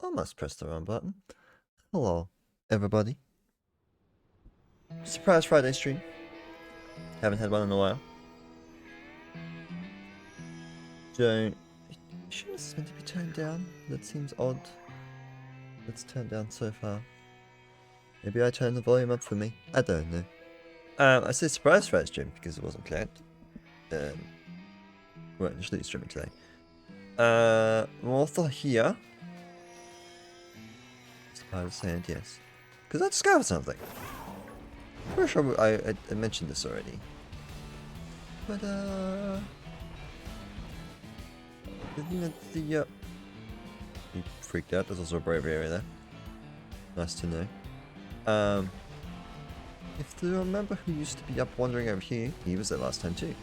Almost pressed the wrong button. Hello, everybody. Surprise Friday stream. Haven't had one in a while. Shouldn't this meant to be turned down? That seems odd. Let's turn down so far. Maybe I turn the volume up for me. I don't know. I say surprise Friday stream because it wasn't planned. We weren't initially streaming today. Author here. Spider Sand, yes. Because I discovered something. I'm pretty sure I mentioned this already. But, he freaked out. There's also a brave area there. Nice to know. If you remember who used to be up wandering over here, he was there last time too.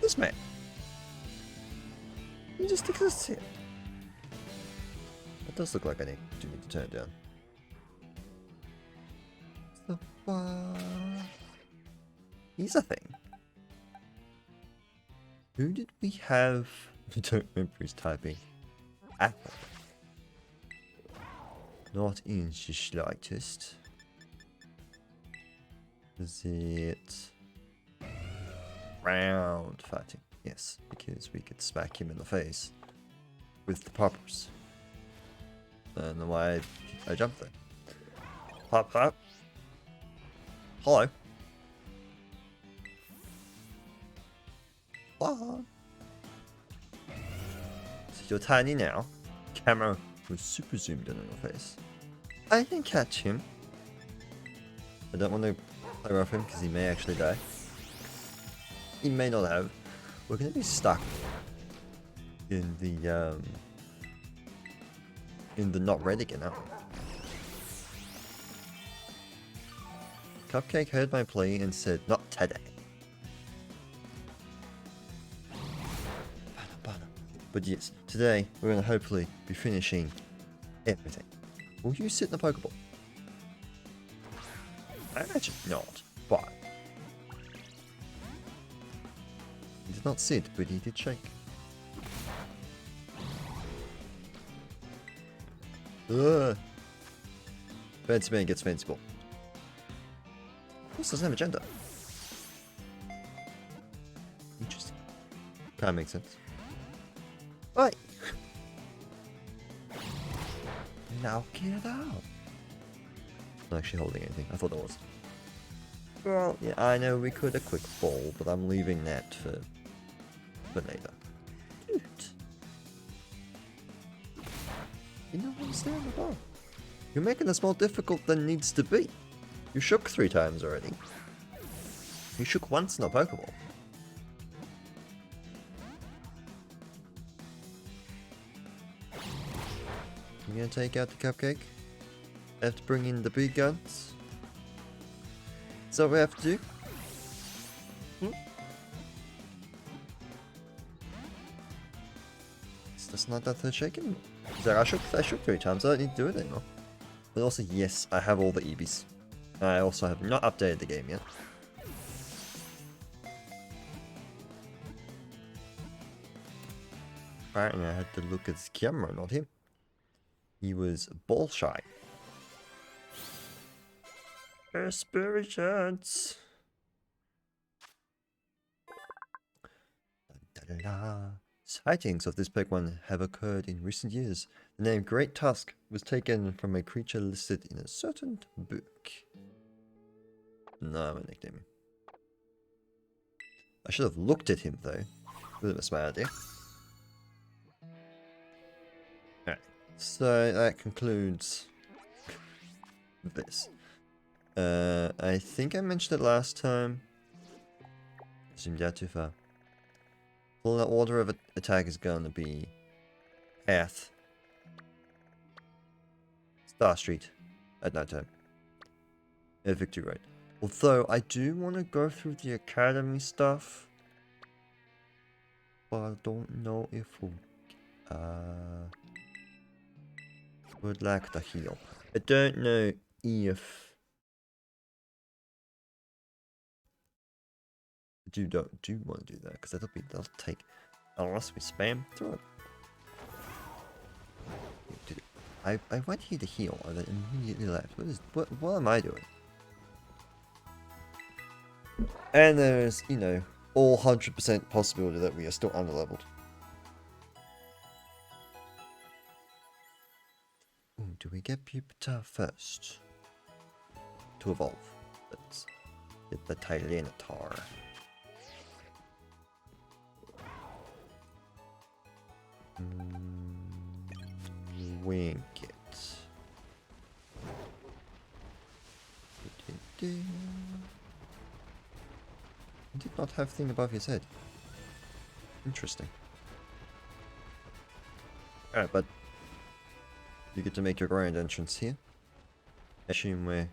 This man. He just exists here. It does look like I do need to turn it down. So, here's a thing. Who did we have? I don't remember who's typing. Apple. Not in the slightest. Is it round fighting? Yes, because we could smack him in the face with the poppers. I don't know why I jumped there. Pop, pop. Hello. What? So you're tiny now. Camera was super zoomed in on your face. I can catch him. I don't want to play rough him because he may actually die. He may not have. We're going to be stuck in the not ready again, aren't we? Cupcake heard my plea and said, not today. But yes, today we're going to hopefully be finishing everything. Will you sit in the Pokeball? I imagine not, but he did not sit, but he did shake. Ugh. Fancy man gets fancy ball. This doesn't have a gender. Interesting. Kinda makes sense. Right. Now get out. Not actually holding anything. I thought it was. Well, yeah, I know we could a quick fall, but I'm leaving that for later. Dude. You don't understand at all. You're making this more difficult than it needs to be. You shook 3 times already. You shook once in a Pokeball. You gonna take out the Cupcake? I have to bring in the big guns? Is that what we have to do? That's not that third shaking. I shook 3 times, I don't need to do it anymore. But also, yes, I have all the EBs. I also have not updated the game yet. Apparently I had to look at the camera, not him. He was ball shy. Aspirations. Sightings of this Pokemon have occurred in recent years. The name Great Tusk was taken from a creature listed in a certain book. No, I'm gonna nickname him. I should have looked at him though. Would have been a smart idea. Alright, so that concludes this. I think I mentioned it last time. Zoomed out too far. Well, the order of attack is going to be Path, Star Street at night time, and Victory Road. Although I do want to go through the academy stuff, but I don't know if we'll, would like to heal. I don't know if do want to do that because that'll take unless we spam through it. I went here to heal and then immediately left. What am I doing? And there's, you know, all 100% possibility that we are still underleveled. Ooh, do we get Pupitar first? To evolve. Let's get the Tyranitar. Wink it. He did not have thing above his head. Interesting. Alright, but you get to make your grand entrance here. I assume we're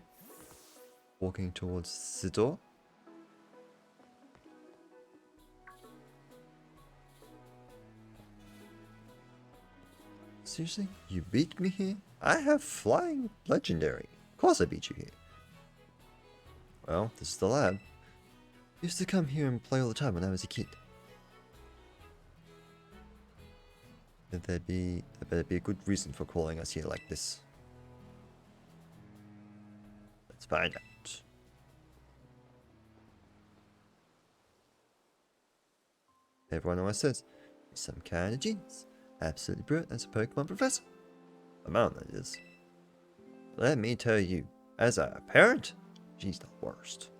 walking towards the door. Seriously? You beat me here? I have flying legendary. Of course I beat you here. Well, this is the lab. Used to come here and play all the time when I was a kid. There better be a good reason for calling us here like this. Let's find out. Everyone always says, he's some kind of genius. Absolutely brilliant as a Pokemon professor. A mom, that is. Let me tell you, as a parent, she's the worst.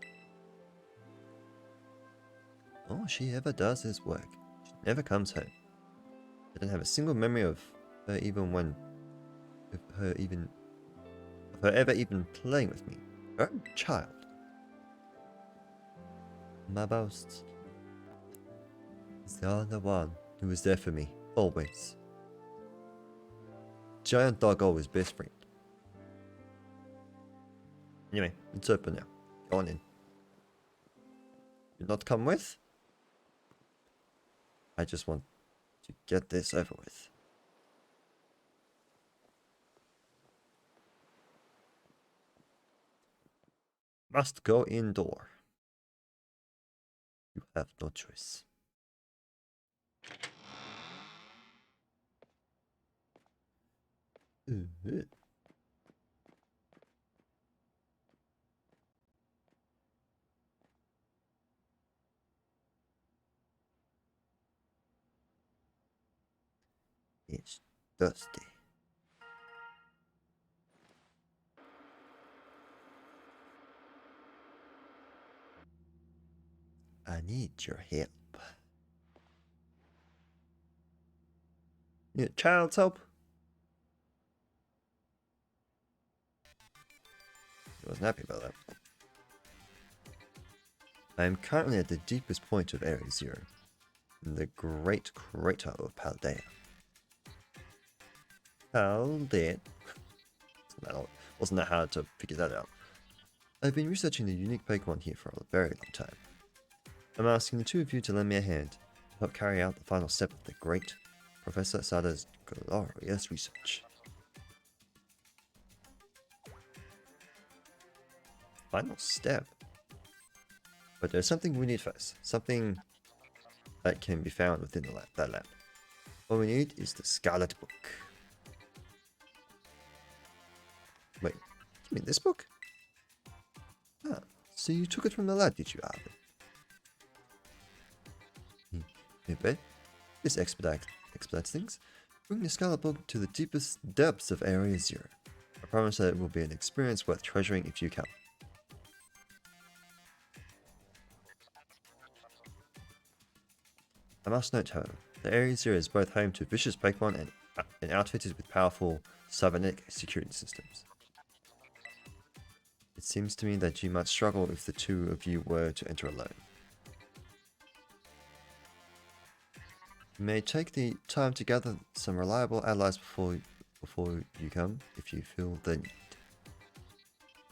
All she ever does is work. She never comes home. I don't have a single memory of her ever even playing with me. Her own child. My boast is the only one who was there for me, always. Giant dog always best friend. Anyway, it's open now. Go on in. You not come with? I just want to get this over with. Must go indoor. You have no choice. It's dusty. I need your help. Need child's help? I wasn't happy about that. I am currently at the deepest point of Area Zero, in the great crater of Paldea. Paldea? Wasn't that hard to figure that out. I've been researching the unique Pokemon here for a very long time. I'm asking the two of you to lend me a hand to help carry out the final step of the great Professor Sada's glorious research. Final step? But there's something we need first. Something that can be found within that lab. What we need is the Scarlet book. Wait, you mean this book? Ah, so you took it from the lab, did you, Albert? Maybe. This expedites things. Bring the Scarlet book to the deepest depths of Area Zero. I promise that it will be an experience worth treasuring if you come. I must note, however, that Area Zero is both home to vicious Pokemon and outfitted with powerful cybernetic security systems. It seems to me that you might struggle if the two of you were to enter alone. You may take the time to gather some reliable allies before you come, if you feel the need.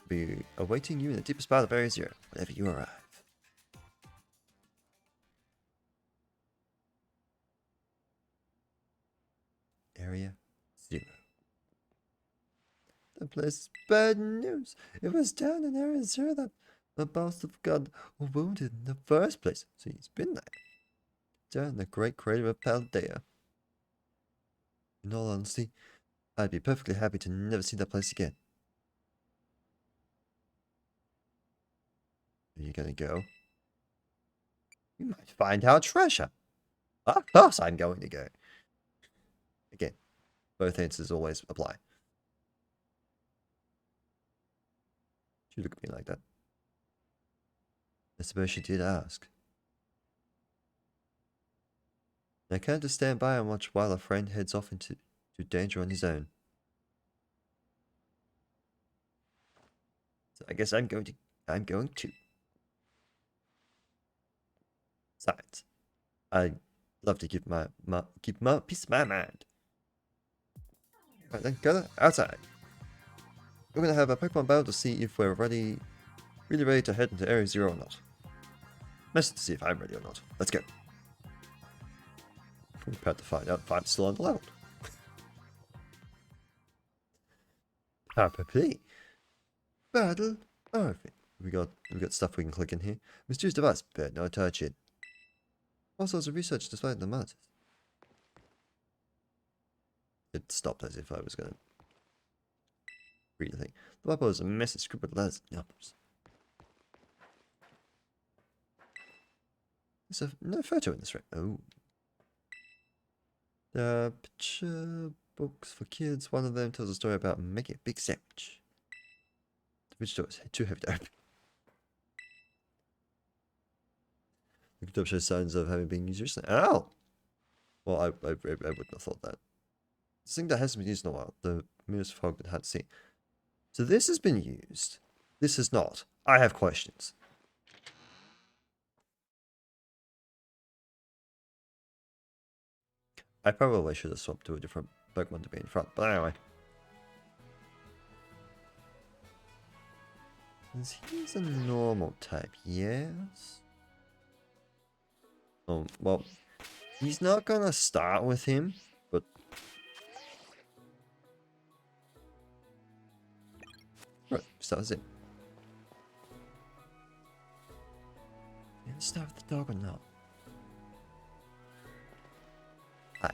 I'll be awaiting you in the deepest part of Area Zero, whenever you arrive. Area Zero. The place is bad news. It was down in Area Zero that the bastard got wounded in the first place, so he's been there. Down in the great crater of Paldea. In all honesty, I'd be perfectly happy to never see that place again. Are you gonna go? You might find our treasure. Of course I'm going to go. Again, both answers always apply. She looked at me like that. I suppose she did ask. I can't just stand by and watch while a friend heads off into danger on his own. So I guess I'm going to. Besides, I'd love to keep my peace of my mind. Right then, go outside. We're gonna have a Pokemon battle to see if we're really ready to head into Area 0 or not. Message to see if I'm ready or not. Let's go. We're about to find out if I'm still on the level. P. Battle over. We got stuff we can click in here. Mysterious device, better not touch it. All sorts of research displayed in the monitors. It stopped as if I was gonna read the thing. The Bible is a message scribbled letters and numbers. There's no photo in this room. Oh. There are picture books for kids. One of them tells a story about making a big sandwich. The fridge door is too heavy to open. The top shows signs of having been used recently. Oh! Well, I wouldn't have thought that. This thing that hasn't been used in a while. The mirrors fog but hard to see. So this has been used. This has not. I have questions. I probably should have swapped to a different Pokemon to be in front, but anyway. He's a normal type, yes? Oh, well, he's not gonna start with him, but... Right, start with him. Yeah, start with the dog or not? Hi.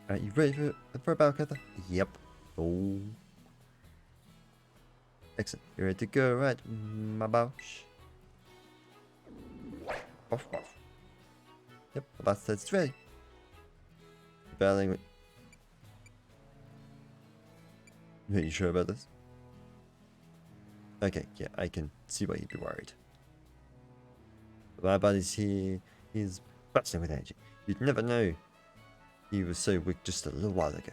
Alright, you ready for a battle, Cather? Yep. Oh. Excellent. You ready to go, right, my boss? Off, off. Yep, about that's ready. Battling with... Are you sure about this? Okay, yeah, I can see why you'd be worried. My buddy's here. He's bursting with energy. You'd never know he was so weak just a little while ago.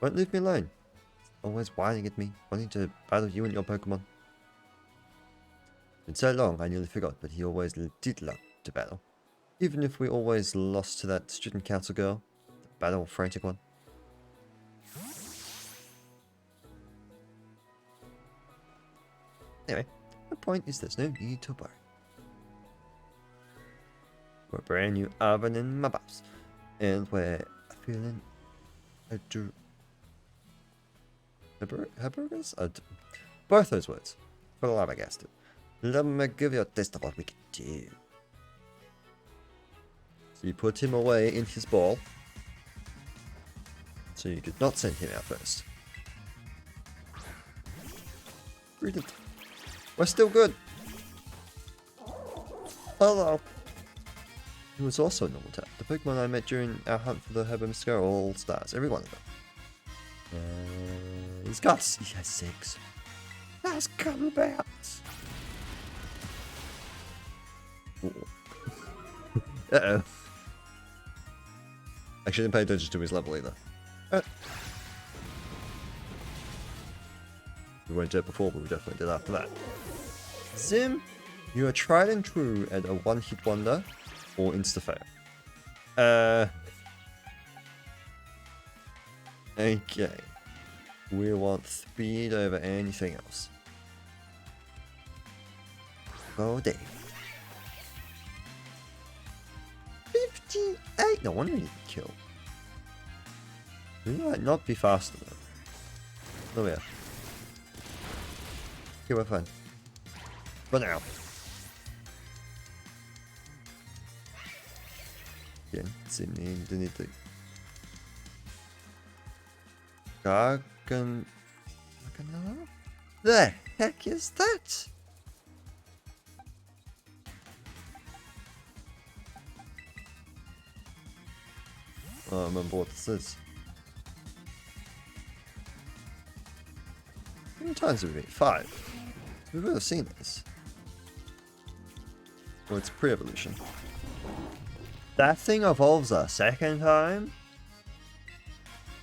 Won't leave me alone. Always whining at me, wanting to battle you and your Pokemon. It's been so long, I nearly forgot, but he always did love to battle. Even if we always lost to that student council girl, the battle frantic one. Anyway, the point is there's no need to worry. We're a brand new oven in my box, and we're feeling hamburgers? Both those words. Flabbergasted. Let me give you a taste of what we can do. So you put him away in his ball. So you could not send him out first. Brilliant. We're still good. Hello. He was also a normal type. The Pokemon I met during our hunt for the Herbamscar are all stars. Every one of them. He's got... He has 6. That's combat. Uh-oh. I shouldn't pay attention to his level either. We weren't dead before, but we definitely did after that. Zim, you are tried and true at a one-hit wonder or insta-fail. Okay. We want speed over anything else. Go Dave. 58! No wonder you didn't kill. You might not be faster though. Oh yeah. Okay, we're fine. For now. Again, it's in the need to... Gargan... The heck is that? I don't remember what this is. How many times have we been? 5. We would have seen this. Well, it's pre-evolution. That thing evolves a second time?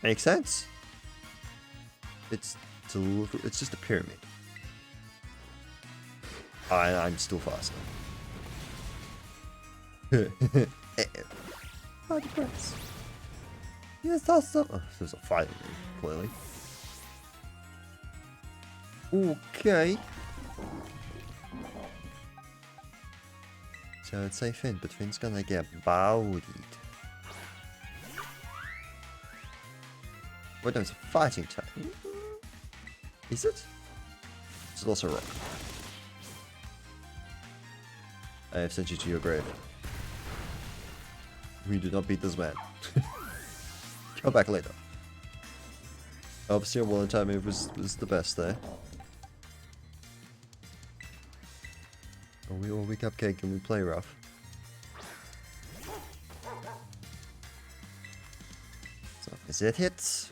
Makes sense. It's just a pyramid. I'm still faster. Hard to press. Yes, that's the... Oh, there's a fighting me, clearly. Okay. So I'd say Finn, but Finn's gonna get bowdied. Wait, no, it's a fighting type. Is it? It's also rock. I have sent you to your grave. We did not beat this man. Come back later. Obviously, one time move was the best there. Are we cupcake and we play rough? So, as it hits.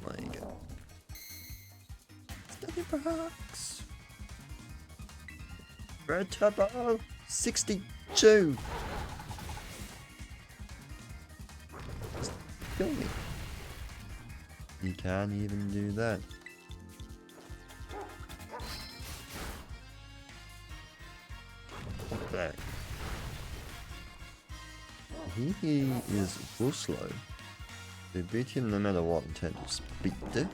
There you go. Steady box. Red Turbo 62. Just kill me. You can't even do that. Okay. He is real slow. They beat him no matter what in terms of speed.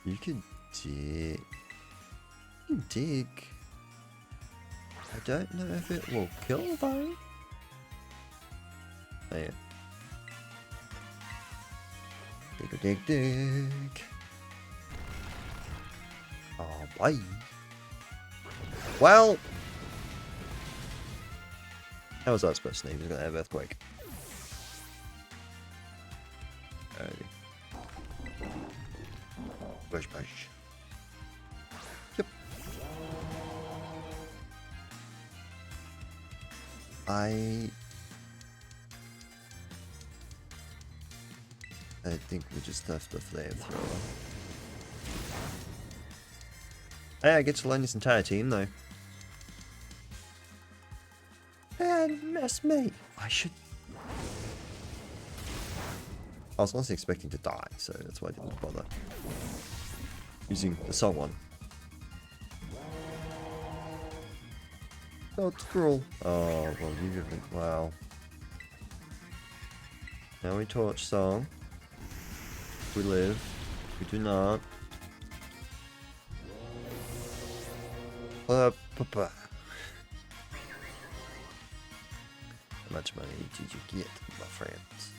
You could dig. You can dig. I don't know if it will kill though. Oh yeah. Dig, dig, dig. Oh, bye. Well, how was I supposed to know he was going to have earthquake? Push, push. Yep. I think we just have to flamethrower. Hey, I get to learn this entire team though. And mess me. I should. I was honestly expecting to die, so that's why I didn't bother using the song one. Oh, it's cruel. Oh, well, you haven't. Wow. Now we torch song. We live. We do not. Papa. How much money did you get, my friends?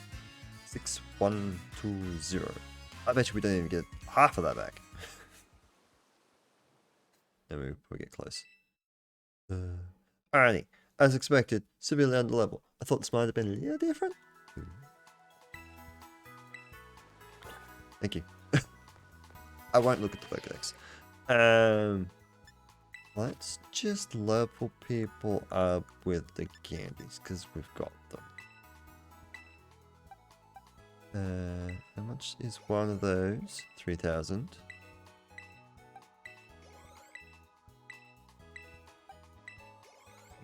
6120. I bet you we don't even get half of that back. Then we get close. Alrighty. As expected, severely under level. I thought this might have been a little different. Thank you. I won't look at the Pokédex. Let's just level people up with the candies, because we've got them. How much is one of those? 3,000.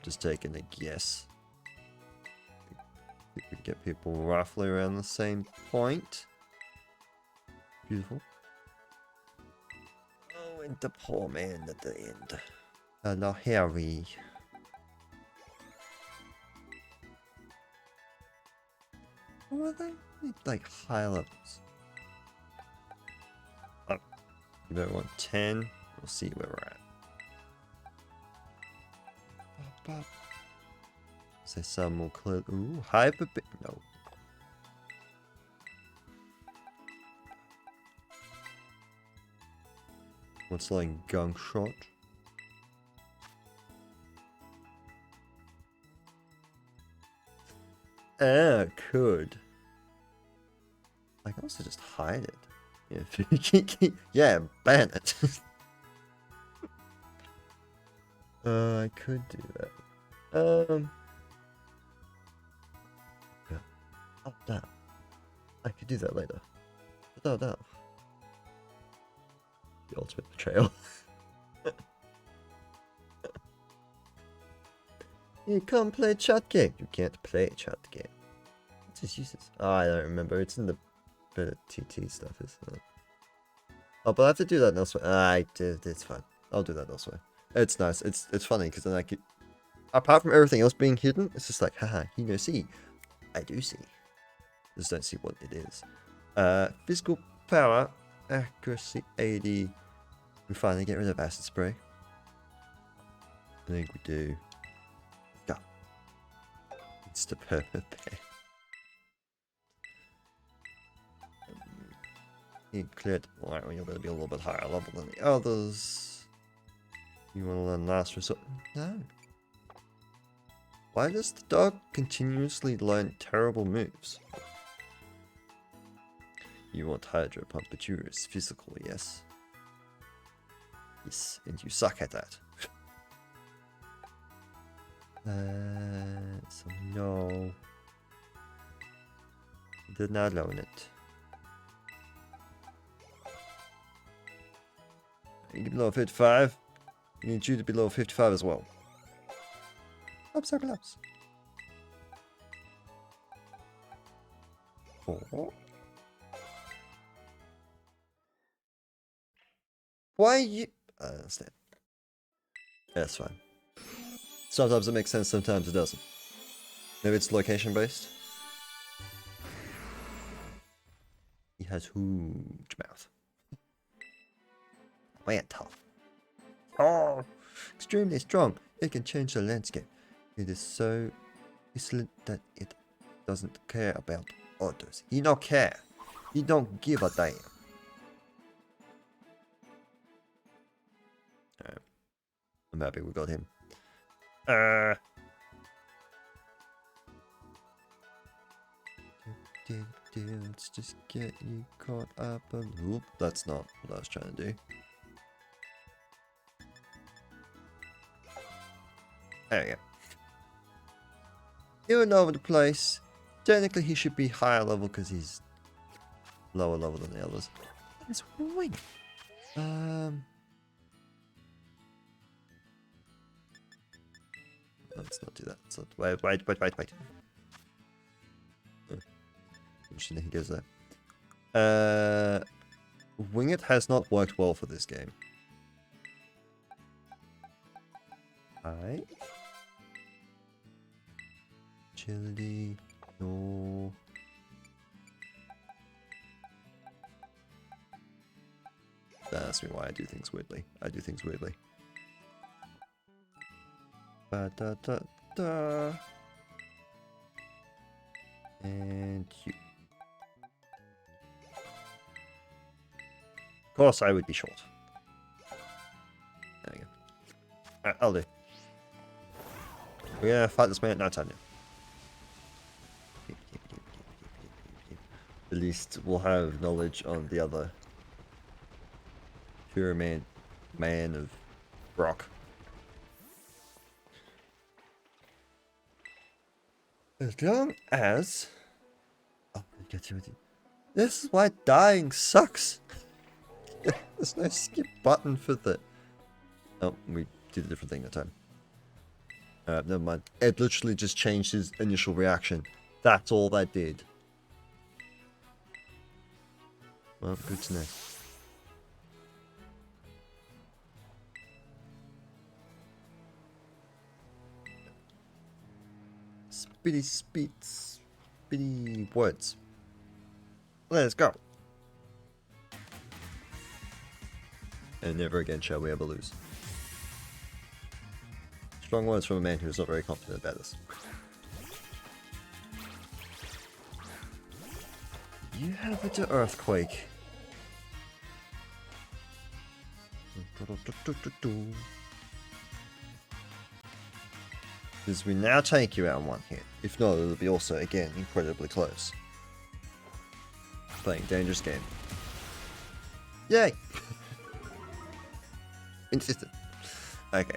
Just taking a guess. We could get people roughly around the same point. Beautiful. Oh, and the poor man at the end. Not Harry. What are they? Like high levels. Oh, you better want 10. We'll see where we're at. Say some more clear. Ooh, hyper bit. No. What's like gunk shot? Could. I can also just hide it. Yeah, ban it. I could do that. Yeah. Oh, damn. I could do that later. But no. The ultimate betrayal. You can't play chat game. You can't play chat game. What's his uses? Oh, I don't remember. It's in the bit of TT stuff, isn't it? Oh, but I have to do that elsewhere. It's fine. I'll do that elsewhere. It's nice. It's funny because then I could, apart from everything else being hidden, it's just like, haha, you know, see. I do see. Just don't see what it is. Physical power, accuracy 80. We finally get rid of acid spray. I think we do. Go. It's the purple pair. You cleared. Alright, well, you're going to be a little bit higher level than the others. You want to learn last resort? No. Why does the dog continuously learn terrible moves? You want Hydro Pump, but you're physical, yes? Yes, and you suck at that. So no. Did not learn it. You below 55. We need you to be below 55 as well. Claps are claps. Oh. Why you? I understand. That's fine. Sometimes it makes sense, sometimes it doesn't. Maybe it's location based. He has huge mouth. Man, tough. Oh, extremely strong. It can change the landscape. It is so excellent that it doesn't care about others. He don't care. He don't give a damn. Alright. I'm happy we got him. Let's just get you caught up a loop. That's not what I was trying to do. There we go. Even over the place. Technically, he should be higher level because he's lower level than the others. It's wing. Let's not do that. So, wait. Interesting, he goes there. Wing It has not worked well for this game. Hi. Agility. No. Don't ask me why I do things weirdly. I do things weirdly. Ba-da-da-da. And you. Of course, I would be short. There we go. Alright, I'll do. We're gonna fight this man at no time now. At least we'll have knowledge on the other pure man of rock. As long as... Oh, I get you with you. This is why dying sucks. There's no skip button for the... Oh, we did a different thing that time. Never mind. It literally just changed his initial reaction. That's all that did. Well, good to know. Spitty words. Let's go. And never again shall we ever lose. Strong words from a man who is not very confident about this. You have it to earthquake. Because we now take you out in one hit. If not, it'll be also, again, incredibly close. Playing dangerous game. Yay! Insistent. Okay.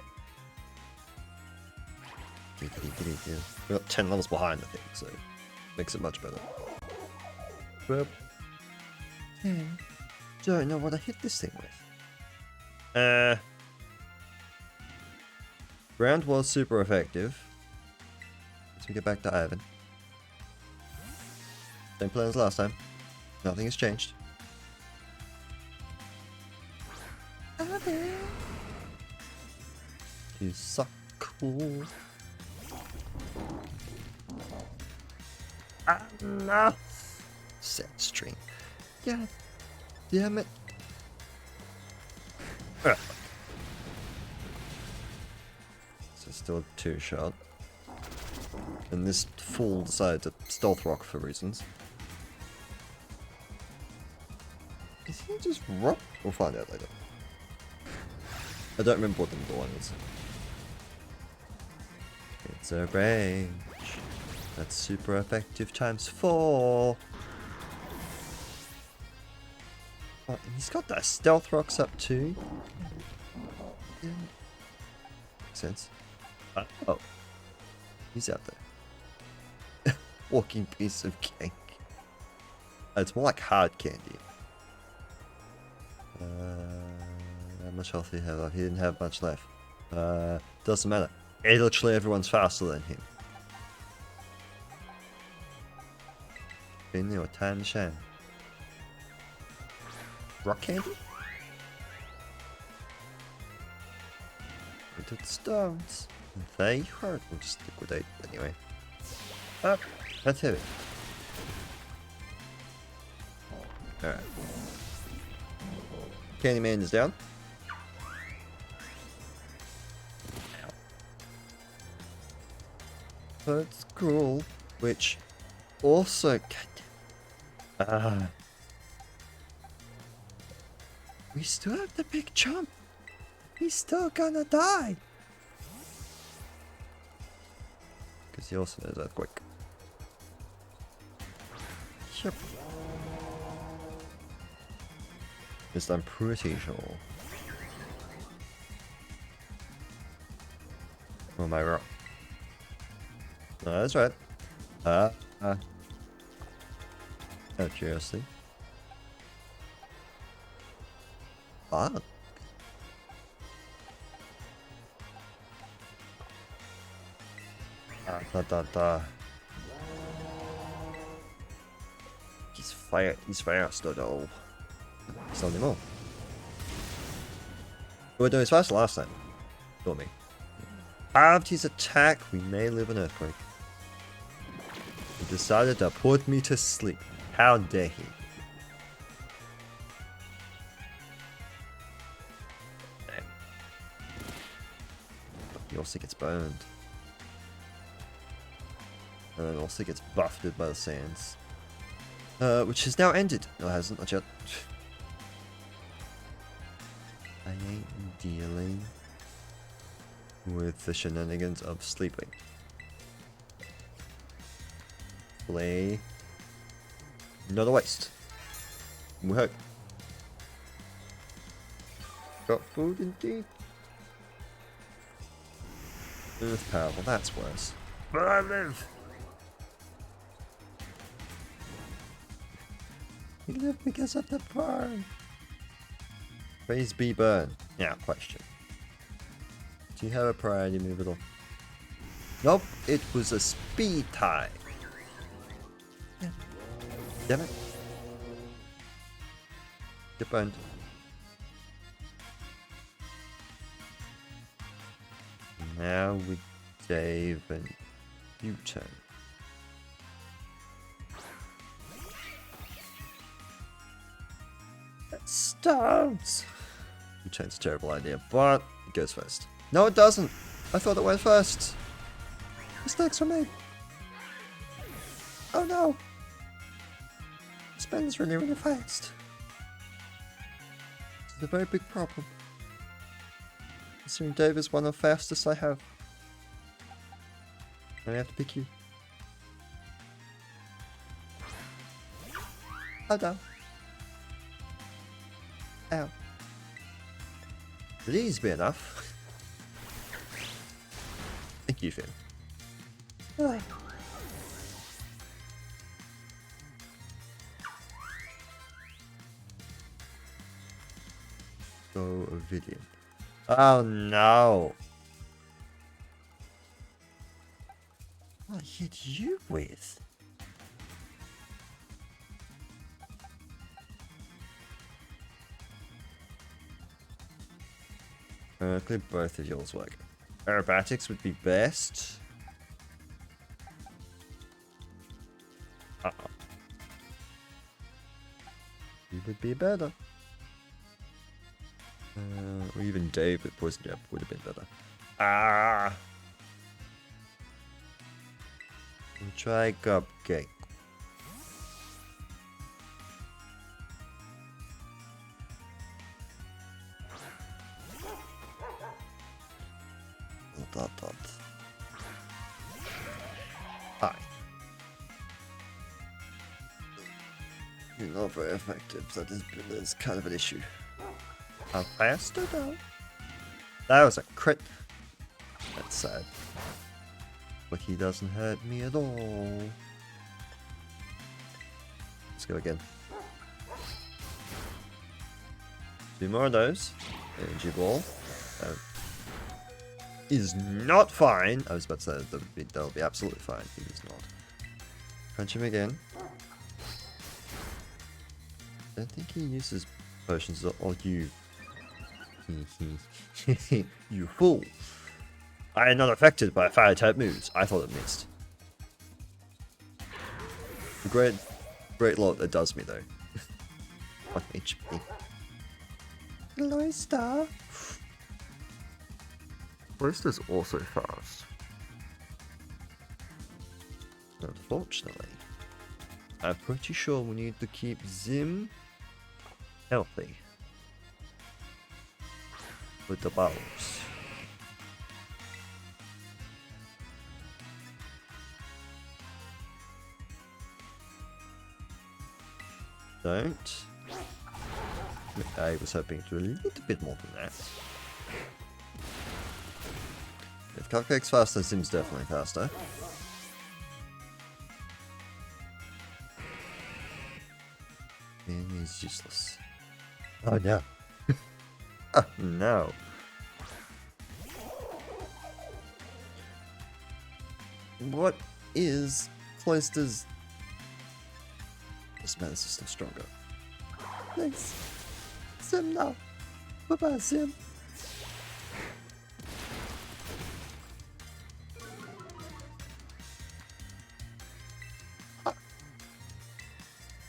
We're got 10 levels behind, I think, so makes it much better. Well, don't know what I hit this thing with. Round was super effective. Let's get back to Ivan. Same plan as last time. Nothing has changed. Ivan, you suck cool. Ah, no. Set string. Yeah. Damn it. Ugh. So still a 2-shot. And this fool decided to stealth rock for reasons. Is he just rock? We'll find out later. I don't remember what the one is. It's a range. That's super effective times 4. Oh, and he's got that stealth rocks up too. Yeah. Makes sense. Oh. He's out there. Walking piece of cake. It's more like hard candy. How much health did he have? He didn't have much left. Doesn't matter. Literally everyone's faster than him. Been there a time shame. Rock candy? Into the stones. They hurt. We'll just liquidate anyway. Ah, that's heavy. Alright. Candyman is down. That's cool. Which also. We still have the big jump. He's still gonna die. Because he also knows earthquake. Yep. Just I'm pretty sure. Or am I wrong? No, that's right. Out of curiosity. Fuck. He's fast though. He's not anymore. We were doing his fast last time. Don't me. Halved his attack, we may live an earthquake. He decided to put me to sleep. How dare he? He also gets burned. And then also gets buffeted by the sands. Which has now ended. No, it hasn't. Not yet. I ain't dealing with the shenanigans of sleeping. Play. Not a waste. Work. Got food indeed. Earth power. Well, that's worse. But I live. You live because of the burn. Praise be burn. Now, question. Do you have a priority move at all? Nope, it was a speed tie. Yeah. Damn it. Get burned. Now with Dave and U-turn. Stones! U-turn's a terrible idea, but it goes first. No, it doesn't. I thought it went first. Mistakes were made. Oh no. Spins really, really fast. It's a very big problem. Considering Dave is one of the fastest I have. I have to pick you. Oh no. Ow. Please be enough. Thank you, Finn. Oh. So, Ovidian. Oh no! What hit you with? Clear both of yours work. Aerobatics would be best. It would be better. Or even Dave with Poison Jab would have been better. Ah! We'll try Cupcake. Dot. Hi. You're not very effective, so there's kind of an issue. How fast though? That was a crit. That's sad. But he doesn't hurt me at all. Let's go again. 2 more of those. Energy ball. Is not fine. I was about to say that'll be absolutely fine. He is not. Punch him again. I don't think he uses potions or you. You fool. I am not affected by fire type moves. I thought it missed. The great lord that does me though. 1 HP. Hello, Star. Is also fast. Unfortunately, I'm pretty sure we need to keep Zim healthy with the bows. Don't. I was hoping to do a little bit more than that. If Cupcake's faster, Zim's definitely faster. And he's useless. Oh no. Oh no. What is Cloister's... This man is still stronger. Thanks. Sim now. Bye-bye, Sim.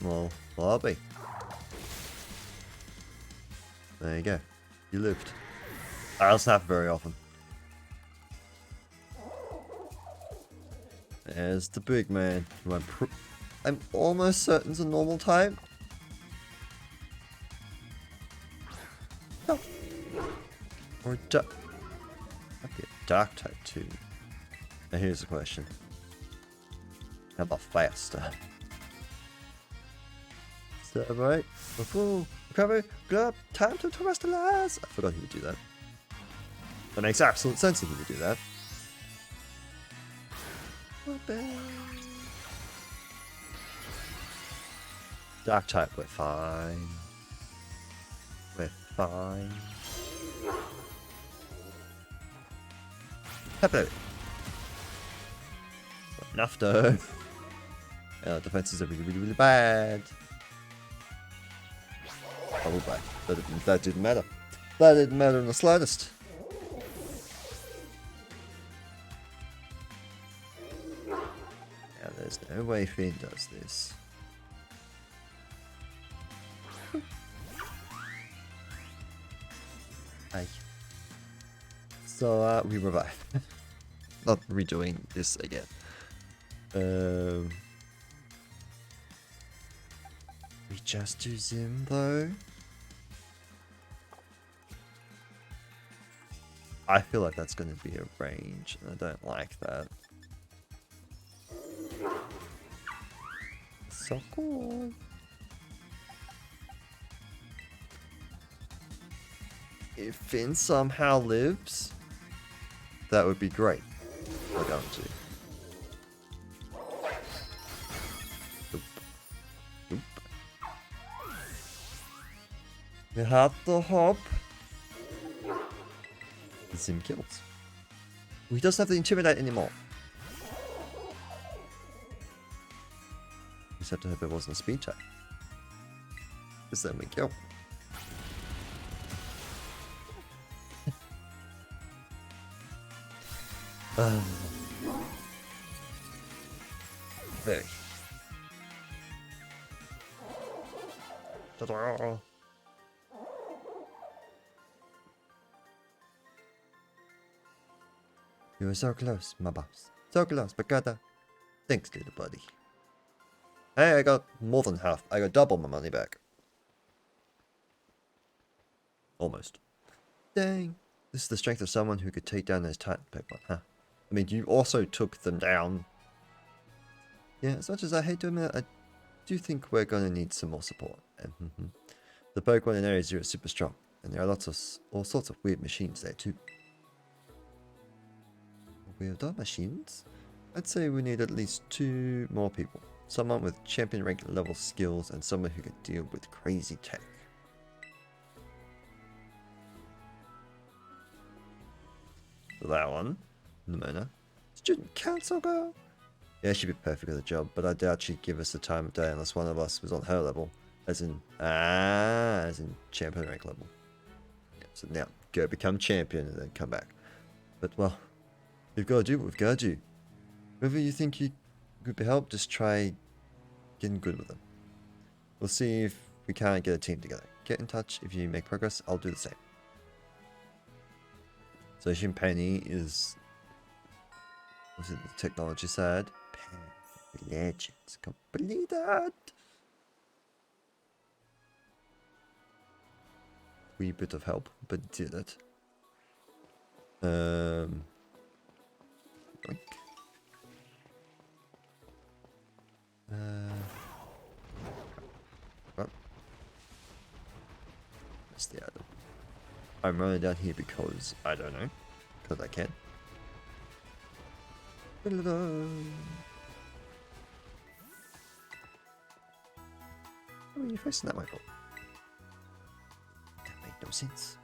Well, I'll be. There you go. You lived. I don't snap very often. There's the big man, who I'm almost certain is a normal type. No. Or might be a dark type too. Now here's the question. How about faster? Is that right? Before recovery, grab, time to terrestrialize. I forgot he would do that. That makes absolute sense if he would do that. Dark type, we're fine. We're fine. Pepper. Enough though. Defenses are really bad. Oh, bad. That didn't matter. That didn't matter in the slightest. Now there's no way Finn does this. Hey. So we revive. Not redoing this again. We just do Zim though. I feel like that's going to be a range, and I don't like that. so cool. If Finn somehow lives, that would be great. We're going to. Oop. Oop. We have to hop. Zim kills. He doesn't have to intimidate anymore. Just have to hope it wasn't a speed check. Because then we kill. Very. Ta-da. You were so close, my boss. So close, but gotta. Thanks, little buddy. Hey, I got more than half. I got double my money back. Almost. Dang. This is the strength of someone who could take down those Titan Pokemon, huh? I mean, you also took them down. Yeah, as much as I hate to admit it, I do think we're gonna need some more support. The Pokemon in Area 0 is super strong, and there are all sorts of weird machines there too. Weirder machines? I'd say we need at least 2 more people. Someone with champion rank level skills and someone who can deal with crazy tech. So that one, Nimona. Student council girl? Yeah, she'd be perfect for the job, but I doubt she'd give us the time of day unless one of us was on her level. As in champion rank level. Yeah, so now, go become champion and then come back. But well, we've got to do what we've got to do. Whoever you think you could be helped, just try getting good with them. We'll see if we can't get a team together. Get in touch if you make progress, I'll do the same. So Penny is... was it the technology side? Legends completed! Wee bit of help, but did it. Boink. What? That's the other. I'm running down here because I don't know. Because I can. Why are you facing that way for? That made no sense.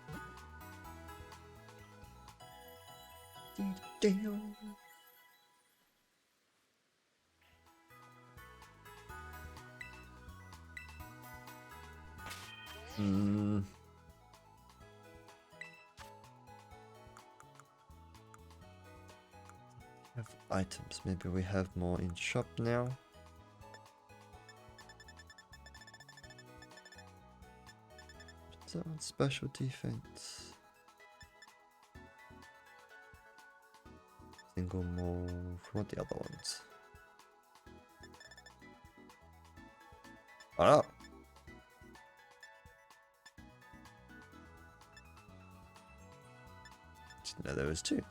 Have items. Maybe we have more in shop now. What's that one? Special defense. Single move. What are the other ones? Oh. Didn't know there was 2.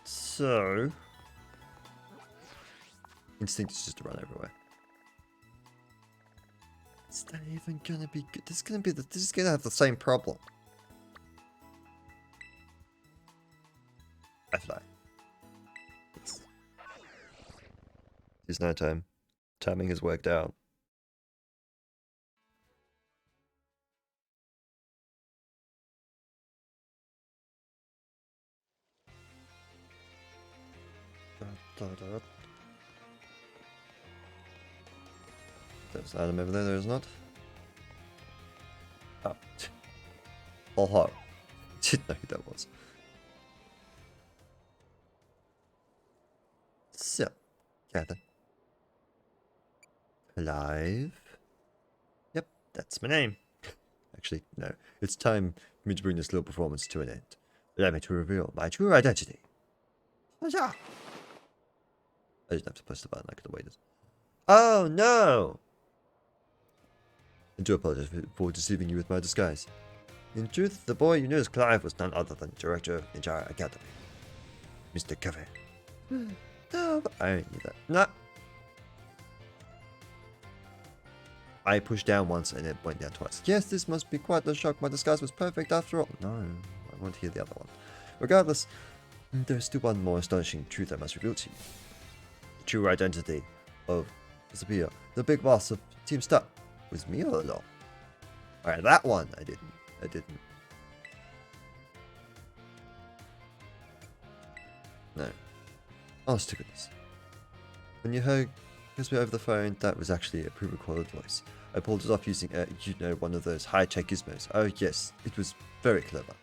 So, instinct is just to run everywhere. Is that even gonna be good? This is gonna have the same problem. I fly. It's no time. Timing has worked out. There's an item over there, there's not. Oh. Oh, didn't know who that was. So, gather. Alive. Yep, that's my name. Actually, no. It's time for me to bring this little performance to an end. Allow me to reveal my true identity. I didn't have to press the button, I could have waited. Oh no! I do apologize for deceiving you with my disguise. In truth, the boy you knew as Clive was none other than director of the entire academy, Mr. Covey. No, I don't need that. No. I pushed down once and it went down twice. Yes, this must be quite the shock. My disguise was perfect after all. No, I want to hear the other one. Regardless, there's still one more astonishing truth I must reveal to you. The true identity of Disappear, the big boss of Team Star, was me all along. Alright, that one I didn't. No. Honest to goodness. When you heard me over the phone, that was actually a pre-recorded voice. I pulled it off using, one of those high-tech gizmos. Oh yes, it was very clever.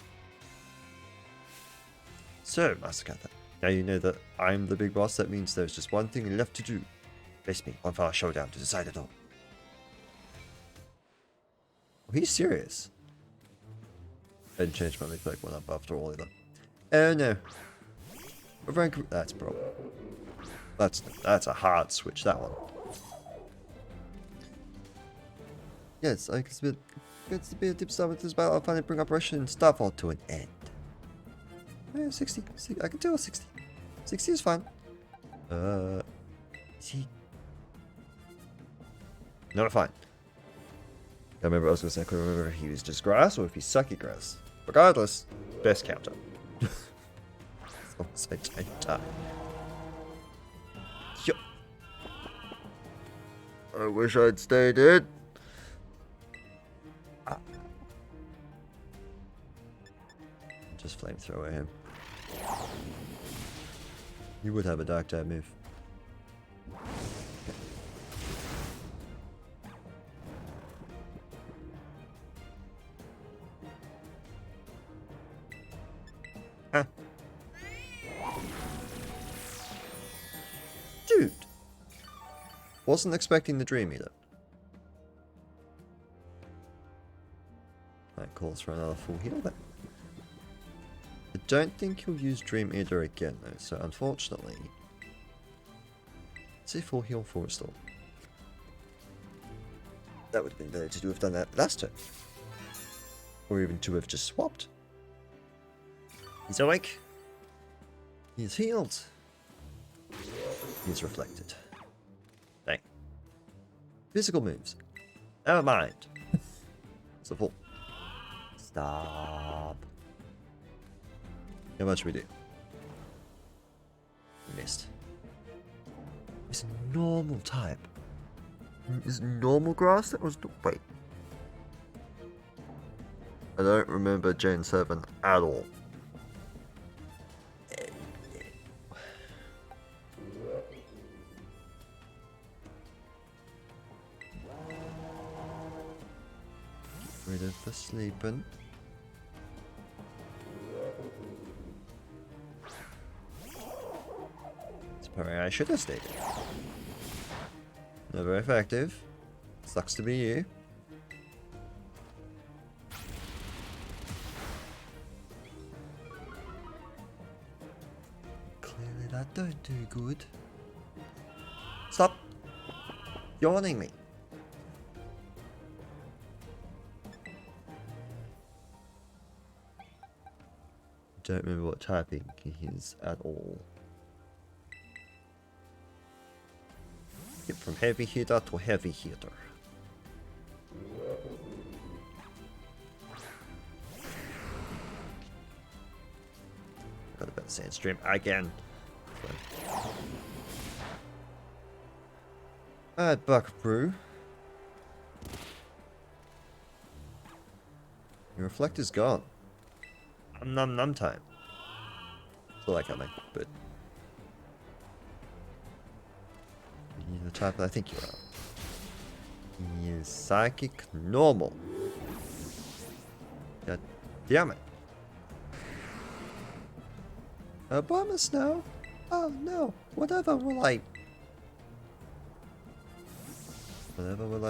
So, Master Cather, now you know that I'm the big boss. That means there's just one thing left to do. Face me, one final showdown to decide it all. Oh, he's serious. I didn't change my mechanic one up after all either. Oh no. That's a problem. That's a hard switch, that one. Yes, I guess it's a bit of deep start with this battle. I'll finally bring Operation Starfall to an end. 60. I can do a 60. 60 is fine. See. No, fine. I remember I was going to say, I couldn't remember if he was just grass or if he's sucky grass. Regardless, best counter. As I die. Yo. I wish I'd stayed in. Just flamethrower him. You would have a dark type move. Huh. Dude! Wasn't expecting the Dream Eater. That calls for another full heal then. I don't think he'll use Dream Eater again though, so unfortunately... Let's say full heal for restore. That would have been better to have done that last turn. Or even to have just swapped. He's awake. He's healed. He's reflected. Dang. Physical moves. Never mind. It's a full. Stop. How much we do? Missed. It's normal type. Is normal grass? That was the wait. I don't remember Gen 7 at all. Rid of the sleeping. It's probably I should have stayed. Not very effective. Sucks to be you. Clearly that don't do good. Stop yawning me. Don't remember what typing he is at all. Get from heavy hitter to heavy hitter. Got a bit of sandstream again. Alright, Buckbrew. Your reflector's gone. Num time. Saw that coming, but you're the type that I think you are. He is psychic normal. God damn it. A bomber snow? Oh no. Whatever will I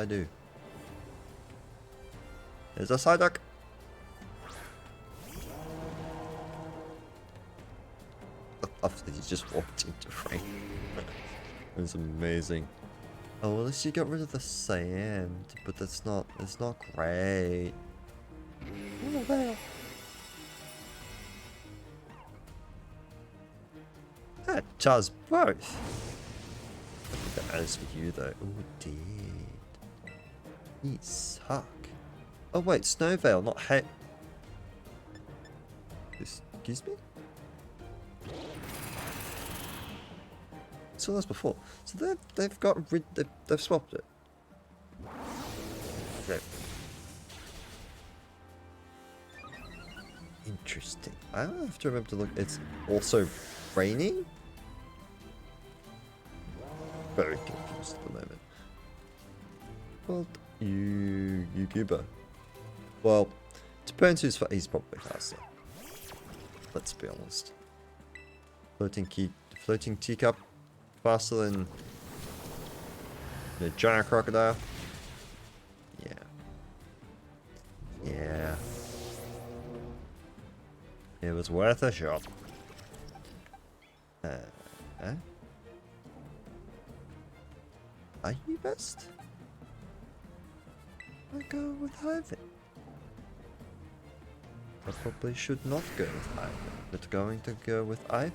do? There's a Psyduck. After he just walked into frame. It was amazing. Oh, well, at least you got rid of the sand, but that's not great. Oh, does both. I think that matters for you though. Oh, did. You suck. Oh wait, Snowveil, not Hay. Excuse me? I saw this before. So they've got rid. They've swapped it. Okay. Interesting. I don't have to remember to look. It's also raining? Very confused at the moment. Well, you goober. Well, depends who's he's probably faster. Let's be honest. Floating teacup faster than a giant crocodile. Yeah. Yeah. It was worth a shot. Are you best? I go with Ivan. I probably should not go with Ivan, but going to go with Ivan.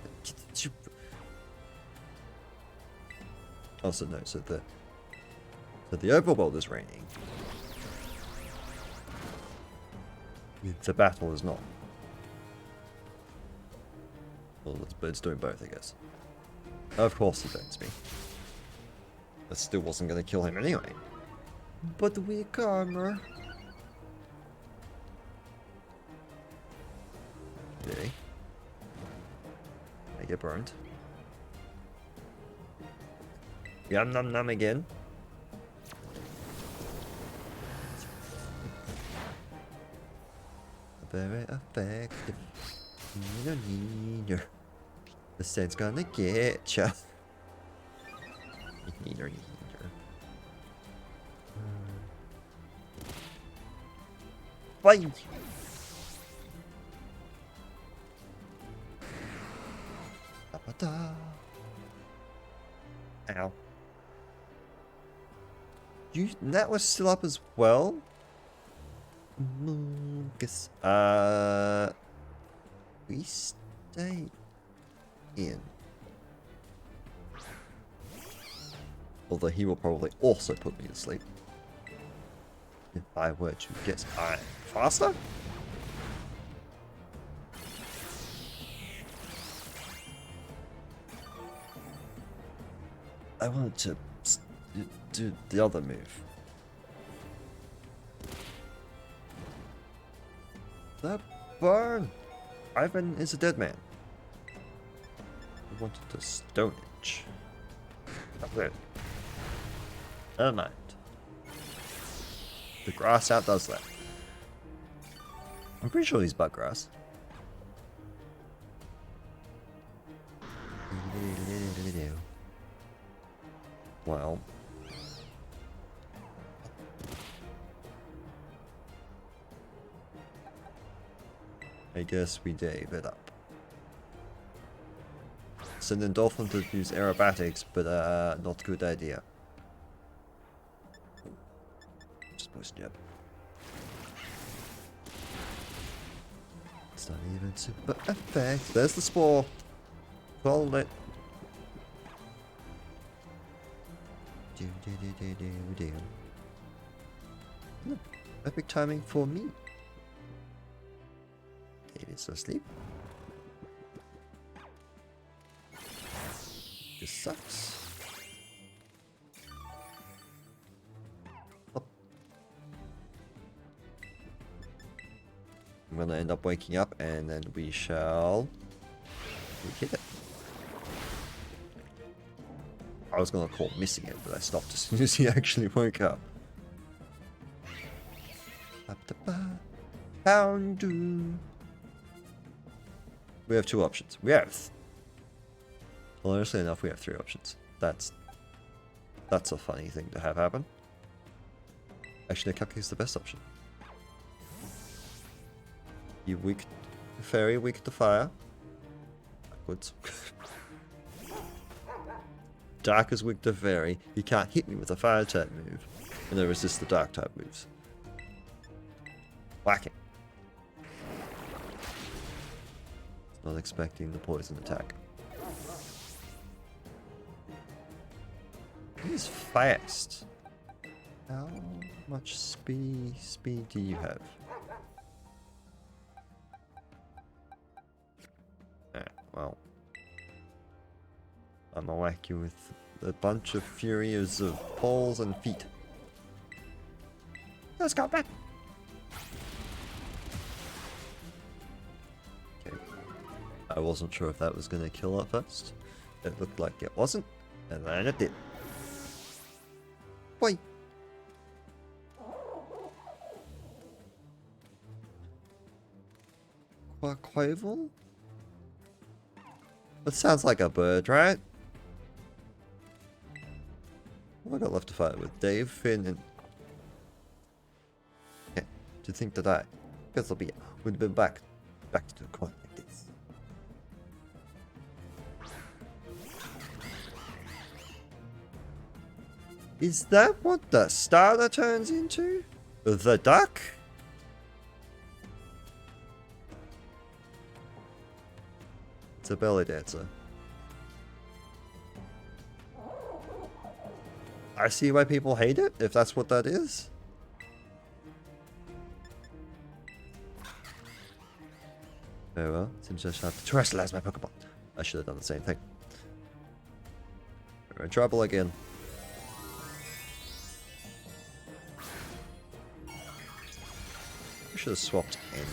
Also no, so the overworld is raining. The battle is not. Well, it's doing both, I guess. Of course he thanks me. I still wasn't going to kill him anyway. But weak armor. Really? I get burned. Yum num num again. Very effective. The set's gonna get ya. Neater. Bye. Ow. That was still up as well? Guess, we stay in. Although he will probably also put me to sleep. If I were to guess I'm faster? I wanted to do the other move. That burn! Ivan is a dead man. I wanted to stonage. Okay. Never mind. The grass outdoes that. I'm pretty sure he's bug grass. Well. I guess we gave it up. Send a dolphin to use aerobatics, but not a good idea. Just poison jab. It's not even super effect. There's the spore. Call it. Epic timing for me. David's asleep. This sucks. Oh. I'm gonna end up waking up and then we shall hit it. I was gonna call missing it, but I stopped as soon as he actually woke up. Pound. We have two options. We have, well, honestly enough, we have three options. That's a funny thing to have happen. Actually, the cupcake is the best option. You weak fairy, weak to fire. Backwards. Dark is weak to fairy. He can't hit me with a fire type move, and I resist the dark type moves. Whacking. Not expecting the poison attack. is fast. How much speed do you have? Well, I'm gonna whack you with a bunch of furious of balls and feet. Let's go back. Okay. I wasn't sure if that was gonna kill at first. It looked like it wasn't, and then it did. Wait. Quavel? That sounds like a bird, right? What I got left to fight with? Dave, Finn, and... Okay, to think that I guess I'll be would have been back to a coin like this. Is that what the starter turns into? The duck? It's a belly dancer. I see why people hate it, if that's what that is. Very well. Seems I should have to terrestrialize my Pokemon. I should have done the same thing. We're in trouble again. I should have swapped anyway.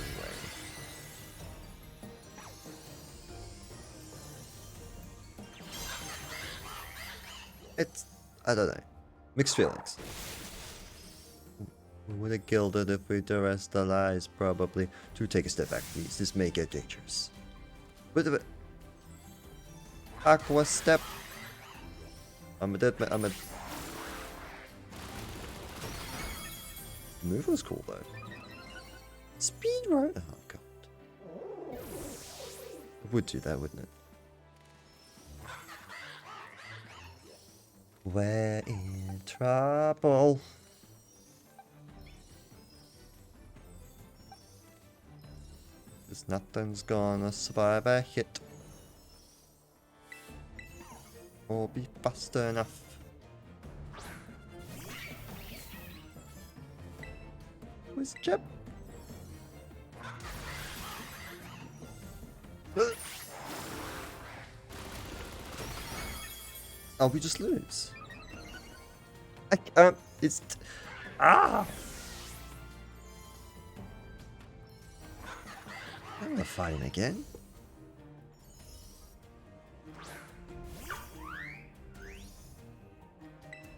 It's... I don't know. Mixed feelings. We would have killed it if we terrestrialized, probably. To take a step back, please. This may get dangerous. Bit of it. Aqua step. I'm a dead man. I'm a... The move was cool though. Speed run. Oh god. It would do that, wouldn't it? We're in trouble. Cause nothing's gonna survive a hit. Or be fast enough. Where's Jeb? Oh, we just lose. It's... Ah! I'm not fighting again.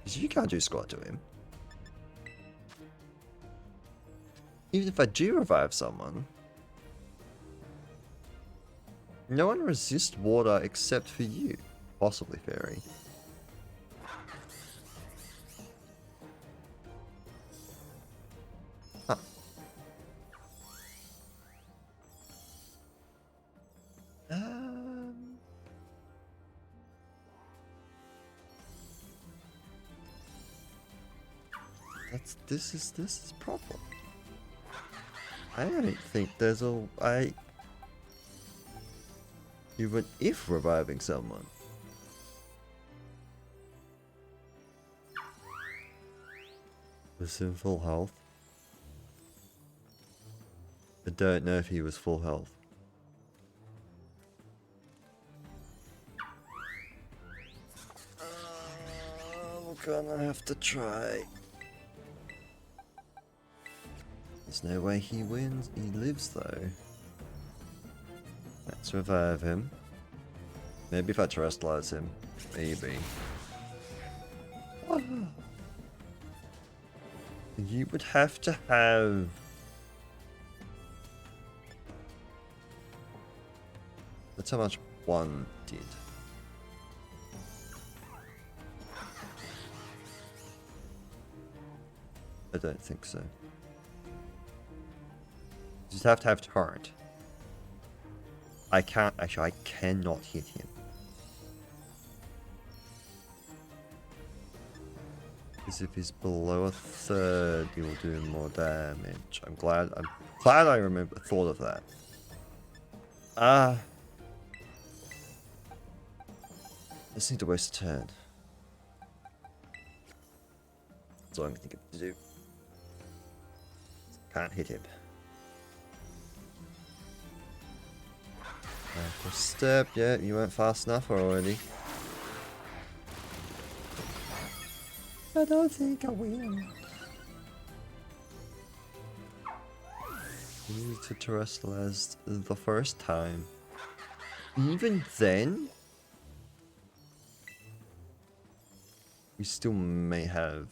Because you can't do squat to him. Even if I do revive someone, no one resists water except for you. Possibly Fairy. Huh. This is problem. I don't think there's even if reviving someone. Was in full health? I don't know if he was full health. I'm gonna have to try. There's no way he wins. He lives though. Let's revive him. Maybe if I terrestrialize him. Maybe. You would have to have... That's how much one did. I don't think so. You just have to have turret. I can't, actually I cannot hit him. Because if he's below a third, he will do more damage. I'm glad I thought of that. I just need to waste a turn. That's all I'm thinking to do. Can't hit him. First step, yeah, you went fast enough already. I don't think I will. You need to terrestrialize the first time. Even then, we still may have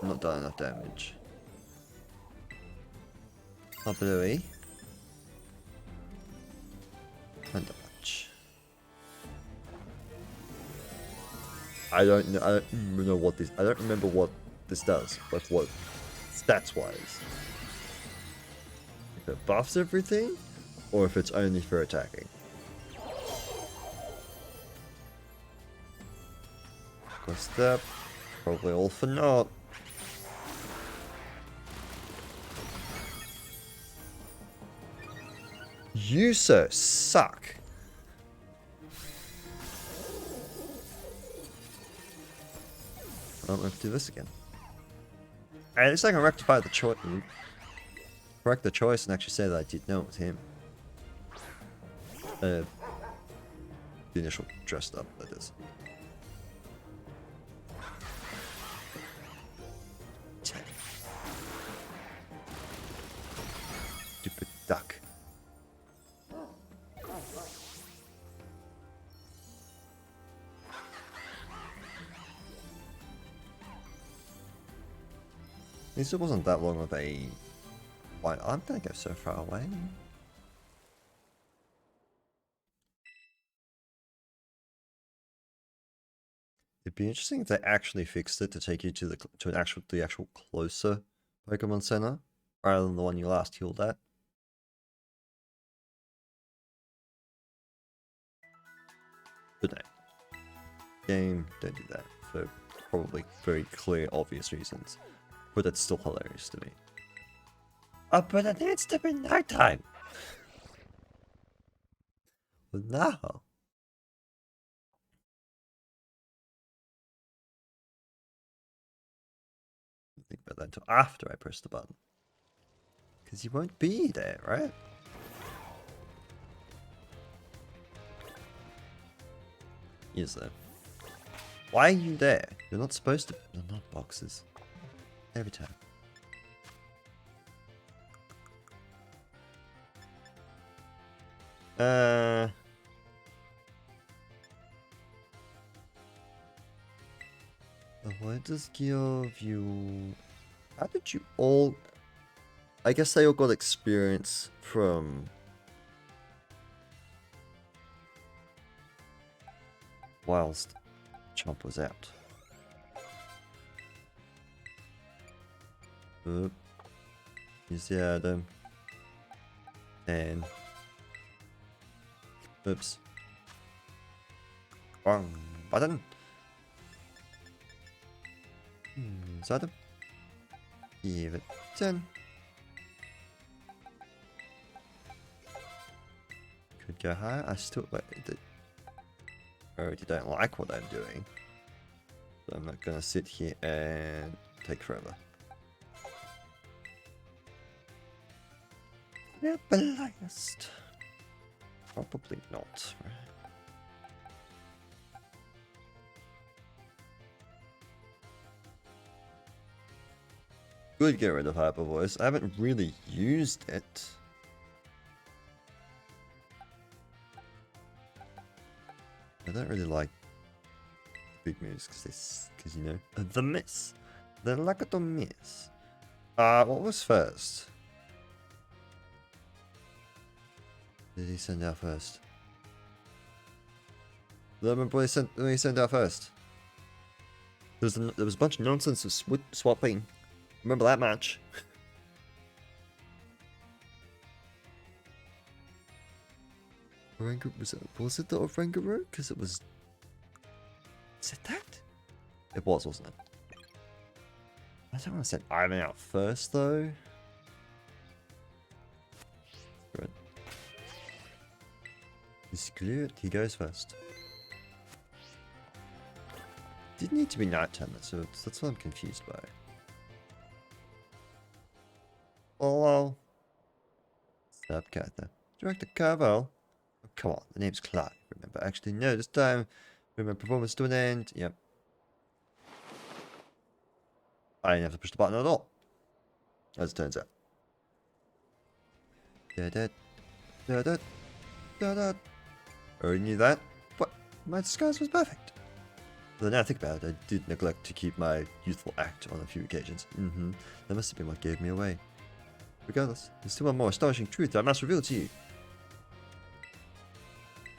not done enough damage. Ability. And dodge. I don't know what this. I don't remember what this does. Like what stats wise. If it buffs everything, or if it's only for attacking. First step. Probably all for naught. You, sir, suck. I don't have to do this again. At least I can rectify the choice. Correct the choice and actually say that I did know it was him. The initial dressed up, that is. Stupid duck. At least it wasn't that long of a... Why, I'm gonna go so far away. It'd be interesting if they actually fixed it to take you to the actual closer Pokemon Center, rather than the one you last healed at. But no. Game, don't do that, for probably very clear, obvious reasons. But that's still hilarious to me. Oh, but it needs to be nighttime! But no! Think about that until after I press the button. Because you won't be there, right? Is there? Why are you there? You're not supposed to. They're not boxes. Every time. Why does give you... How did you all... I guess they all got experience from... whilst Chomp was out. Oop. Use the item. And... Oops. Wrong button. Use item. Give it 10. Could go higher. I still... Wait, I already don't like what I'm doing. So I'm not gonna sit here and take forever. They're biased. Probably not. Could get rid of Hyper Voice. I haven't really used it. I don't really like big moves because you know the miss. The lack of the miss. What was first? Did he send out first? I remember when he sent out first. There was a bunch of nonsense of swapping. Remember that match? Was it the Oranguru? Because it was... Is it that? It was, wasn't it? I don't want to send Ivan out first, though. Good. He's cleared. He goes first. did need to be nighttime, so that's what I'm confused by. Hello. What's up, Cather? Director Carvel? Oh, come on, the name's Clive, remember? Actually, no, this time, remember performance to an end. Yep. I didn't have to push the button at all, as it turns out. Da-da, da-da, da-da. Already knew that, but my disguise was perfect. But now I think about it, I did neglect to keep my youthful act on a few occasions. That must have been what gave me away. Regardless, there's still one more astonishing truth I must reveal to you.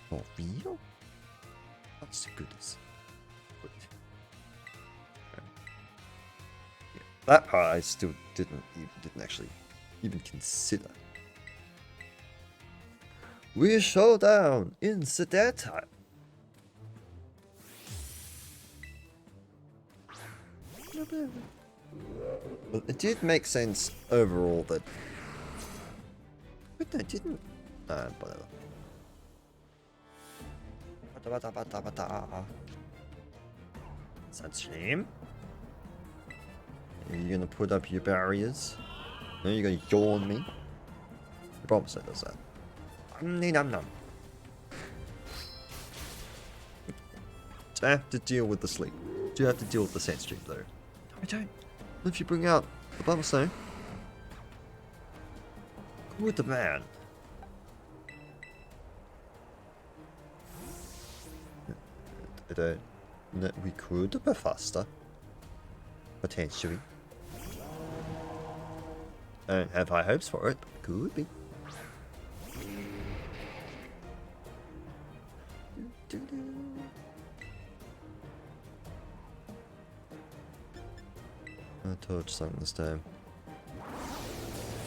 For real? That's the goodness. That part I still didn't actually even consider. We showdown in the time. Well, it did make sense overall that. But no, it didn't. Whatever. That's a shame. Are you gonna put up your barriers? No, you're gonna yawn me? The promise that does that. Num. Do I have to deal with the sleep? Do you have to deal with the sense stream though? No, I don't. What if you bring out the bubble stone? Go with the man. I don't. No, we could be faster. Potentially. I don't have high hopes for it, but it could be. I torch something this time.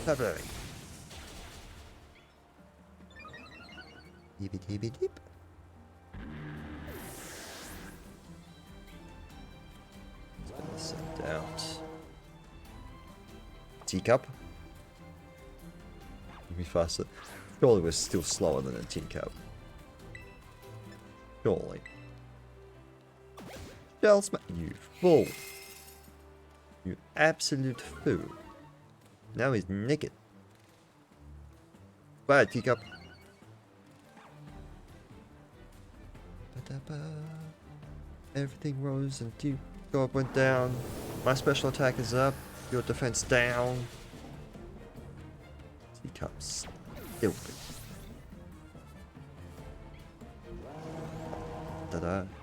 Lovely. Deep. Let's send out teacup. Be faster. Surely we're still slower than a teacup. Surely. You fool. You absolute fool. Now he's naked. Bye, teacup. Everything rose and teacup went down. My special attack is up. Your defense down. Teacup's stupid.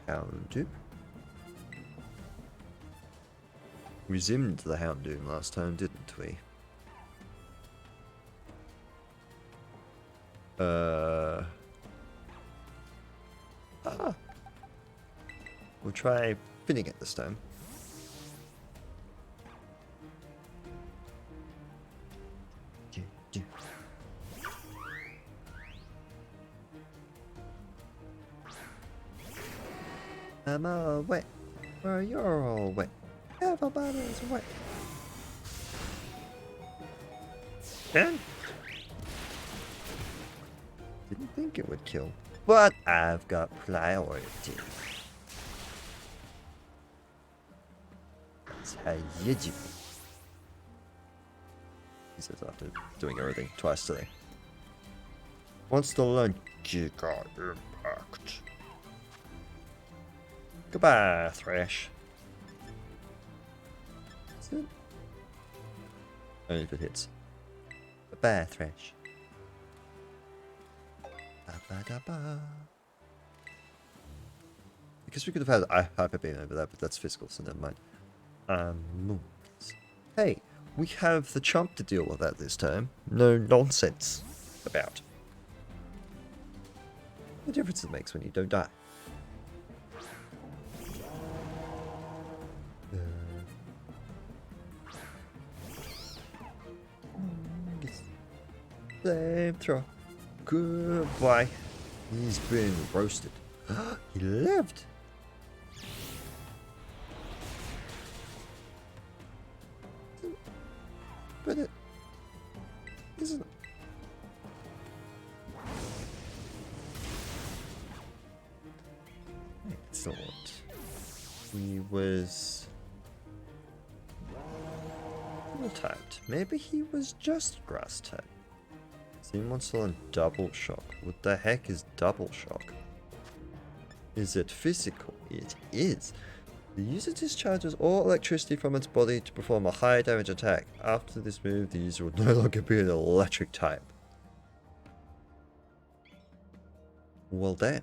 Houndoom. We zoomed the Houndoom last time, didn't we? We'll try pinning it this time. I'm all wet, well you're all wet, everybody's wet. Ben? Didn't think it would kill, but I've got priority. That's how you do. He says after doing everything twice today. Wants to learn Giga Impact. Goodbye, Thrash. That's it. Only if it hits. Goodbye, Thrash. Ba-ba-da-ba. I guess we could have had Hyper Beam over that, but that's physical, so never mind. Moons. Hey, we have the chump to deal with that this time. No nonsense about. The difference it makes when you don't die. Flamethrower. Goodbye. He's been roasted. He lived. But it isn't. Excellent. he was typed. Maybe he was just grass type. Someone's still on double shock. What the heck is double shock? Is it physical? It is. The user discharges all electricity from its body to perform a high damage attack. After this move, the user will no longer be an electric type. Well, damn.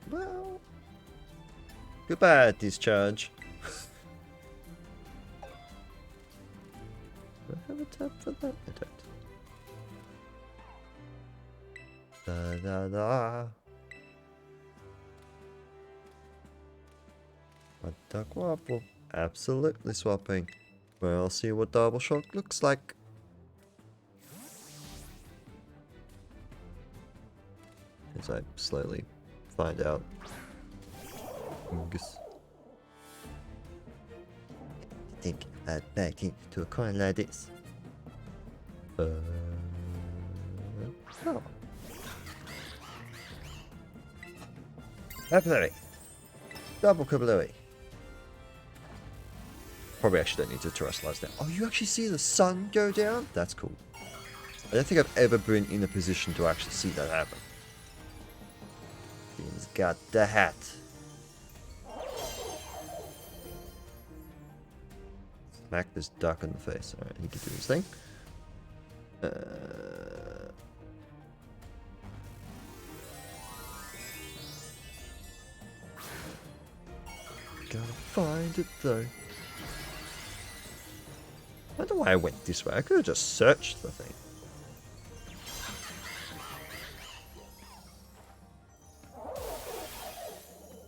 Well, goodbye, discharge. Do I have a tab for that? I don't. Da da da. What the guapo? Absolutely swapping. Well, I'll see what double shock looks like. As I slowly find out. I think I'd back into a coin like this. Oh. Capillary. Double capillary. Probably actually don't need to terrestrialize that. Oh, you actually see the sun go down? That's cool. I don't think I've ever been in a position to actually see that happen. He's got the hat. Smack this duck in the face. Alright, he can do his thing. Gotta find it though. I wonder why I went this way. I could have just searched the thing.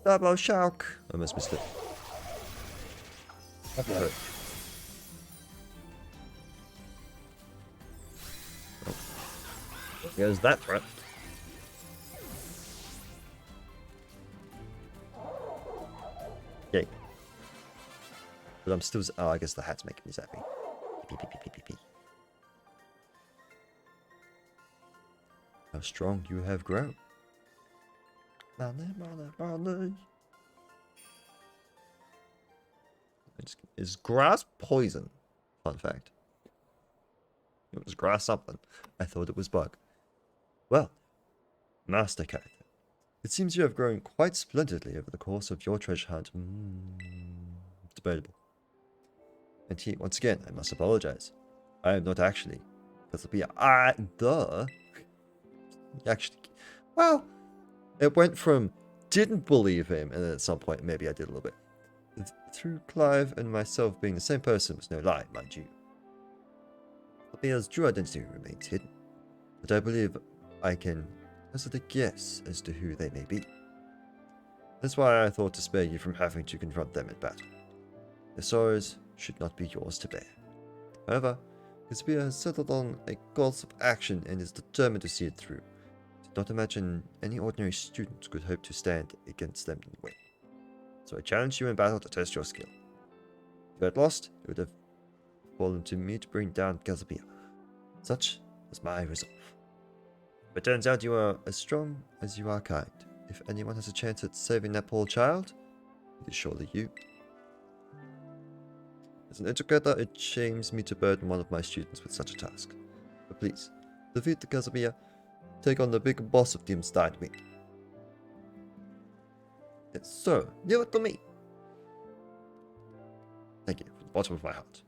Double shock. I almost missed it. Oh. There's that threat. Yay. But I'm still. Oh, I guess the hat's making me zappy. How strong you have grown. Is grass poison? Fun fact. It was grass something. I thought it was bug. Well, Master Character. It seems you have grown quite splendidly over the course of your treasure hunt. Debatable. And here, once again, I must apologize. I am not actually. Actually, well, it went from didn't believe him, and then at some point maybe I did a little bit. Through Clive and myself being the same person was no lie, mind you. Albia's true identity remains hidden, but I believe I can hazard a guess as to who they may be. That's why I thought to spare you from having to confront them in battle. Their sorrows should not be yours to bear. However, Caspia has settled on a course of action and is determined to see it through. Did not imagine any ordinary student could hope to stand against them and win. So I challenge you in battle to test your skill. If you had lost, it would have fallen to me to bring down Caspia. Such was my resolve. But it turns out you are as strong as you are kind. If anyone has a chance at saving that poor child, it is surely you. As an educator, it shames me to burden one of my students with such a task. But please, defeat the Caspia. Take on the big boss of Team Start me. Yes, sir. Give it to me. Thank you from the bottom of my heart.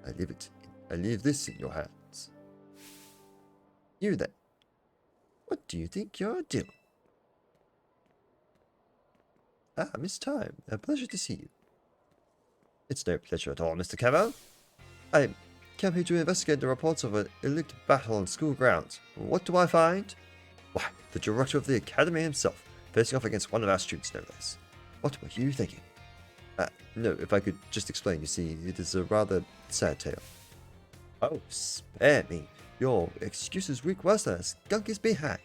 I leave this in your hands. You then. What do you think you're doing? Ah, Miss Time. A pleasure to see you. It's no pleasure at all, Mr. Cavell. I came here to investigate the reports of an elite battle on school grounds. What do I find? Why, the director of the academy himself, facing off against one of our students, no less. What were you thinking? No, if I could just explain, you see, it is a rather sad tale. Oh, spare me. Your excuse is weak worse than a skunk is behind.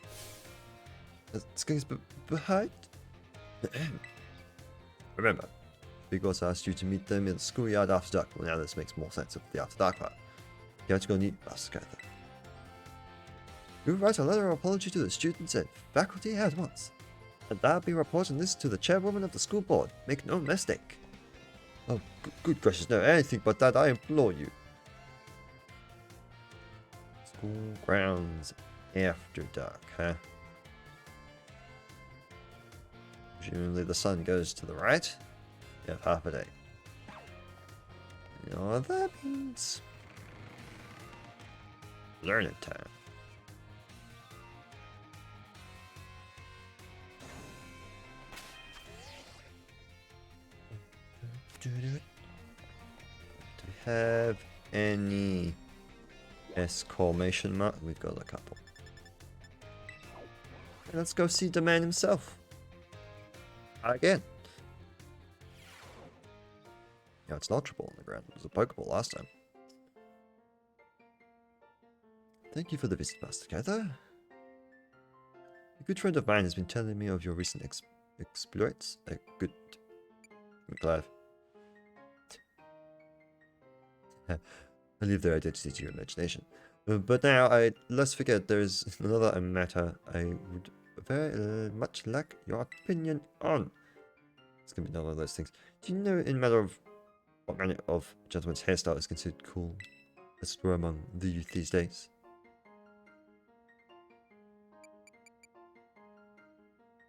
A skunk is behind? Remember, Bigos asked you to meet them in the schoolyard after dark. Well, now this makes more sense of the after dark part. You have to go meet Master Scarlet. You write a letter of apology to the students and faculty at once. And I'll be reporting this to the chairwoman of the school board. Make no mistake. Oh, good gracious, no, anything but that, I implore you. School grounds after dark, huh? Presumably the sun goes to the right. You have half a day. You know what that means? Learning time. Do we have any exclamation mark? We've got a couple. And let's go see the man himself. Again. Yeah, it's not triple on the ground. It was a Pokeball last time. Thank you for the visit, Master Gather. A good friend of mine has been telling me of your recent exploits. I'm glad. I leave their identity to your imagination. But now, let's forget there's another matter I would very much like your opinion on. It's gonna be none of those things. Do you know, in matter of what manner of gentleman's hairstyle is considered cool, as it were, among the youth these days?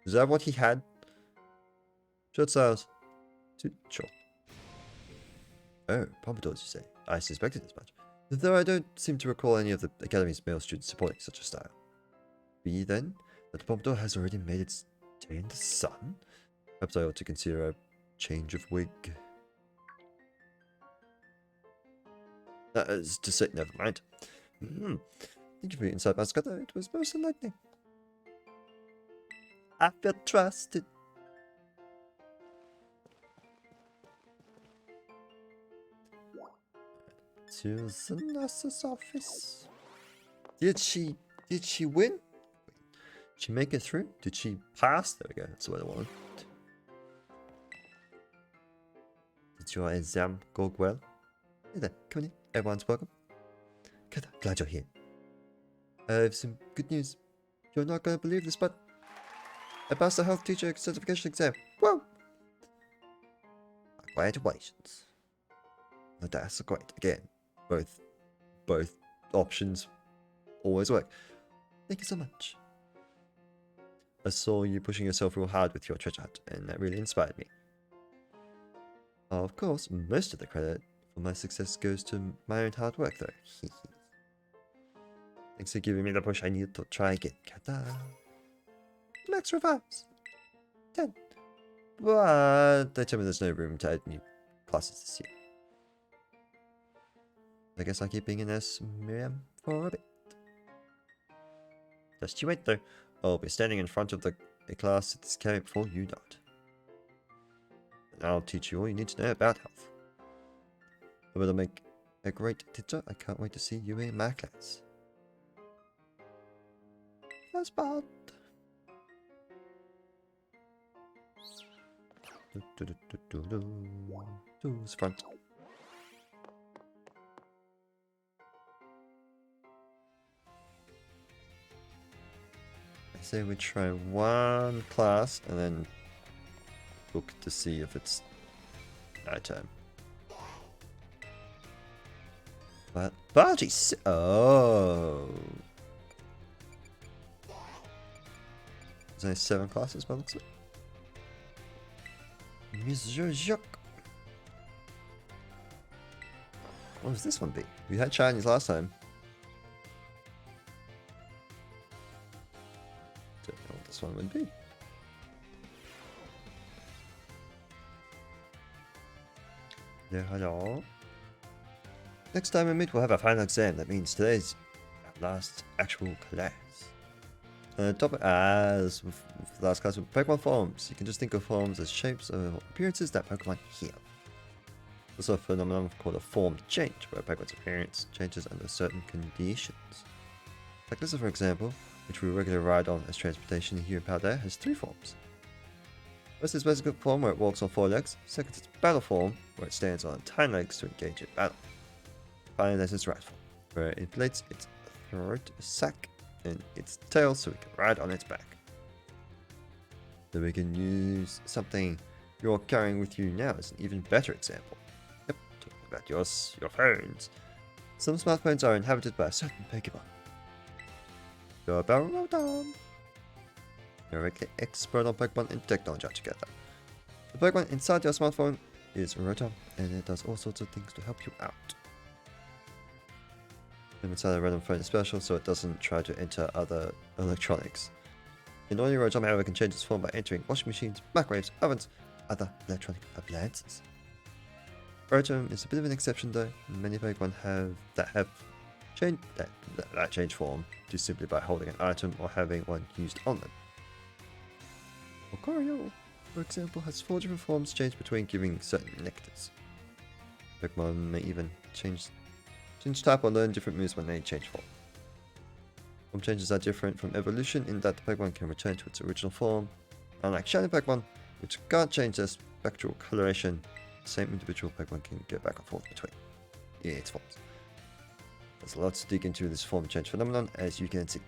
Is that what he had? Short styles. Sure. Oh, pompadours, you say? I suspected as much. Though I don't seem to recall any of the Academy's male students supporting such a style. Be then, that the pompadour has already made its day in the sun? Perhaps I ought to consider a change of wig. That is to say, never mind. Thank you for your insight, Master. It was most enlightening. I feel trusted. To the nurse's office. Did she win? Did she make it through? Did she pass? There we go, that's what I wanted. Did your exam go well? Hey there, come in. Everyone's welcome. Good, glad you're here. I have some good news. You're not gonna believe this, but I passed the health teacher certification exam. Whoa! Congratulations. That's great. Again, both options always work. Thank you so much. I saw you pushing yourself real hard with your treasure hunt, and that really inspired me. Of course, most of the credit for my success goes to my own hard work, though. Thanks for giving me the push I needed to try again. Kata. Max revives. 10. But they tell me there's no room to add new classes this year. I guess I'll keep being in this Miriam for a bit. Just you wait though. I'll be standing in front of the class at this camp before you know it. And I'll teach you all you need to know about health. I better make a great teacher. I can't wait to see you in my class. That's bad. Who's front? I say we try one class and then look to see if it's night time. But biology's oh. There's only 7 classes by the looks of it. Monsieur Jacques. What does this one be? We had Chinese last time. Don't know what this one would be. Hello. Next time we meet, we'll have our final exam. That means today's our last actual class. Topic as with the last class with Pokemon forms. You can just think of forms as shapes or appearances that Pokemon have. There's a phenomenon called a form change, where Pokemon's appearance changes under certain conditions. Like this, for example, which we regularly ride on as transportation here in Paldea, has 3 forms. First is basic form, where it walks on 4 legs. Second is battle form, where it stands on 10 legs to engage in battle. Finally, there's its right form, where it inflates its throat sac in its tail so we can ride on its back. So we can use something you're carrying with you now as an even better example. Yep, talking about your phones. Some smartphones are inhabited by a certain Pokemon. You're about Rotom. You're an expert on Pokemon and technology altogether. The Pokemon inside your smartphone is Rotom, and it does all sorts of things to help you out. The inside the Rotom phone is special, so it doesn't try to enter other electronics. An ordinary Rotom, however, can change its form by entering washing machines, microwaves, ovens, other electronic appliances. Rotom is a bit of an exception though. Many Pokemon have changed that change form just simply by holding an item or having one used on them. Lucario, for example, has 4 different forms changed between giving certain nectars. Pokemon may even change type or learn different moves when they change form. Form changes are different from evolution in that the Pokemon can return to its original form. Unlike shiny Pokemon, which can't change their spectral coloration, the same individual Pokemon can go back and forth between its forms. There's a lot to dig into this form change phenomenon, as you can see.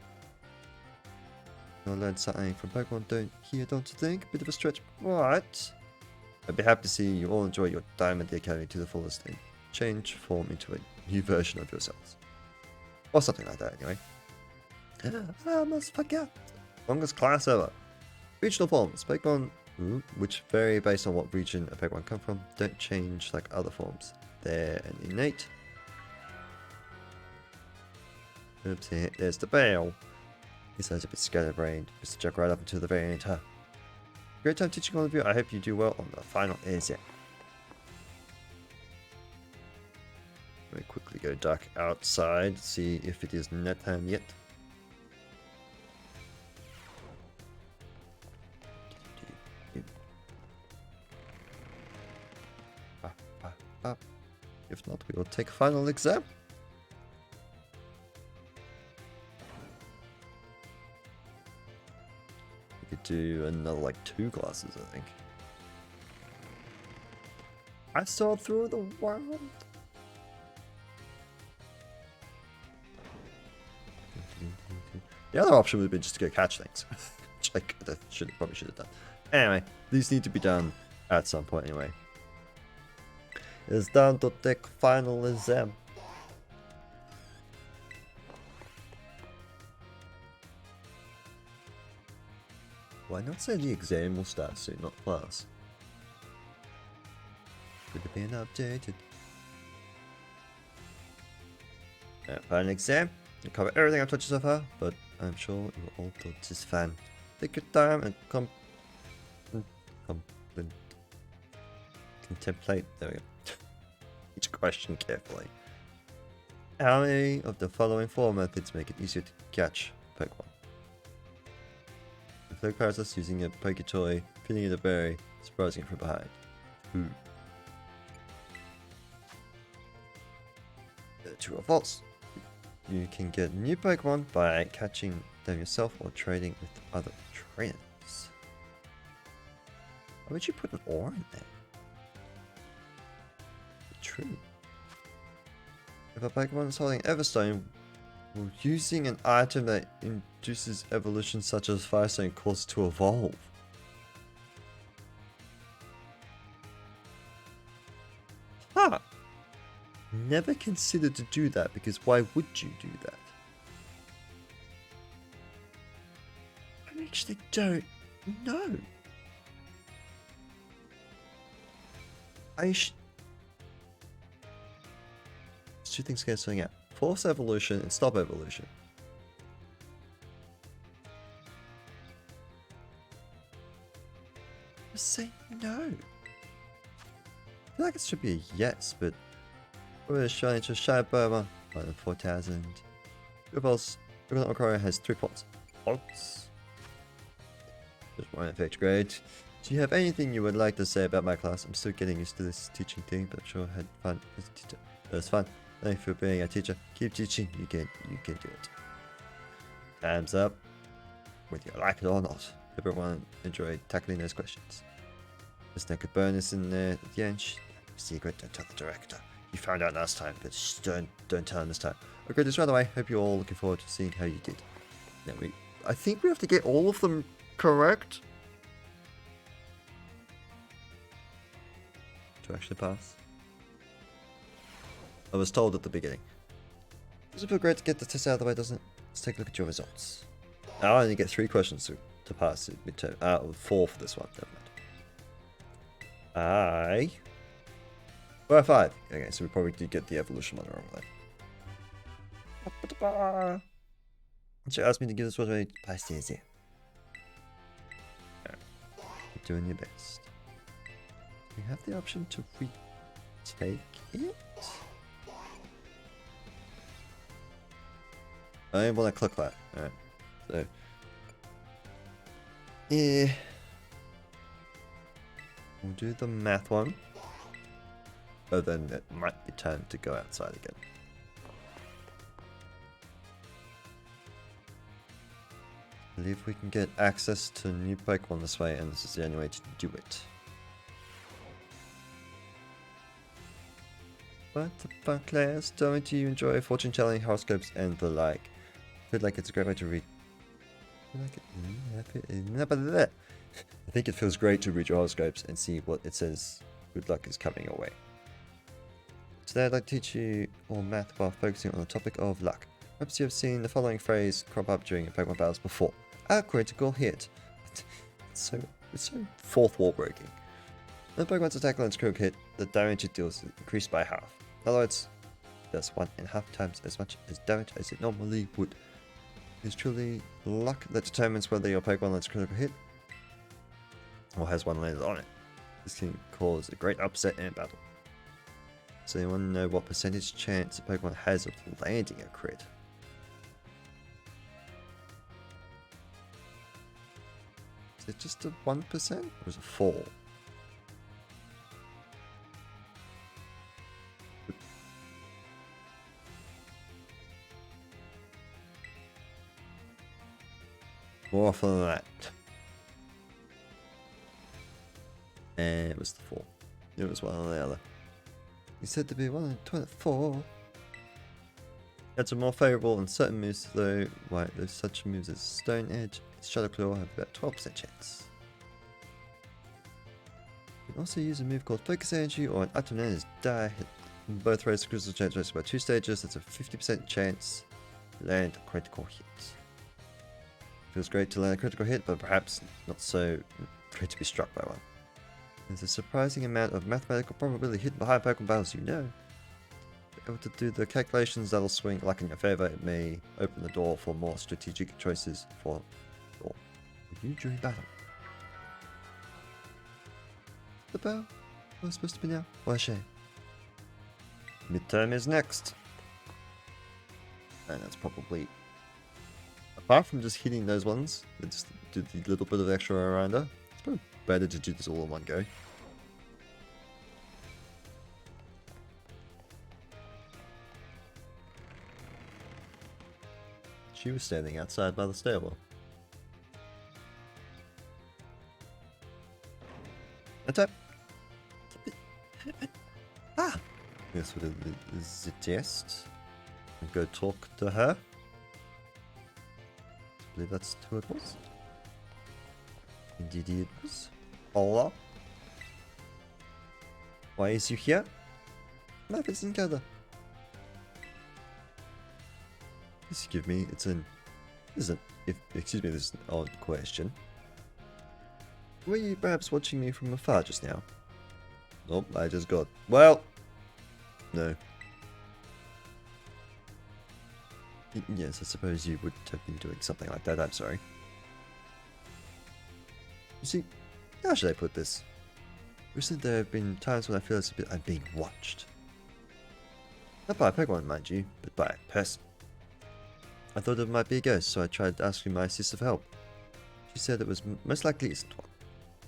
You'll learn something from Pokemon don't you think? Bit of a stretch, but I'd be happy to see you all enjoy your time at the Academy to the fullest and change form into a new version of yourselves. Or something like that, anyway. I almost forget. Longest class ever. Regional forms. Pokemon, which vary based on what region a Pokemon come from, don't change like other forms. They're an innate. Oops, there's the bell. He sounds a bit scatterbrained. Mr. Jack right up until the very end, huh? Great time teaching all of you. I hope you do well on the final exam. Let me quickly go duck outside, see if it is night time yet. If not, we will take final exam. We could do another like 2 classes, I think. I saw through the world. The other option would have been just to go catch things, which I probably should have done. Anyway, these need to be done at some point anyway. It's time to take final exam. Why not say the exam will start soon, not class? Could have been updated. Final exam. You cover everything I've touched so far, but I'm sure you will all do just fine. Take your time and contemplate. There we go. Each question carefully. How many of the following 4 methods make it easier to catch Pokemon? The flag process using a Poketoy, pinning it a berry, surprising it from behind. True or false? You can get new Pokemon by catching them yourself or trading with other trainers. Why would you put an or in there? True. If a Pokemon is holding Everstone, will using an item that induces evolution such as Firestone cause it to evolve? Huh. Never considered to do that, because why would you do that? I actually don't know. There's 2 things cancelling out. Force evolution and stop evolution. Just say no. I feel like it should be a yes, but we're showing to Shy Burma, more than 4,000. Repulse. Lucario has 3 points. False. Just 1 effect grade. Do you have anything you would like to say about my class? I'm still getting used to this teaching thing, but I'm sure I had fun as a teacher. It was fun. Thank you for being a teacher. Keep teaching. You can do it. Time's up. Whether you like it or not. Everyone enjoyed tackling those questions. There's no good bonus in there at the end. Secret, don't tell the director. You found out last time, but don't tell him this time. Okay, just right away. Hope you're all looking forward to seeing how you did. Yeah, I think we have to get all of them correct to actually pass. I was told at the beginning. Does it feel great to get the test out of the way, doesn't it? Let's take a look at your results. I only get 3 questions to pass the midterm. 4 for this one. Never mind. Well, 5. Okay, so we probably did get the evolution one wrong then. She asked me to give this one a pass easy. You're doing your best. We have the option to retake it. I didn't want to click that. Alright. So. Yeah. We'll do the math one. Oh, then it might be time to go outside again. I believe we can get access to new Pokemon this way, and this is the only way to do it. What the fuck, class? Don't you enjoy fortune telling, horoscopes, and the like? I feel like it's a great way to read. I think it feels great to read your horoscopes and see what it says good luck is coming your way. Today I'd like to teach you all math while focusing on the topic of luck. Perhaps you have seen the following phrase crop up during your Pokemon battles before. A critical hit. It's so fourth wall breaking. When Pokemon's attack lands critical hit, the damage it deals is increased by half. In other words, it does 1.5 times as much as damage as it normally would. It's truly luck that determines whether your Pokemon lands critical hit or has one landed on it. This can cause a great upset in a battle. So you want to know what percentage chance a Pokemon has of landing a crit. Is it just a 1% or is it 4? More often than that. And it was the 4. It was one or the other. He said to be 1 in 24. It's more favourable in certain moves, though. Why, there's such moves as Stone Edge and Shadow Claw have about 12% chance. You can also use a move called Focus Energy or an item known as Die Hit. Both raise the critical chance raised by 2 stages. That's a 50% chance to land a critical hit. Feels great to land a critical hit, but perhaps not so great to be struck by one. There's a surprising amount of mathematical probability hidden behind Pokemon battles, you know. Be able to do the calculations that'll swing luck in your favor. It may open the door for more strategic choices for you during battle. The bell was supposed to be now. What a shame. Midterm is next. And that's probably, apart from just hitting those ones, that just do the little bit of extra arounder, it's probably better to do this all in one go. She was standing outside by the stairwell. Attack! Ah! Yes, what is it? Yes. Go talk to her. I believe that's who it was. Indeed it was. Hola. Why is you here? Map is in gather. Excuse me, excuse me, this is an odd question. Were you perhaps watching me from afar just now? Nope, I just got, well, no. Yes, I suppose you would have been doing something like that, I'm sorry. You see, how should I put this? Recently there have been times when I feel I'm being watched. Not by a Pokemon, mind you, but by a person. I thought it might be a ghost, so I tried asking my sister for help. She said it was most likely isn't one.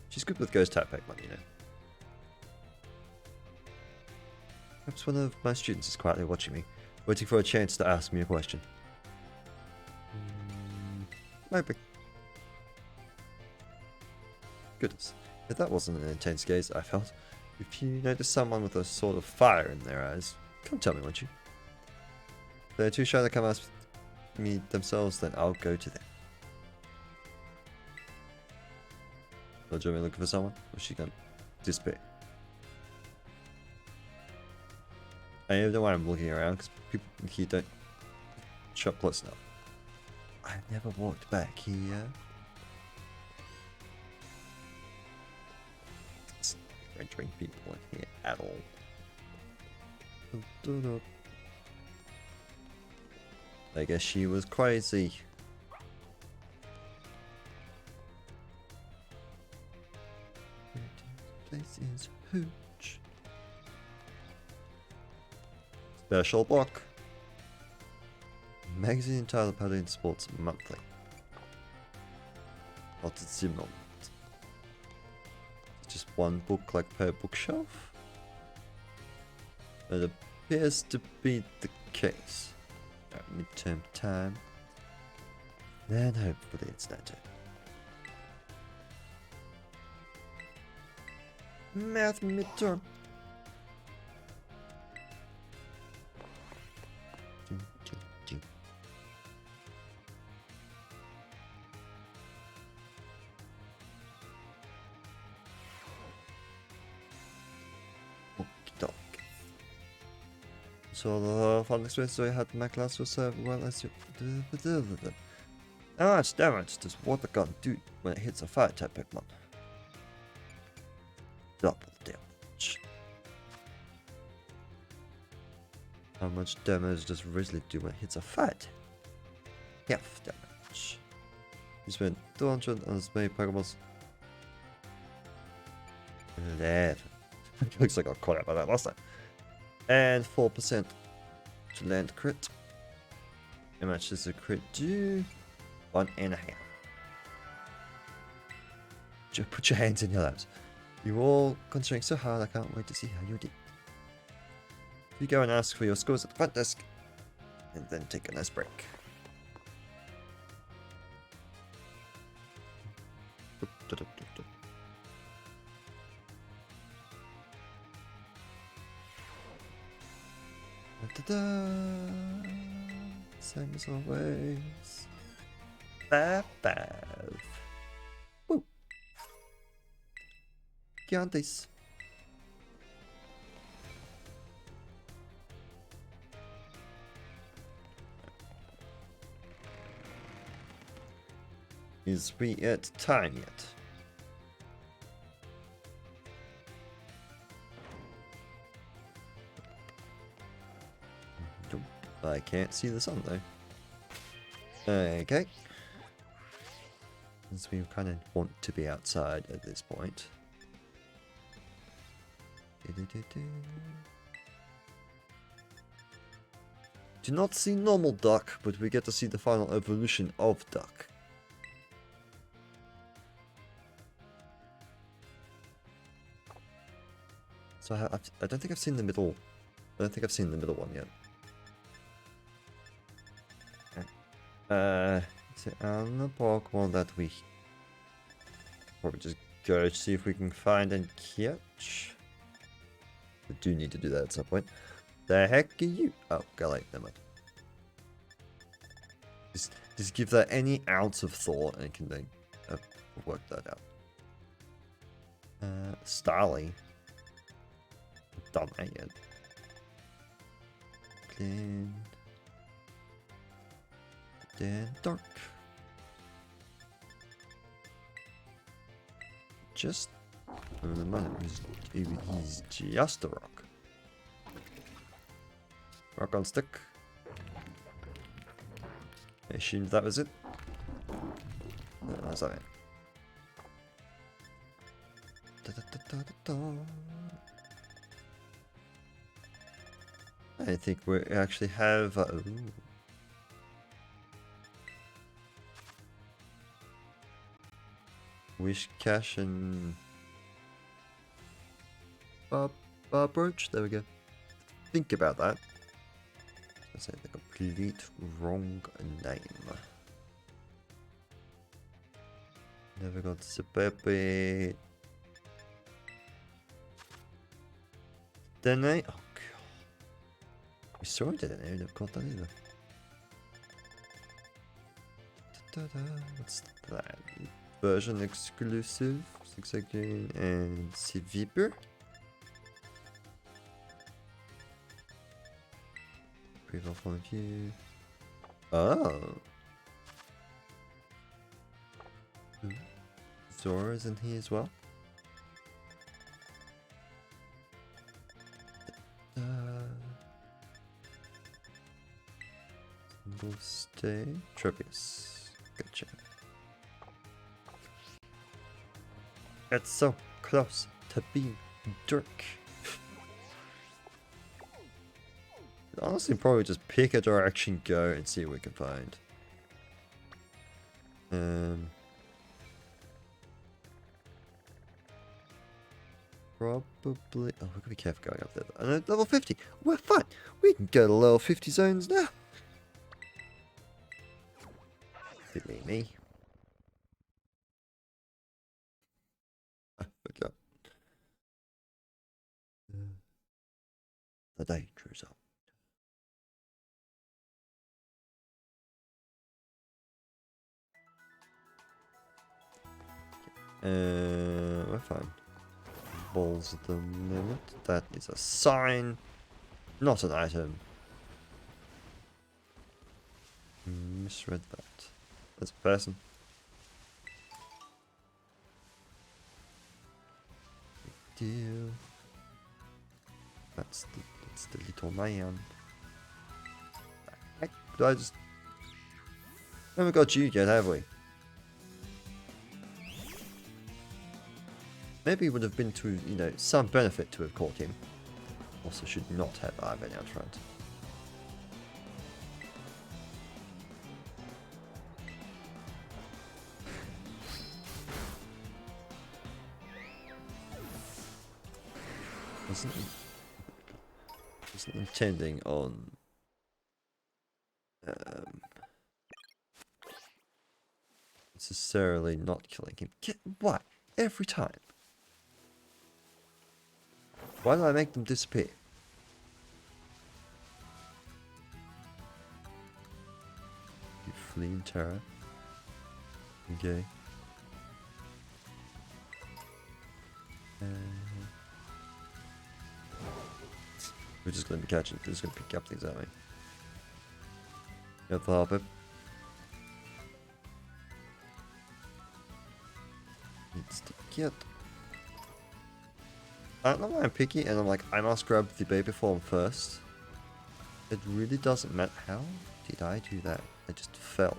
She's good with ghost type Pokemon, you know. Perhaps one of my students is quietly watching me, waiting for a chance to ask me a question. Maybe. Goodness, if that wasn't an intense gaze, I felt. If you notice someone with a sort of fire in their eyes, come tell me, won't you? If they're too shy to come ask me themselves, then I'll go to them. Or do you want me looking for someone? Or she can disappear? I don't know why I'm looking around, because people here don't shop close enough. I've never walked back here. It's not entering people in here at all. I guess she was crazy. This is Hooch. Special book. Magazine entitled Paladin Sports Monthly. Not a similar. Just one book like per bookshelf? It appears to be the case. At midterm time. Then hopefully it's not it. Math midterm. So the fun experience I had in my class was well as you. Ah, it's damage. Does what the gun do when it hits a fire type Pokemon? Double damage. How much damage does Risley do when it hits a fight? Half damage. You spent 200 on as many Pokeballs. 11. Looks like I got caught out by that last time. And 4% to land crit. How much does a crit do? 1.5. Just put your hands in your laps. You're all concentrating so hard, I can't wait to see how you did. You go and ask for your scores at the front desk, and then take a nice break. Same as always. 5. Woo! Giantes. Is we at time yet? I can't see the sun though. Okay. Since we kind of want to be outside at this point. Do not see normal duck, but we get to see the final evolution of duck. So I don't think I've seen the middle. I don't think I've seen the middle one yet. So on the Pokemon that we probably just go to see if we can find and catch. We do need to do that at some point. The heck are you? Oh, Galate, never mind. Just give that any ounce of thought and can then work that out. Starly. Done that yet. Clean. Then dark. Just the moment he's just a rock. Rock on stick. I assumed that was it. No, that's not it. I think we actually have. Wish Cash and Brooch. There we go. Think about that. I say the complete wrong name. Never got to Pepe. Then I. Oh god. We saw it, didn't I? Never got that either. What's that? version exclusive. Zigzag Green and Civiper. Brave off one of you. Oh. Zora's in here as well. Single stay. Tropius. Gotcha. It's so close to being Dirk. Honestly, probably just pick a direction, go, and see what we can find. Probably. Oh, we're gonna be careful going up there. I know, level 50. We're fine. We can go to level 50 zones now. Silly me. I forgot. The danger zone. We're fine. Balls at the moment. That is a sign, not an item. Misread that. That's a person. Big deal. That's the little man. Heck, I just haven't got you yet, have we? Maybe it would have been to, you know, some benefit to have caught him. Also should not have Ivan out front. Wasn't intending on necessarily not killing him. Why? Every time. Why do I make them disappear? You flee in terror. Okay. We're just gonna be catching. We're just gonna pick up things, aren't we? Yep, Harper. Needs to get. I don't know why I'm picky, and I'm like, I must grab the baby form first. It really doesn't matter. How did I do that? I just fell.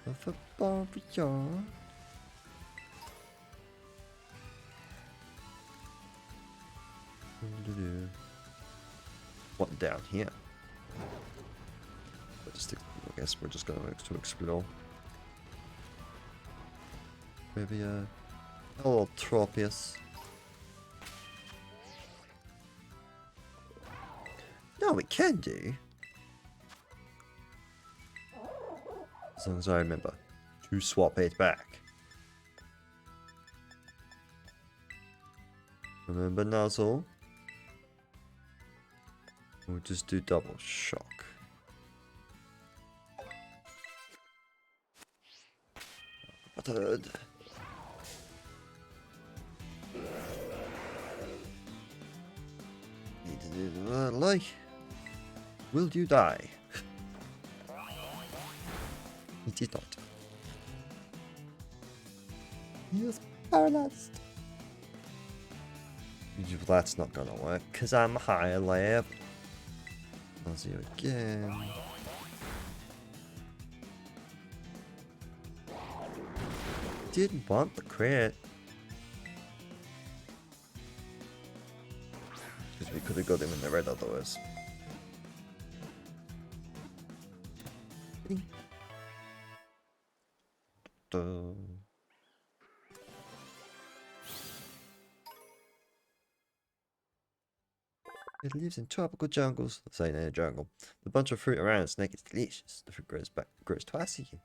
Of a barnyard. What down here? I guess we're just going to explore. Maybe a little Tropius. No, we can do. As long as I remember to swap it back. Remember Nuzzle? We'll just do double shock. Buttered. Need to do the like. Will you die? He did not. He is paralyzed. That's not gonna work, because I'm high level. I'll see you again. Didn't want the crit. Because we could have got him in the red otherwise. It lives in tropical jungles. Say in a jungle. The bunch of fruit around its neck is delicious. The fruit grows twice a year.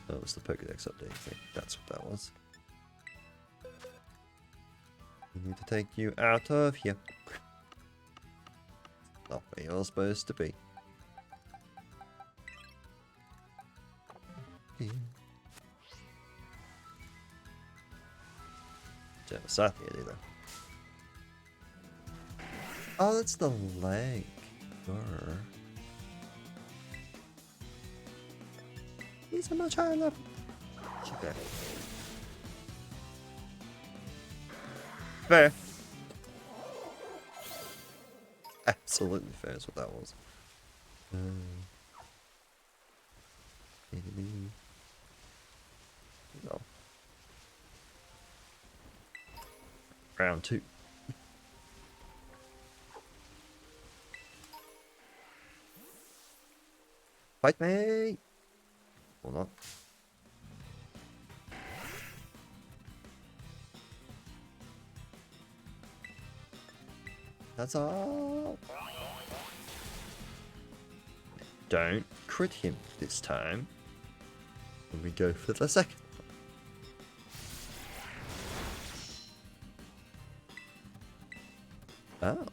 That was the Pokédex update thing. That's what that was. need to take you out of here. Not where you're supposed to be. Never sat here either. Oh, that's the leg. Grr. He's a much higher level. Okay. Fair. Absolutely fair is what that was. No. Round 2. Fight me! Or not. That's all. Don't crit him this time. When we go for the second. Oh.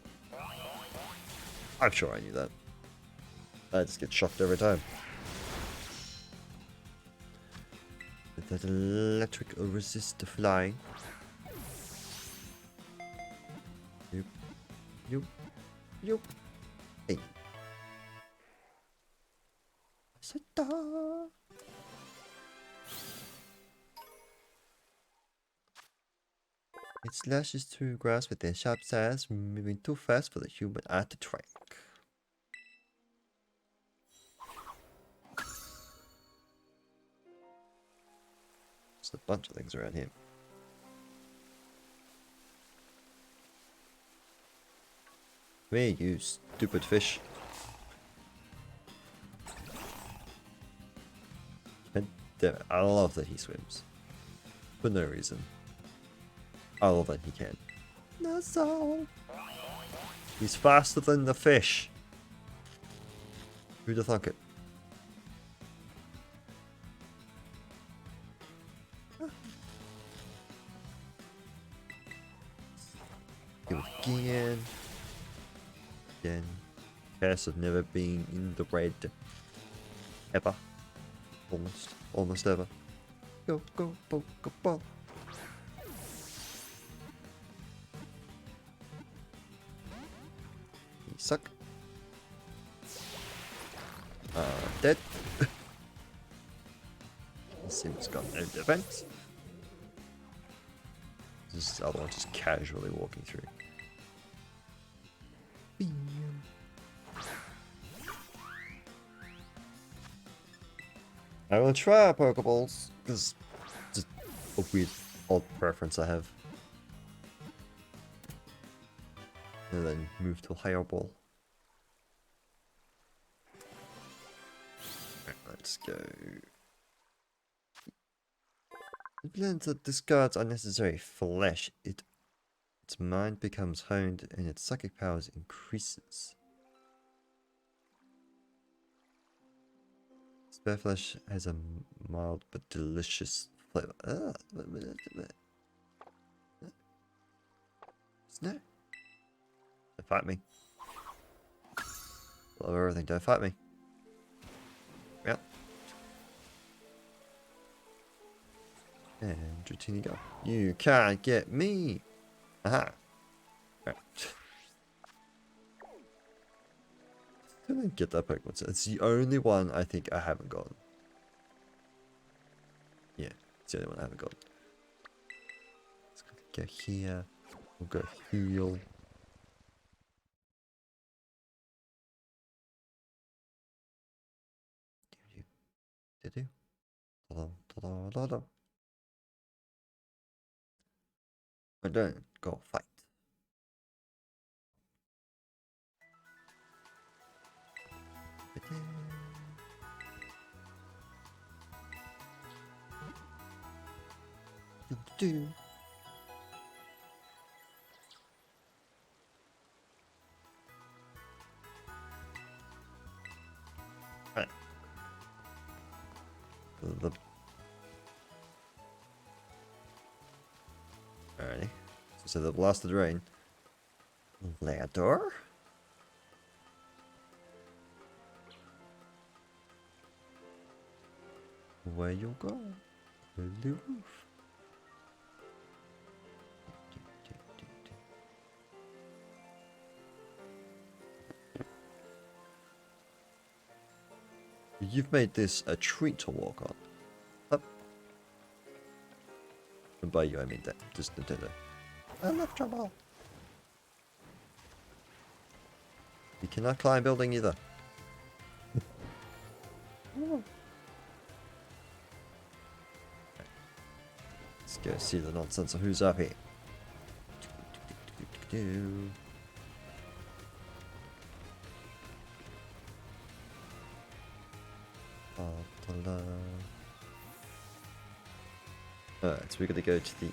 I'm sure I knew that. I just get shocked every time. With that electric resist to flying. Yup. Hey. Sita. It slashes through grass with their sharp saws, moving too fast for the human eye to track. There's a bunch of things around here. Hey, you stupid fish. And I love that he swims. For no reason. I love that he can. That's all. He's faster than the fish. Who'd have thunk it? Do it again. Again. Curse of never being in the red. Ever. Almost ever. Go, Pokeball. You suck. Dead. Seems got no defense. This other one just casually walking through. I will try Pokeballs, because it's just a weird, odd preference I have. And then move to a higher ball. Right, let's go. It blends that discards unnecessary flesh. Its mind becomes honed and its psychic powers increases. Spare flesh has a mild but delicious flavor. No. Don't fight me. Love everything, don't fight me. Yep. And Dratini go. You can't get me! Aha! Right. I didn't get that Pokemon set. It's the only one I think I haven't gotten. Yeah, it's the only one I haven't gotten. Let's go here. We'll go heal. Did you? I don't go fight. Do. Right. Alrighty. So the blast of the rain. Ladder? Where you go? The roof. You've made this a treat to walk on. Up. And by you, I mean that. Just Nintendo. I love trouble. You cannot climb building either. Let's go see the nonsense of who's up here. Alright, so we're gonna go to the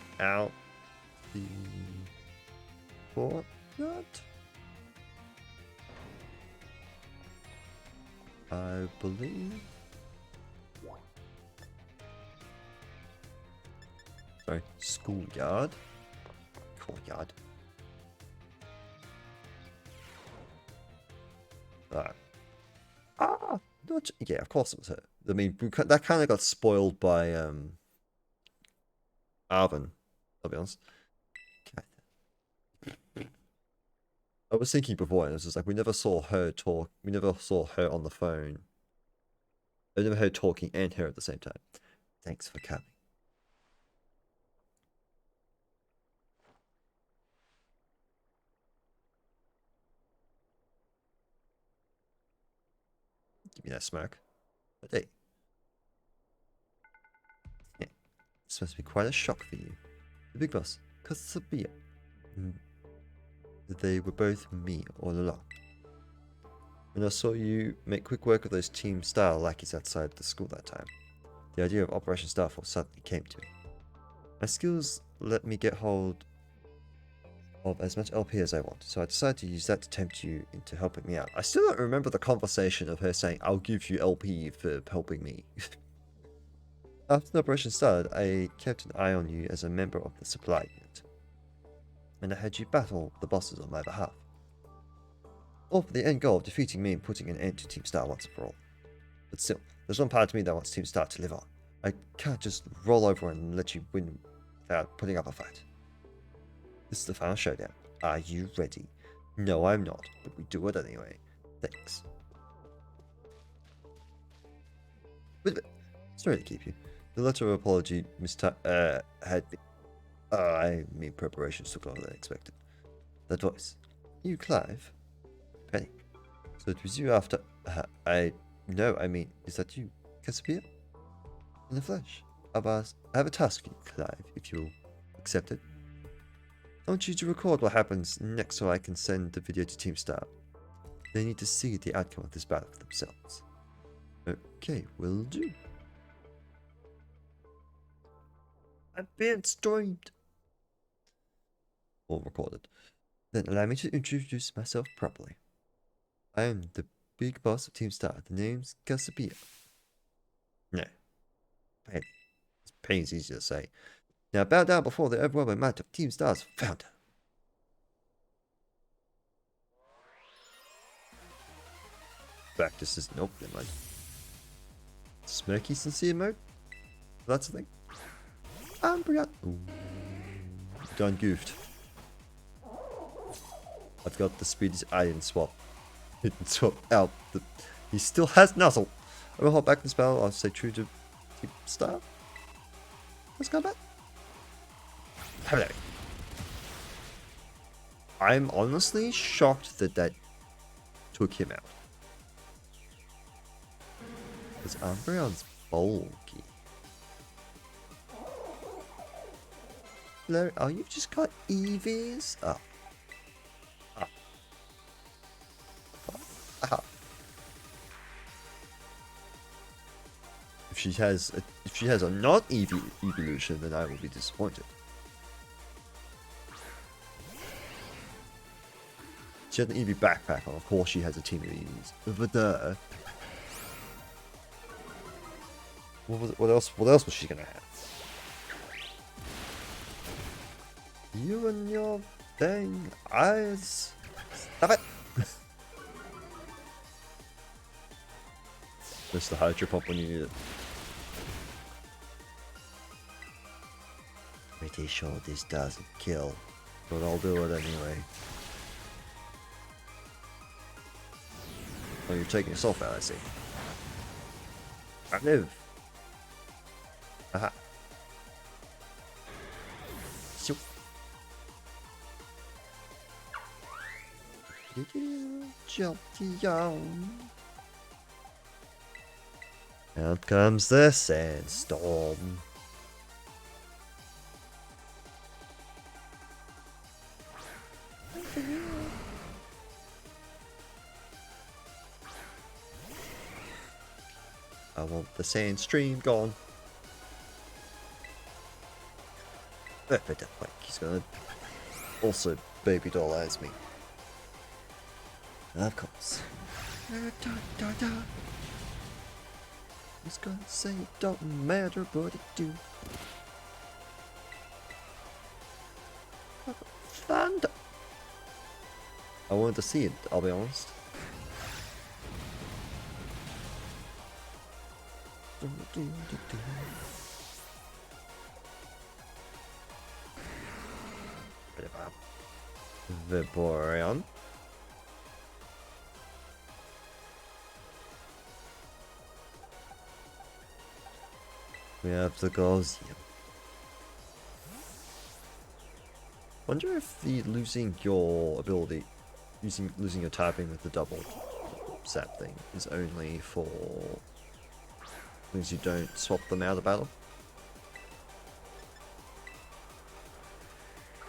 courtyard. I believe. Sorry, schoolyard. Courtyard. Alright. Ah! Not, yeah, of course it was her. I mean, that kind of got spoiled by, Arvin, I'll be honest. I was thinking before, and it was just like, we never saw her talk, we never saw her on the phone. I never heard talking and her at the same time. Thanks for coming. Give me that smirk. But hey. Yeah. This must be quite a shock for you. The big boss, Kasabia. They were both me all along. When I saw you make quick work of those team style lackeys outside the school that time, the idea of Operation Starfall suddenly came to me. My skills let me get hold of as much LP as I want, so I decided to use that to tempt you into helping me out. I still don't remember the conversation of her saying, I'll give you LP for helping me. After the operation started, I kept an eye on you as a member of the supply unit, and I had you battle the bosses on my behalf. All for the end goal of defeating me and putting an end to Team Star once and for all. But still, there's one part of me that wants Team Star to live on. I can't just roll over and let you win without putting up a fight. This is the final showdown. Are you ready? No, I'm not, but we do it anyway. Thanks. Wait. Sorry to keep you. The letter of apology had been... I mean, preparations took longer than expected. That voice. You, Clive? Penny. So it was you after... No, I mean, is that you, Cassiopea? In the flesh. I have a task for you, Clive, if you'll accept it. I want you to record what happens next so I can send the video to Team Star. They need to see the outcome of this battle for themselves. Okay, will do. I'm being streamed. All recorded. Then allow me to introduce myself properly. I am the big boss of Team Star. The name's Cassiopea. No. Penny. Penny's easy to say. Now bow down before the overwhelming might of Team Star's founder. Practice is nope, never mind. Smirky sincere mode? That's the thing. Umbreon. Done goofed. I've got the speed I didn't swap. Didn't swap out the he still has Nuzzle. I will hold back the spell, I'll stay true to Team Star. Let's go back. Hello. I'm honestly shocked that that took him out. Because Umbreon's bulky. Hello, oh, you've just got EVs? Oh. Oh. Oh. If she has a not EV evolution, then I will be disappointed. She has an EV backpack on, of course she has a team of EVs. But what else was she gonna have? You and your dang eyes. Stop it! Just the Hydro Pump when you need it. Pretty sure this doesn't kill, but I'll do it anyway. Oh, you're taking yourself out, I see. I live. Aha. Shoop. Jump down. Out comes the sandstorm. I want the sand stream gone. But like he's gonna also baby doll as me. Of course. He's gonna say it don't matter what it do. Thunder! I wanted to see it, I'll be honest. Vaporeon. We have the Gaussian. Wonder if the losing your ability, losing your typing with the double sap thing is only for things you don't swap them out of battle.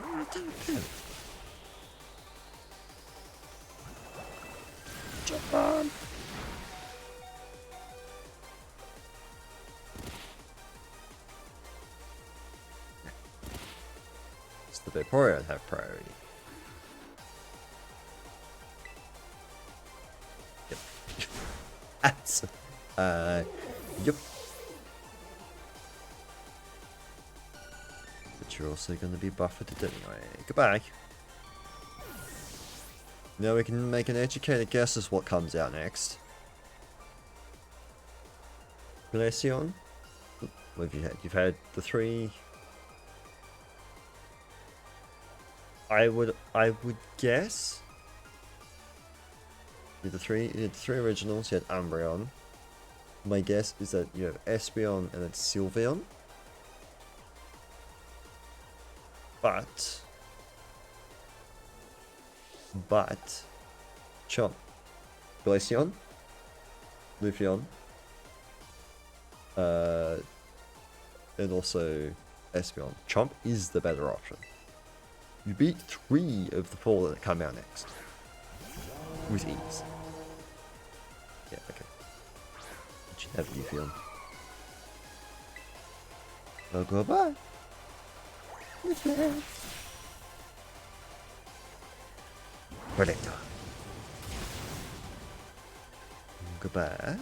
I don't know. Jump on! It's the Vaporeon that have priority. Yep. That's yep. But you're also going to be buffeted anyway. Goodbye. Now we can make an educated guess as what comes out next. Glaceon? What have you had? You've had the three. I would guess. You had the three originals. You had Umbreon. My guess is that you have Espeon and then Sylveon. But Chomp, Glaceon, Luffeon, and also Espeon. Chomp is the better option. You beat 3 of the 4 that come out next. With ease. Yeah, okay. You should have Luffeon. Oh, goodbye. Predictor. Goodbye.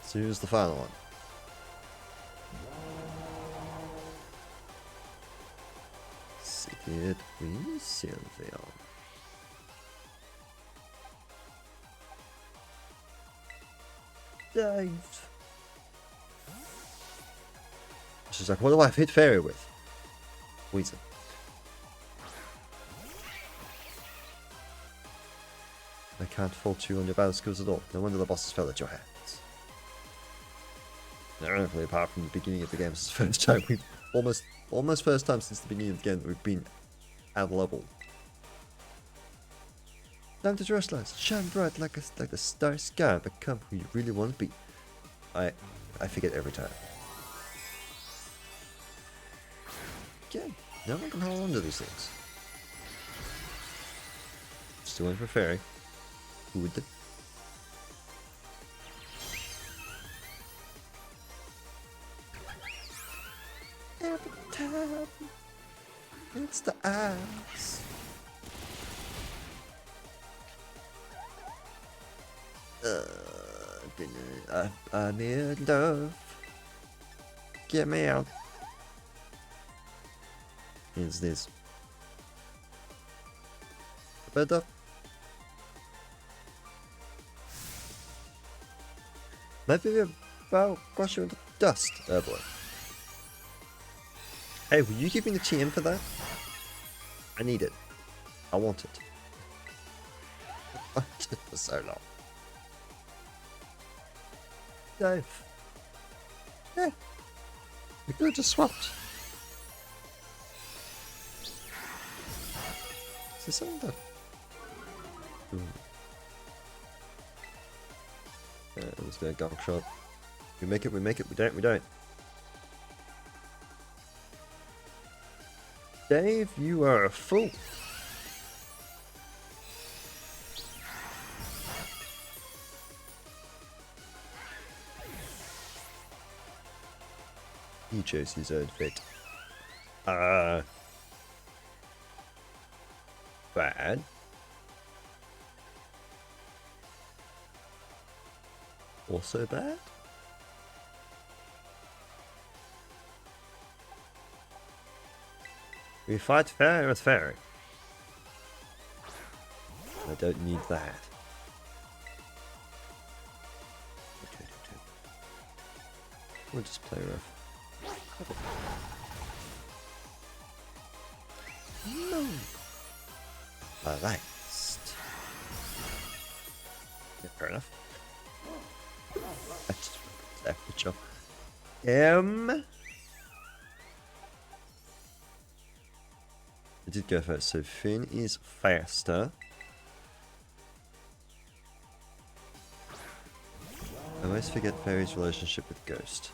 So here's the final one. Seated with Sylveon. Dave. She's like, what do I hit Fairy with? Weezer. I can't fault you on your battle skills at all. No wonder the bosses fell at your hands. Ironically, apart from the beginning of the game, it's the first time we've almost first time since the beginning of the game that we've been out level. Time to dress lights, shine bright like the star sky, become who you really want to be. I forget every time. Okay, now I can hold on to these things. Still waiting for Fairy. Who would the... Every time it's the eyes. I'm in love. Get me out. is this. Better. Maybe about brushing with the dust. Oh boy. Hey, will you give me the TM for that? I need it. I want it. I wanted it for so long. No. Yeah. We could have just swapped. Is there something that... let's go gong shot. We make it, we make it, we don't, we don't. Dave, you are a fool. He chose his own fate. Bad. Also bad? We fight fair with fair. I don't need that. Okay. We'll just play rough. No. Alright. Yeah, fair enough. That's good job. I did go first, so Finn is faster. I always forget Fairy's relationship with Ghost.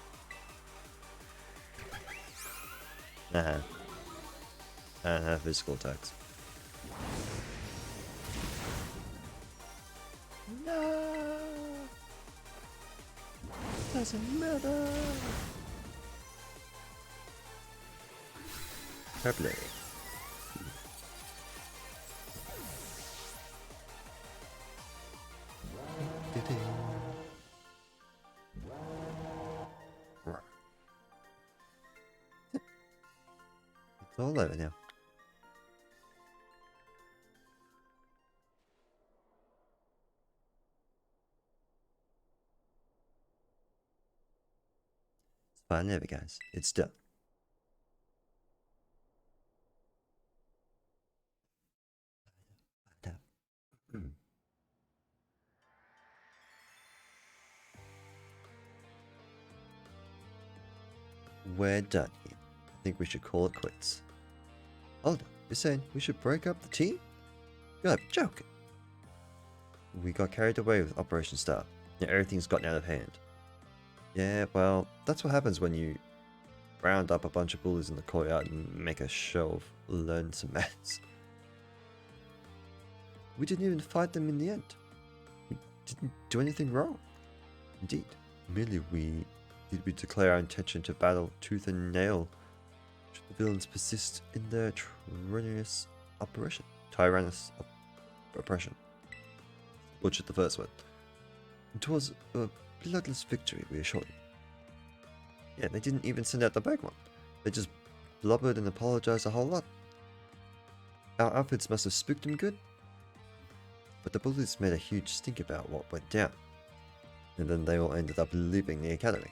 Physical attacks. No! Doesn't matter! Fairplay. It's all over now. It's fine over, guys. It's done. We're done here. I think we should call it quits. Hold on, you're saying we should break up the team? You're joking. We got carried away with Operation Star. Yeah, everything's gotten out of hand. Yeah, well, that's what happens when you round up a bunch of bullies in the courtyard and make a show of learn some maths. We didn't even fight them in the end. We didn't do anything wrong. Indeed, merely we declare our intention to battle tooth and nail should the villains persist in their tyrannous oppression. Butchered the first one. It was a bloodless victory, we assure you. Yeah, they didn't even send out the Pokemon. They just blubbered and apologized a whole lot. Our outfits must have spooked them good. But the bullies made a huge stink about what went down. And then they all ended up leaving the academy.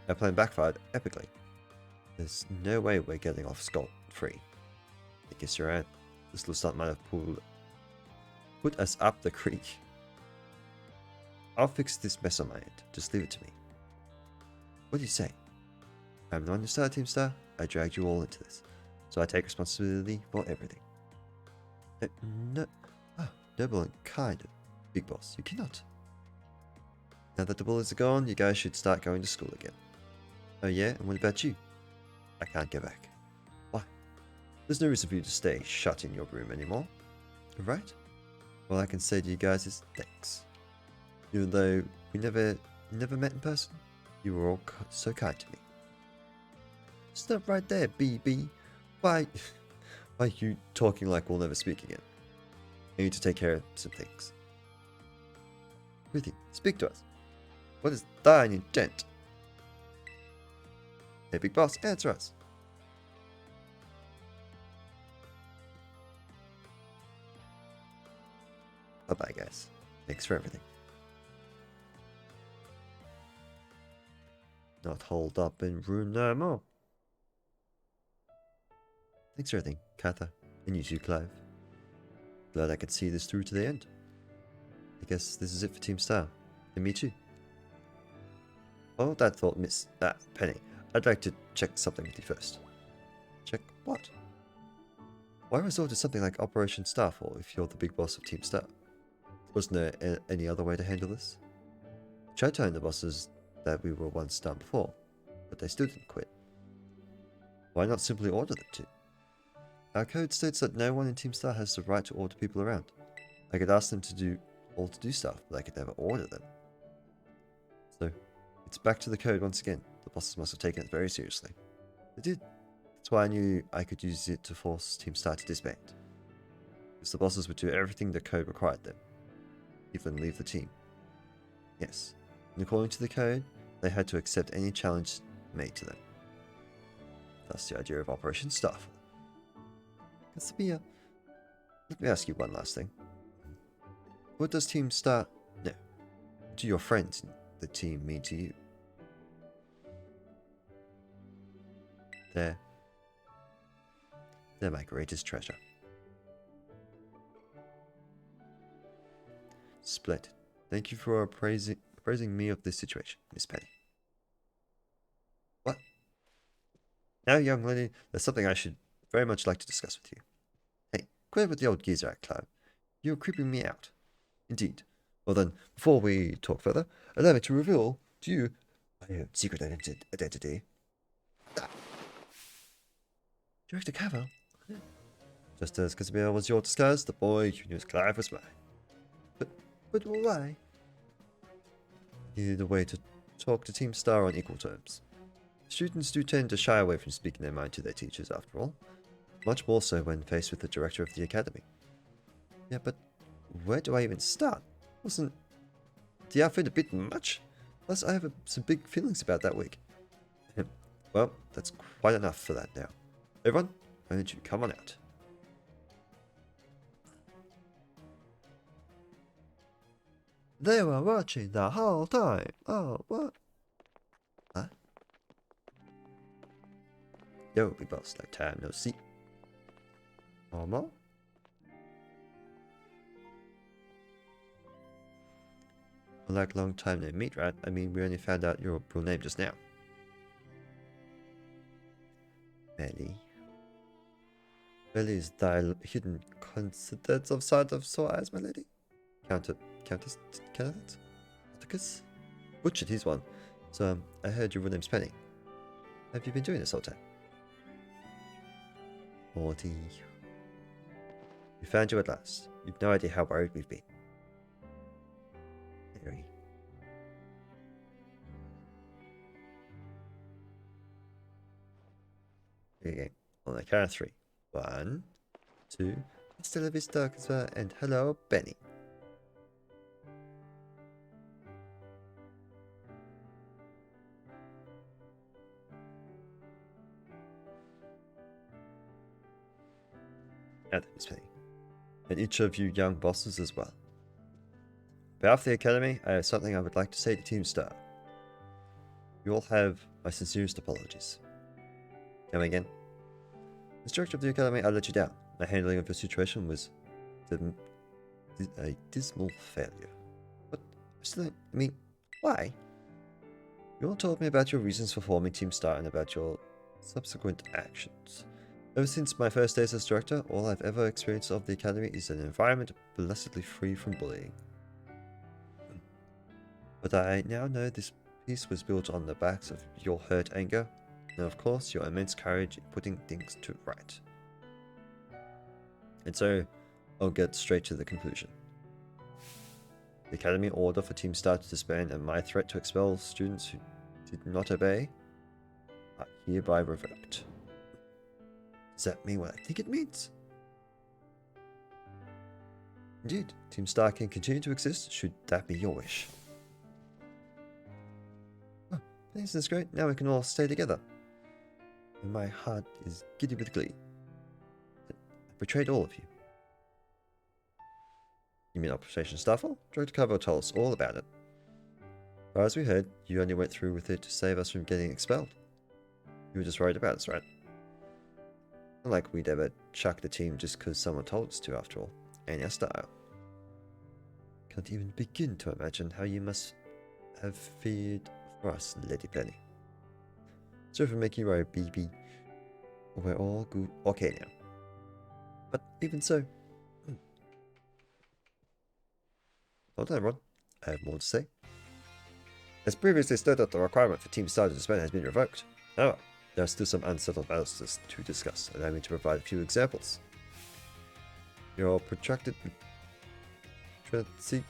Our plan backfired epically. There's no way we're getting off scot-free. I guess you're right. This little stunt might have put us up the creek. I'll fix this mess on my end. Just leave it to me. What do you say? I'm the one who started Team Star. I dragged you all into this. So I take responsibility for everything. Noble and kind, Big Boss. You cannot. Now that the bullies are gone, you guys should start going to school again. Oh yeah? And what about you? I can't go back. Why? There's no reason for you to stay shut in your room anymore. Right? All I can say to you guys is thanks. Even though we never met in person, you were all so kind to me. Stop right there, BB. Why are you talking like we'll never speak again? I need to take care of some things. Ruthie, speak to us. What is thine intent? Hey, Big Boss, answer us. Bye-bye, guys. Thanks for everything. Not hold up in room no more. Thanks for everything, Katha. And you too, Clive. Glad I could see this through to the end. I guess this is it for Team Star. And me too. Oh, that thought, Miss... Penny. I'd like to check something with you first. Check what? Why resort to something like Operation Starfall if you're the big boss of Team Star? Wasn't there any other way to handle this? I tried telling the bosses that we were one star before, but they still didn't quit. Why not simply order them to? Our code states that no one in Team Star has the right to order people around. I could ask them to do stuff, but I could never order them. So, it's back to the code once again. The bosses must have taken it very seriously. They did. That's why I knew I could use it to force Team Star to disband. Because the bosses would do everything the code required them. Even leave the team. Yes. And according to the code, they had to accept any challenge made to them. That's the idea of Operation Starfall. Let me ask you one last thing. What does Team Star... No. What do your friends in the team mean to you? They're my greatest treasure. Splendid. Thank you for appraising me of this situation, Miss Penny. What? Now, young lady, there's something I should very much like to discuss with you. Hey, quit with the old geezer act, Cloud. You're creeping me out. Indeed. Well then, before we talk further, allow me to reveal to you my secret identity. Director Cavill? Just as Casimir was your disguise, the boy you knew as Clive was mine. But why? I needed a way to talk to Team Star on equal terms. Students do tend to shy away from speaking their mind to their teachers, after all. Much more so when faced with the director of the academy. Yeah, but where do I even start? Wasn't the outfit a bit much? Plus, I have some big feelings about that wig. Well, that's quite enough for that now. Everyone, why don't you come on out? They were watching the whole time. Oh, what? Huh? Yo, big boss, like time no see. Mama? Like long time no meet, right? I mean, we only found out your real name just now. Belly. Belly is thy hidden coincidence of sight of sore eyes, my lady. Countess? Atticus? Butchered, he's one. So, I heard your real name's Penny. Have you been doing this all time? Morty. We found you at last. You've no idea how worried we've been. Harry. Okay, on the count of 3. 1, 2, hasta la vista, and hello, Benny. And Miss Penny. And each of you young bosses as well. On behalf of the Academy, I have something I would like to say to Team Star. You all have my sincerest apologies. Come again? As director of the Academy, I let you down. My handling of your situation was a dismal failure. But I mean, why? You all told me about your reasons for forming Team Star and about your subsequent actions. Ever since my first days as director, all I've ever experienced of the Academy is an environment blessedly free from bullying. But I now know this peace was built on the backs of your hurt anger, and of course your immense courage in putting things to right. And so, I'll get straight to the conclusion. The Academy order for Team Star to disband and my threat to expel students who did not obey are hereby revoked. Does that mean what I think it means? Indeed, Team Star can continue to exist should that be your wish. Oh, isn't this great? Now we can all stay together. And my heart is giddy with glee. I betrayed all of you. You mean Operation Starfall? Director Carvel told us all about it. As far as we heard, you only went through with it to save us from getting expelled. You were just worried about us, right? Not like we'd ever chuck the team just because someone told us to, after all. And your style. Can't even begin to imagine how you must have feared for us, Lady Penny. Sorry for making you worry, BB. We're all good. Okay now. But even so. Hold on, everyone. I have more to say. As previously stated, the requirement for Team Star to disband has been revoked. However, there are still some unsettled matters to discuss. Allow me to provide a few examples. Your protracted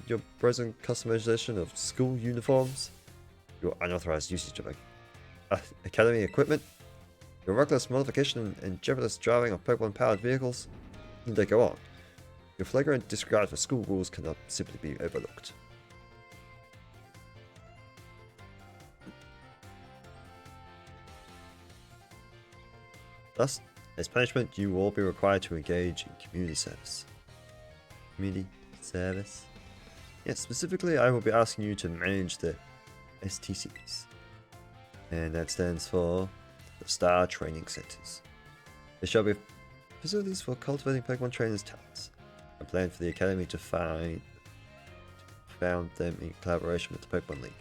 your present customization of school uniforms, your unauthorized usage of academy equipment, your reckless modification and jeopardous driving of Pokemon-powered vehicles, and they go on. Your flagrant disregard for school rules cannot simply be overlooked. Thus, as punishment, you will all be required to engage in community service. Community service? Yes, specifically, I will be asking you to manage the STCs. And that stands for the Star Training Centers. There shall be facilities for cultivating Pokemon trainers' talents. I plan for the Academy to found them in collaboration with the Pokemon League.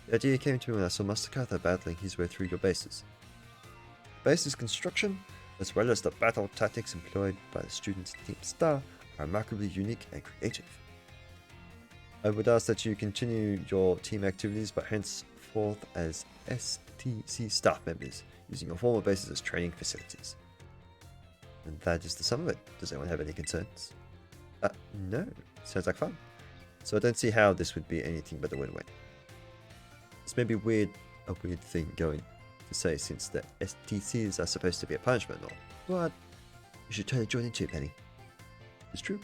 The idea came to me when I saw Master Cartha battling his way through your bases. Bases construction, as well as the battle tactics employed by the students in Team Star, are remarkably unique and creative. I would ask that you continue your team activities, but henceforth as STC staff members, using your former bases as training facilities. And that is the sum of it. Does anyone have any concerns? No. Sounds like fun. So I don't see how this would be anything but a win-win. This may be a weird thing going to say, since the STCs are supposed to be a punishment and all, but you should totally join in too, Penny. It's true.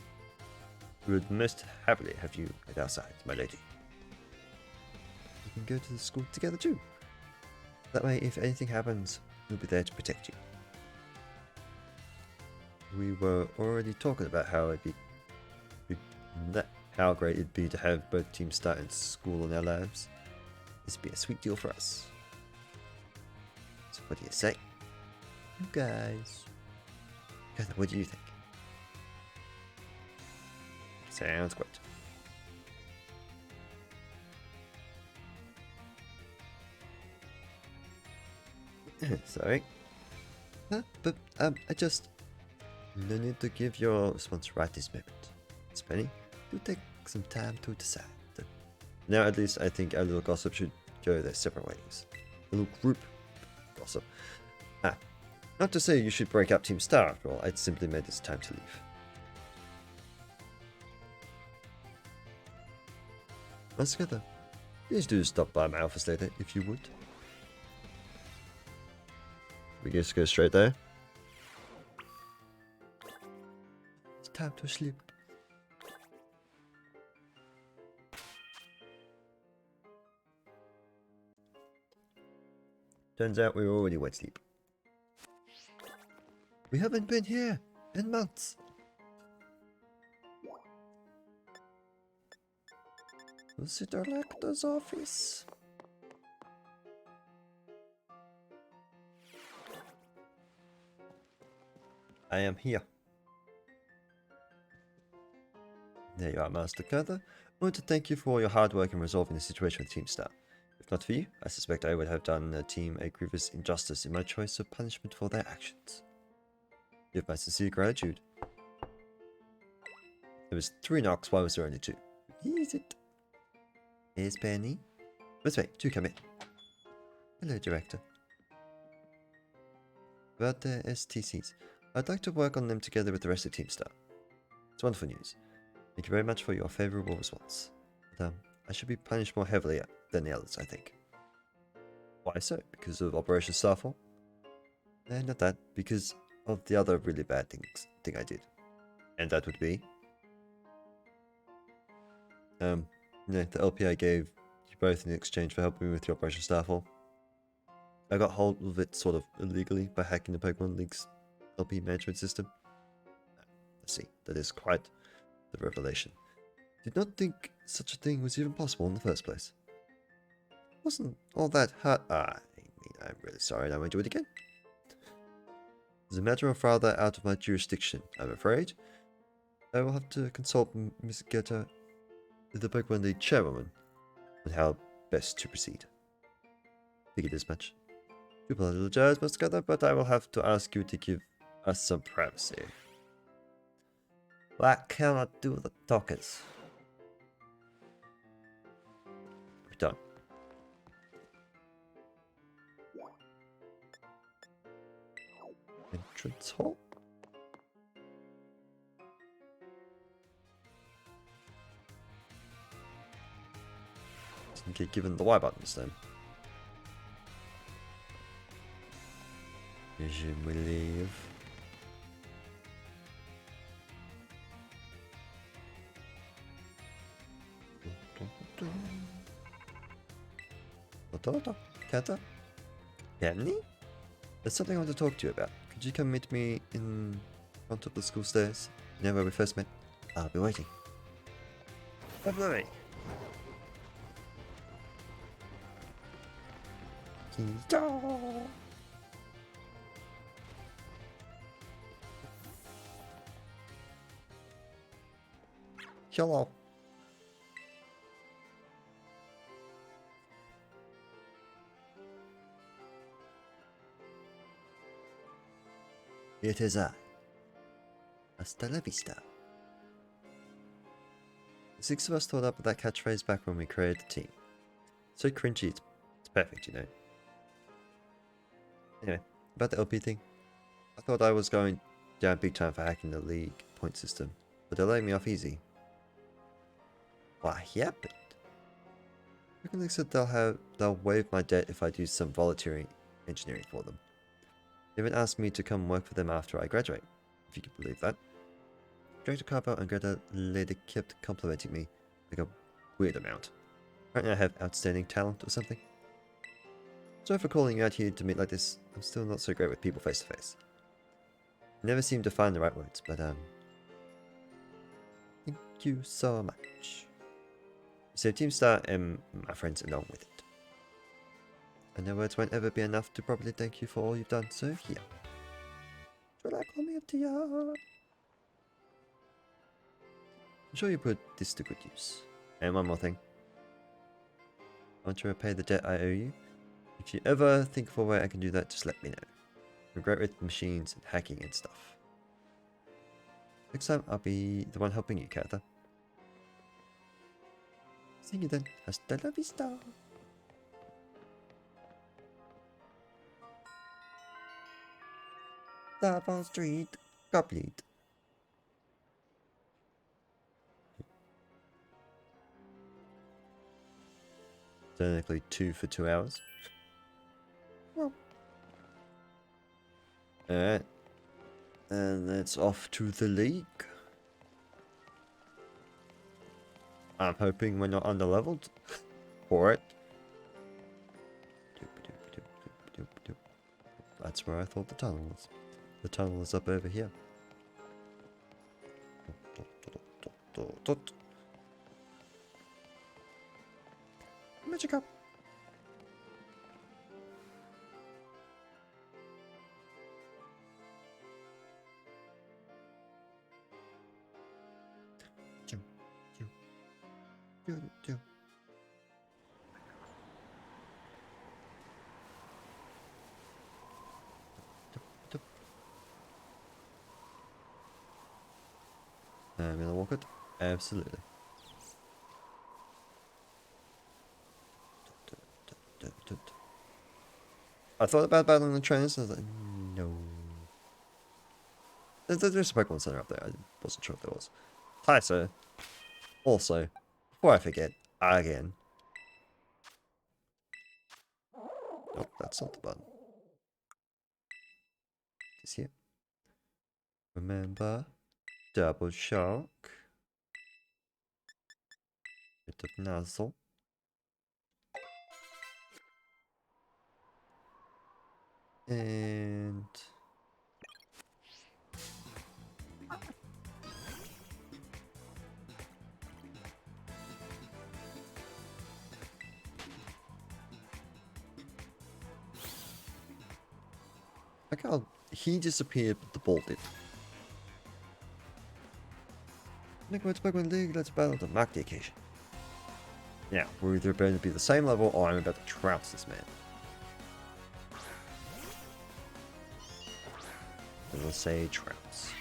We would most happily have you at our side, my lady. We can go to the school together too. That way, if anything happens, we'll be there to protect you. We were already talking about how how great it'd be to have both teams start in school in our lives. This would be a sweet deal for us. So what do you say? You guys. What do you think? Sounds great. Sorry. But I just... No need to give your response right this moment. Miss Penny, do take some time to decide. Now at least I think our little gossip should go their separate ways. A little group gossip. Not to say you should break up Team Star after all, I'd simply made this time to leave. Let's together. Please do stop by my office later, if you would. We just go straight there. It's time to sleep. Turns out we already went to sleep. We haven't been here in months. Visitor Lecter's office. I am here. There you are, Master Cartha. I want to thank you for all your hard work in resolving the situation with Team Star. If not for you, I suspect I would have done the team a grievous injustice in my choice of punishment for their actions. You have my sincere gratitude. There was 3 knocks, why was there only 2? Is it? Here's Penny. Let's wait, 2 come in. Hello, Director. About the STCs, I'd like to work on them together with the rest of Team Star. It's wonderful news. Thank you very much for your favourable response. But, I should be punished more heavily than the others, I think. Why so? Because of Operation Starfall? No, not that. Because of the other really bad thing I did. And that would be... the LP I gave you both in exchange for helping me with your Operation Starfall. I got hold of it sort of illegally by hacking the Pokemon League's LP management system. I see, that is quite the revelation. did not think such a thing was even possible in the first place. Wasn't all that hard. I'm really sorry, I won't do it again. It's a matter of rather out of my jurisdiction, I'm afraid. I will have to consult Miss Geta, the Pokemon League chairwoman, on how best to proceed. Figured as much. Do apologize, Miss Geta, but I will have to ask you to give us some privacy. Why cannot do the talkers? We're done. Entrance hall? Didn't get given the Y buttons then. Vision we leave. Kata? Kenny? There's something I want to talk to you about. Could you come meet me in front of the school stairs? You know where we first met? I'll be waiting. Bye-bye. Hello. It is I. Hasta la vista. The six of us thought up with that catchphrase back when we created the team. So cringy, it's perfect, you know. Anyway, about the LP thing. I thought I was going down big time for hacking the league point system, but they're letting me off easy. What happened? Freaking said they'll waive my debt if I do some volunteering engineering for them. They even asked me to come work for them after I graduate, if you can believe that. Director Carpo and Greta later kept complimenting me like a weird amount. Apparently I have outstanding talent or something. Sorry for calling you out here to meet like this. I'm still not so great with people face to face. I never seem to find the right words, but thank you so much. So Team Star and my friends along with it. And their words won't ever be enough to properly thank you for all you've done, so here. Should I call me up to you? I'm sure you put this to good use. And one more thing. I want to repay the debt I owe you. If you ever think of a way I can do that, just let me know. I'm great with machines and hacking and stuff. Next time, I'll be the one helping you, Katha. See you then. Hasta la vista. Double Street, complete. Technically 2 for 2 hours. Well. Alright. And it's off to the league. I'm hoping we're not underleveled for it. That's where I thought the tunnel was. The tunnel is up over here. Magic up. I'm gonna walk it? Absolutely. I thought about battling the trainers, and I was like, no. There's a Pokemon Center up there. I wasn't sure if there was. Hi, sir. Also, before I forget, again. Oh, that's not the button. It's here. Remember, double shock. Bit of nozzle. And Like how he disappeared, but the ball did. Nicholas Pokemon League, let's battle to mark the occasion. Now, we're either going to be the same level or I'm about to trounce this man. And we'll say trounce.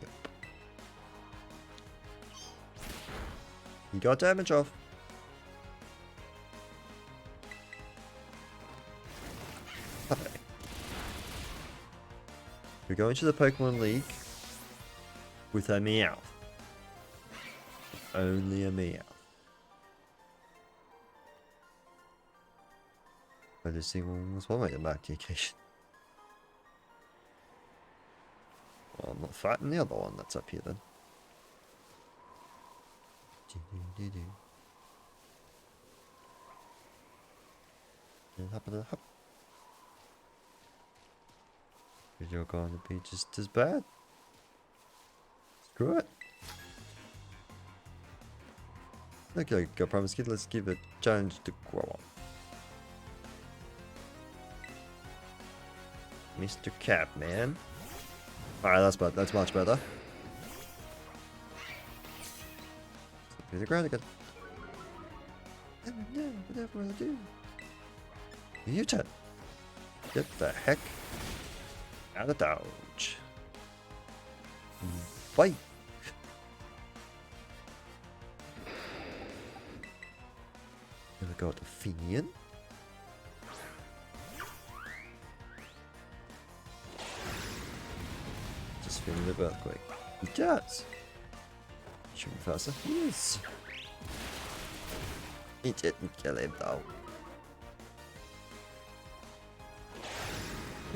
Yep. He got damage off. Okay. We're going to the Pokemon League with a Meowth. Only a Meowth. I just think one was one way to mark the occasion. Well, I'm not fighting the other one that's up here then. Hop and hop. You're going to be just as bad. Screw it. Okay, go Promise Kid, let's give a challenge to grow up. Mr. Catman. Alright, that's bad. That's much better. Here's the ground again. No, whatever will I do? You turn. Get the heck out of dodge. Bite. Here we go to Finian. Just feeling the earthquake. He does. Should be faster. Yes. He didn't kill him though.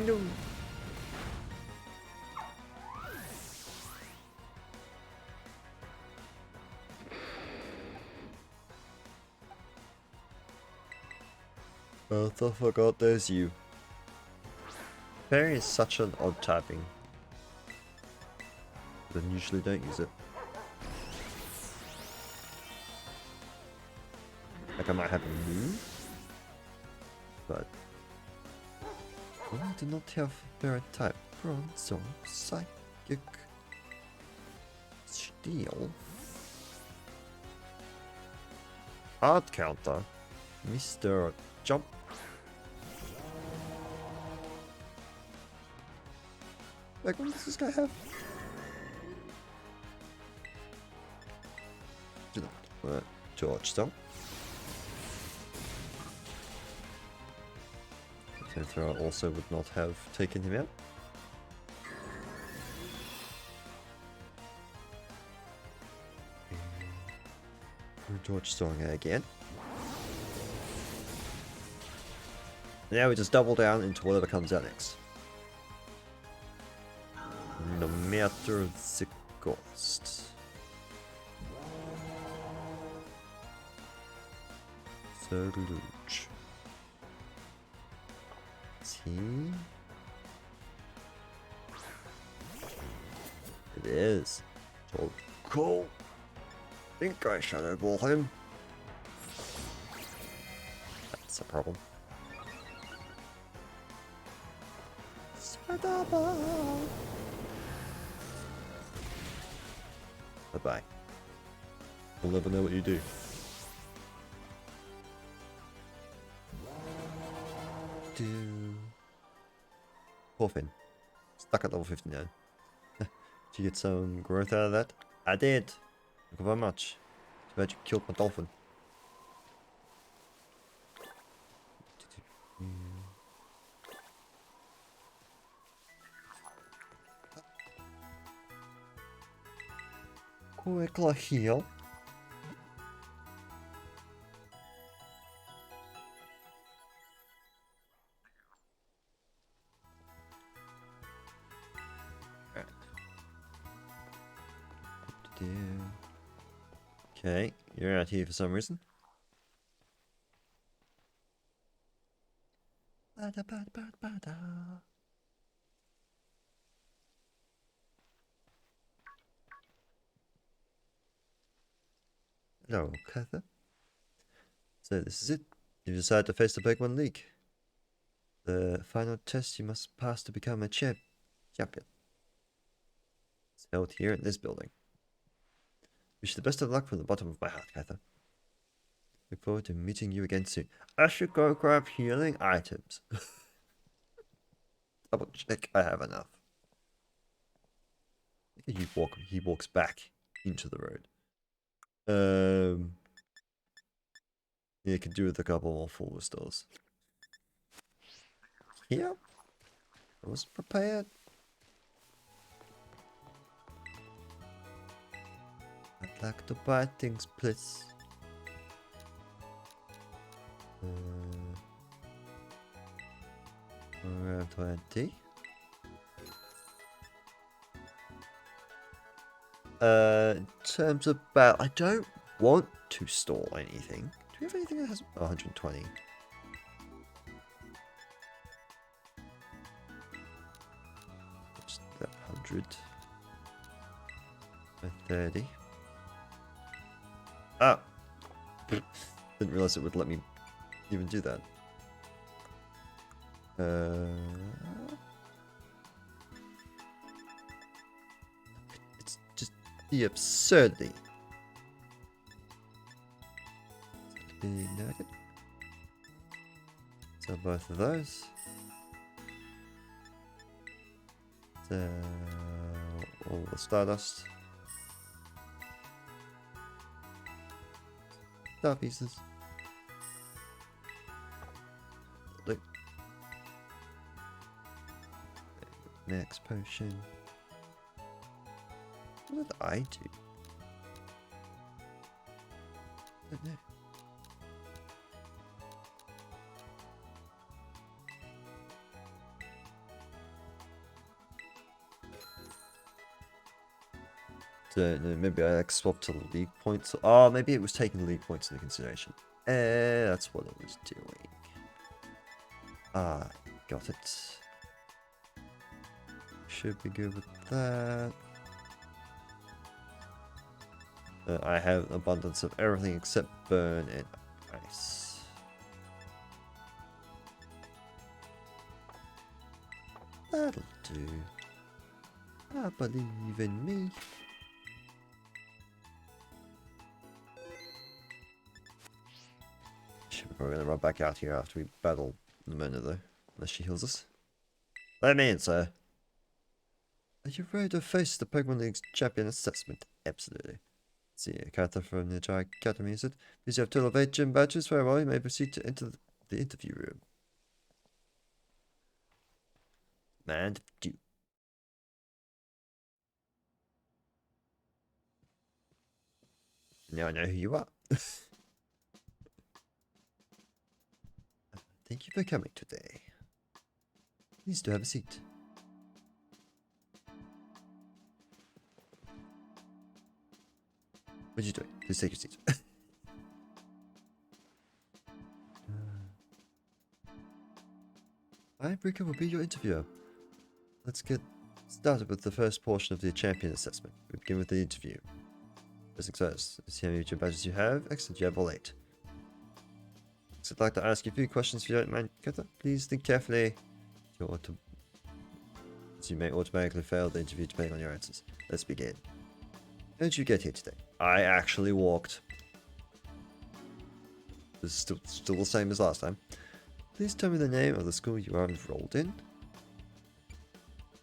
No. I forgot there's you. Fairy is such an odd typing. I usually don't use it. Like I might have a move, but I do not have fairy type. Bronze or psychic. Steel. Hard counter. Mr. Jump. Like, what does this guy have? George Stone. Flamethrower also would not have taken him out. George Stone again. Now we just double down into whatever comes out next. No matter the cost. Surge. See? It is. So cool. Think I shadow ball him. That's a problem. Bye-bye. We'll never know what you do. Poor Finn. Stuck at level 59. Did you get some growth out of that? I did. Thank you very much. Too bad you killed my dolphin. Quickly heal. Okay, you're out here for some reason. Hello, Cather. So this is it. You decide to face the Pokemon League. The final test you must pass to become a champion. It's held here in this building. Wish you the best of luck from the bottom of my heart, Katha. Look forward to meeting you again soon. I should go grab healing items. Double check I have enough. He walks back into the road. Yeah, could do with a couple more full restores. Here? I wasn't prepared. I'd like to buy things, please. Around 20. In terms of battle, I don't want to store anything. Do we have anything that has 120? Just that 100. 30. Ah! Didn't realize it would let me even do that. It's just the absurdity. Nugget. So both of those. So all the Stardust. Star pieces. Look. Next potion. What did I do? I don't know. Don't know, maybe I swapped to league points. Oh, maybe it was taking league points into consideration. That's what it was doing. Ah, got it. Should be good with that. I have an abundance of everything except burn and ice. That'll do. I believe in me. We're gonna run back out here after we battle Nimona though, unless she heals us. Let me in, sir. Are you ready to face the Pokemon League's champion assessment? Absolutely. Let's see, Carter from the Jai Academy, is it? Please, you have a total of 8 gym badges. Very well, you may proceed to enter the interview room. And do. Now I know who you are. Thank you for coming today. Please do have a seat. What are you doing? Please take your seat. I, Brika, will be your interviewer. Let's get started with the first portion of the champion assessment. We begin with the interview. Success. See how many gym badges you have. Excellent, you have all 8. So I'd like to ask you a few questions if you don't mind, Kata. Please think carefully. So you may automatically fail the interview depending on your answers. Let's begin. How did you get here today? I actually walked. This is still the same as last time. Please tell me the name of the school you are enrolled in.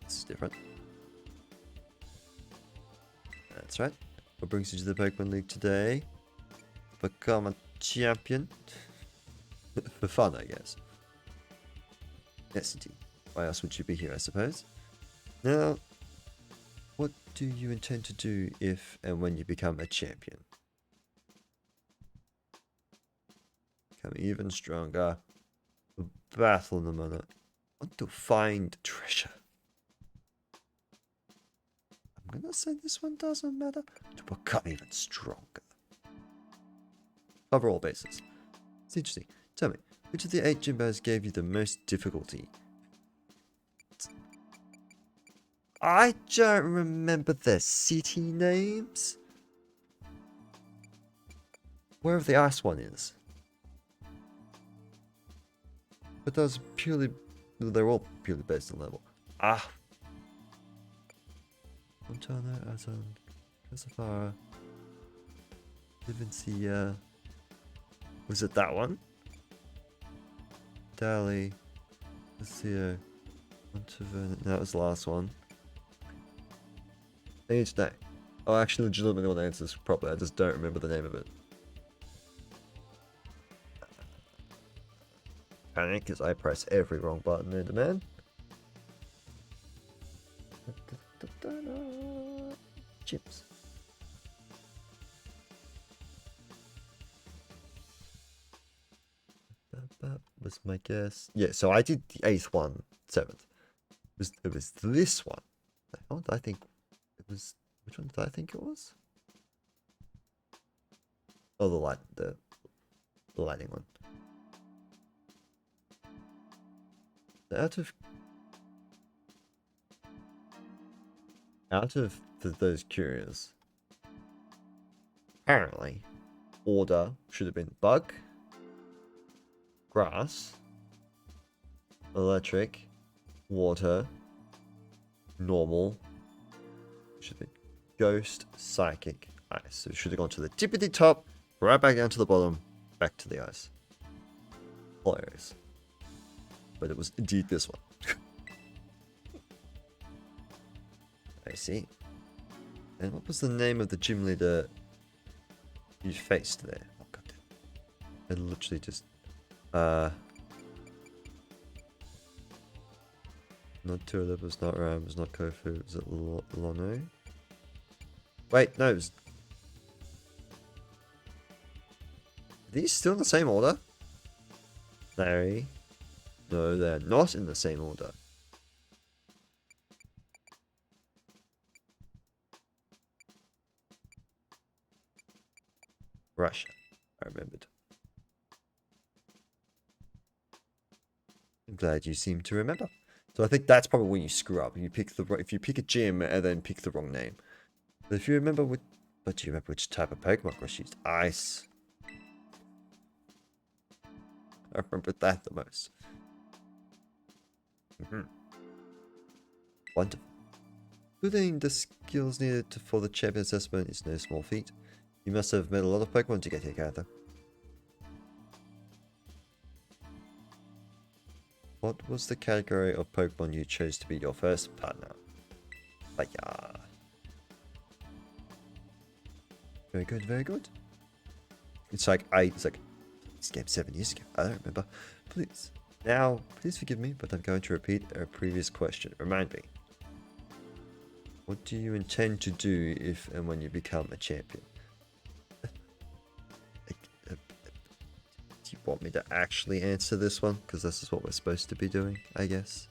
This is different. That's right. What brings you to the Pokemon League today? Become a champion. For fun, I guess. Yes, indeed. Why else would you be here, I suppose? Now, what do you intend to do if and when you become a champion? Become even stronger. Battle Nimona. Want to find treasure. I'm gonna say this one doesn't matter. To become even stronger. Cover all bases. It's interesting. Tell me, which of the 8 gym badges gave you the most difficulty? I don't remember their city names. Wherever the ice one is. But that was purely... They're all purely based on level. Ah! Montana, Azon, Kasafara, Livencia... Was it that one? Dali, Lucio, Montevernon. That was the last one. I need to know. Oh, actually, legitimately want to answer this properly. I just don't remember the name of it. Panic because I press every wrong button in the man. Chips. That was my guess. Yeah, so I did the 8th one, 7th. It was this one. How did I think it was? Which one did I think it was? Oh, the lighting one. Out of those curious, apparently, order should have been bug, grass, electric, water, normal. Should have been ghost, psychic, ice. So it should have gone to the tippity top, right back down to the bottom, back to the ice. Hilarious. But it was indeed this one. I see. And what was the name of the gym leader you faced there? Oh god damn. I literally just not Tulip, was not Ram, was not Kofu, was it Lono? Wait, no, it was... Are these still in the same order? Larry. No, they're not in the same order. Russia. I remembered. I'm glad you seem to remember. So I think that's probably when you screw up. You pick if you pick a gym and then pick the wrong name. But if you remember but do you remember which type of Pokemon Crush used? Ice. I remember that the most. Wonderful. Putting the skills needed for the champion assessment is no small feat. You must have met a lot of Pokemon to get here, Gather. What was the category of Pokemon you chose to be your first partner? Yeah. Very good, very good. It's like this game 7 years ago. I don't remember. Please. Now, please forgive me, but I'm going to repeat a previous question. Remind me. What do you intend to do if and when you become a champion? Do you want me to actually answer this one? Because this is what we're supposed to be doing, I guess.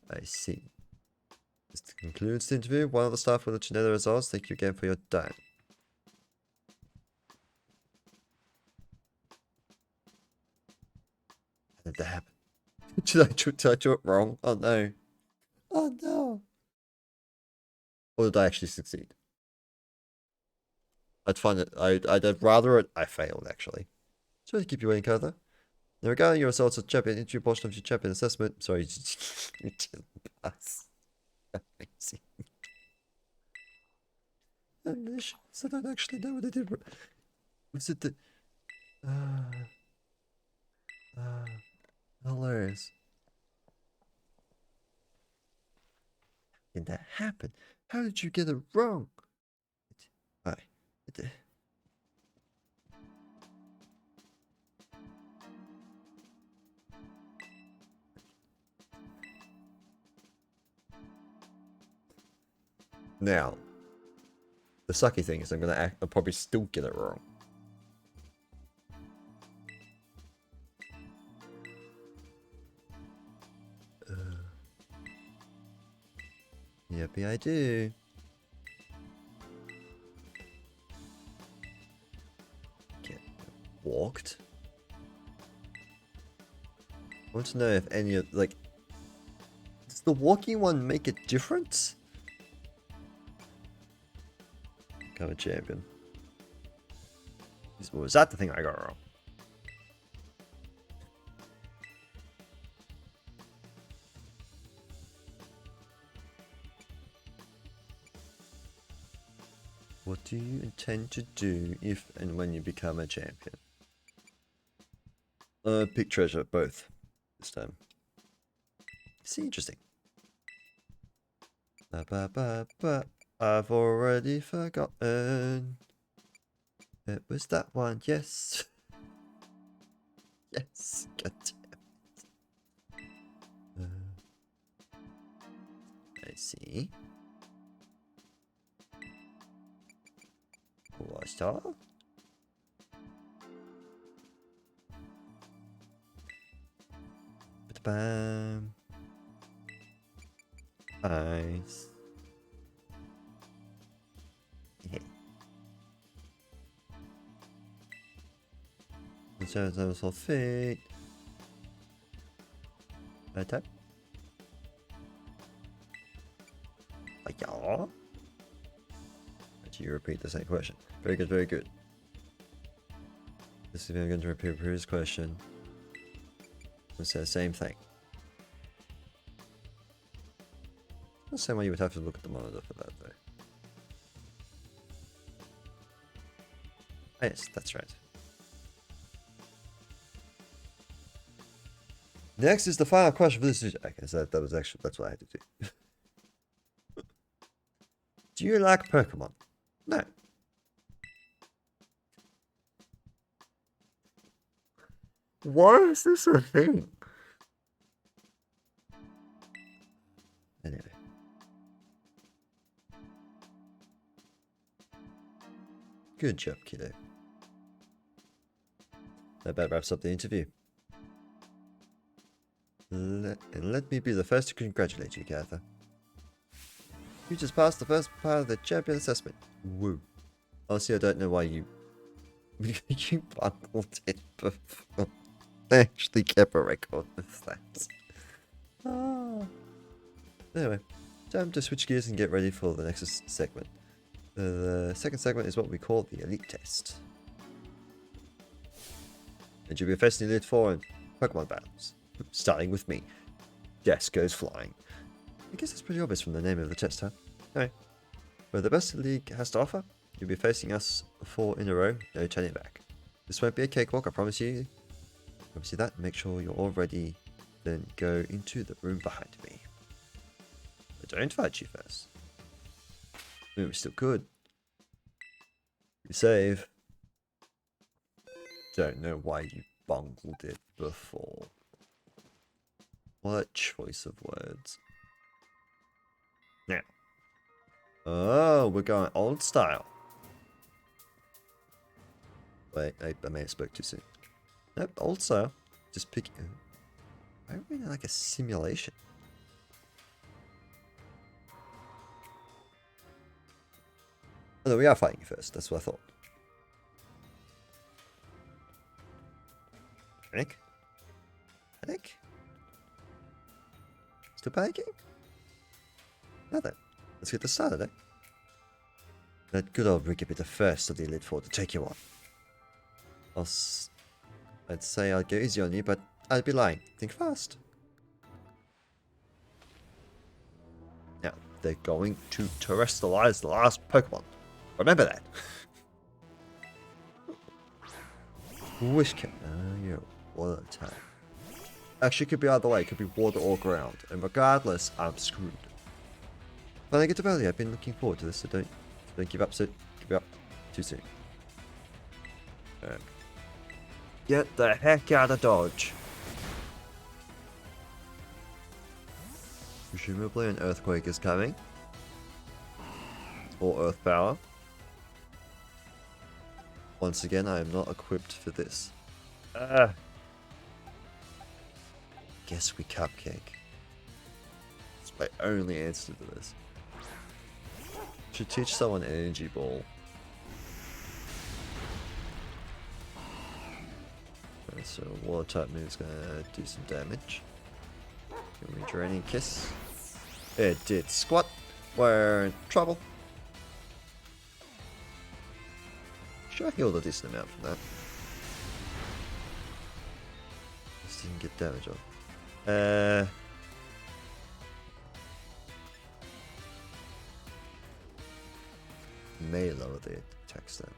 I see. This concludes the interview. One of the staff will let you know the results. Thank you again for your time. How did that happen? Did I do it wrong? Oh no. Oh no. Or did I actually succeed? I'd find it. I'd rather I failed actually. Sorry to keep you waiting, Carter. Now, regarding your results as champion, interview portion of your champion assessment. Sorry, you didn't pass. Amazing. I don't actually know what I did. Was it the... hilarious. How did that happen? How did you get it wrong? Now, the sucky thing is I'll probably still get it wrong. Yippee I do. Get walked. I want to know if any of, like, does the walking one make a difference? become a champion. Was that the thing I got wrong? What do you intend to do if and when you become a champion? Pick treasure, both. This time. See, interesting. I've already forgotten. It was that one, yes. Yes, god damn it. I see. What's that? Bam. Nice. Yeah. So that was all fake. Attack. Yeah. You repeat the same question. Very good, very good. This is going to repeat the previous question. Let's say the same thing. The same way you would have to look at the monitor for that, though. Oh, yes, that's right. Next is the final question for this. Okay, so that was actually, that's what I had to do. Do you like Pokemon? No. Why is this a thing? Anyway. Good job, kiddo. That about wraps up the interview. Let me be the first to congratulate you, Gather. You just passed the first part of the champion assessment. Woo. Honestly, I don't know why you... you bungled it before. I actually kept a record of that. Ah. Anyway, time to switch gears and get ready for the next segment. The second segment is what we call the Elite Test. And you'll be facing the Elite Four in Pokemon battles. Starting with me. Yes, goes flying. I guess that's pretty obvious from the name of the test, huh? Anyway, where the best the league has to offer, you'll be facing us 4 in a row, no turning back. This won't be a cakewalk, I promise you. I promise you that. Make sure you're all ready, then go into the room behind me. But don't fight you first. I mean, we still could. You save. Don't know why you bungled it before. What a choice of words. Now. Oh, we're going old style. Wait, I may have spoke too soon. Nope, old style. Just pick... I really like a simulation. Oh, no, we are fighting first. That's what I thought. Panic? Panic? Still panicking? Now then, let's get this started, eh? That good old Rick will be the first of the Elite Four to take you on. I'd say I'd go easy on you, but I'd be lying. Think fast. Now, they're going to terrestrialize the last Pokemon. Remember that. Wish can you water type. Actually, it could be either way. It could be water or ground. And regardless, I'm screwed. When I get to Valley, I've been looking forward to this, so don't give up too soon. Get the heck out of Dodge. Presumably an earthquake is coming. Or earth power. Once again, I am not equipped for this. Guess we cupcake. It's my only answer to this. Should teach someone energy ball. Okay, so water type move is gonna do some damage. Can we draining kiss? It did squat. We're in trouble. sure I healed a decent amount from that. Just didn't get damage on. May lower the attack stat.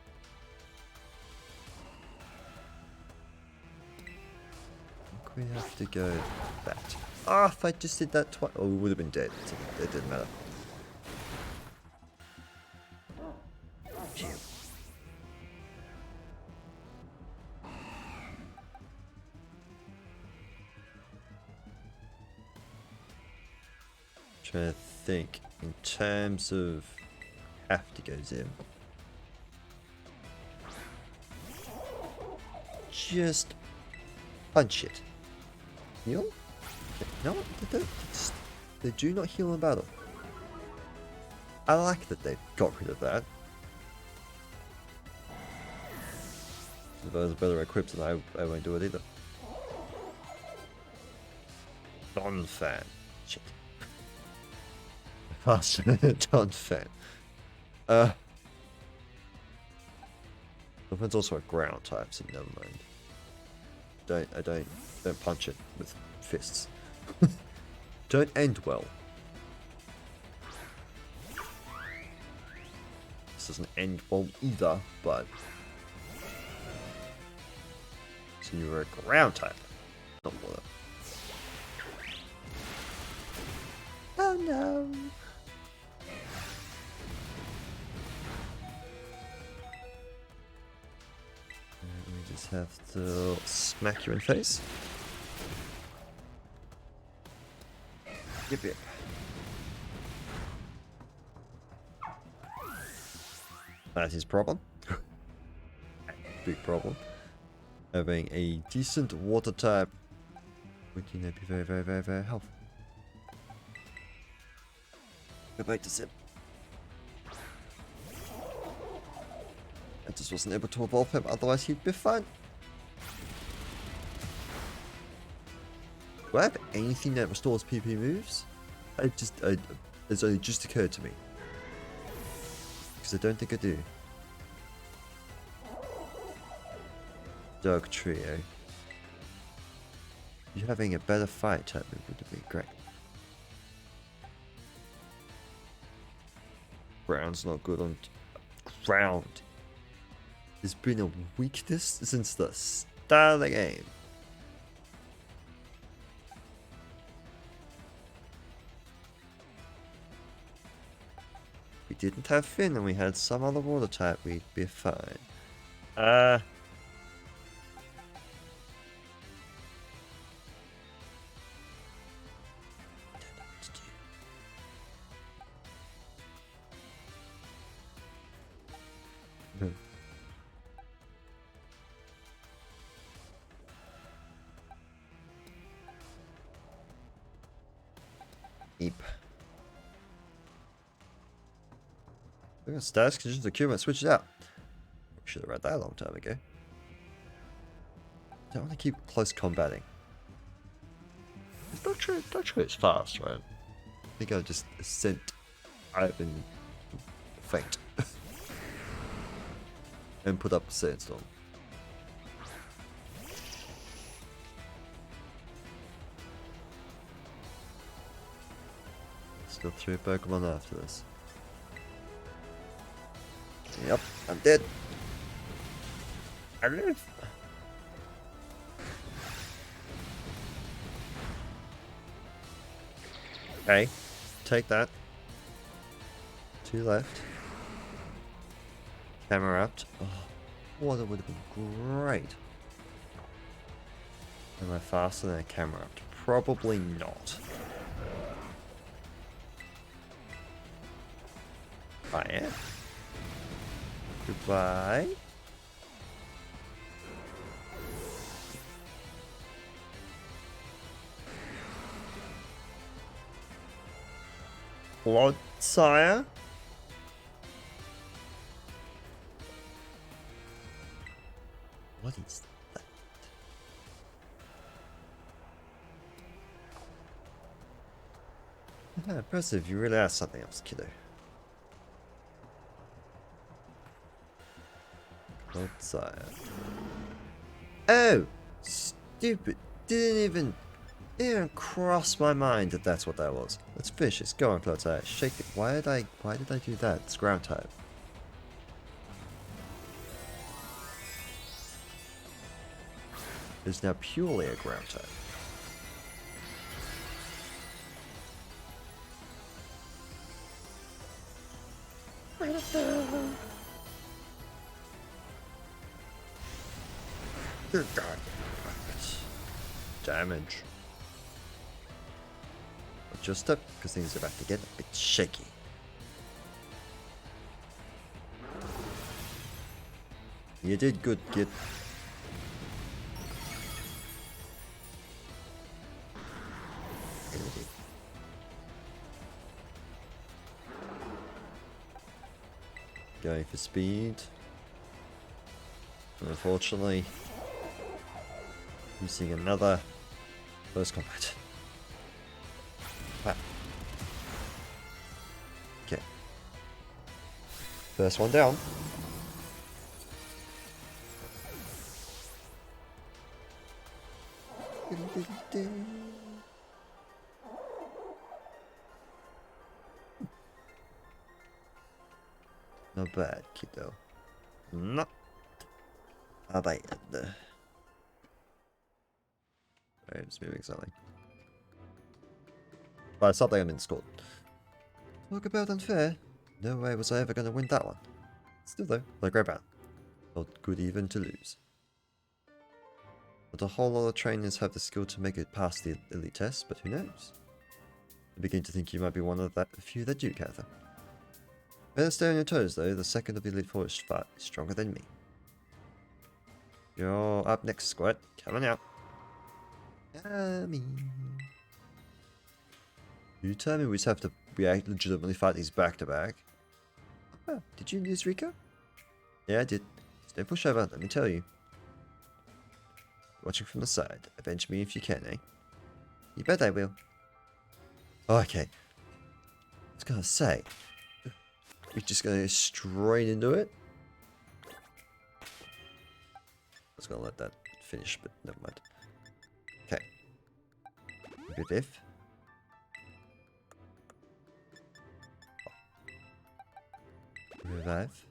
I think we have to go that. Ah, if I just did that twice, oh, we would have been dead. It didn't matter. Trying to think in terms of have to goes in. Just punch it. Heal? No, they do not heal in battle. I like that they got rid of that. If I was better equipped, then I won't do it either. Non-fan. Shit. Faster non-fan. Weapon's also a ground type, so never mind. Don't punch it with fists. Don't end well. This doesn't end well either, but so you're a ground type, not water. Oh no. We just have to smack you in face. Yep, yep. That's his problem. Big problem. Having a decent water type would, you know, be very, very, very, very helpful. Go back to Sim. I just wasn't able to evolve him, otherwise he'd be fine. Do I have anything that restores PP moves? It's only just occurred to me. Because I don't think I do. Dog Trio. You having a better fight type move would be great. Ground's not good on ground. There's been a weakness since the start of the game. If we didn't have Finn and we had some other water type, we'd be fine. Eep. Look at status conditions of Cuba, switch it out. Should have read that a long time ago. Don't want to keep close combating. It's not true it's fast, right? I think I just sent Ivan faint. And put up a sandstorm. Still 3 Pokemon after this. Yep, I'm dead. I live. Okay, take that. 2 left. Camera up. Oh, water would have been great. Am I faster than a camera up? Probably not. I am. Goodbye. Blood Sire. What is that? Yeah, impressive. You really are something else, kiddo. Lord Sire. Oh! Stupid. Didn't even cross my mind that that's what that was. That's vicious. Go on, Lord Sire. Shake it. Why did I do that? It's ground type. It's now purely a ground type. Good God. Damage. Just up, because things are about to get a bit shaky. You did good, kid. Going for speed. And unfortunately, using another close combat. Ah. Okay. First one down. Not bad, kiddo. Not bad. Alright, it's moving something. But something I'm in school. Talk about unfair. No way was I ever going to win that one. Still though, like right back. Not good even to lose. But a whole lot of trainers have the skill to make it past the elite test, but who knows? I begin to think you might be one of the few that do, Cather. Better stay on your toes though, the second of the elite four is stronger than me. You're up next, Squirt. Coming out. You tell me we just have to legitimately fight these back to back. Oh, did you lose Rico? Yeah, I did. Stay pushover, let me tell you. Watching from the side. Avenge me if you can, eh? You bet I will. Okay. I was gonna say. We're just gonna go straight into it. I was gonna let that finish, but never mind. Okay. Revive. Revive.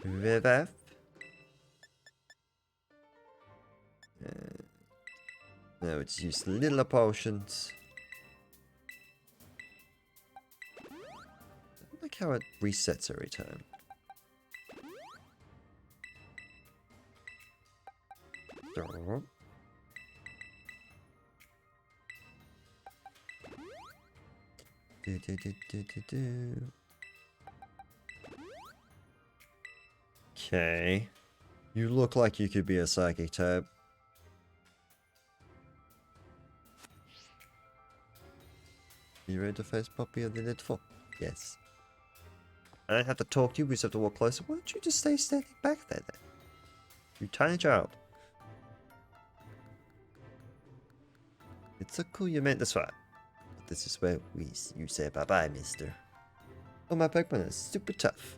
Revive. Now we just use little potions. I like how it resets every time. Okay. You look like you could be a psychic type. You ready to face Poppy of the Elite Four? Yes. I don't have to talk to you, we just have to walk closer. Why don't you just stay standing back there then? You tiny child. It's so cool you meant this right. But this is where you say bye-bye, mister. Oh, my Pokemon is super tough.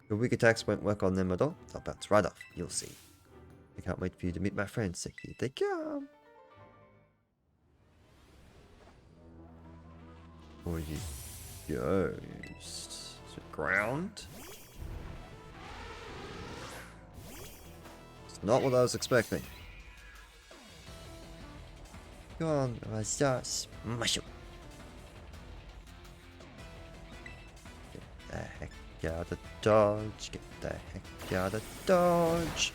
Your weak attacks won't work on them at all. They'll bounce right off, you'll see. I can't wait for you to meet my friends, so here they come. Or you ghost. Is it ground? It's not what I was expecting. Go on, I just smash him. Get the heck out of dodge. Get the heck out of dodge.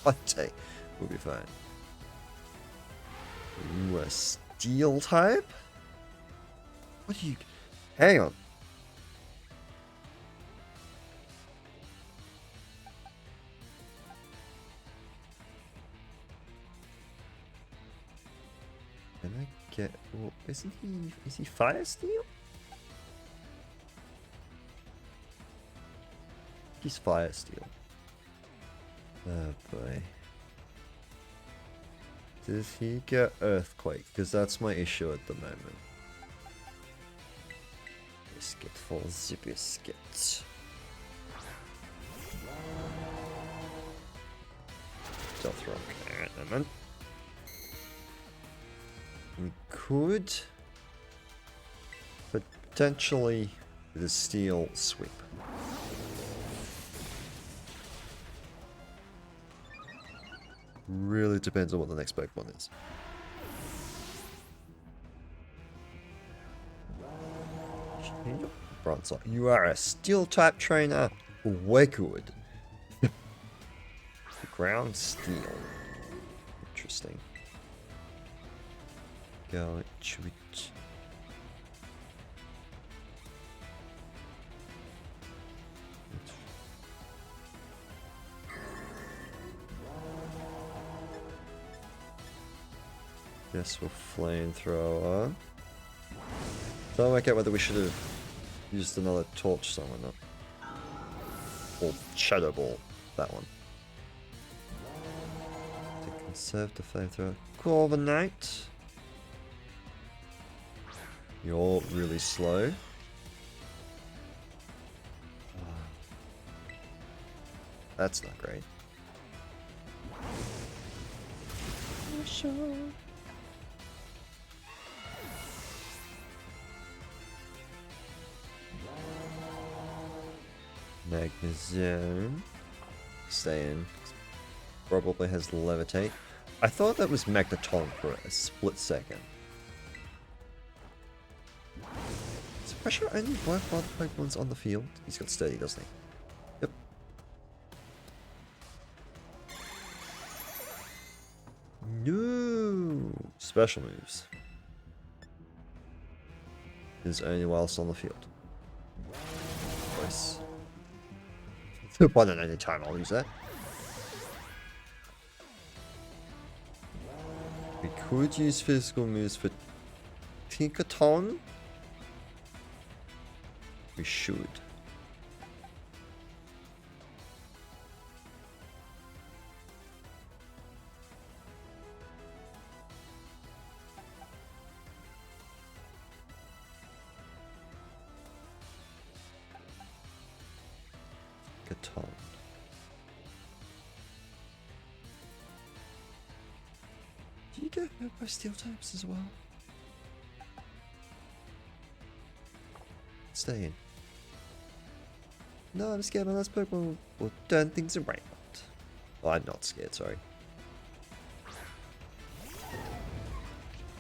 I'd say we'll be fine. Ooh, a steel type? What do you... Hang on. Can I get... Well, isn't he... Is he fire steel? He's fire steel. Oh boy. Does he get earthquake? Because that's my issue at the moment. biscuit for the biscuit. Stealth rock. Alright, never mind. We could potentially the steel sweep. Really depends on what the next Pokemon is. Bronzor. You are a steel type trainer. Wakewood. Ground steel. Interesting. Go tweet. Yes, we'll flamethrower. Don't work out whether we should have used another torch somewhere or not. Or shadow ball, that one. To conserve the flamethrower. Corviknight. You're really slow. That's not great. Sure. Magnesium. Stay in. Probably has levitate. I thought that was Magneton for a split second. Is Pressure only worthwhile Pokemon's on the field? He's got Steady, doesn't he? Yep. No. Special moves. Is only whilst on the field. Nice. One at any time, I'll use that. We could use physical moves for Tinkaton. We should. Tinkaton. Do you get hurt by steel types as well? Stay in. No, I'm scared my last Pokemon will turn things around. Well, I'm not scared, sorry.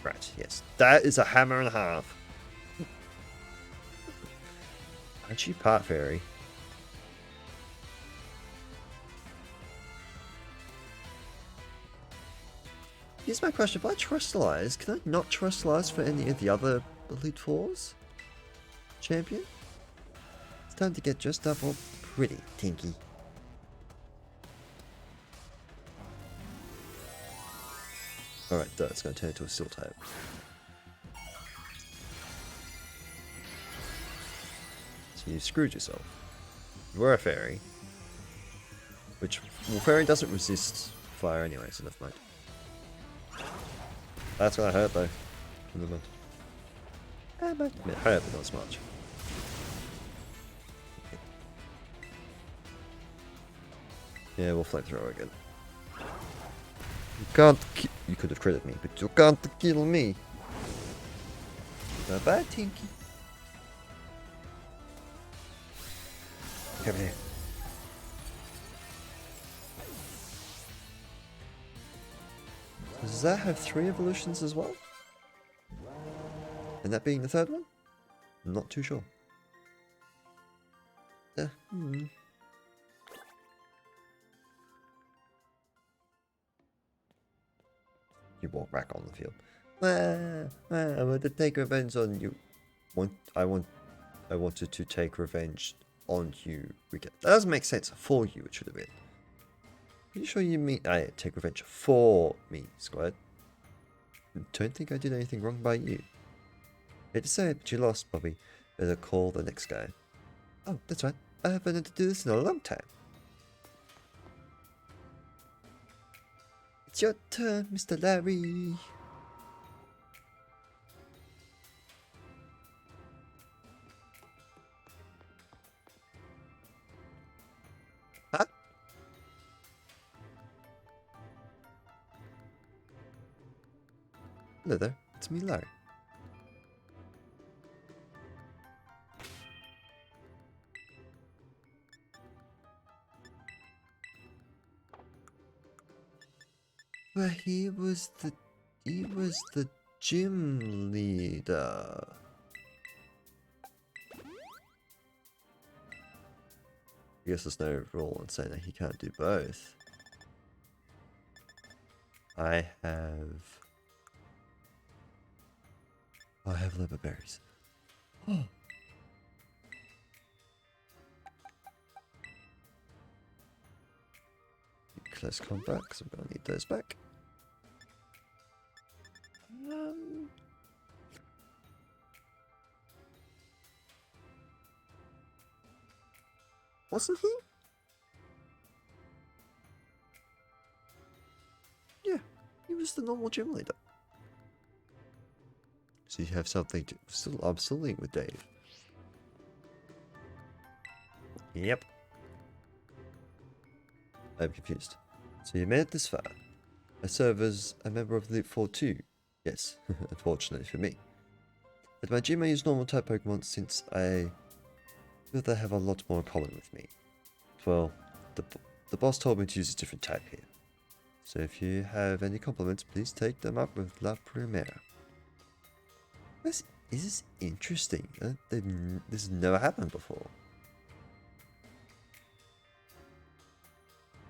Right, yes. That is a hammer and a half. Aren't you part fairy? Here's my question. If I Terrestrialize, can I not Terrestrialize for any of the other Elite Fours? Champion? It's time to get dressed up all pretty, Tinky. Alright, duh, it's going to turn into a Steel type. So you screwed yourself. You were a fairy. Which, well, fairy doesn't resist fire anyway, so never mind. That's gonna hurt though. Never mind. It hurt, but not as much. Okay. Yeah, we'll flamethrower again. You can't ki- You could have critted me, but you can't kill me. Bye-bye, Tinky. Come here. Does that have 3 evolutions as well? And that being the 3rd one? I'm not too sure. You walk back on the field. I want to take revenge on you. I wanted to take revenge on you. That doesn't make sense. For you, it should have been. Are you sure you mean I take revenge for me, Scarlet? Don't think I did anything wrong by you. Hate to say it, but you lost, Bobby. Better call the next guy. Oh, that's right. I haven't had to do this in a long time. It's your turn, Mr. Larry. Hello there, it's me, Larry. But he was the gym leader. I guess there's no rule in saying that he can't do both. I have liver berries. Oh. Close combat, because I'm gonna need those back. Wasn't he? Yeah, he was the normal gym leader. So you have something to... I'm still linked with Dave. Yep. I'm confused. So you made it this far. I serve as a member of Elite Four too. Yes, unfortunately for me. At my gym I use normal type Pokemon since I feel they have a lot more in common with me. Well, the boss told me to use a different type here. So if you have any compliments, please take them up with La Primera. This is interesting. This has never happened before.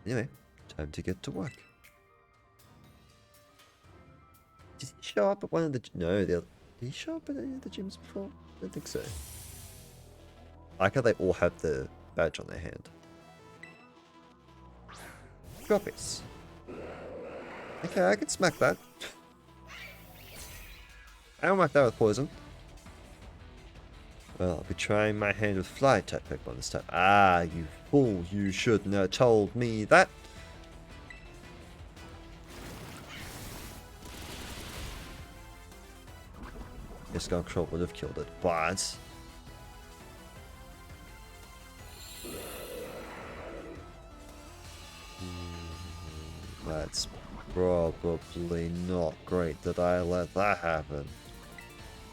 Anyway, time to get to work. Did he show up at one of the... No, did he show up at any of the gyms before? I don't think so. I like how they all have the badge on their hand. Drop it. Okay, I can smack that. I don't like that with poison. Well, I'll be trying my hand with fly type Pokemon this time. Ah, you fool, you shouldn't have told me that. This Scarlet would have killed it, but... That's probably not great that I let that happen.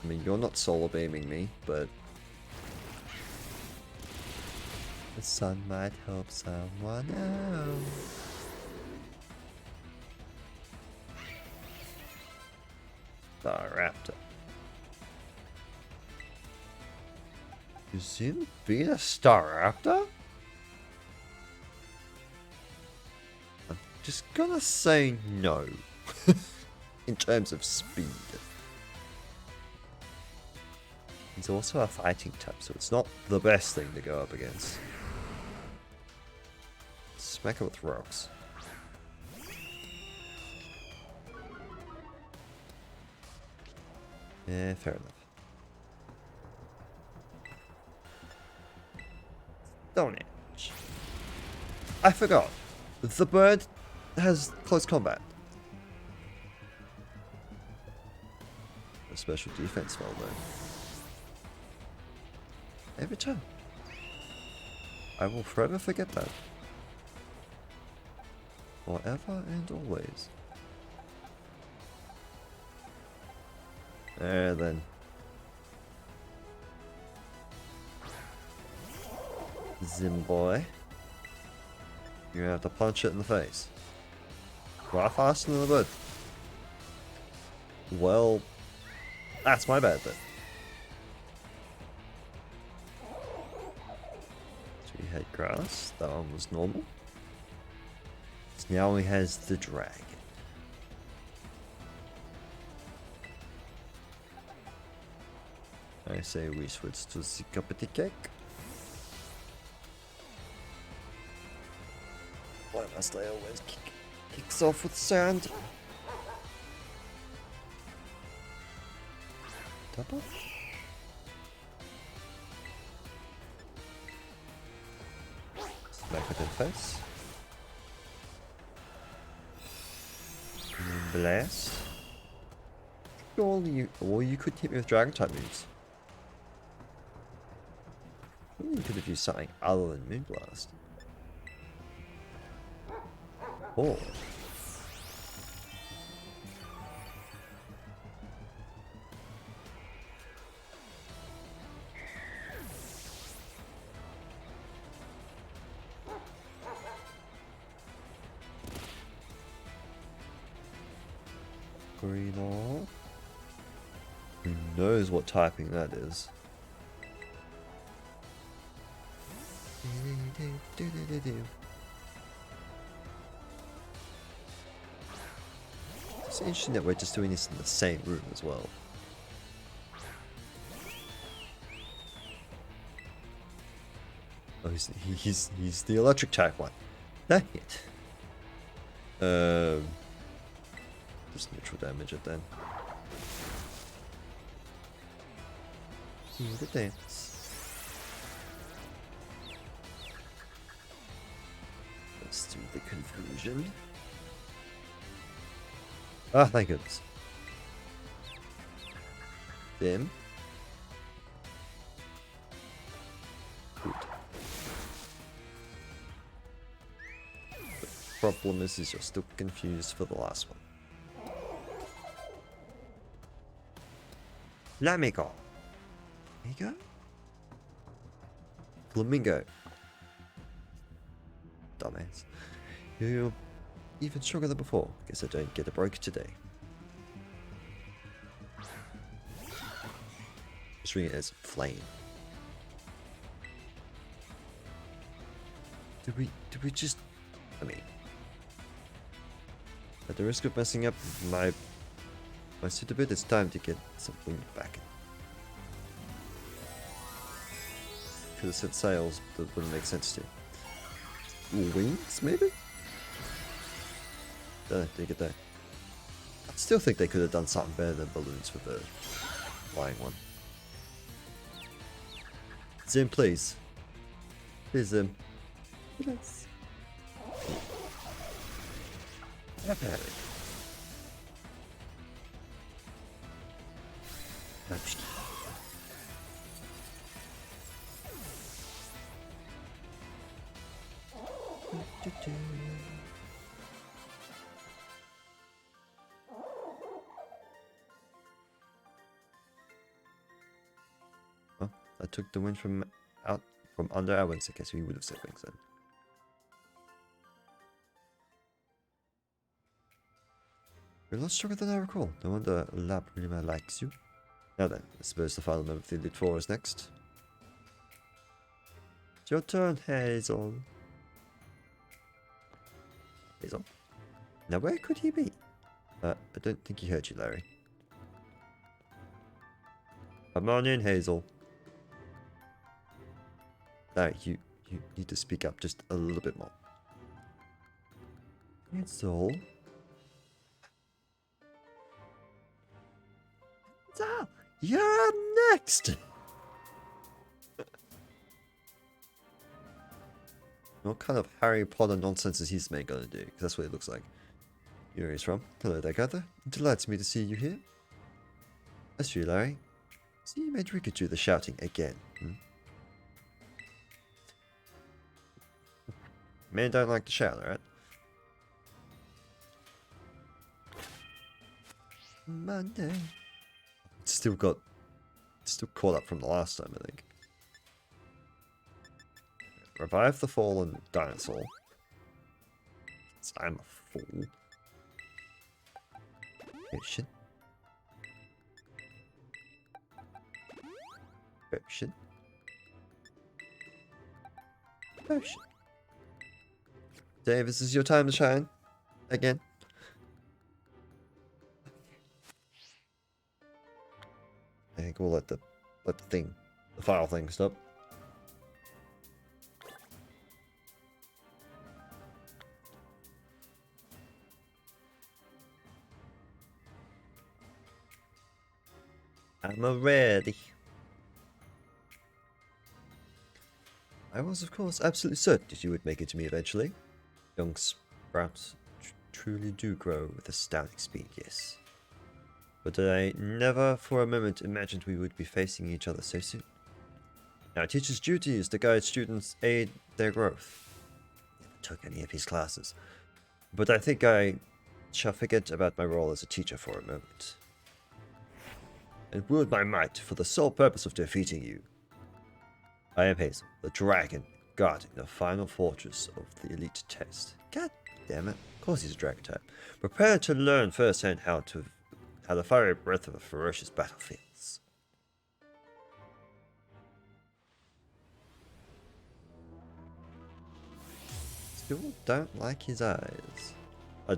I mean, you're not solar beaming me, but... The sun might help someone else. Staraptor. You seem to be a Staraptor? I'm just gonna say no. In terms of speed. He's also a fighting type, so it's not the best thing to go up against. Smack it with rocks. Yeah, fair enough. Stone Edge. I forgot. The bird has close combat. A special defense spell though. Every time. I will forever forget that. Forever and always. There then. Zimboy. You're gonna have to punch it in the face. Far faster than the bird. Well, that's my bad then. So he had grass, that one was normal. So now he has the dragon. I say we switch to the cuppity cake. Why must I always kicks off with sand? Double? Smack it in the face. Blast. Or you could hit me with dragon type moves. You could have used something other than Moonblast. Oh. Ocarina. Who knows what typing that is? It's interesting that we're just doing this in the same room as well. Oh, he's the electric type one. Dang it. Just neutral damage it then. Do the dance. Let's do the confusion. Ah, thank goodness. Dim. Good. The problem is you're still confused for the last one. Flamingo. Flamingo? Flamingo. Dumbass. You're even stronger than before. Guess I don't get a break today. Just reading it as flame. Do we just... I mean... At the risk of messing up my suit a bit, it's time to get something back in. Could have said sails, that wouldn't make sense to. Wings, maybe? Dig it there. I still think they could have done something better than balloons for the flying one. Zim, please. Please, Zim. Yes. Well, I took the wind from under our wings. I guess we would have said wings then. You're a lot stronger than I recall. No wonder La Prima likes you. Now then, I suppose the final member of the Elite Four is next. It's your turn, Hazel. Hazel? Now where could he be? I don't think he heard you, Larry. Come on in, Hazel. Larry, you need to speak up just a little bit more. Hazel? Hazel, you're next! What kind of Harry Potter nonsense is his mate gonna do? Because that's what it looks like. You know where he's from. Hello there, Gather. It delights me to see you here. That's true, Larry. See, you made Rika do the shouting again. Men don't like to shout, alright? Monday. Still caught up from the last time, I think. Revive the fallen dinosaur. I'm a fool. Potion. Potion. Potion. Dave, this is your time to shine. Again. I think we'll let the file thing stop. I'm ready. I was, of course, absolutely certain that you would make it to me eventually. Young sprouts truly do grow with astounding speed, yes. But I never for a moment imagined we would be facing each other so soon. Now, a teacher's duty is to guide students, aid their growth. Never took any of his classes, but I think I shall forget about my role as a teacher for a moment. And wield my might for the sole purpose of defeating you. I am Hazel, the dragon, guarding the final fortress of the elite test. God damn it. Of course he's a dragon type. Prepare to learn firsthand how to How the fiery breath of a ferocious battle feels. Still don't like his eyes.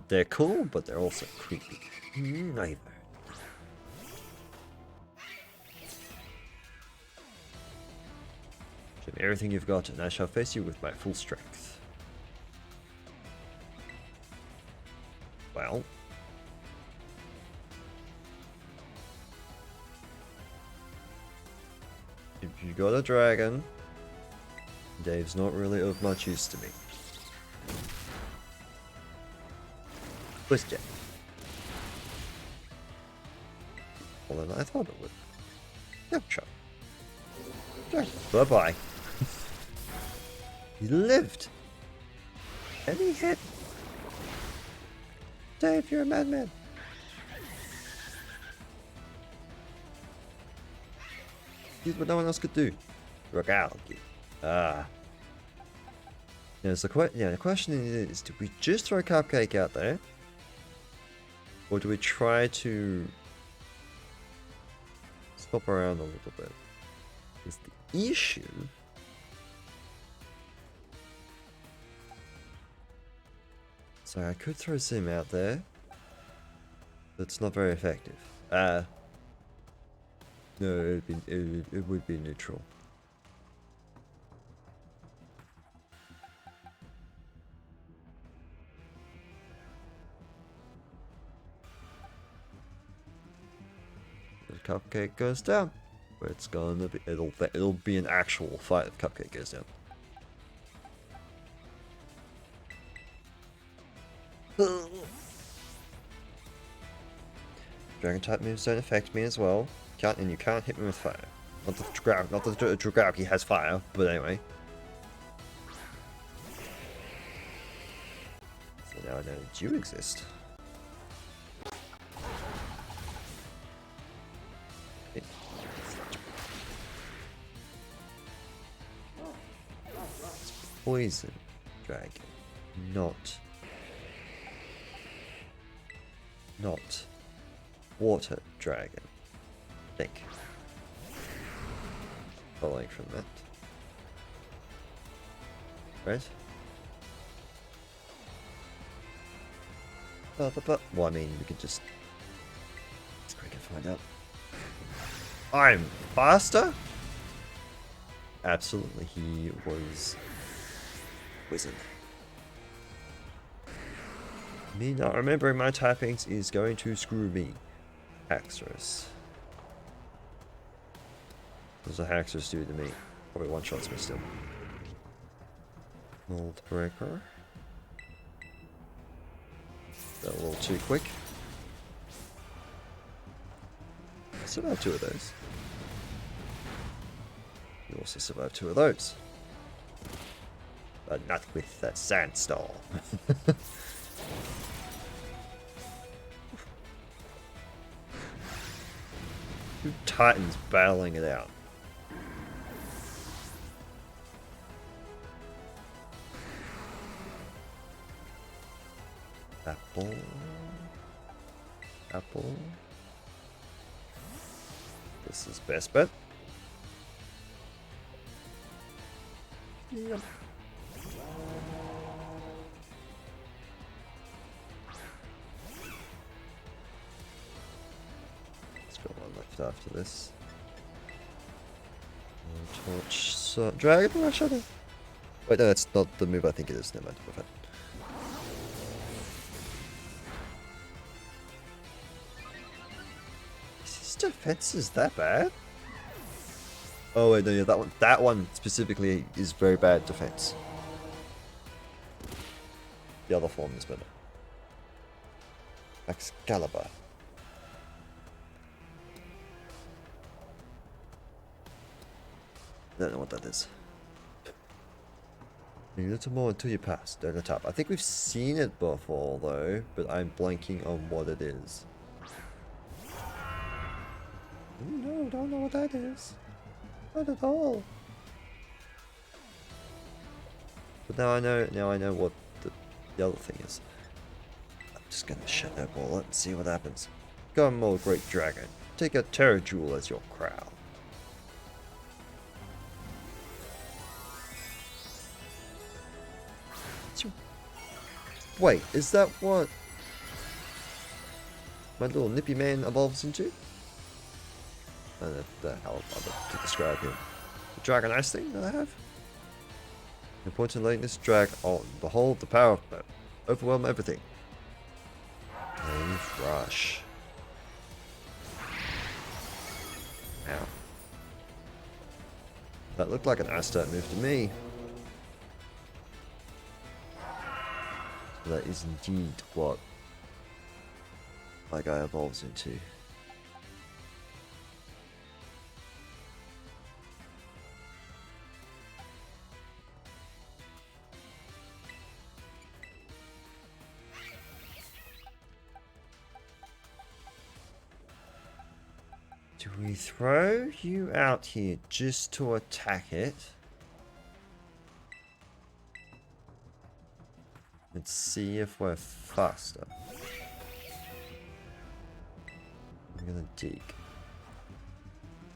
They're cool, but they're also creepy. Neither. Show me everything you've got, and I shall face you with my full strength. Well. If you got a dragon, Dave's not really of much use to me. Twist it. Well, then I thought it would. Yeah, sure. Bye-bye. He lived. And he hit. Dave, you're a madman. Here's what no one else could do. Rock out. Ah. Now, the question is, do we just throw Cupcake out there? Or do we try to swap around a little bit? Is the issue so I could throw Sim out there, but it's not very effective. No, it would be neutral. The Cupcake goes down. Where it's gonna be, it'll be an actual fight if Cupcake goes down. Dragon type moves don't affect me as well. You can't hit me with fire. Not that Dragauki has fire, but anyway. So now I know that you exist. Poison dragon, not water dragon. I think. Following from that, right? Well, I mean, we could just. Let's quickly find out. I'm faster. Absolutely, he was. Wizard. Me not remembering my typings is going to screw me. Haxorus. What does a Haxorus do to me? Probably one-shots me still. Mold Breaker. That a little too quick. I survived 2 of those. You also survived 2 of those. But not with that sandstorm. 2 titans battling it out. Apple. Apple. This is best bet. Yep. After this. Torch. So, Dragon Rush, I think. Wait, no, that's not the move I think it is. Never mind. Is his defense that bad? Oh wait, no, yeah, that one specifically is very bad defense. The other form is better. Excalibur. I don't know what that is. A little more until you pass. Down the top. I think we've seen it before though, but I'm blanking on what it is. No, don't know what that is. Not at all. But now I know what the other thing is. I'm just gonna Shadow Ball it and see what happens. Come, old great dragon. Take a Terra Jewel as your crown. Wait, is that what my little nippy man evolves into? I don't know the hell to describe him. The dragon ice thing that I have? Important letting this drag on. Behold the power of it. Overwhelm everything. Wave rush. Ow. That looked like an ice type move to me. So that is indeed what my guy evolves into. Do we throw you out here just to attack it? Let's see if we're faster. I'm gonna dig.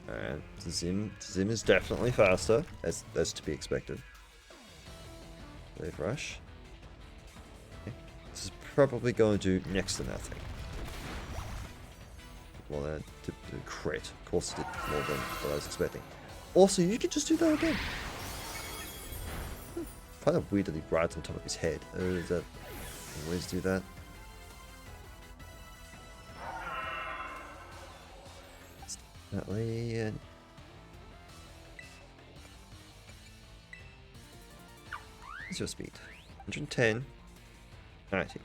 Alright, Zim is definitely faster, as to be expected. Wave rush. Okay. This is probably going to do next to nothing. Well, that did crit. Of course, it did more than what I was expecting. Also, you could just do that again. Kind of weird that he rides on top of his head. Oh, is that ways to do that? Definitely. What's your speed? 110. 90.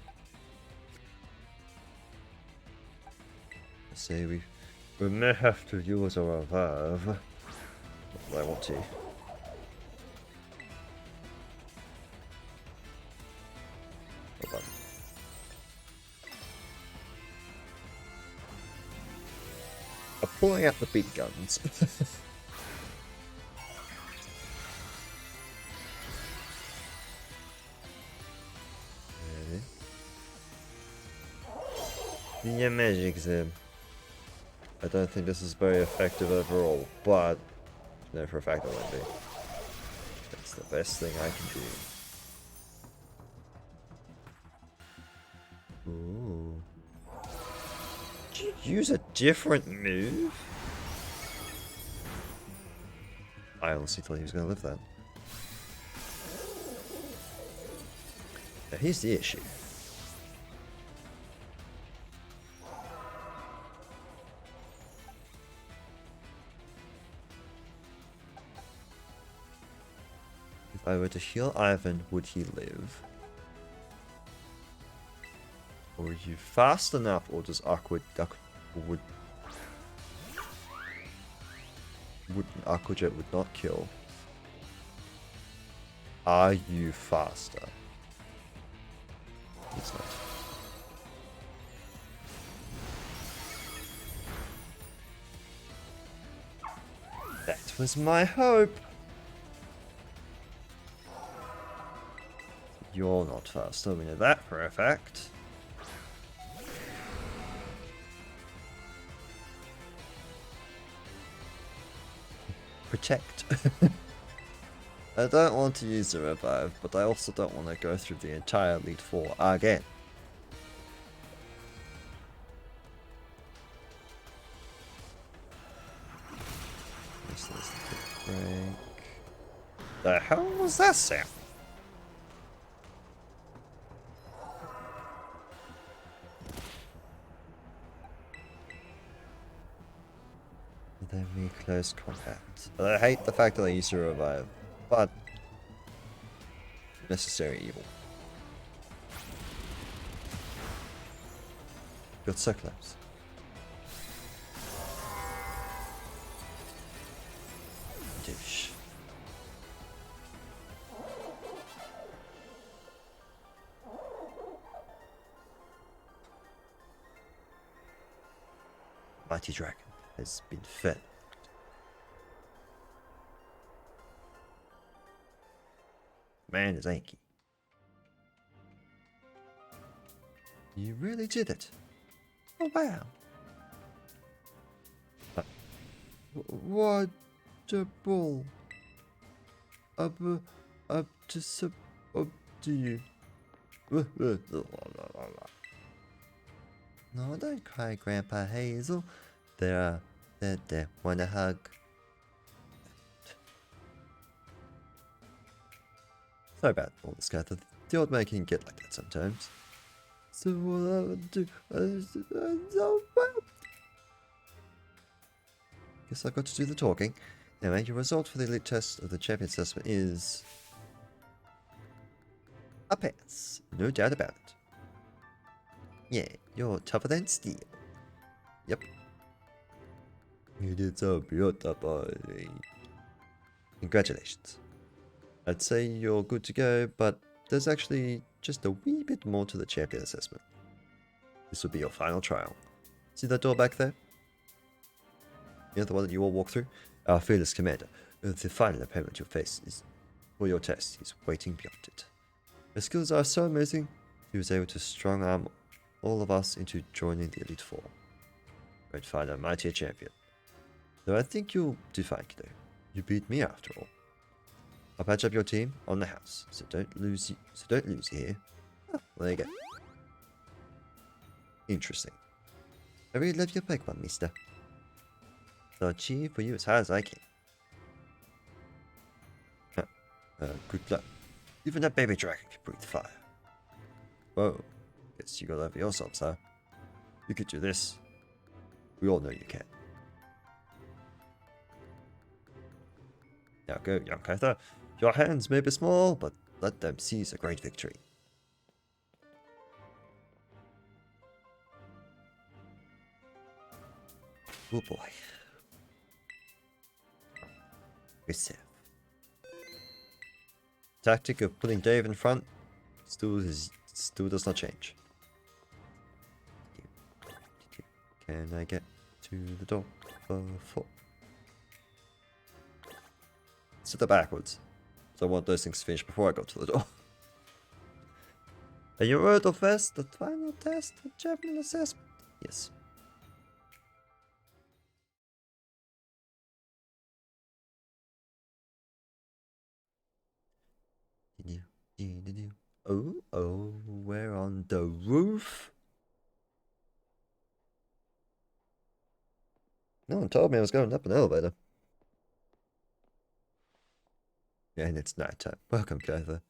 Say we may have to use our revive. Not that I want to. Hold on. I'm pulling out the big guns. The magic Zim. I don't think this is very effective overall, but I know for a fact it won't be. That's the best thing I can do. Ooh. Did you use a different move? I honestly thought he was going to live that. Now here's the issue. If I were to heal Ivan, would he live? Or are you fast enough, or does would Aquajet would not kill? Are you faster? It's not. That was my hope. You're not faster, we know that for a fact. Protect. I don't want to use the revive, but I also don't want to go through the entire Elite Four again. This is the break. The hell was that sound? Very close combat. I hate the fact that I used to revive, but necessary evil. Got so close. Douche. Mighty Dragon has been fed. Man is achy. You really did it. Oh wow. Wonderful. Up, up to sub, up to you. No, don't cry, Grandpa Hazel. There. Want a hug? Sorry about all this, Cather. The old man can get like that sometimes. So what I would do? Guess I got to do the talking. Anyway, your result for the elite test of the champion assessment is a pass. No doubt about it. Yeah, you're tougher than steel. Yep. You did so beautifully. Congratulations. I'd say you're good to go, but there's actually just a wee bit more to the champion assessment. This will be your final trial. See that door back there? You know, the one that you all walk through? Our fearless commander, the final opponent you'll face is for your test. He's waiting beyond it. His skills are so amazing, he was able to strong arm all of us into joining the Elite Four. We'd find a mightier champion. Though I think you'll do fine, kiddo. You beat me after all. I'll patch up your team on the house, so don't lose you here. Oh, there you go. Interesting. I really love your Pokemon, mister. I'll cheer for you as hard as I can. Good luck. Even that baby dragon can breathe fire. Whoa. Guess you got over yourselves, huh? You could do this. We all know you can. Now go, young Cather. Your hands may be small, but let them seize a great victory. Oh boy. Receive. Tactic of putting Dave in front still does not change. Can I get to the door before? Set it backwards. So I want those things to finish before I go to the door. Are you ready to face the final test of champion assessment? Yes. Oh, we're on the roof. No one told me I was going up an elevator. And it's night time. Welcome, Cather.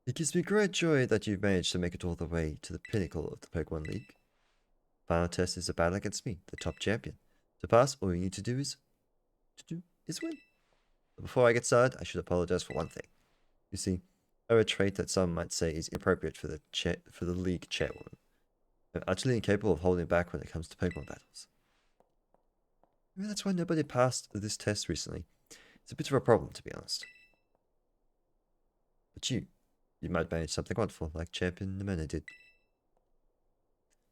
It gives me great joy that you've managed to make it all the way to the pinnacle of the Pokemon League. Final test is a battle against me, the top champion. To pass, all you need to do is win. But before I get started, I should apologize for one thing. You see, I have a trait that some might say is inappropriate for the league chairwoman. I'm utterly incapable of holding back when it comes to Pokemon battles. Maybe that's why nobody passed this test recently. It's a bit of a problem, to be honest. But you might manage something wonderful, like Champion Nemona did.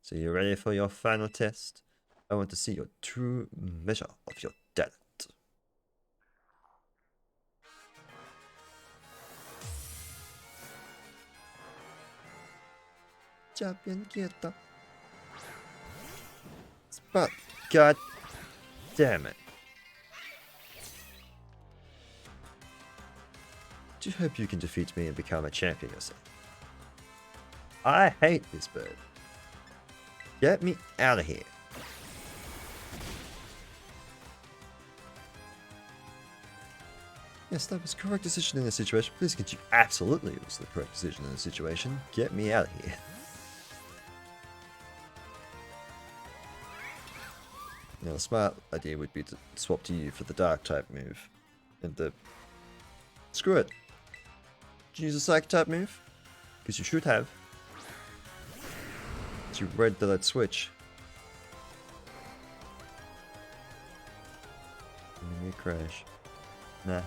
So you ready for your final test? I want to see your true measure of your talent. Champion Kyoto. But god damn it. Do hope you can defeat me and become a champion yourself. I hate this bird. Get me out of here. Yes, that was the correct decision in this situation. Please continue. Absolutely, it was the correct decision in this situation. Get me out of here. Now, the smart idea would be to swap to you for the dark type move. And the... Screw it. Did you use a psych type move? Because you should have. You read that switch. Give me a crash. Nah.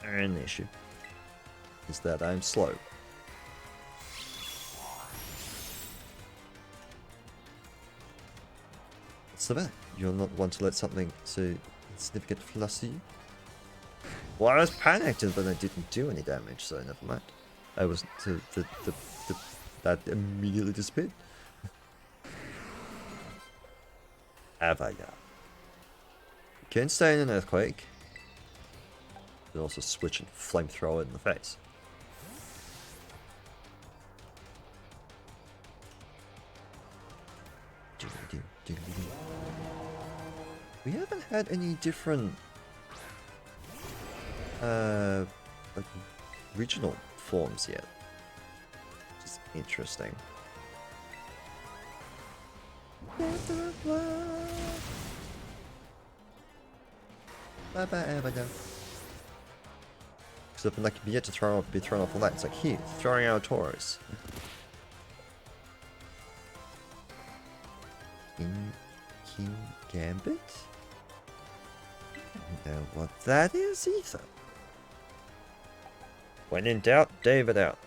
An issue is that I'm slow. What's the matter? You'll not want to let something so significant fluster you? Well, I was panicked, but I didn't do any damage, so never mind. I was that immediately disappeared. Avaya. Can stay in an earthquake. And also switch and flamethrower it in the face. We haven't had any different like regional forms yet. Which is interesting. Except when like you get to be thrown off all that, it's like here, throwing out Tauros. King Gambit? I don't know what that is either. When in doubt, David out.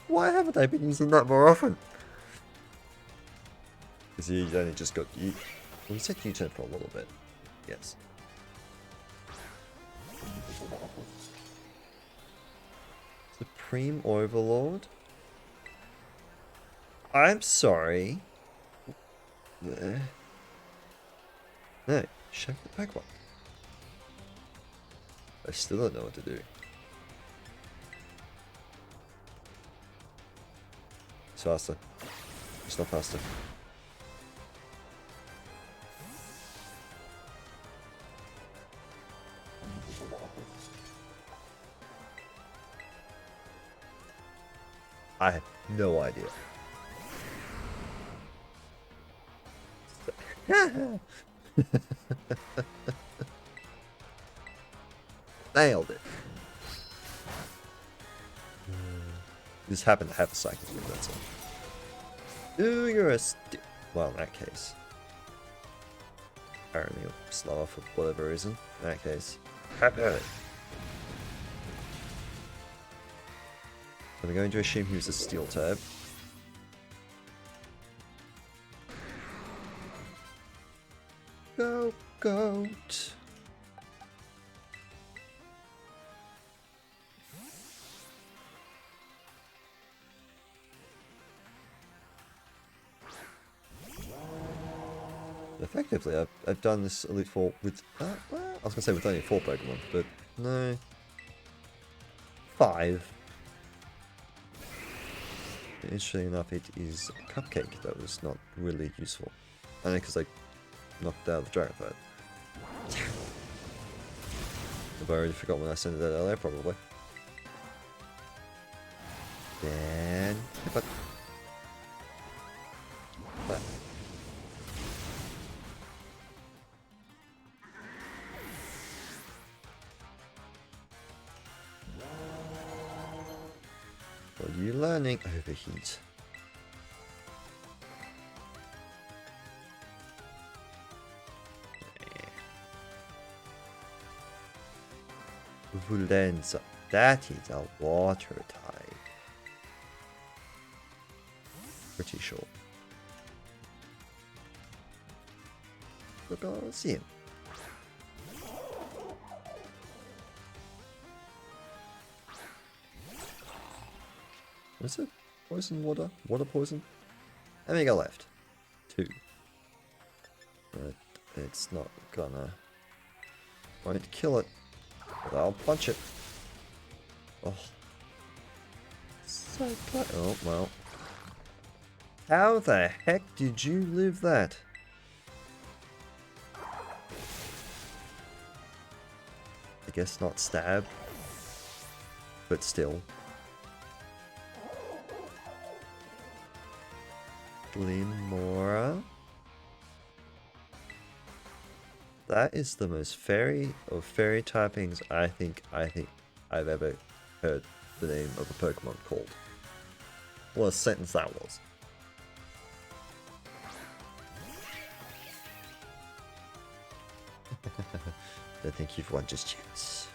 Why haven't I been using that more often? Because you only just got you. Well, you said U-turn for a little bit. Yes. Supreme Overlord? I'm sorry. No, check the Pokemon. I still don't know what to do. It's faster. It's not faster. I have no idea. Nailed it. Just happened to have a psychic move, that's all. Ooh, you're a well, in that case. Apparently you're slower for whatever reason. In that case. Have at it. I'm going to assume he was a steel type. Go, goat. Effectively, I've done this Elite Four with, well, I was going to say with only 4 Pokemon, but no. 5. Interestingly enough, it is a Cupcake that was not really useful. Only because I knocked out the Dragon Fight. I've already forgot when I sent it out earlier, probably. Then... but... What are you learning? Overheat. Vulenza. That is a water type. Pretty sure. We'll go see him. What's it? Poison water? Water poison? How many got left? 2. But it's not gonna... won't kill it. But I'll punch it. Oh. So close. Oh, well. How the heck did you live that? I guess not stab. But still. Glimora. That is the most fairy of fairy typings I think I've ever heard the name of a Pokemon called. What a sentence that was. I think you've won just yet.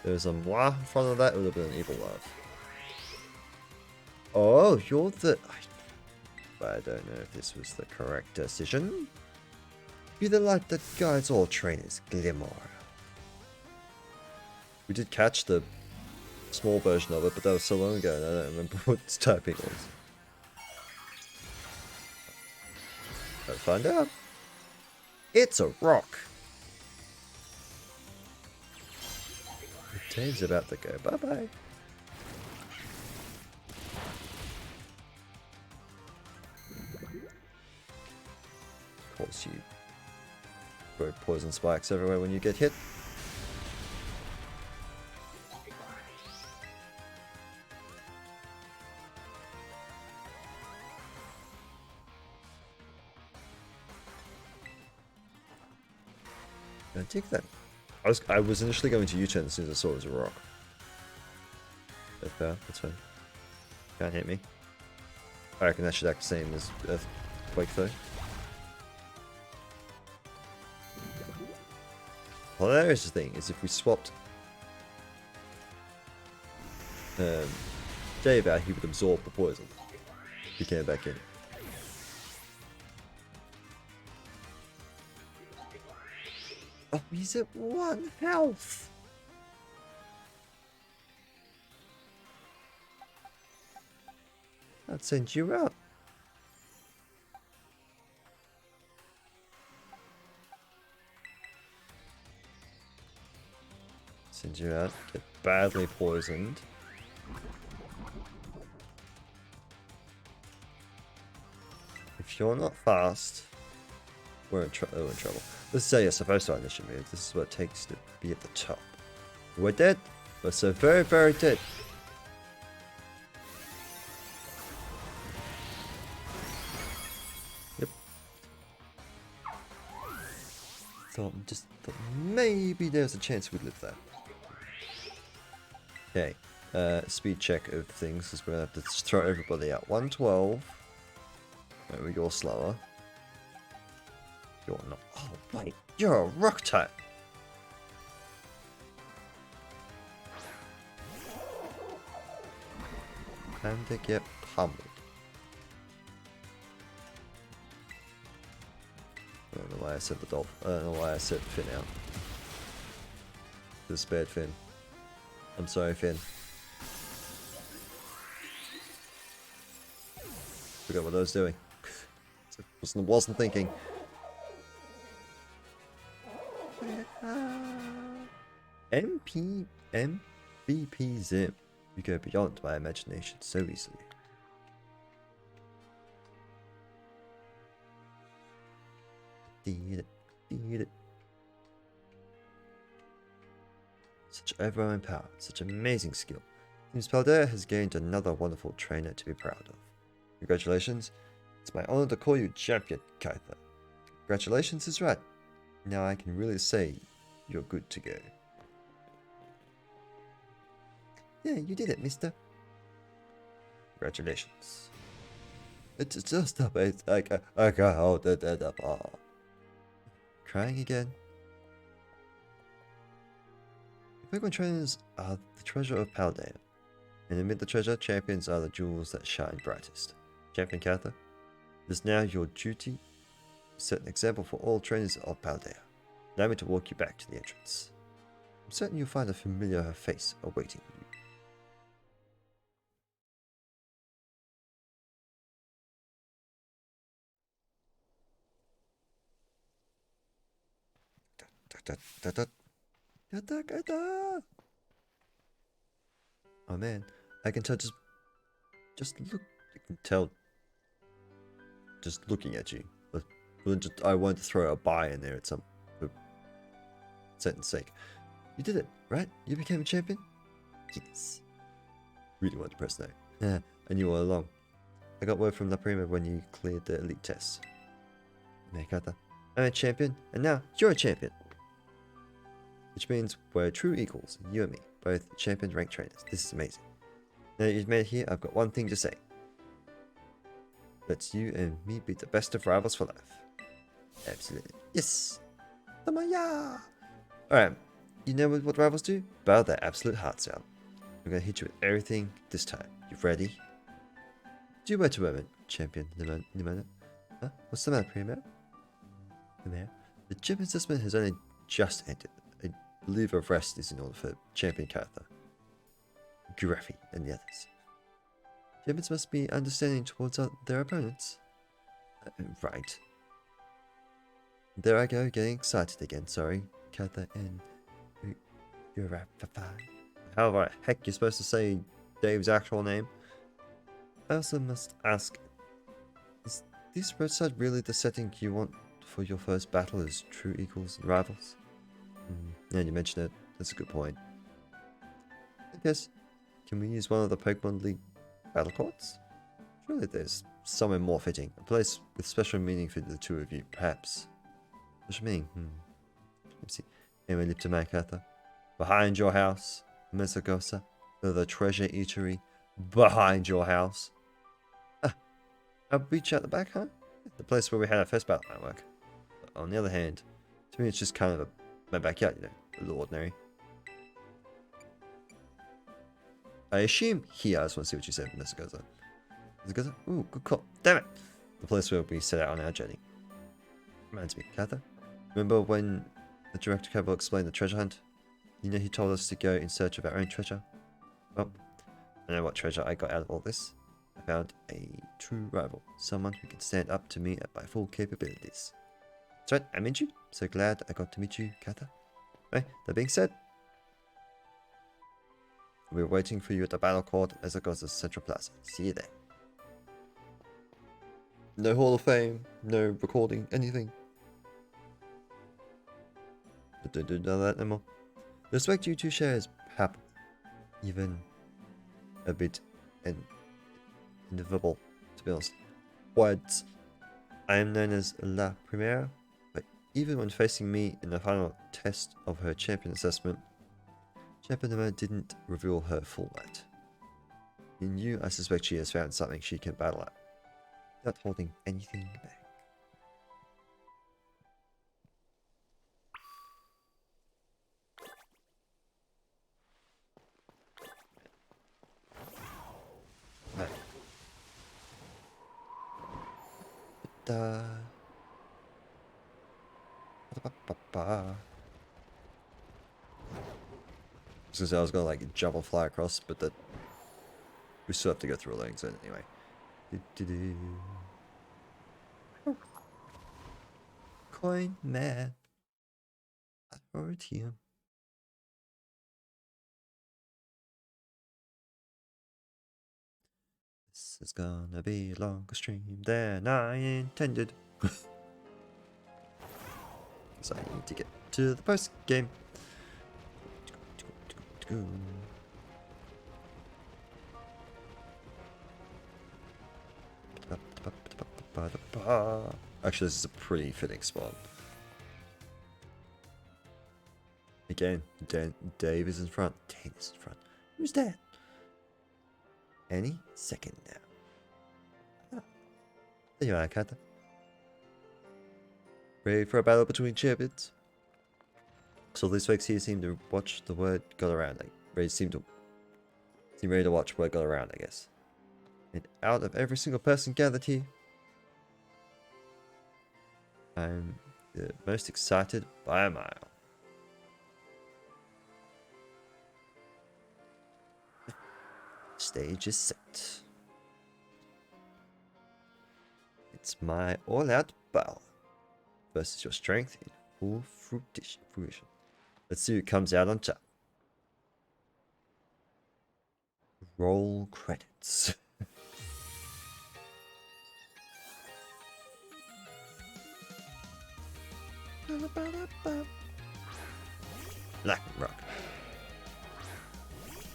There's a moi in front of that, it would have been an evil laugh. Oh, you're the... I don't know if this was the correct decision. You're the light that guides all trainers, Glimmer. We did catch the small version of it, but that was so long ago and I don't remember what its typing was. Gotta find out. It's a rock. The day's about to go bye-bye. Of course, you throw poison spikes everywhere when you get hit. I take that. I was initially going to U-turn as soon as I saw it was a rock. That's fair, that's fine. Can't hit me. I reckon that should act the same as Earthquake though. Hilarious thing is if we swapped Dave out, he would absorb the poison. He came back in. Oh, he's at 1 health. I'd send you out. Send you out. Get badly poisoned. If you're not fast, we're in trouble. This is how you're supposed to initially move. This is what it takes to be at the top. We're dead. We're so very, very dead. Yep. Thought maybe there's a chance we'd live there. Okay. Speed check of things, because we're gonna have to just throw everybody out. 112. There we go, slower. You're not. Oh, wait. You're a rock type. Time to get pummeled. I don't know why I said the dolphin. I don't know why I said Finn out. The spared Finn. I'm sorry, Finn. Forgot what I was doing. Wasn't thinking. MVP Zim. You go beyond my imagination so easily. Such overwhelming power, such amazing skill. Seems Paldea has gained another wonderful trainer to be proud of. Congratulations. It's my honor to call you champion, Kaitha. Congratulations is right. Now I can really say you're good to go. Yeah, you did it, mister. Congratulations. It's just a bit I can't hold it apart. Crying again? Pokemon trainers are the treasure of Paldea, and amid the treasure, champions are the jewels that shine brightest. Champion Kaitha, it is now your duty to set an example for all trainers of Paldea. Allow me to walk you back to the entrance. I'm certain you'll find a familiar face awaiting you. Oh man, I can tell just look. I can tell just looking at you. I wanted to throw a bye in there at some sentence sake. You did it, right? You became a champion? Yes. Really wanted to press no. Yeah, I knew all along. I got word from La Prima when you cleared the elite tests. Kaitha, I'm a champion, and now you're a champion. Which means we're true equals, you and me, both champion ranked trainers. This is amazing. Now that you've made it here, I've got one thing to say. Let's you and me be the best of rivals for life. Absolutely. Yes! Tamaya! Alright, you know what rivals do? Bow their absolute hearts out. I'm gonna hit you with everything this time. You ready? Do word to women, champion Nimona. Huh? What's the matter, Primo? The gym assessment has only just ended. I believe a rest is in order for champion Kaitha, Gruffy, and the others. Champions must be understanding towards their opponents. Right. There I go, getting excited again. Sorry, Katha and you're right. How the heck you're supposed to say Dave's actual name? I also must ask, is this roadside really the setting you want for your first battle as true equals and rivals? Yeah, you mentioned it. That's a good point. I guess, can we use one of the Pokemon League battle courts? Surely there's somewhere more fitting. A place with special meaning for the two of you, perhaps. Special meaning? Let me see. Anyway, Lipton Katha. Behind your house, Mesagosa. The treasure eatery. Behind your house. A beach at the back, huh? The place where we had our first battle might work. But on the other hand, to me it's just kind of my backyard, you know, a little ordinary. I assume here, I just want to see what you said, Mesagosa. Mesagosa? Ooh, good call. Damn it! The place where we set out on our journey. Reminds me, Katha. Remember when the Director Capital explained the treasure hunt? You know he told us to go in search of our own treasure? Well, I know what treasure I got out of all this. I found a true rival. Someone who can stand up to me at my full capabilities. That's right, I met you. So glad I got to meet you, Katha. Right, that being said, we're waiting for you at the battle court as it goes to Central Plaza. See you there. No Hall of Fame, no recording, anything. Don't do none of that no more. The respect you two share is perhaps even a bit inevitable, to be honest. What I am known as La Primera, but even when facing me in the final test of her champion assessment, Champion didn't reveal her full might. In you, I suspect she has found something she can battle at, without holding anything back. Right. I was gonna say I was gonna like jump or fly across, but that we still have to go through a loading zone anyway. Coin map. Authority. This is gonna be a longer stream than I intended. So I need to get to the post game. Actually, this is a pretty fitting spot. Again, Dave is in front. Dave is in front. Who's that? Any second now. Ah, there you are, Katha. Ready for a battle between champions? So these folks here seem to watch the word go around. Like, seem ready to watch word go around, I guess. And out of every single person gathered here, I'm the most excited by a mile. Stage is set. It's my all-out battle versus your strength in full fruition. Let's see who comes out on top. Roll credits. Black Rock.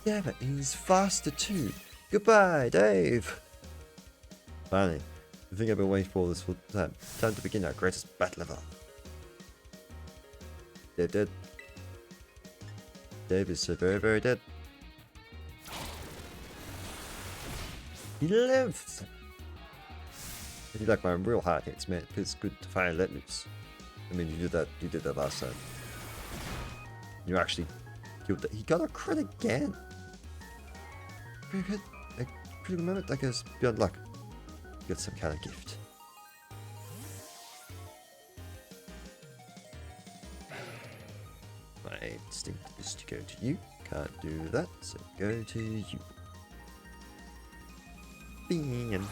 Yeah, but he's faster too. Goodbye, Dave. Finally, the thing I've been waiting for this whole time. Time to begin our greatest battle ever. Dave dead. Dave is so very, very dead. He lives! You like my real hard hits, man. It feels good to finally let loose. I mean, you did that last time. You actually killed that. He got a crit again. Pretty good moment, that goes beyond luck. You got some kind of gift. My instinct is to go to you. Can't do that, so go to you. Bing.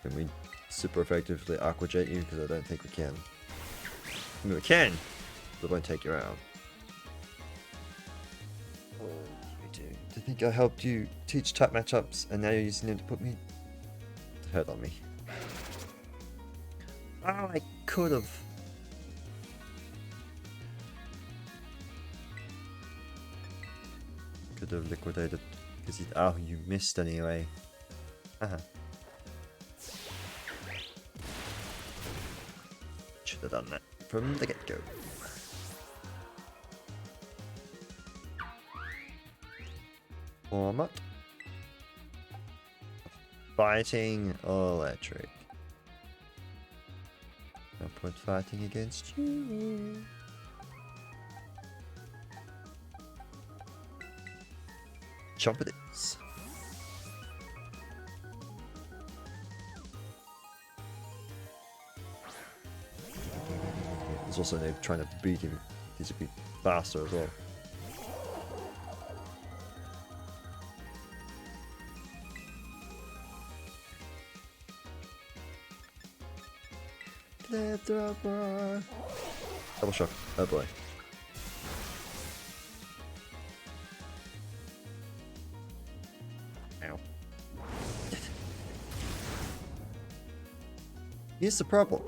Can we super effectively Aqua Jet you, because I don't think we can. I mean, we can, but it won't take you out. Oh, you do. Do you think I helped you teach type matchups, and now you're using them to put me to hurt on me? Oh, I could have. Could have liquidated, because you missed anyway. Should have done that from the get-go. Format. Fighting electric. No point fighting against you. Chomp it is. There's also no trying to beat him. He's a bit faster as well. Double shock. Oh boy. Ow. Here's the problem.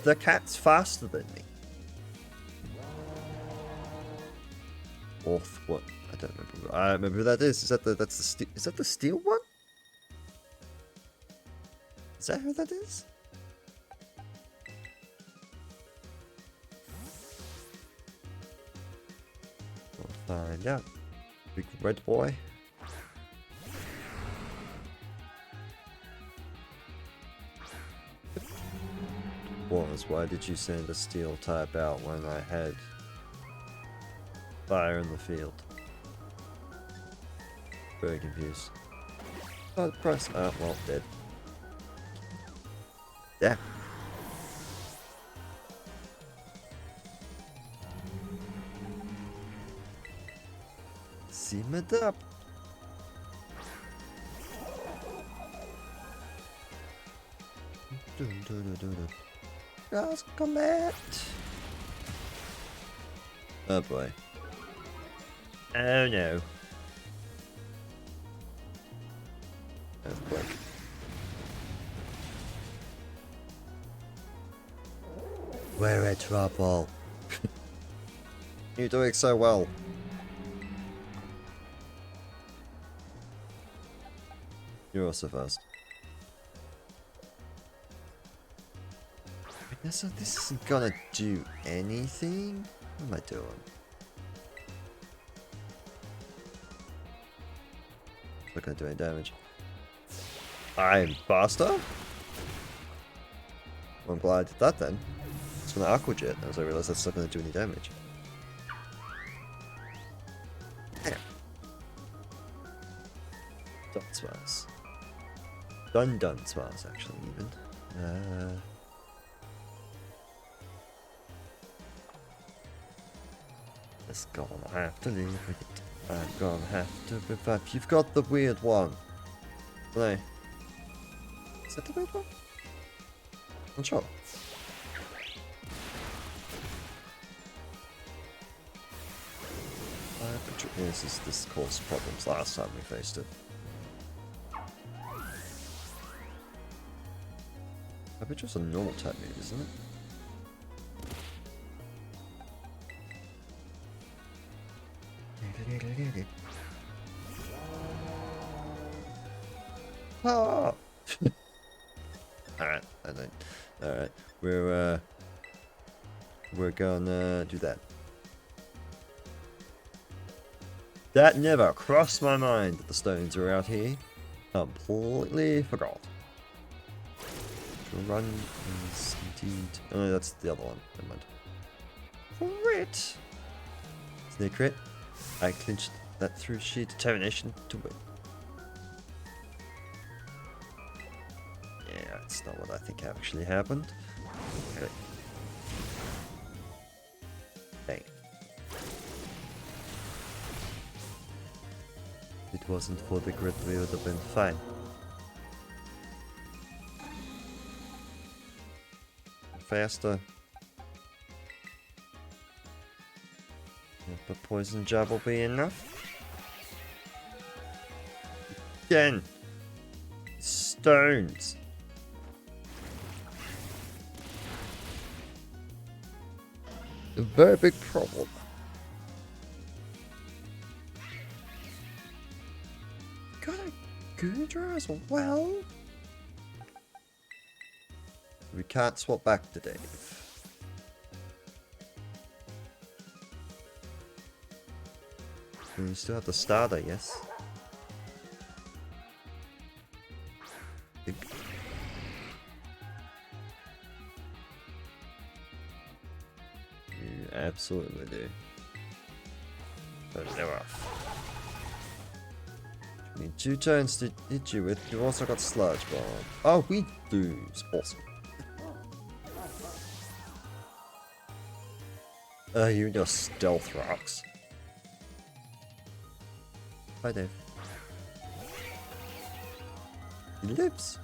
The cat's faster than me. Fourth what? I don't remember. I remember who that is. Is that the steel one? Is that who that is? We'll find out. Big red boy. Why did you send a steel type out when I had fire in the field? Very confused. Oh, press. Oh, well, dead. Yeah. Simmered up. Scarlet. Oh boy. Oh no. Earthquake. We're in trouble. You're doing so well. You're also fast. So this isn't gonna do anything? What am I doing? It's not gonna do any damage. I'm faster? Well, I'm glad I did that then. It's gonna Aqua Jet as I realise that's not gonna do any damage. There. Dun Smash. Dun Smash actually even. It's gonna have to leave it. I'm gonna have to revive. You've got the weird one. No. Is that the weird one? I'm sure. This caused problems last time we faced it. I bet it's a normal type move, isn't it? Ah! Alright, I don't. Alright, we're gonna do that. That never crossed my mind that the stones are out here. Completely forgot. Run is indeed. Oh, no, that's the other one. Never mind. Crit! Snake crit. I clinched that through sheer determination to win. Yeah, that's not what I think actually happened. Okay. Dang. If it wasn't for the grid, we would have been fine. faster. But poison jab will be enough. Again. Stones. A very big problem. Got a Goodra as well. We can't swap back to Dave. We still have the starter, yes. You absolutely do. But never. We need 2 turns to hit you with. You also got Sludge Bomb. Oh, we lose. Awesome. You and your Stealth Rocks. Hi, Dave. He lives.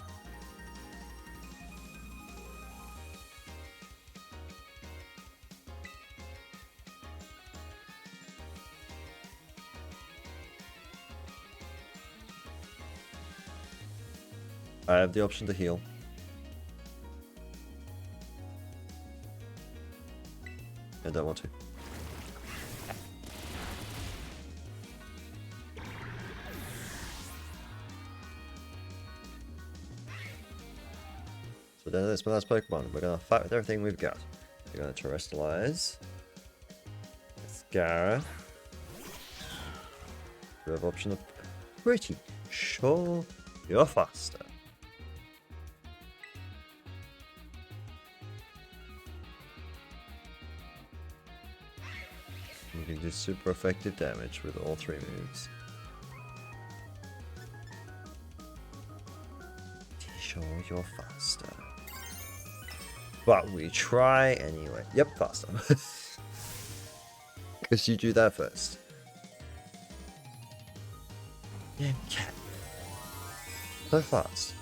I have the option to heal. I don't want to. So then that's my last Pokemon. We're gonna fight with everything we've got. We're gonna terrestrialize. Scarlet. We have option of pretty sure you're faster. You can do super effective damage with all 3 moves. Sure you're faster. But we try anyway. Yep, faster. Because you do that first. Yeah, cat. So fast.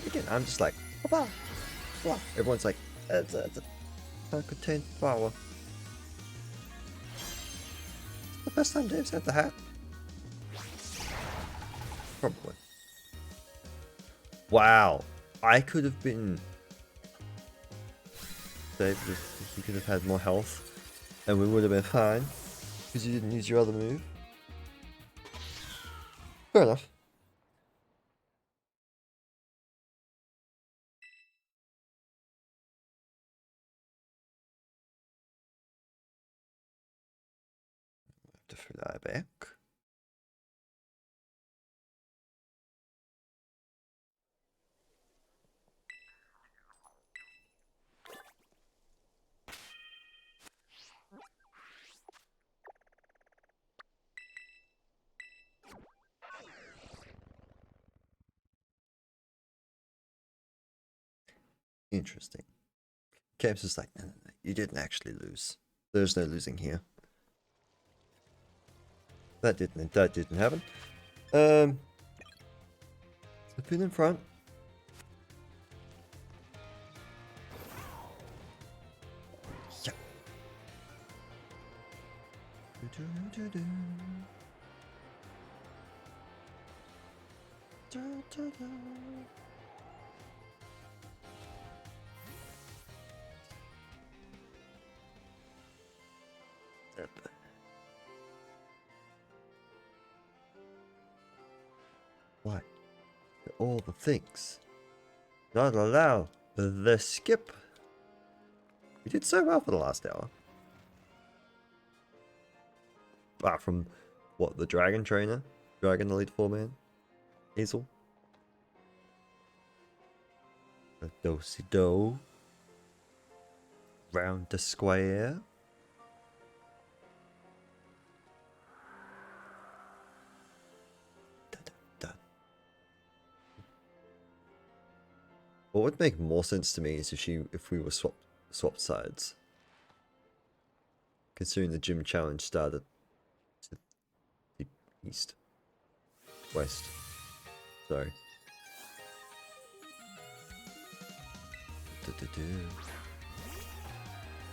Again, I'm just like, blah, blah. Everyone's like, it's a contained flower. It's the first time Dave's had the hat. Probably. Wow, I could have been Dave if you could have had more health, and we would have been fine because you didn't use your other move. Fair enough. To fly back. Interesting. Cape's is like, no, you didn't actually lose. There's no losing here. That didn't happen. Flip it in front. Yeah. What? All the things. Not allow the skip. We did so well for the last hour. Apart from, what, the Dragon Trainer? Dragon Elite 4-man? Hazel? A do-si-do. Round the square. What would make more sense to me is if we were swapped sides. Considering the gym challenge started to the east. West. Sorry.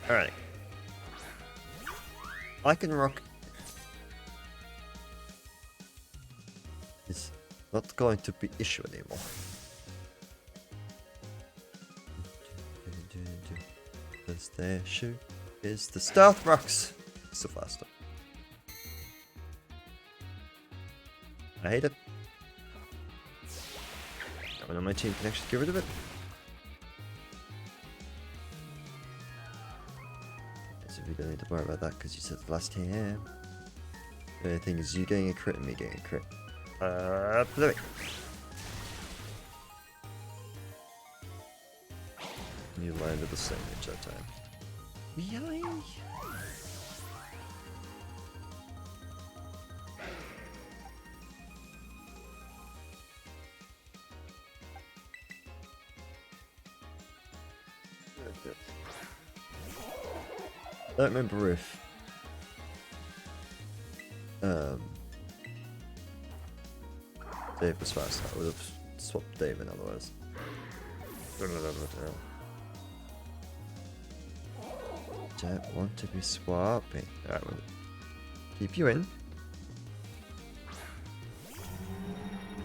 Alright. I can rock. It's not going to be issue anymore. Because their issue is the stealth rocks. So faster. I hate it. No one on my team can actually get rid of it. So we don't need to worry about that because you said the last time. The only thing is you getting a crit and me getting a crit. Blue. You landed the same edge that time. Really? I don't remember if Dave was faster. I would have swapped Dave in otherwise. Don't want to be swapping. Alright, we'll keep you in.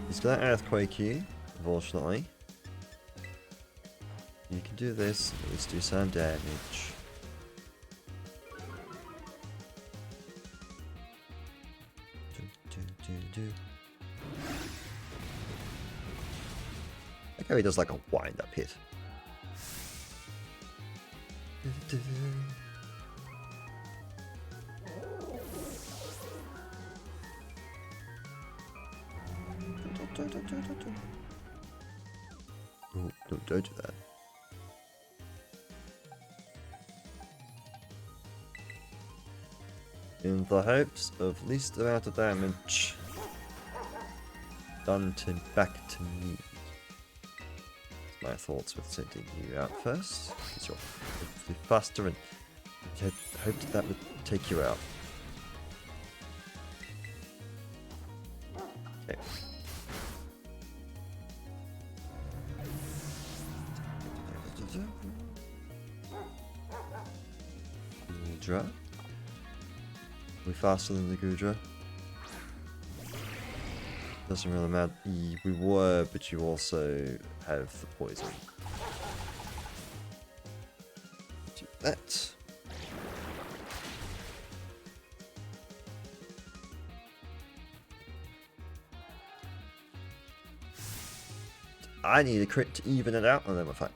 He's got Earthquake here, unfortunately. You can do this, let's do some damage. Like how he does like a wind up hit. Oh, don't do that. In the hopes of least amount of damage done to back to me. My thoughts with sending you out first, because you're hopefully faster and I hoped that would take you out. Okay. Gudra. We faster than the Gudra? Doesn't really matter. We were, but you also have the poison. Do that. I need a crit to even it out, and then we're fine.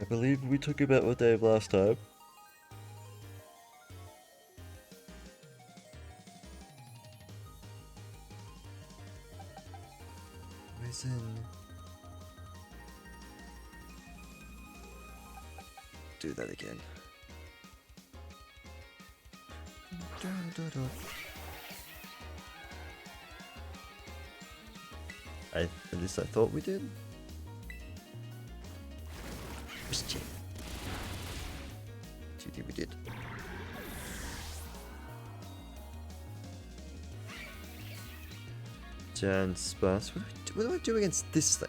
I believe we took a bet with Dave last time. Poison. Do that again. At least I thought we did. We did. Jan Spas. What do I do against this thing?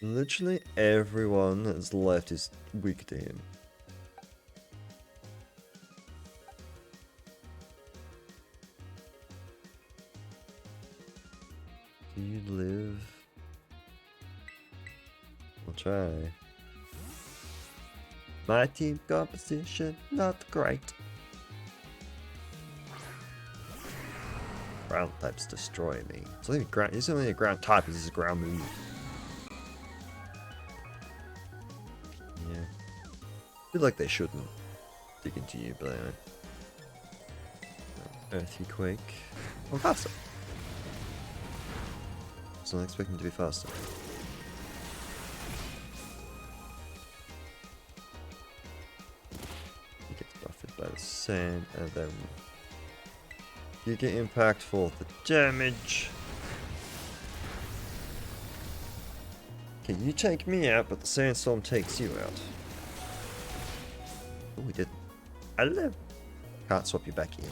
Literally everyone that's left is weak to him. Do you live? I'll try. My team composition, not great. Ground types destroy me. It's only ground. It's only a ground type. This is a ground move. Yeah. I feel like they shouldn't dig into you, but anyway. Earthy Quake. Oh, faster. I was not expecting to be faster. sand, and then Giga Impact for the damage. Okay, you take me out, but the sandstorm takes you out. Oh, we didn't. Hello. Can't swap you back in.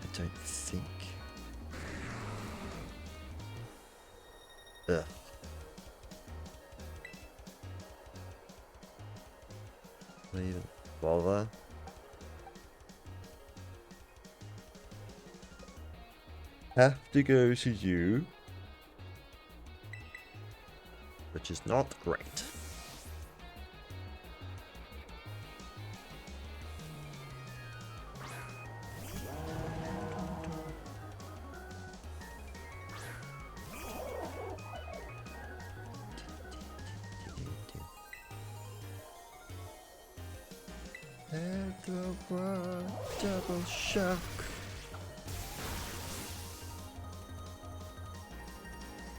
I don't think. Ugh. Not even bother. Have to go to you, which is not great. Double shock.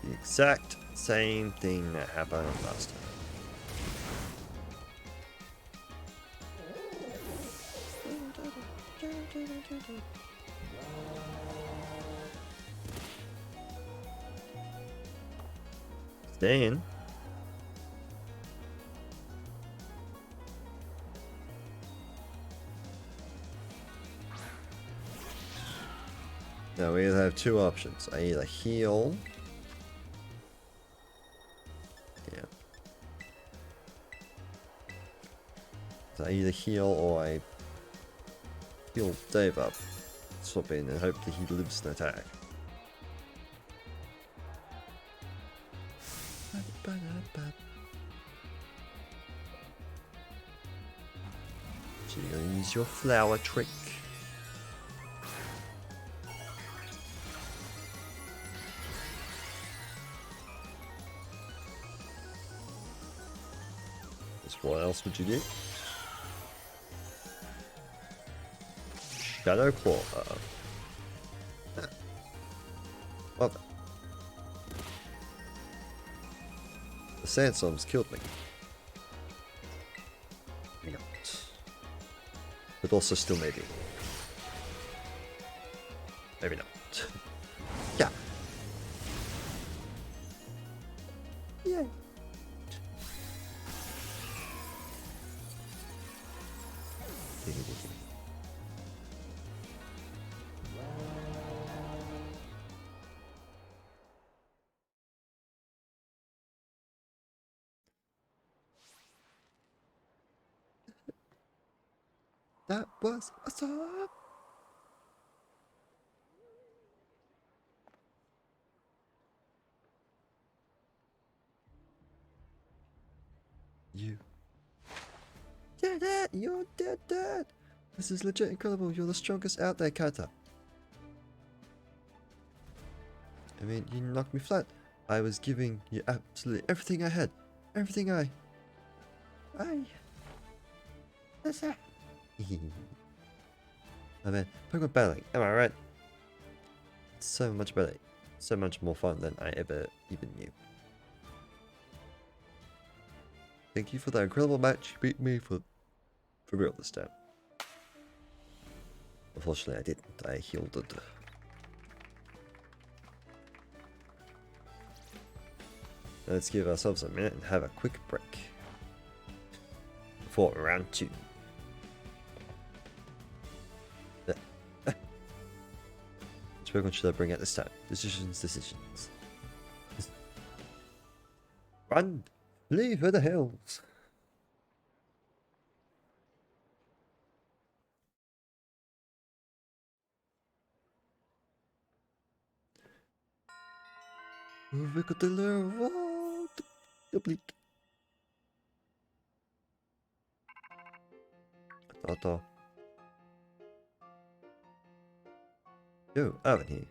The exact same thing that happened last time. Stay in. Now we either have two options. I either heal. Yeah. So I either heal or I heal Dave up. Swap in and hopefully he lives an attack. So you're gonna use your flower trick. What else would you do? Shadow Claw. Well, the sandstorms killed me. Maybe not. But also still maybe. Maybe not. Yeah. Yeah. That was awesome. You did it! You did it! This is legit incredible. You're the strongest out there, Kata. I mean, you knocked me flat. I was giving you absolutely everything I had. Everything I... What's that? I mean, Pokemon battling, am I right? It's so much better. So much more fun than I ever even knew. Thank you for that incredible match. You beat me for real this time. Unfortunately, I didn't. I healed it. Let's give ourselves a minute and have a quick break before round 2. Which Pokemon should I bring out this time? Decisions. Run! Flee for the hills! We got the lure. The bleak. Toto. Yo, Owen here.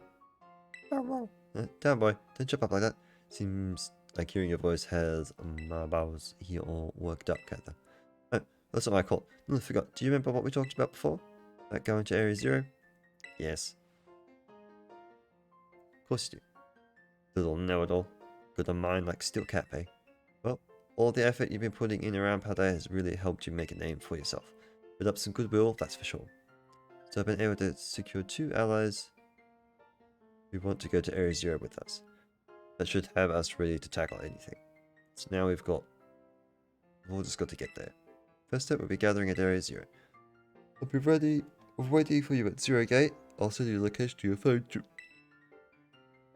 Down boy, don't jump up like that. Seems like hearing your voice has my bowels here all worked up, Kata. Oh, that's not my call. No, I forgot. Do you remember what we talked about before? About going to Area 0? Yes. Of course you do. Little know-it-all. Got a mind like Steel Cat, eh? Well, All the effort you've been putting in around Paldea has really helped you make a name for yourself. Build up some goodwill, that's for sure. So I've been able to secure 2 allies who want to go to Area 0 with us. That should have us ready to tackle anything. So now we've just got to get there. First step will be gathering at Area 0. I'll be ready, waiting for you at 0 Gate. I'll send you the location to your phone too.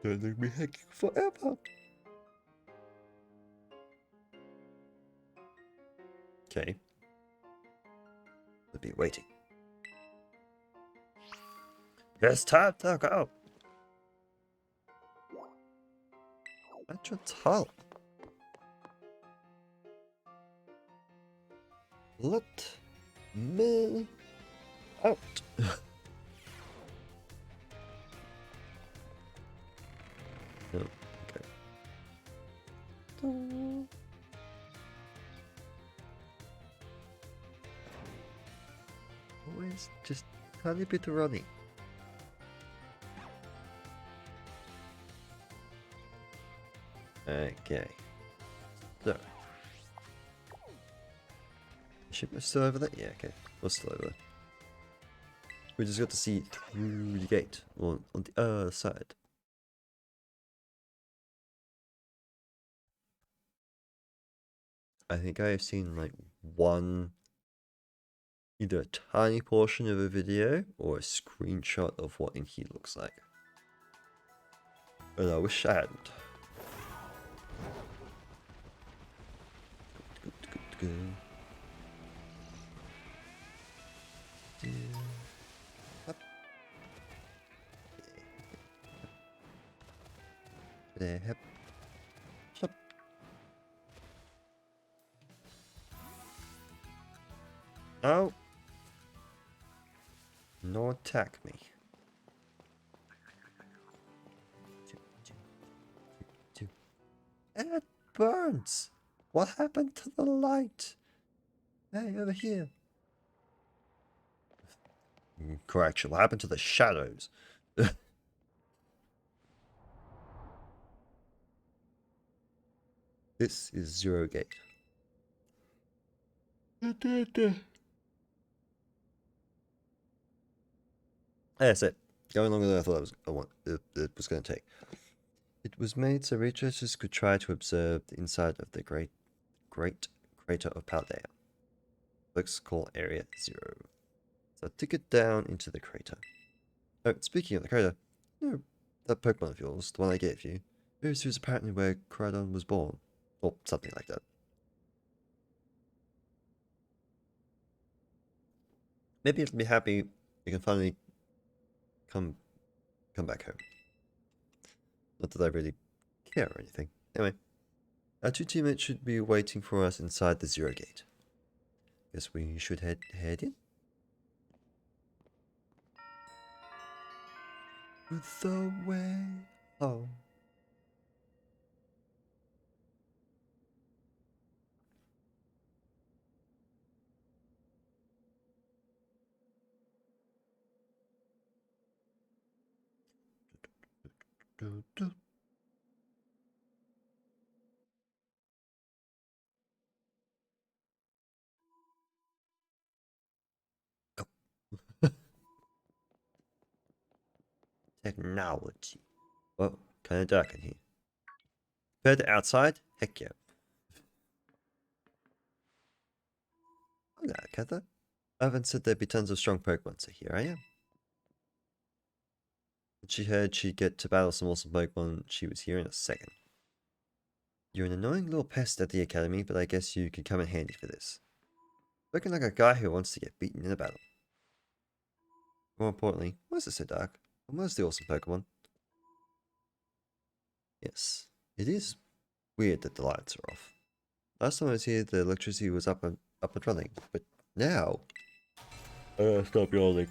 Don't leave me hanging forever. Okay. We'll be waiting. It's time to go. That's your tall. Let me out. No, okay. Always just tiny bit of running. Okay. So. Ship is still over there? Yeah, okay. We're still over there. We just got to see through the gate on the other side. I think I have seen like either a tiny portion of a video or a screenshot of what in here looks like. And I wish I hadn't. Good. There, hep. Shop. No. No attack me. It burns. What happened to the light? Hey, over here. Correction, what happened to the shadows? This is 0 Gate. That's it. Going longer than I thought it was going to take. It was made so researchers could try to observe the inside of the great crater of Paldea. Let's call Area 0. So I took it down into the crater. Oh, speaking of the crater, you know, that Pokemon of yours, the one I gave you, this was apparently where Cridon was born. Or something like that. Maybe it'll be happy you can finally come back home. Not that I really care or anything. Anyway, our 2 teammates should be waiting for us inside the 0 Gate. Guess we should head in. The way home. Technology. Well, kind of dark in here. Compared to outside, heck yeah. Hola, Katha. Ivan said there'd be tons of strong Pokemon, so here I am. When she heard she'd get to battle some awesome Pokemon, she was here in a second. You're an annoying little pest at the academy, but I guess you could come in handy for this. Looking like a guy who wants to get beaten in a battle. More importantly, why is it so dark? And where's the awesome Pokemon? Yes, it is weird that the lights are off. Last time I was here, the electricity was up and running, but now... stop yawning.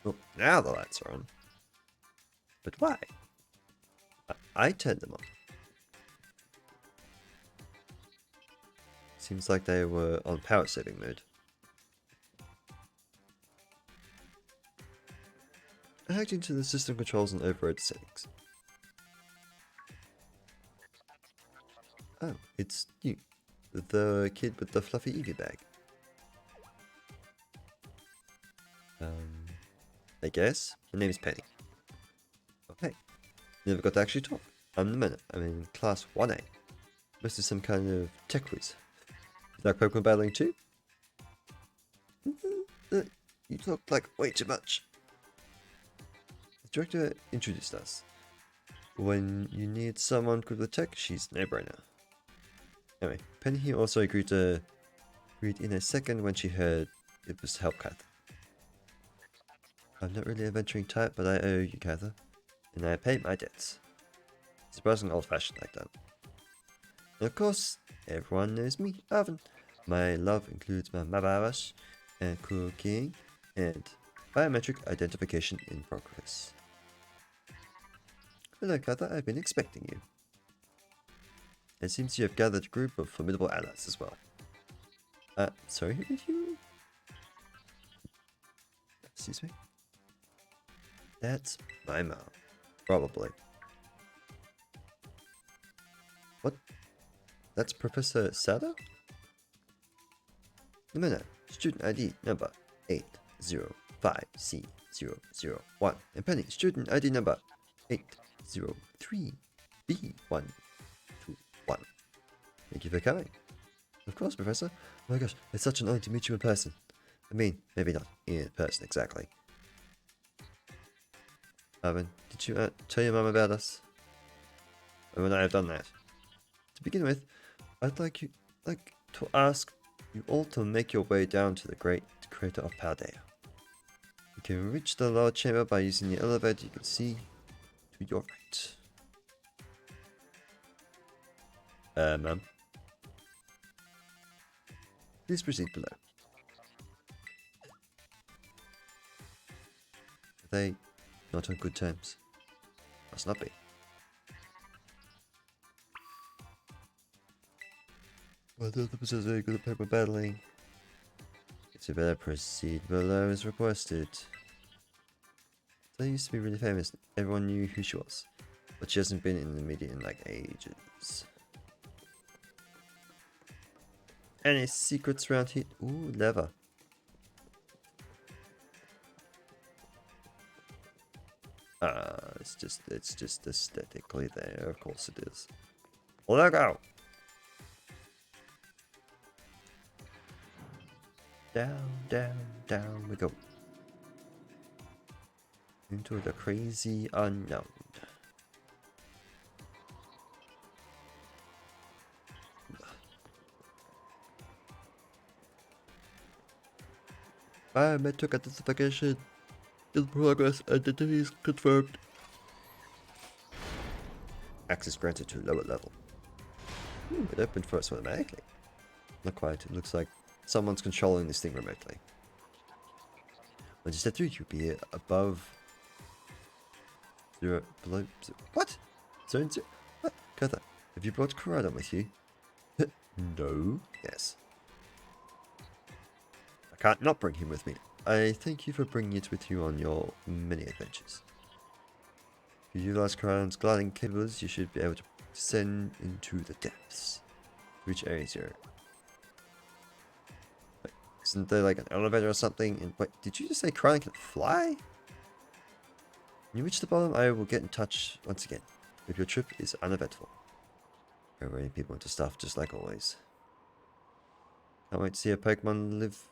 Well, now the lights are on. But why? I turned them on. Seems like they were on power saving mode. I hacked into the system controls and overrode the settings. Oh, it's you. The kid with the fluffy Eevee bag. I guess. My name is Penny. Okay. Never got to actually talk. I'm the minute. I'm in class 1A. Must be some kind of tech quiz. You like Pokemon battling too? You talk like way too much. The director introduced us. When you need someone good with tech, she's no-brainer. Anyway, Penny here also agreed in a second when she heard it was to help Katha. I'm not really a venturing type, but I owe you, Katha, and I paid my debts. Surprisingly old-fashioned like that. And of course, everyone knows me, Arvin. My love includes my Mabaras and cooking and biometric identification in progress. Hello, Katha. I've been expecting you. It seems you have gathered a group of formidable allies as well. Sorry, who did you... Excuse me? That's my mom. Probably. What? That's Professor Sada? No, student ID number 805C001. And Penny, student ID number 803B121. Thank you for coming. Of course, Professor. Oh my gosh, it's such an honor to meet you in person. I mean, maybe not in person exactly. Arvin, did you tell your mum about us? And when I have done that. To begin with, I'd like to ask you all to make your way down to the great crater of Paldea. You can reach the lower chamber by using the elevator you can see to your right. Ma'am. Please proceed below. Are they not on good terms? Must not be. Well, the others are very good at paper battling. It's a better proceed below as requested. They used to be really famous. Everyone knew who she was. But she hasn't been in the media in like ages. Any secrets around here? Ooh, leather. It's just aesthetically there. Of course it is. Let go. Down, down, down we go. Into the crazy unknown. Biometric identification in progress. Identity is confirmed. Access granted to lower level. It opened for us automatically. Not quite. It looks like someone's controlling this thing remotely. Once you step through, you'll be above zero, below zero. What? Zone zero? What? Katha, have you brought Koradon with you? No. Yes. I can't not bring him with me. I thank you for bringing it with you on your many adventures. If you utilize Koradon's gliding capabilities, you should be able to descend into the depths. Reach Area 0. Wait, isn't there like an elevator or something? And wait, did you just say Koradon can fly? When you reach the bottom, I will get in touch once again. If your trip is uneventful. Running people into stuff just like always. Can't wait to see a Pokemon live.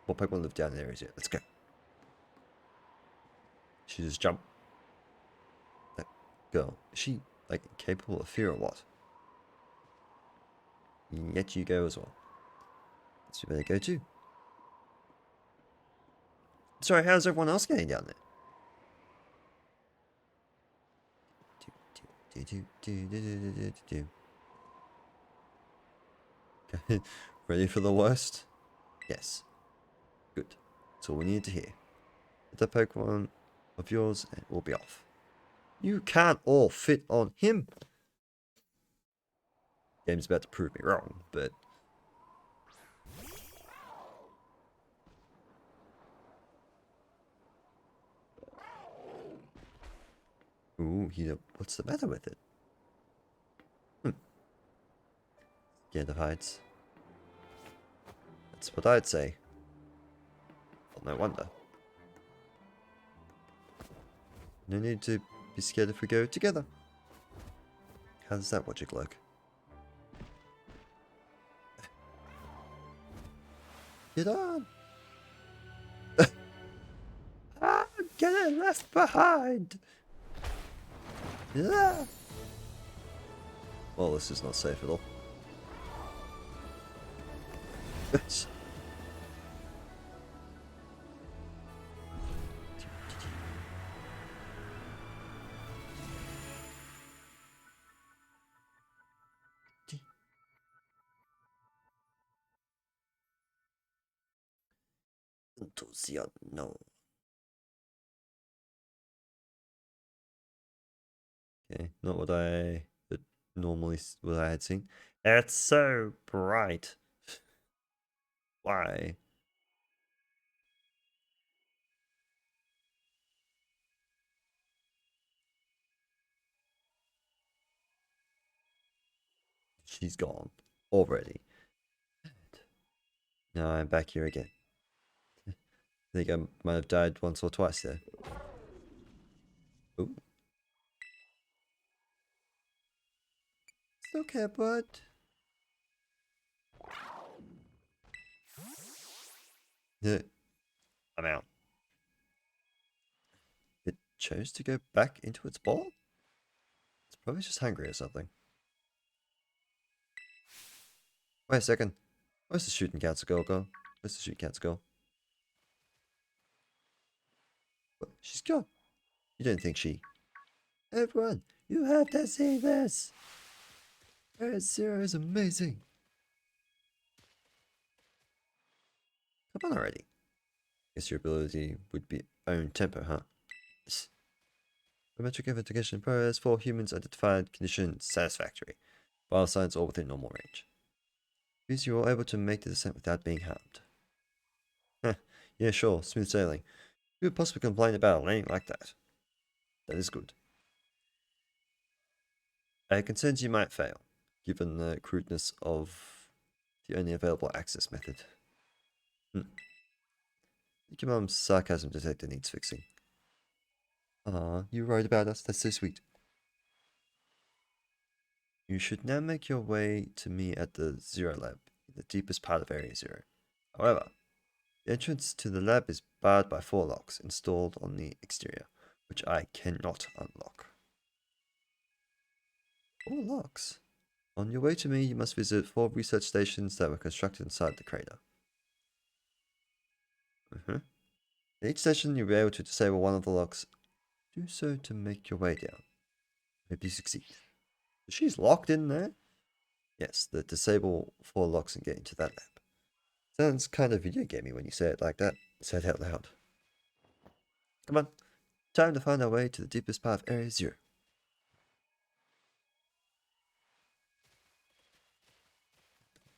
What Pokemon live down in areas yet? Let's go. She just jump. That girl. Is she like capable of fear or what? Yet you go as well. So you better go too. Sorry, how's everyone else getting down there? Ready for the worst? Yes. Good. That's all we need to hear. Get that Pokemon of yours and we'll be off. You can't all fit on him. Game's about to prove me wrong, but... Ooh, what's the matter with it? Scared of heights. That's what I'd say. Well, no wonder. No need to be scared if we go together. How does that logic look? Get on! I'm getting left behind! Yeah! Well, this is not safe at all. No. Okay, not what I what I had seen. It's so bright. Why? She's gone already. Now I'm back here again. I think I might have died once or twice there. Ooh. It's okay, bud. Yeah, I'm out. It chose to go back into its ball? It's probably just hungry or something. Wait a second. Where's the shooting cat's girl go? Where's the shooting cat's girl? What? She's gone. You don't think she... Everyone, you have to see this! Area Zero is amazing. Come on already. Guess your ability would be own tempo, huh? Biometric investigation progress for humans identified condition satisfactory. Vital signs all within normal range. Because you are able to make the descent without being harmed. Huh. Yeah, sure, smooth sailing. Who would possibly complain about a landing like that? That is good. I concerns you might fail, given the crudeness of the only available access method. I think your mom's sarcasm detector needs fixing. Aw, you worried about us? That's so sweet. You should now make your way to me at the Zero Lab, in the deepest part of Area Zero. However, the entrance to the lab is barred by 4 locks installed on the exterior, which I cannot unlock. 4 locks? On your way to me, you must visit 4 research stations that were constructed inside the crater. In each station, you'll be able to disable one of the locks. Do so to make your way down. Hope you succeed. She's locked in there? Yes, the disable 4 locks and get into that lab. Sounds kind of video gamey when you say it like that. Say it out loud. Come on. Time to find our way to the deepest part of Area Zero.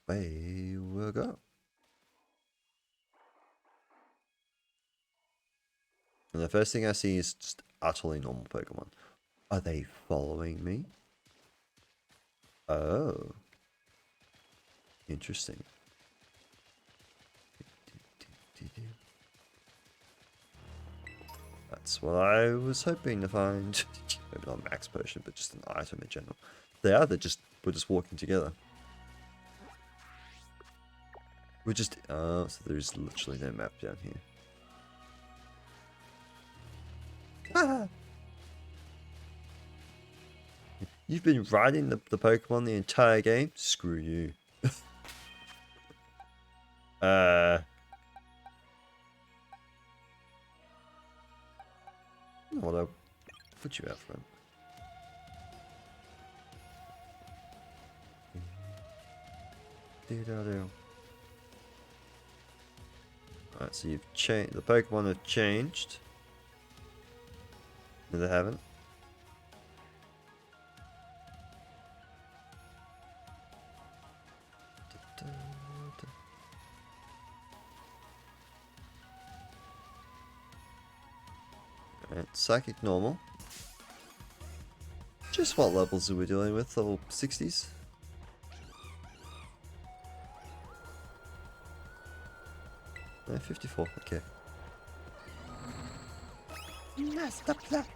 Away we'll go. And the first thing I see is just utterly normal Pokemon. Are they following me? Oh. Interesting. That's what I was hoping to find. Maybe not a max potion, but just an item in general. We're just walking together. We're just, so there's literally no map down here. Ah! You've been riding the Pokemon the entire game? Screw you. What I'll put you out front. Alright, so you've changed. The Pokemon have changed. No, they haven't. Alright, Psychic normal. Just what levels are we dealing with? Level 60s? 54, okay. Master plot.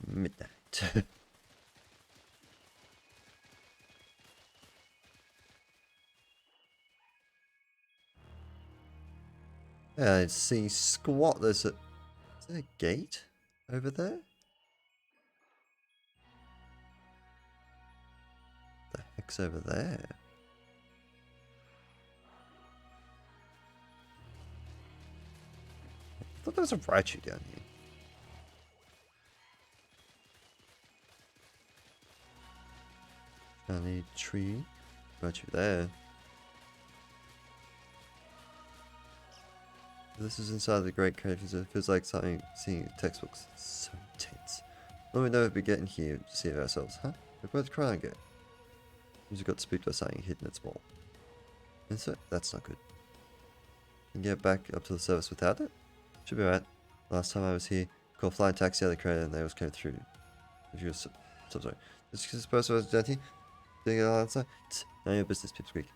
Midnight. Yeah, I see squat. Is there a gate over there? The heck's over there? I thought there was a Raichu down here. Shiny tree. Raichu there. This is inside the Great Cave. It feels like something seeing textbooks. It's so intense. Let me know if we get in here to see it ourselves, huh? Look where the crying go. You got spooked by something hidden at small. Is it? That's not good. Can get back up to the service without it? Should be right. Last time I was here, called flying taxi out of the crate and they always came through. If you were so sorry. This is supposed to be dirty. Doing it all outside. None of your business, pipsqueak.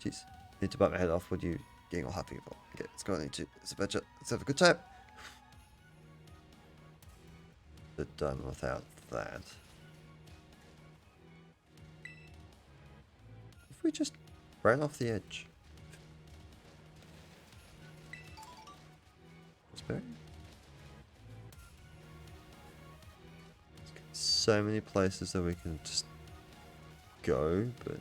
Jeez. Need to bite my head off. What are you getting all happy about? Okay, let's go on into this adventure. Let's have a good time. But done without that. If we just ran off the edge. Raspberry? So many places that we can just go, but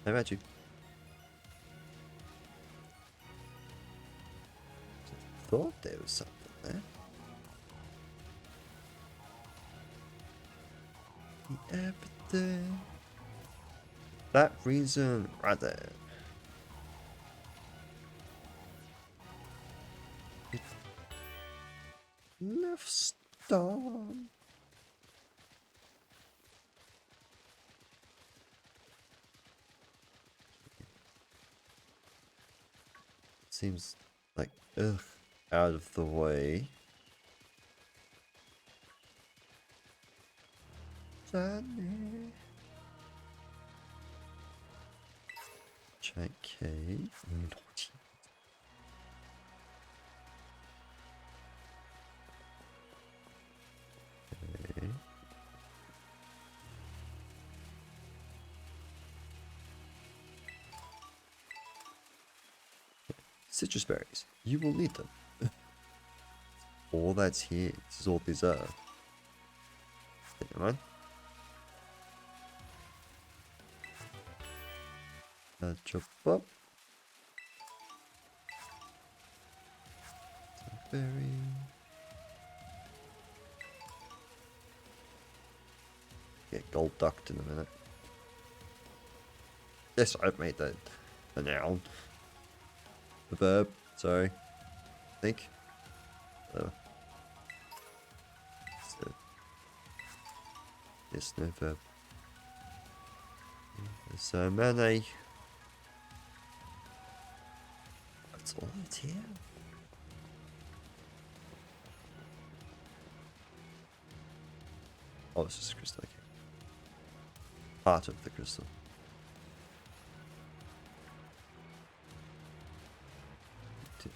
how about you? I thought there was something there. Everything. That reason right there. Enough storm. Seems like out of the way. Sunny. Giant cave. Naughty. Okay. Citrus berries. You will need them. All that's here. This is all these are. Never mind. Chop up. Berry. Get gold ducked in a minute. Yes, I've made that a noun. A verb, sorry. I think. So, yes, no verb. There's so many. That's all that's here. Oh, it's just a crystal, okay. Part of the crystal.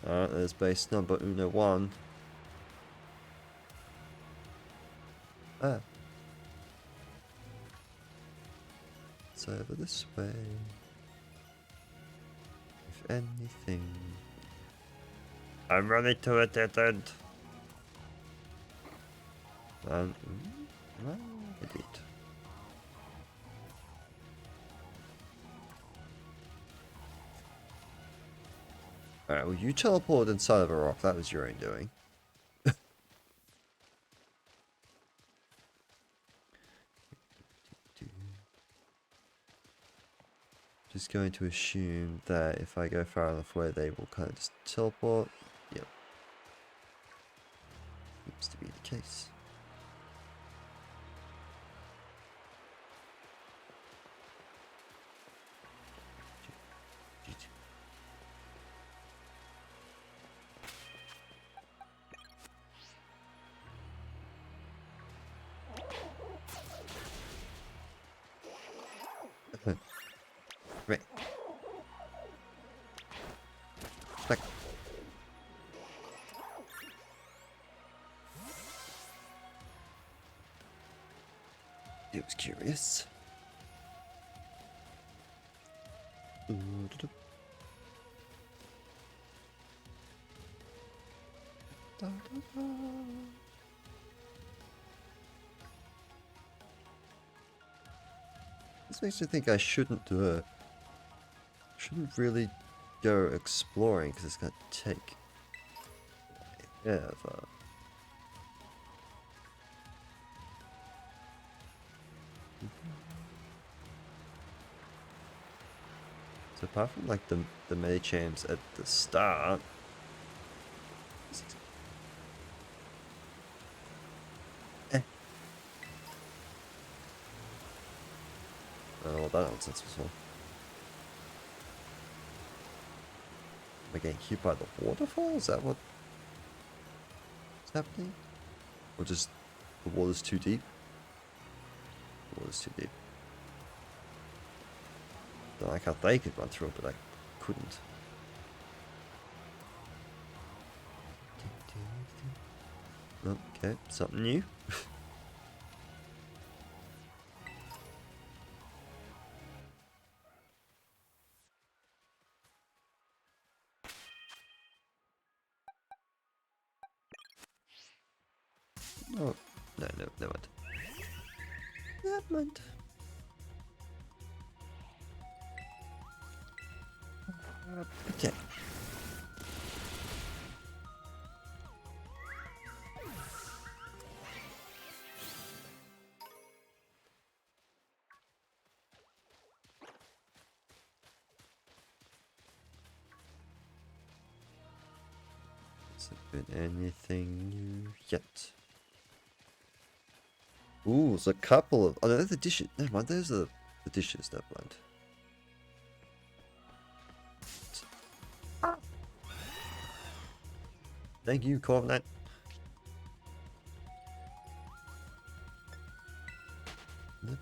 Alright, there's base number 101. Ah. It's over this way. If anything. I'm ready to a dead end. And well, indeed. Alright, well you teleported inside of a rock, that was your own doing. Just going to assume that if I go far enough away they will kind of just teleport. Yep. Seems to be the case. Back. It was curious. This makes me think I shouldn't really go exploring because it's gonna take forever. So apart from like the Medichams at the start, I don't know what that nonsense was for. Am I getting hit by the waterfall? Is that what's happening? Or just the water's too deep? The water's too deep. Don't like how they could run through it, but I couldn't. Okay, something new. Oh, no, never mind. Never mind. Okay. Has there been anything new yet? Ooh, there's a couple of... Oh, no, they're the dishes. Never mind, those are the dishes that blend. Thank you, Corviknight.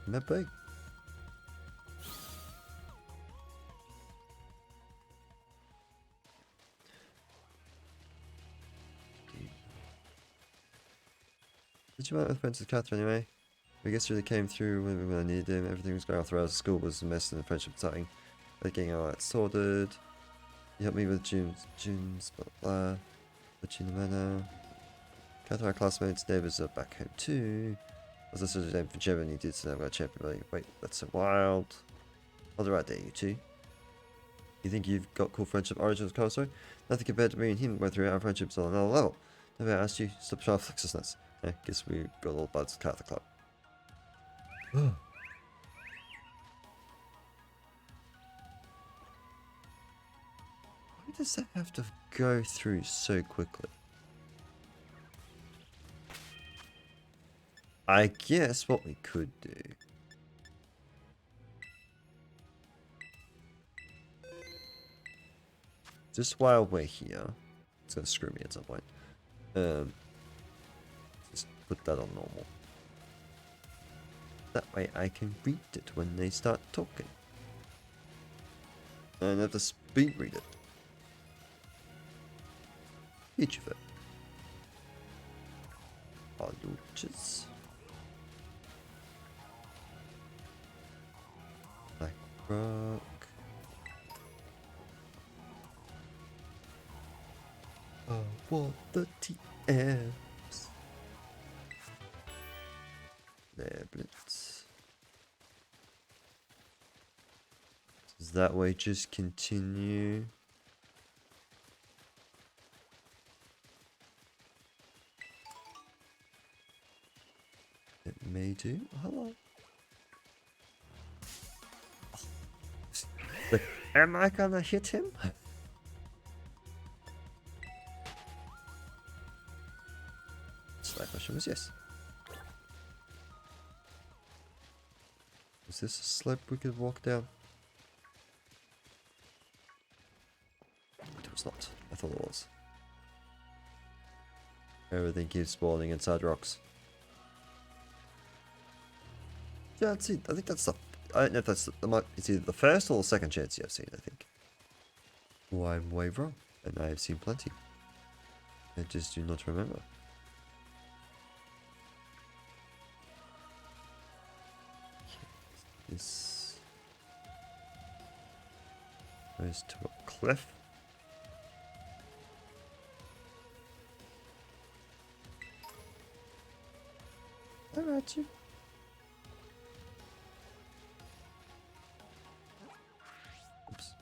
Maybe. Did you meet with Princess Catherine anyway? I guess really came through when I needed him. Everything was going off the rails. School was a mess and the friendship starting. But getting all that sorted. You helped me with June's blah blah. But you know, Catherine, our classmates, neighbours are back home too. Was this sort of name for Jevon? You did so now got champion. Wait, that's so wild. On the right there, you two. You think you've got cool friendship origins, Carl? Sorry? Nothing compared to me and him went through our friendships on another level. Never asked you, stop trying to flex us. I guess we got all buds at the club. Why does that have to go through so quickly? I guess what we could do. Just while we're here, it's gonna screw me at some point. Just put that on normal. That way I can read it when they start talking. And have to speed read it. Each of it. Aluches. Black rock. Oh, what the TFs. There, Blitz. Does that way just continue? It may do. Hello. Like, am I gonna hit him? So that question was yes. Is this a slope we could walk down? It was not. I thought it was. Everything keeps spawning inside rocks. Yeah, I think that's the... I don't know if that's... It's either the first or the second chance you've seen, I think. Oh, I'm way wrong. And I have seen plenty. I just do not remember. This goes to a cliff. I got you. Oops.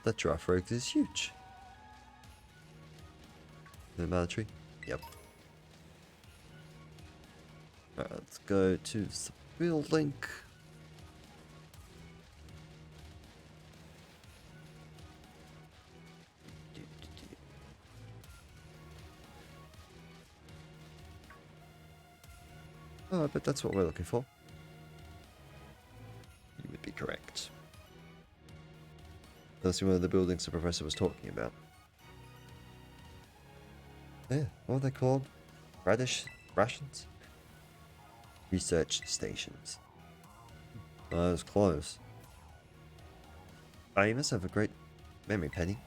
That giraffe rogue is huge. The amount tree? Yep. Alright, let's go to the building. Oh, I bet that's what we're looking for. You would be correct. That's one of the buildings the professor was talking about. Yeah, what are they called? Radish rations? Research stations. Oh, that was close. Oh, you must have a great memory, Penny.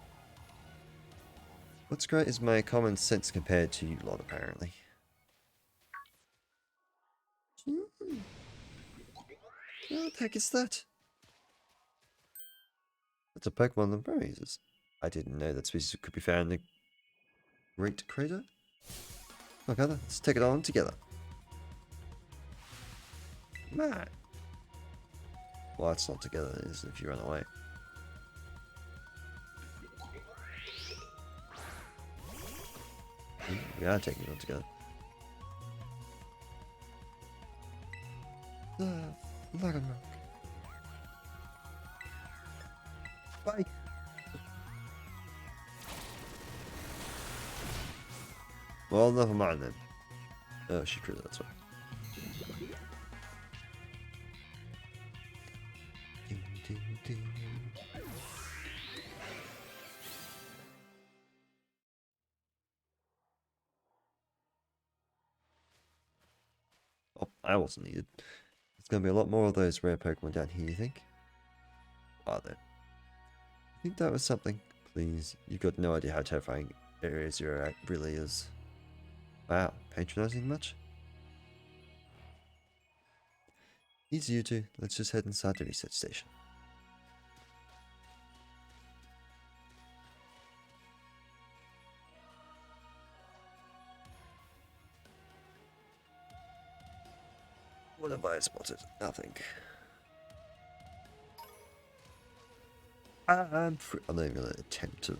What's great is my common sense compared to you lot, apparently. What the heck is that? That's a Pokemon of berries. I didn't know that species could be found in the Great Crater. Okay, let's take it on together. Man. Well, it's not together, it is if you run away. We are taking it on together. Dragonrock. Bye. Well, never mind then. Oh, she created that way. Ding, ding, ding. Oh, I wasn't needed. There's going to be a lot more of those rare Pokemon down here, you think? Are there? I think that was something. Please, you've got no idea how terrifying Area Zero really is. Wow, patronizing much? Easy, you two. Let's just head inside the research station. What have I spotted? Nothing. I'm not even going to attempt to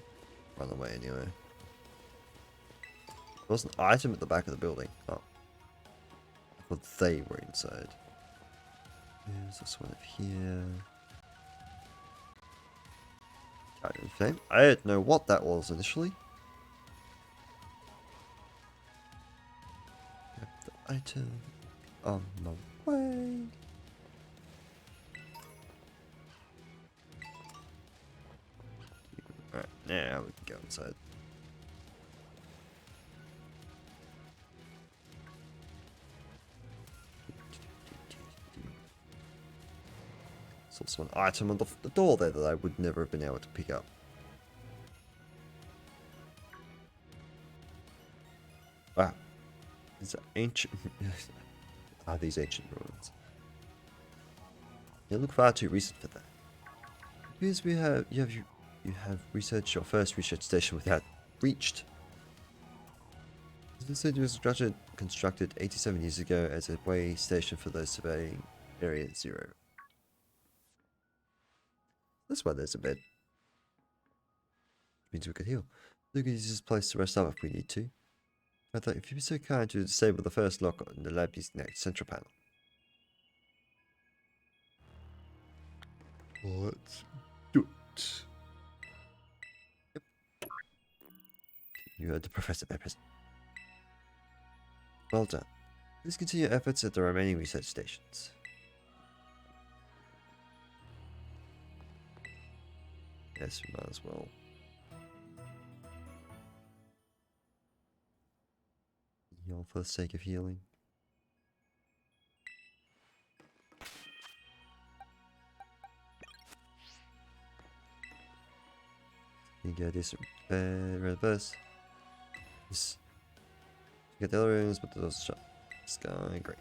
run away anyway. There was an item at the back of the building. Oh. I thought they were inside. There's this one up here. I didn't know what that was initially. Grab the item on my way. Alright, now we can go inside. There's also an item on the door there that I would never have been able to pick up. Wow. These are ancient... are these ancient ruins? They look far too recent for that. Because you have researched your first research station without reached. This city was constructed 87 years ago as a way station for those surveying Area Zero. That's why there's a bed. Means we could heal. We could use this place to rest up if we need to. I thought if you'd be so kind to disable the first lock on the lab's next central panel. Let's do it. Yep. You heard the professor there, present. Well done. Please continue efforts at the remaining research stations. Yes, we might as well. Heal for the sake of healing. get a decent red bus. Yes. Get the other rooms, but the doors shut. Sky, great.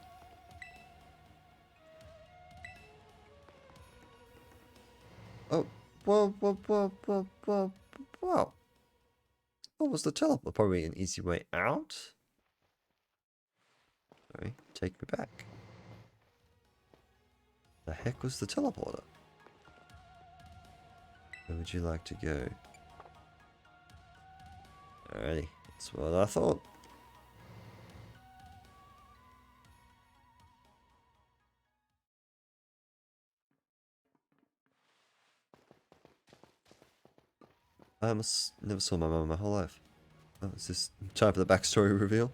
Oh, whoa. What was the teleport? Probably an easy way out? Sorry, take me back. The heck was the teleporter? Where would you like to go? Alrighty, that's what I thought. I almost never saw my mum in my whole life. Oh, is this time for the backstory reveal?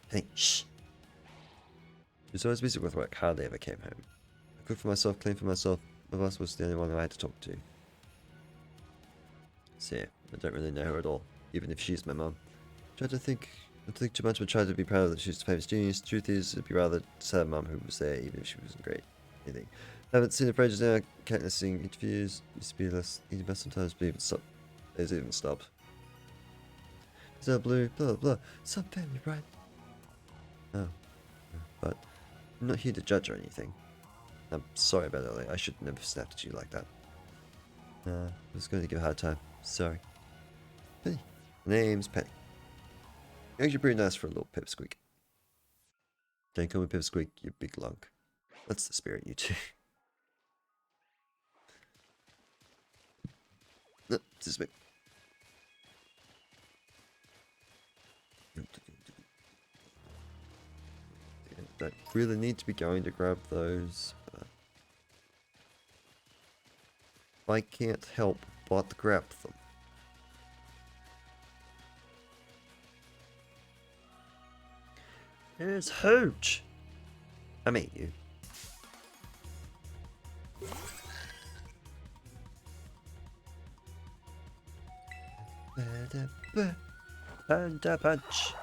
Hey, shh! She was always busy with work, hardly ever came home. I cooked for myself, cleaned for myself. My boss was the only one I had to talk to. So yeah, I don't really know her at all, even if she's my mum. Tried to think, not to think too much, but tried to be proud that she's a famous genius. Truth is, it'd be rather sad mum who was there, even if she wasn't great. Anything. I haven't seen her for ages now. Can't listen interviews. Used to be less easy, but sometimes but even stop. It's even stopped. Is that blue? Blah blah. Some family, right? Oh, but I'm not here to judge or anything. I'm sorry about earlier. I should never have snapped at you like that. I was going to give her a hard time. Sorry. Penny. Name's Penny. You're actually pretty nice for a little pipsqueak. Don't call me pipsqueak, you big lunk. That's the spirit, you two. No, this is me. Don't really need to be going to grab those, but I can't help but grab them. Here's Hooch! I mean you. Panda punch!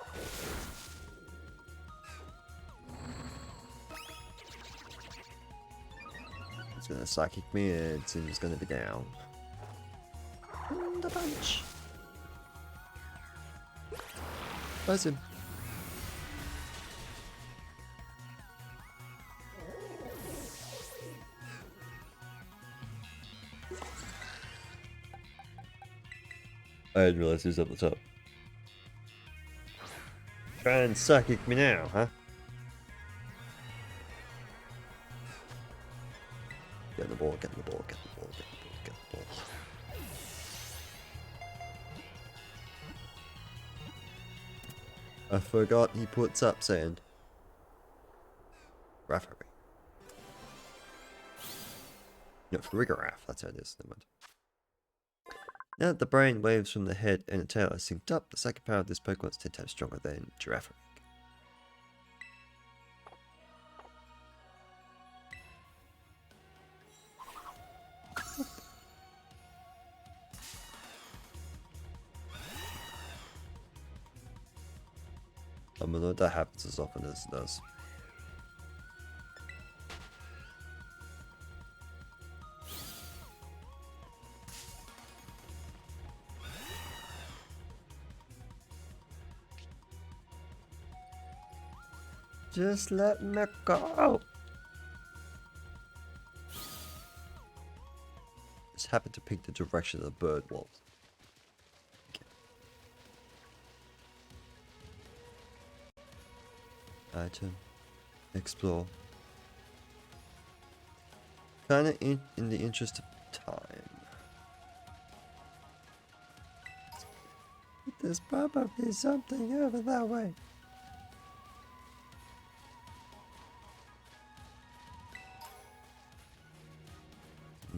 It's gonna psychic me and he's gonna be down. Panda punch! Buzz him. I didn't realize he was up the top. Try and psychic me now, huh? Get the ball, get the ball, get the ball, get the ball, get the ball. I forgot he puts up sand. Raffery. No, Farigaraff, that's how it is. Never mind. Now that the brain waves from the head and the tail are synced up, the psychic power of this Pokemon is 10 times stronger than Giraffe. I'm gonna let that happens as often as it does. Just let me go. Just happened to pick the direction of the bird was. Okay. Item. Explore. Kinda in the interest of time. There's probably something over that way.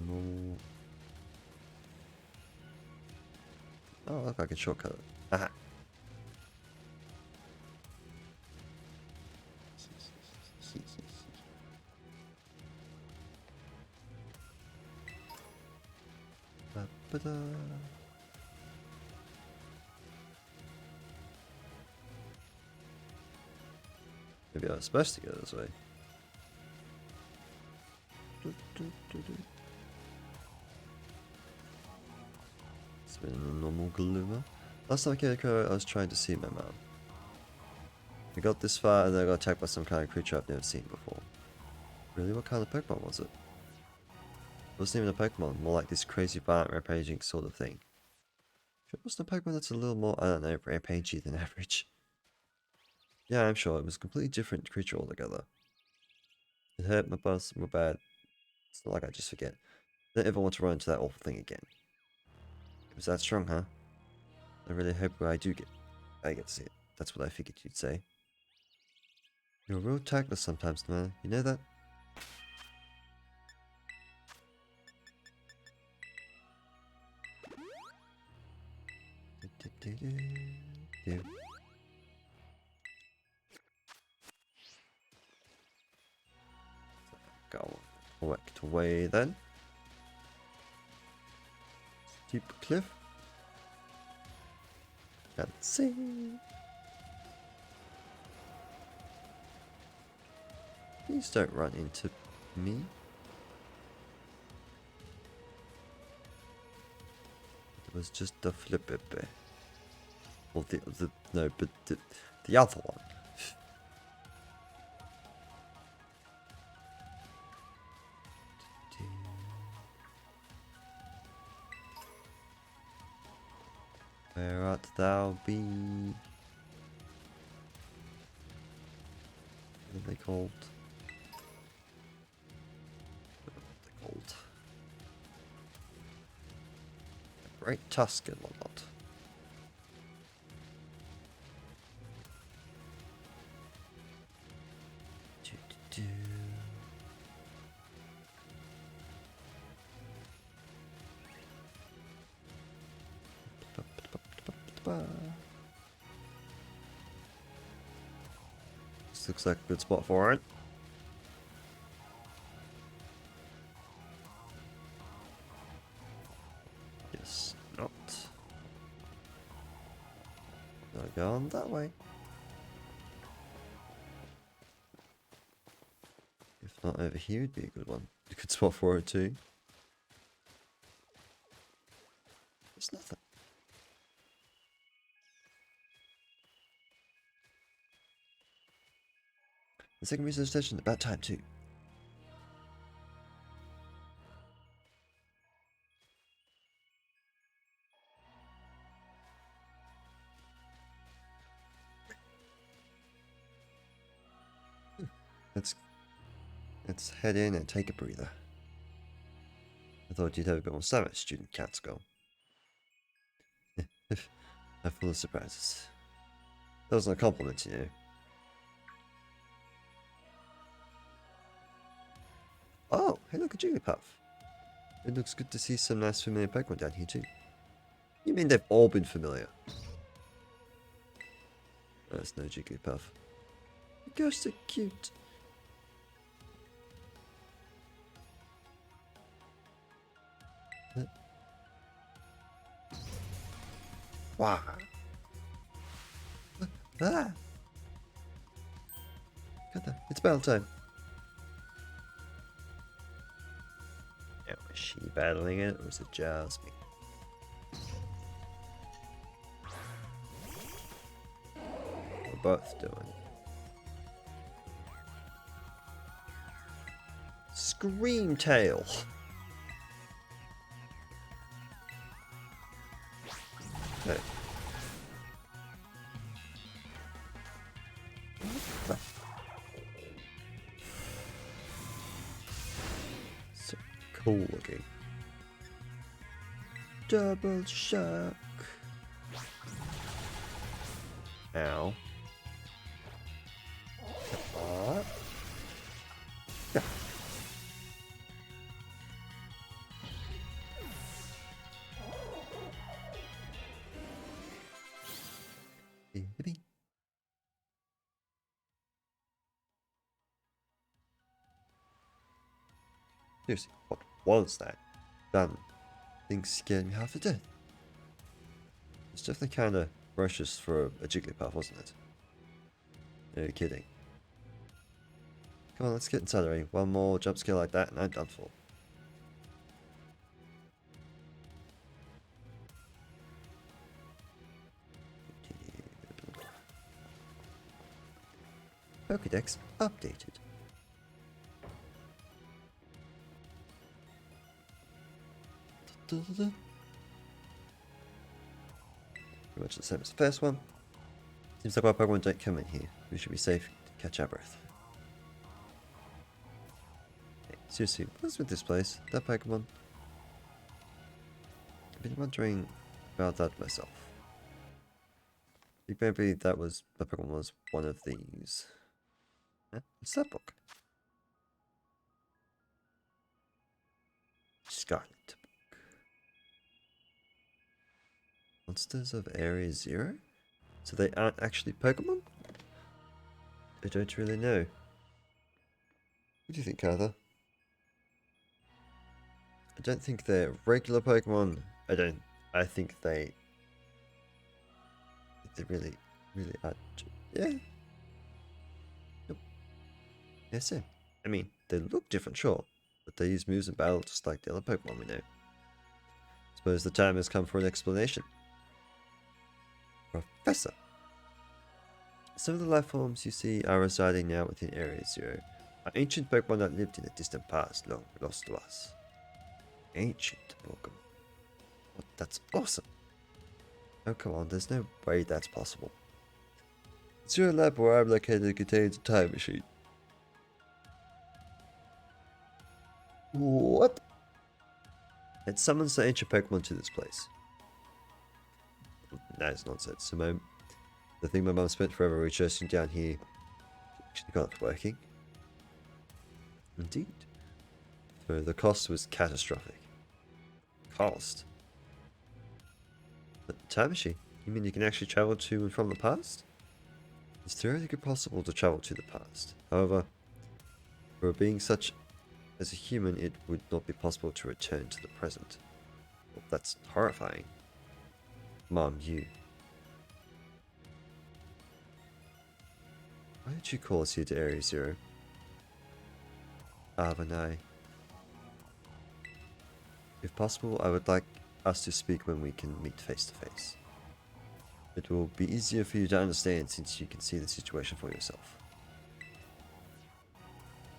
No. Oh, look, I can shortcut it. Aha. Ba-ba-da. Maybe I was supposed to go this way. It's been a normal gloomer. Last time I came to I was trying to see my mom. I got this far and then I got attacked by some kind of creature I've never seen before. Really? What kind of Pokemon was it? It wasn't even a Pokemon, more like this crazy violent rampaging sort of thing. If it wasn't a Pokemon that's a little more, I don't know, rampagey than average. Yeah, I'm sure, it was a completely different creature altogether. It hurt my buzz, my bad. It's not like I just forget. I don't ever want to run into that awful thing again. It was that strong, huh? I really hope I get to see it. That's what I figured you'd say. You're real tactless sometimes, man. You know that? Go collect away then. Steep cliff. Can't see. Please don't run into me. It was just the flip-it. Or no, but the other one. Where art thou be? What are they called? What are they called? A great tusk and whatnot. This looks like a good spot for it. Yes, not. Gotta go on that way. If not over here, it'd be a good one. A good spot for it too. There's nothing. The second research station, about time too. Let's head in and take a breather. I thought you'd have a bit more stamina, student Catskill. I'm full of surprises. That wasn't a compliment, you know. Oh, hey look, a Jigglypuff. It looks good to see some nice familiar Pokemon down here too. You mean they've all been familiar? That's no Jigglypuff. Gosh, so cute. Wow. Ah! Got that. It's battle time. Now, is she battling it or is it just me? We're both doing. Scream Tail. Okay. So cool looking. Double shock. Ow. Yeah. Seriously, what was that? Damn, things scared me half to death. It's definitely kind of ferocious for a Jigglypuff, wasn't it? No kidding. Come on, let's get inside the ring. One more jump scare like that and I'm done for. Pokédex updated. Pretty much the same as the first one. Seems like our Pokemon don't come in here. We should be safe to catch our breath. Hey, seriously, what's with this place? That Pokemon? I've been wondering about that myself. I think maybe that Pokemon was one of these. Huh? What's that book? Scarlet book. Monsters of Area Zero? So they aren't actually Pokemon? I don't really know. What do you think, Arthur? I don't think they're regular Pokemon. I think they really are. Yeah. Nope. Yes, yeah. I mean, they look different, sure, but they use moves in battle just like the other Pokemon we know. Suppose the time has come for an explanation. Professor. Some of the life forms you see are residing now within Area Zero. Are ancient Pokemon that lived in a distant past, long lost to us. Ancient Pokemon. What? That's awesome. Oh, come on, there's no way that's possible. The Zero Lab where I'm located contains a time machine. What? It summons the ancient Pokemon to this place. That is nonsense. So the thing my mum spent forever researching down here actually got it working. Indeed. So the cost was catastrophic. Cost? But time machine? You mean you can actually travel to and from the past? It's theoretically possible to travel to the past. However, for being such as a human, it would not be possible to return to the present. Well, that's horrifying. Mom, you. Why did you call us here to Area Zero? Avanai. If possible, I would like us to speak when we can meet face to face. It will be easier for you to understand since you can see the situation for yourself.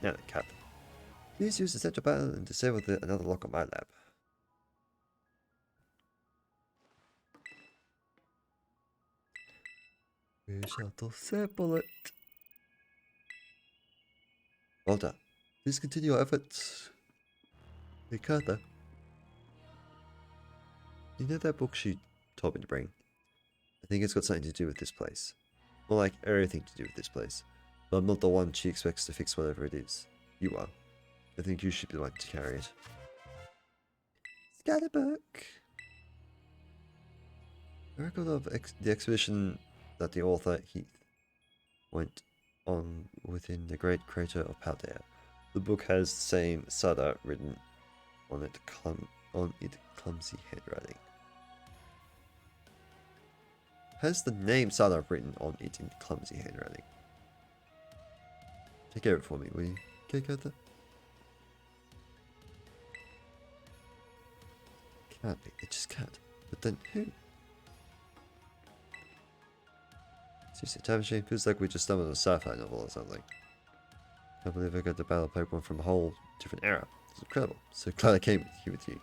Now then, Captain. Please use the center button and disable another lock on my lab. We shall disable it. Well done. Please continue your efforts. Mikata. You know that book she told me to bring? I think it's got something to do with this place. More like everything to do with this place. But I'm not the one she expects to fix whatever it is. You are. I think you should be the one to carry it. Scarlet book. A record of the expedition that the author Heath went on within the great crater of Paldea. The book has the same Sada written on it, clumsy handwriting. Has the name Sada written on it in clumsy handwriting. Take care of it for me, will you? Okay, Kata? Can't be. It just can't. But then who? Seriously, time machine feels like we just stumbled on a sci-fi novel or something. Can't believe I got to battle Pokemon from a whole different era. It's incredible. So glad I came here with you.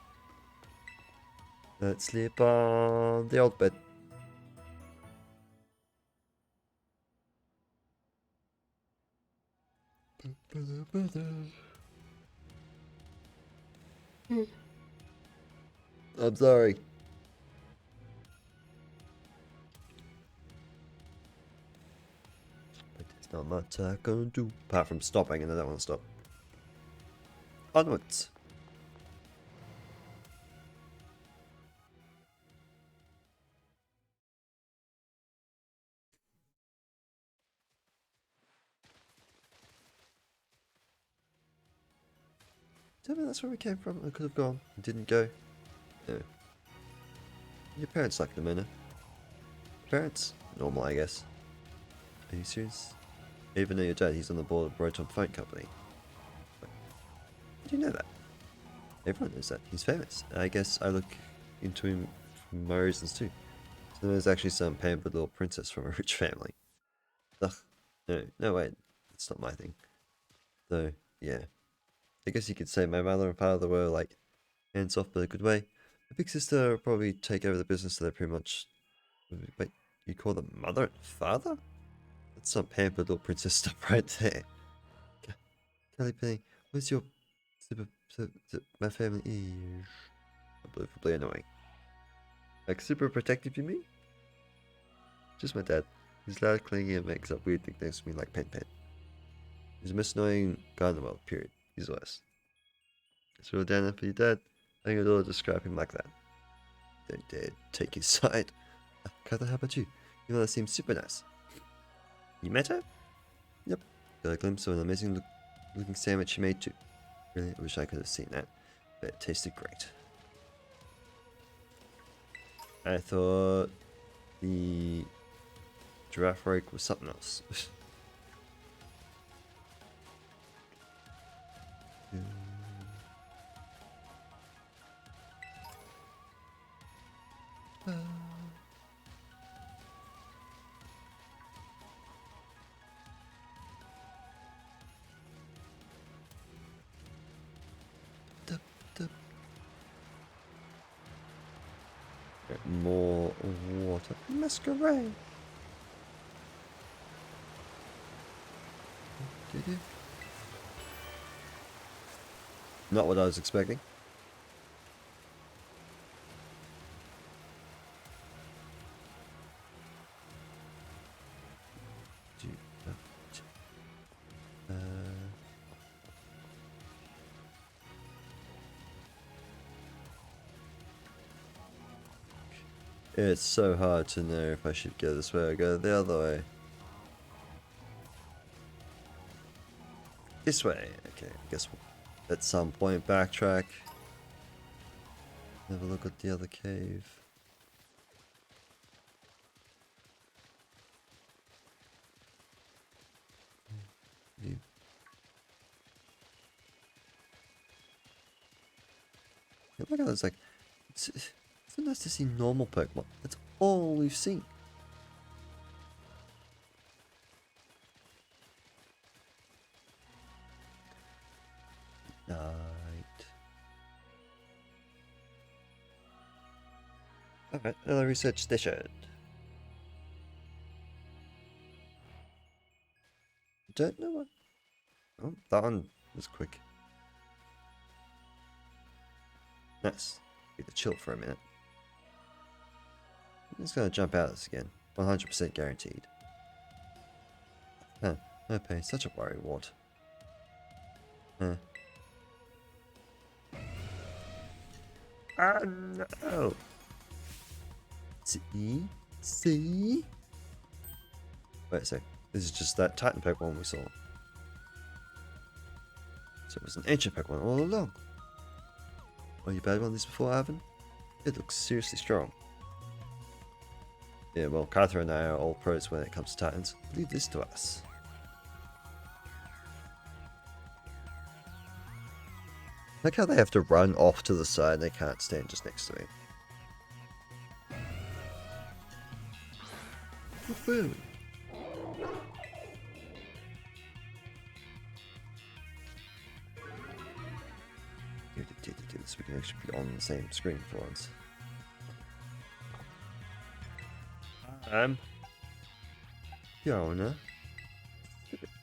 Let's sleep on the old bed. I'm sorry. But there's not much I can do. Apart from stopping, and I don't want to stop. Onwards. Tell me that's where we came from. I could have gone. Didn't go. No. Your parents like the manor. Parents? Normal, I guess. Are you serious? I even know your dad, he's on the board of Rotom Phone Company. How do you know that? Everyone knows that. He's famous. I guess I look into him for my reasons too. So there's actually some pampered little princess from a rich family. Ugh. No, no way. It's not my thing. So, yeah. I guess you could say my mother and father were like hands off, but a good way. My big sister will probably take over the business, so they're pretty much. Wait, you call them mother and father? That's some pampered little princess stuff right there. Kelly Penny, what's your my family is unbelievably annoying. Like super protective, you mean? Just my dad. He's loud, clingy, and makes up weird nicknames for me like Pen Pen. He's the most annoying guy in the world, period. He's the worst. It's real down there for your dad. I think I'd ought to describe him like that. Don't dare take his side. Kata, how about you? You know, that seems super nice. You met her? Yep. Got a glimpse of an amazing looking sandwich she made too. Really, I wish I could have seen that. But it tasted great. I thought the giraffe rake was something else. More water. Masquerade. Not what I was expecting. It's so hard to know if I should go this way or go the other way. This way. Okay, I guess we'll at some point backtrack. Have a look at the other cave. Oh my god, it's like it's so nice to see normal Pokemon. That's all we've seen. Night. Okay, another research station. Don't know what. Oh, that one was quick. Nice. Get to chill for a minute. I'm just gonna jump out of this again. 100% guaranteed. Huh. No pain. Such a worry, Wart. Huh. Ah, no. See? See? Wait a sec. This is just that Titan Pokemon we saw. So it was an ancient Pokemon all along. Oh, you battled one of these before, Ivan? It looks seriously strong. Yeah, well, Carter and I are all pros when it comes to Titans. Leave this to us. Like how they have to run off to the side, they can't stand just next to me. Boom. Do this, we can actually be on the same screen for once. Fiona.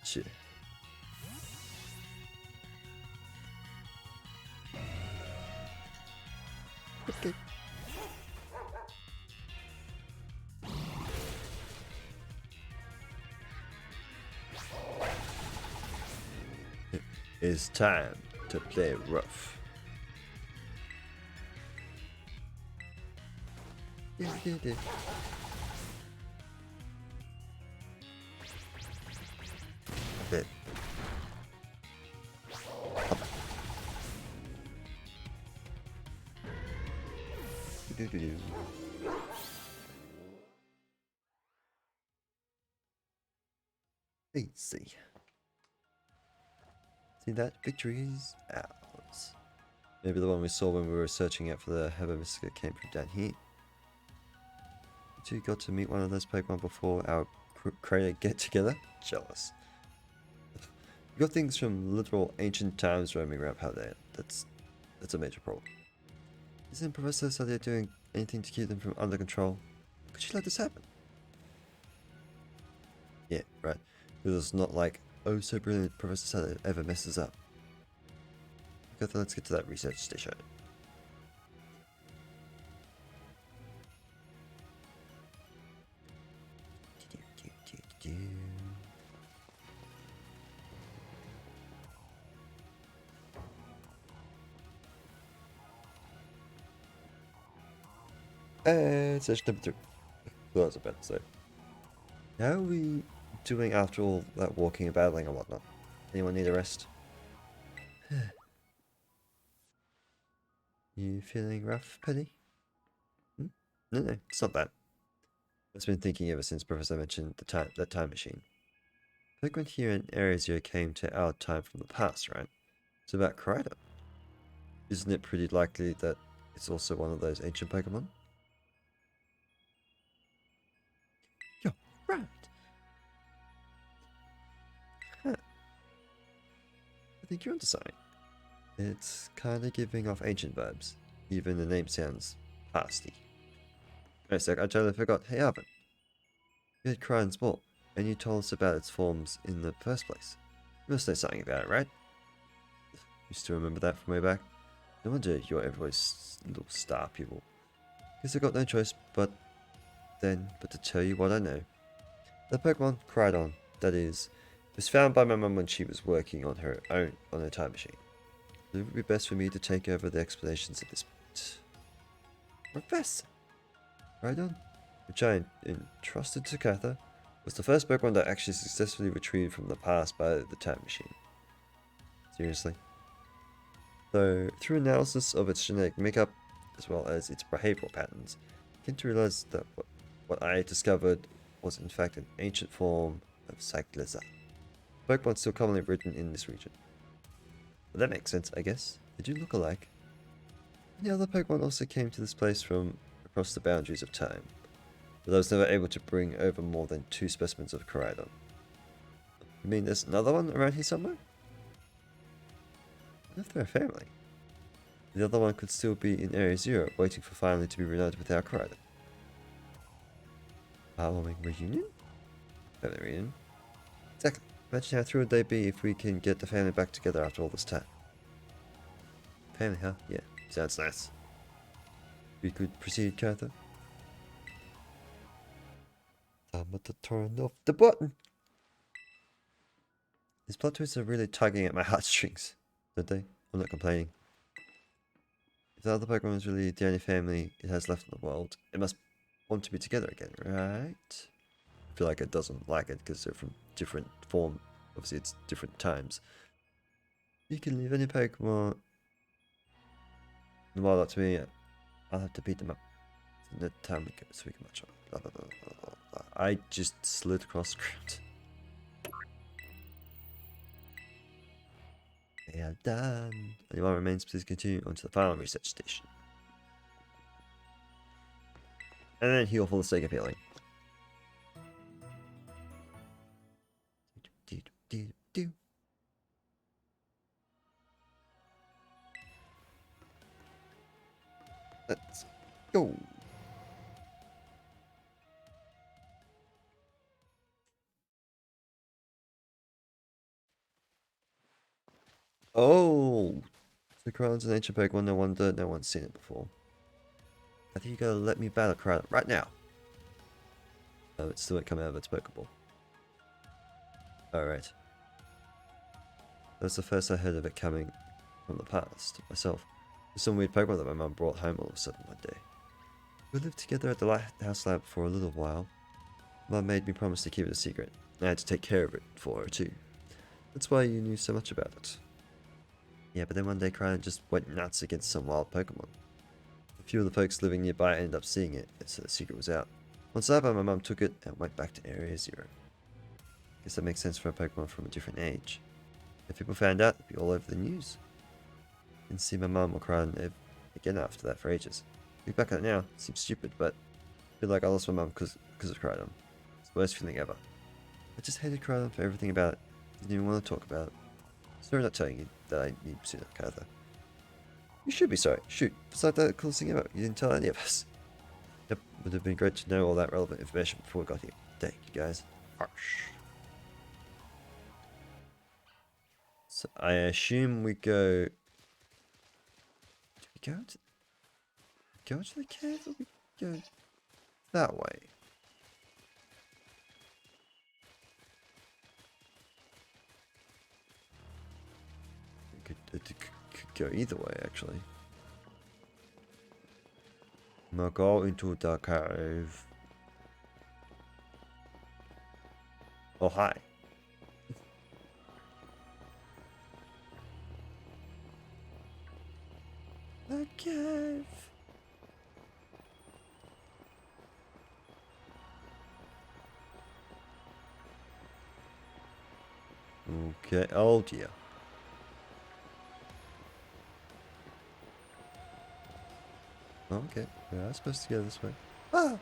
Shit. Okay. It's time to play rough. Bit. Easy. See that? Victory is ours. Maybe the one we saw when we were searching out for the Heather Mystica came from down here. You two got to meet one of those Pokemon before our creator get together? Jealous. You got things from literal ancient times roaming around Paldea. That's a major problem. Isn't Professor Sadia doing anything to keep them from under control? Could she let this happen? Yeah, right. It was not like, oh so brilliant Professor Sadia ever messes up. Okay, let's get to that research station. And session number 3. What I was about to say. How are we doing after all that walking and battling and whatnot? Anyone need a rest? You feeling rough, Penny? Hmm? No, it's not that. I've been thinking ever since Professor mentioned that time machine. Pokemon here in Area Zero came to our time from the past, right? It's about Kryder. Isn't it pretty likely that it's also one of those ancient Pokemon? You're right. Huh. I think you're onto something. It's kinda giving off ancient vibes. Even the name sounds pasty. Wait a sec, I totally forgot. Hey Arvin. You had Kryden's ball, and you told us about its forms in the first place. You must know something about it, right? You still remember that from way back? No wonder you're everybody's little star pupil. Guess I got no choice but to tell you what I know. The Pokemon Krydon, that is, was found by my mum when she was working on her time machine. It would be best for me to take over the explanations at this point. Professor! Krydon, which I entrusted to Katha, was the first Pokemon that actually successfully retrieved from the past by the time machine. Seriously? Though, through analysis of its genetic makeup, as well as its behavioral patterns, I came to realize that what I discovered was in fact an ancient form of Cycliza. Pokemon still commonly written in this region. But that makes sense, I guess. They do look alike. Many other Pokemon also came to this place from across the boundaries of time, but I was never able to bring over more than 2 specimens of Koraidon. You mean there's another one around here somewhere? What if they're a family? The other one could still be in Area Zero, waiting for finally to be reunited with our Koraidon. Heartwarming reunion? Family reunion? Exactly. Imagine how thrilled they'd be if we can get the family back together after all this time. Family, huh? Yeah, sounds nice. We could proceed, Katha. Time to turn off the button. These plot twists are really tugging at my heartstrings, don't they? I'm not complaining. If the other Pokemon is really the only family it has left in the world, it must want to be together again, right? I feel like it doesn't like it because they're from different form. Obviously, it's different times. You can leave any Pokemon in the wild up to me. I'll have to beat them up. So the time we go, so we can match up. Blah, blah, blah, blah, blah, blah. I just slid across script. They are done. Anyone remains, please continue on to the final research station. And then heal for the sake of healing. Let's go. Oh, the Krylon's an ancient Pokemon. No wonder no one's seen it before. I think you gotta let me battle Krylon right now. Oh, it still won't come out of its Pokeball. Alright. That was the first I heard of it coming from the past, myself. There's some weird Pokemon that my mum brought home all of a sudden one day. We lived together at the Lighthouse Lab for a little while. Mum made me promise to keep it a secret. I had to take care of it for her too. That's why you knew so much about it. Yeah, but then one day Krylon just went nuts against some wild Pokemon. A few of the folks living nearby ended up seeing it, so the secret was out. Once that happened, my mum took it and went back to Area Zero. Guess that makes sense for a Pokemon from a different age. If people found out, it'd be all over the news. Didn't see my mum or Krylon again after that for ages. Look back at it now, it seems stupid, but I feel like I lost my mum because of Krylon. It's the worst feeling ever. I just hated Krylon for everything about it. Didn't even want to talk about it. Sorry not telling you that I need pursuit of Carter. You should be sorry. Shoot, besides that cool thing about you didn't tell any of us. Yep, would have been great to know all that relevant information before we got here. Thank you guys. Harsh. So I assume we go... Do we go to the cave or we go that way? It could go either way, actually. Now go into the cave. Oh, hi. The cave. Okay, oh dear. Okay, we are supposed to go this way. Ah!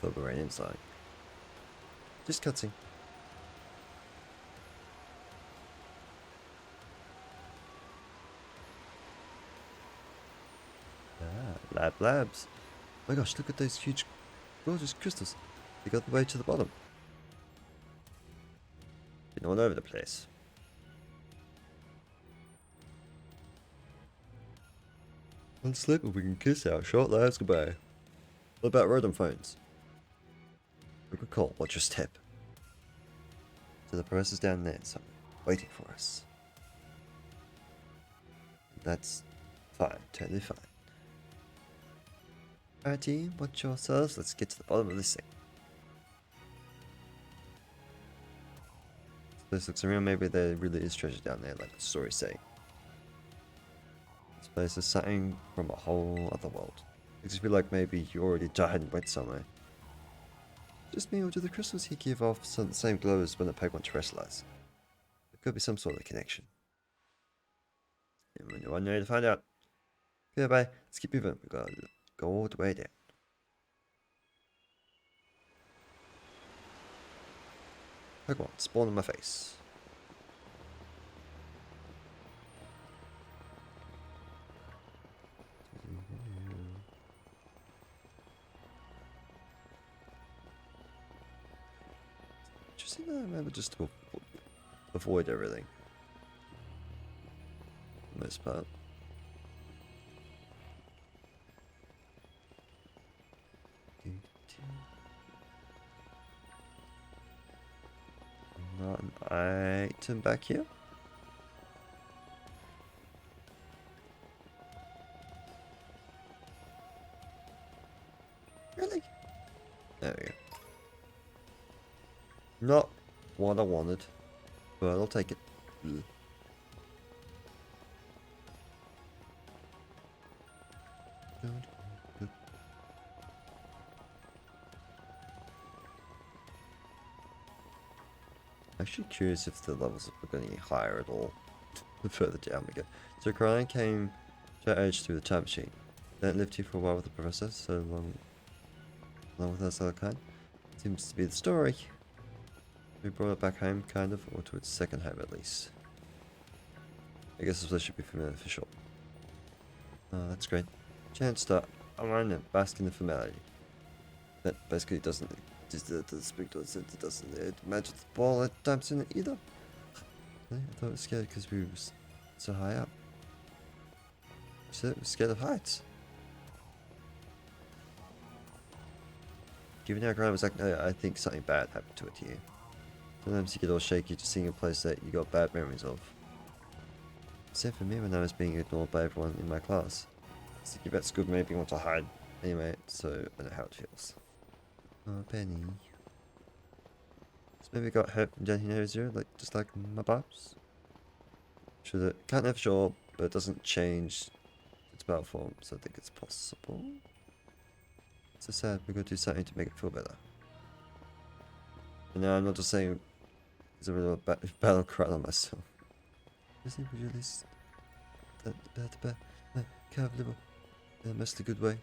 Thought we were inside. Just cutscene. Ah, labs. Oh my gosh, look at those huge, gorgeous crystals. They got the way to the bottom. Been all over the place. One slip and we can kiss our short lives goodbye. What about rodent phones? We could call. Watch your step. So the professor's down there, so waiting for us. That's fine, totally fine. Alright team, watch yourselves. Let's get to the bottom of this thing. This looks around, maybe there really is treasure down there, like the stories say. This place is something from a whole other world. Makes you feel like maybe you already died and went somewhere. Just me, or do the crystals here give off the same glow as when the Pokemon terrestrialize? There could be some sort of connection. And when you're ready to find out. Goodbye, let's keep moving. We gotta go all the way down. Pokemon, spawn in my face. Interesting that I remember just to avoid everything. For the most part. Not an item back here. Really? There we go. Not what I wanted, but I'll take it. Ugh. Actually curious if the levels are going to get higher at all the further down we go. So Crying came to our age through the time machine. Then lived here for a while with the professor, so along with us other kind. Seems to be the story. We brought it back home, kind of, or to its second home at least. I guess this place should be familiar for sure. Oh, that's great. Chance to unwind and bask in the familiarity. That basically doesn't speak to us, it doesn't match the ball at times in it either. I thought it was scared because we were so high up. You said it was scared of heights. Given how Grant was like, no, I think something bad happened to it here. Sometimes you get all shaky just seeing a place that you got bad memories of. Except for me when I was being ignored by everyone in my class. Sticky Bet's good made me want to hide. Anyway, so I know how it feels. Oh, Penny. So maybe got hurt from down here, zero, like just like my bobs. Sure that can't have sure, but it doesn't change its battle form, so I think it's possible. So sad, we're gonna do something to make it feel better. And now I'm not just saying it's a real battle cry on myself. Isn't it really that bad, kind of little, mostly good way.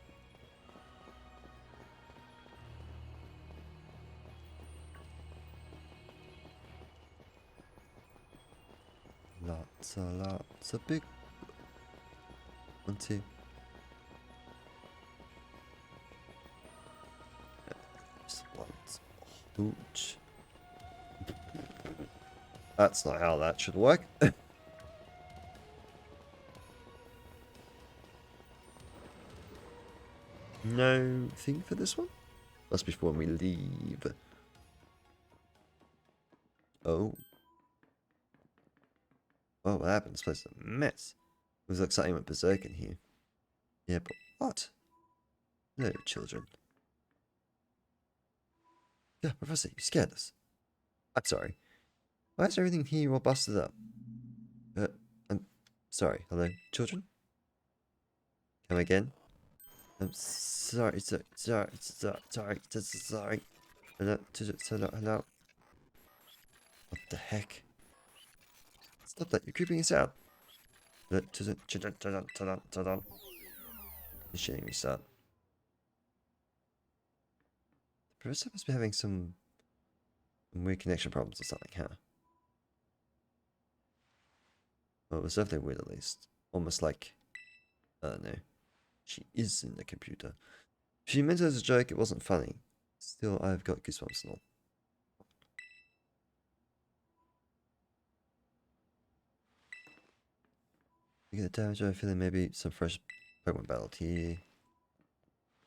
It's a lot. It's a big 1, 2. Ooch. That's not how that should work. No thing for this one? Must be for when we leave. Oh. Oh, what happened? This place is a mess. Looks like something went berserk in here. Yeah, but what? No, children. Yeah, Professor, you scared us. I'm sorry. Why is everything here all busted up? I'm sorry. Hello, children? Come again? I'm sorry, sorry. Hello. What the heck? Stop that, you're creeping us out. You're shitting me, son. The professor must be having some weird connection problems or something, huh? Well, it was definitely weird at least. Almost like, no. She is in the computer. If she meant it as a joke, it wasn't funny. Still, I've got goosebumps and all. You get the damage over feeling maybe some fresh Pokemon battled here.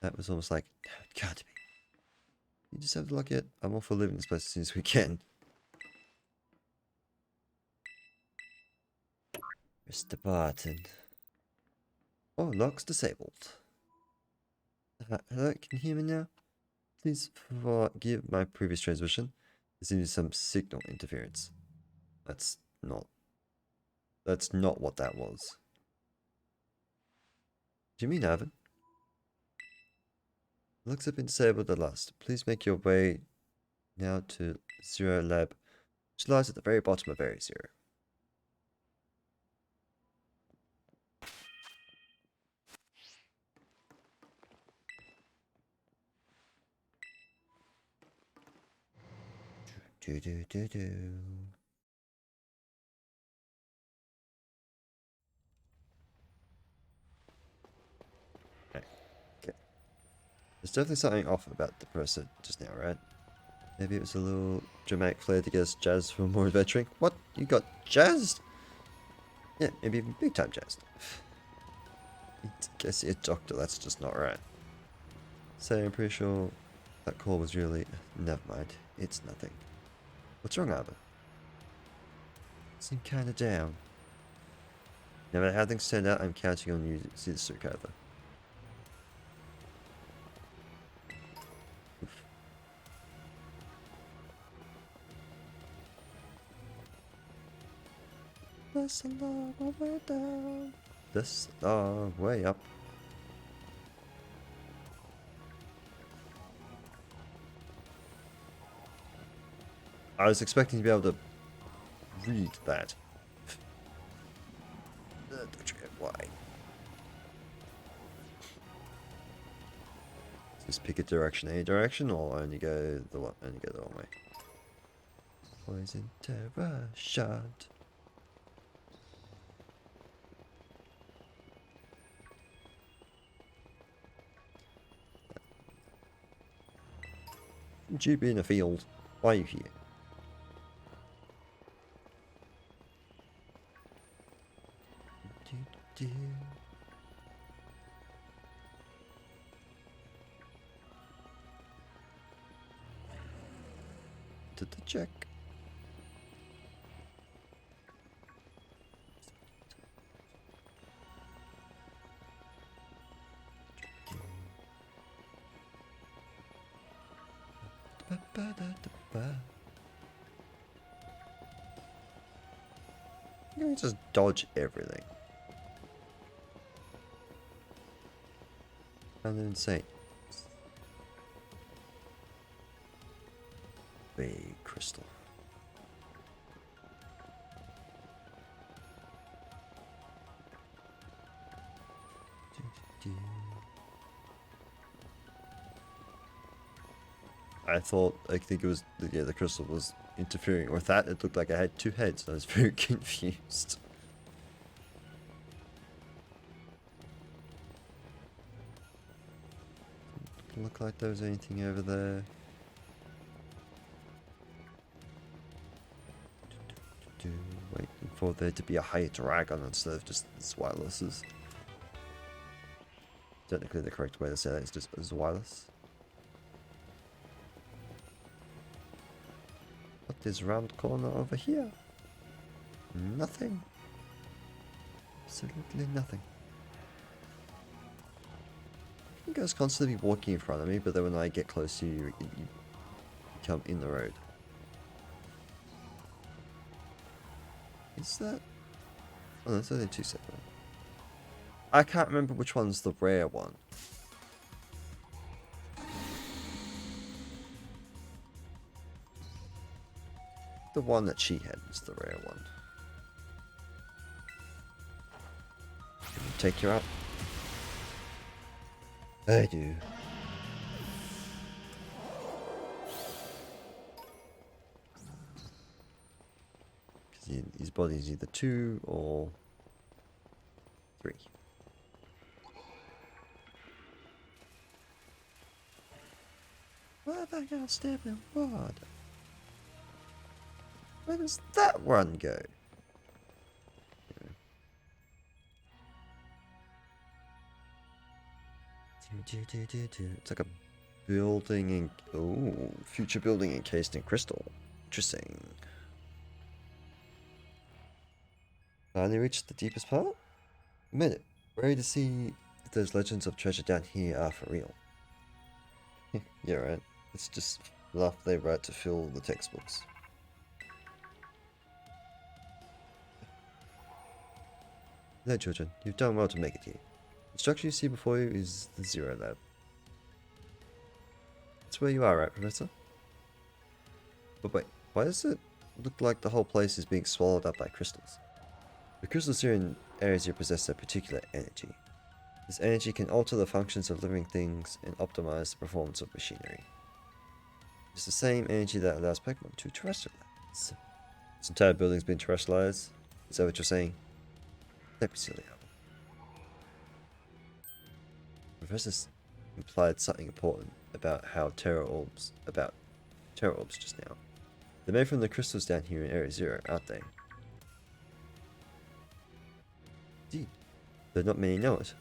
That was almost like, no, it can't be. You just have to lock it. I'm all for leaving this place as soon as we can. Press the button. Oh, lock's disabled. Hello, can you hear me now? Please forgive my previous transmission. There seems some signal interference. That's not what that was. Do you mean Avon? Looks have been disabled at last. Please make your way now to Zero Lab, which lies at the very bottom of Area Zero. Do do do do. Okay. There's definitely something off about the person just now, right? Maybe it was a little dramatic flair to get us jazzed for more adventuring. What? You got jazzed? Yeah, maybe even big time jazzed. I guess you're a doctor, that's just not right. So I'm pretty sure that call was really... Never mind, it's nothing. What's wrong, Arbor? Seem kinda down. No matter how things turn out, I'm counting on you to see this through, Carver. That's a long way down. This long way up. I was expecting to be able to read that. Don't forget why. Just pick a direction, any direction, or only go the wrong way. Poison terror shot. Shouldn't you be in a field? Why are you here? To the check. You can just dodge everything. Kind of insane. Big crystal. I think it was, yeah, the crystal was interfering with that. It looked like I had two heads. I was very confused. Doesn't look like there was anything over there. Waiting for there to be a higher dragon instead of just Zwilluses. Technically the correct way to say that is just Zwilus. What is round corner over here? Nothing. Absolutely nothing. You guys constantly walking in front of me, but then when I get close to you, you come in the road. Is that... Oh, there's only two separate. I can't remember which one's the rare one. The one that she had is the rare one. Can we take you out? I do. Because his body is either 2 or 3. Where the hell stabbing water? Where does that one go? It's like a building in... Oh, future building encased in crystal. Interesting. Finally reached the deepest part? Admit it. Ready to see if those legends of treasure down here are for real. Yeah, right. It's just fluff they write to fill the textbooks. No, children. You've done well to make it here. The structure you see before you is the Zero Lab. That's where you are, right, Professor? But wait, why does it look like the whole place is being swallowed up by crystals? The crystals here in Area Zero possess a particular energy. This energy can alter the functions of living things and optimize the performance of machinery. It's the same energy that allows Pokémon to terrestrialize. This entire building's been terrestrialized? Is that what you're saying? Don't be silly, Albert. The professor implied something important about Terra Orbs just now. They're made from the crystals down here in Area Zero, aren't they? Indeed. Though not many know it.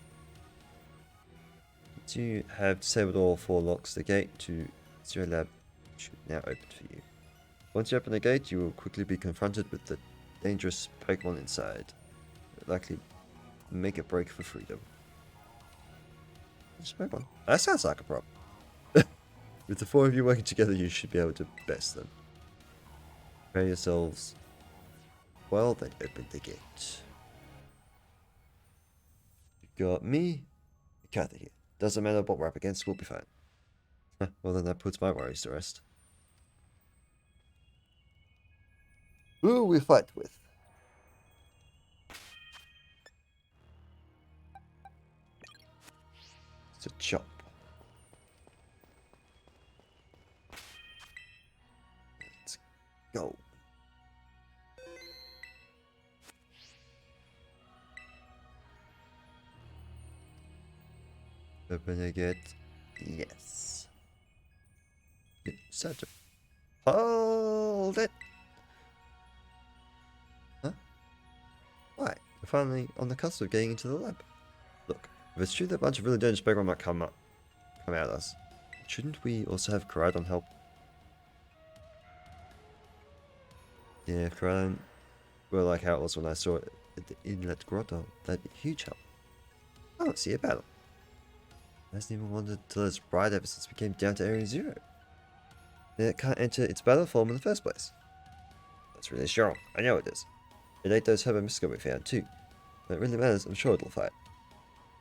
Once you have disabled all 4 locks, the gate to Zero Lab should now open for you. Once you open the gate, you will quickly be confronted with the dangerous Pokemon inside. It will likely make a break for freedom. Just Pokemon. That sounds like a problem. With the 4 of you working together, you should be able to best them. Prepare yourselves. Well, then open the gate. You got me, Kathy here. Doesn't matter what we're up against, we'll be fine. Well, then that puts my worries to rest. Who will we fight with? It's a chop. Let's go. Open the gate. Yes. Set. Hold it. Huh? Why? We're finally on the cusp of getting into the lab. Look, if it's true that a bunch of really dangerous Pokemon might come at us, shouldn't we also have Koraidon help? Yeah, if Koraidon were like how it was when I saw it at the Inlet Grotto, that'd be a huge help. I don't see a battle. Hasn't even wanted to let us ride ever since we came down to Area Zero. Then it can't enter its battle form in the first place. That's really strong. I know it is. It ate those Herba Mystica we found too. When it really matters, I'm sure it'll fight.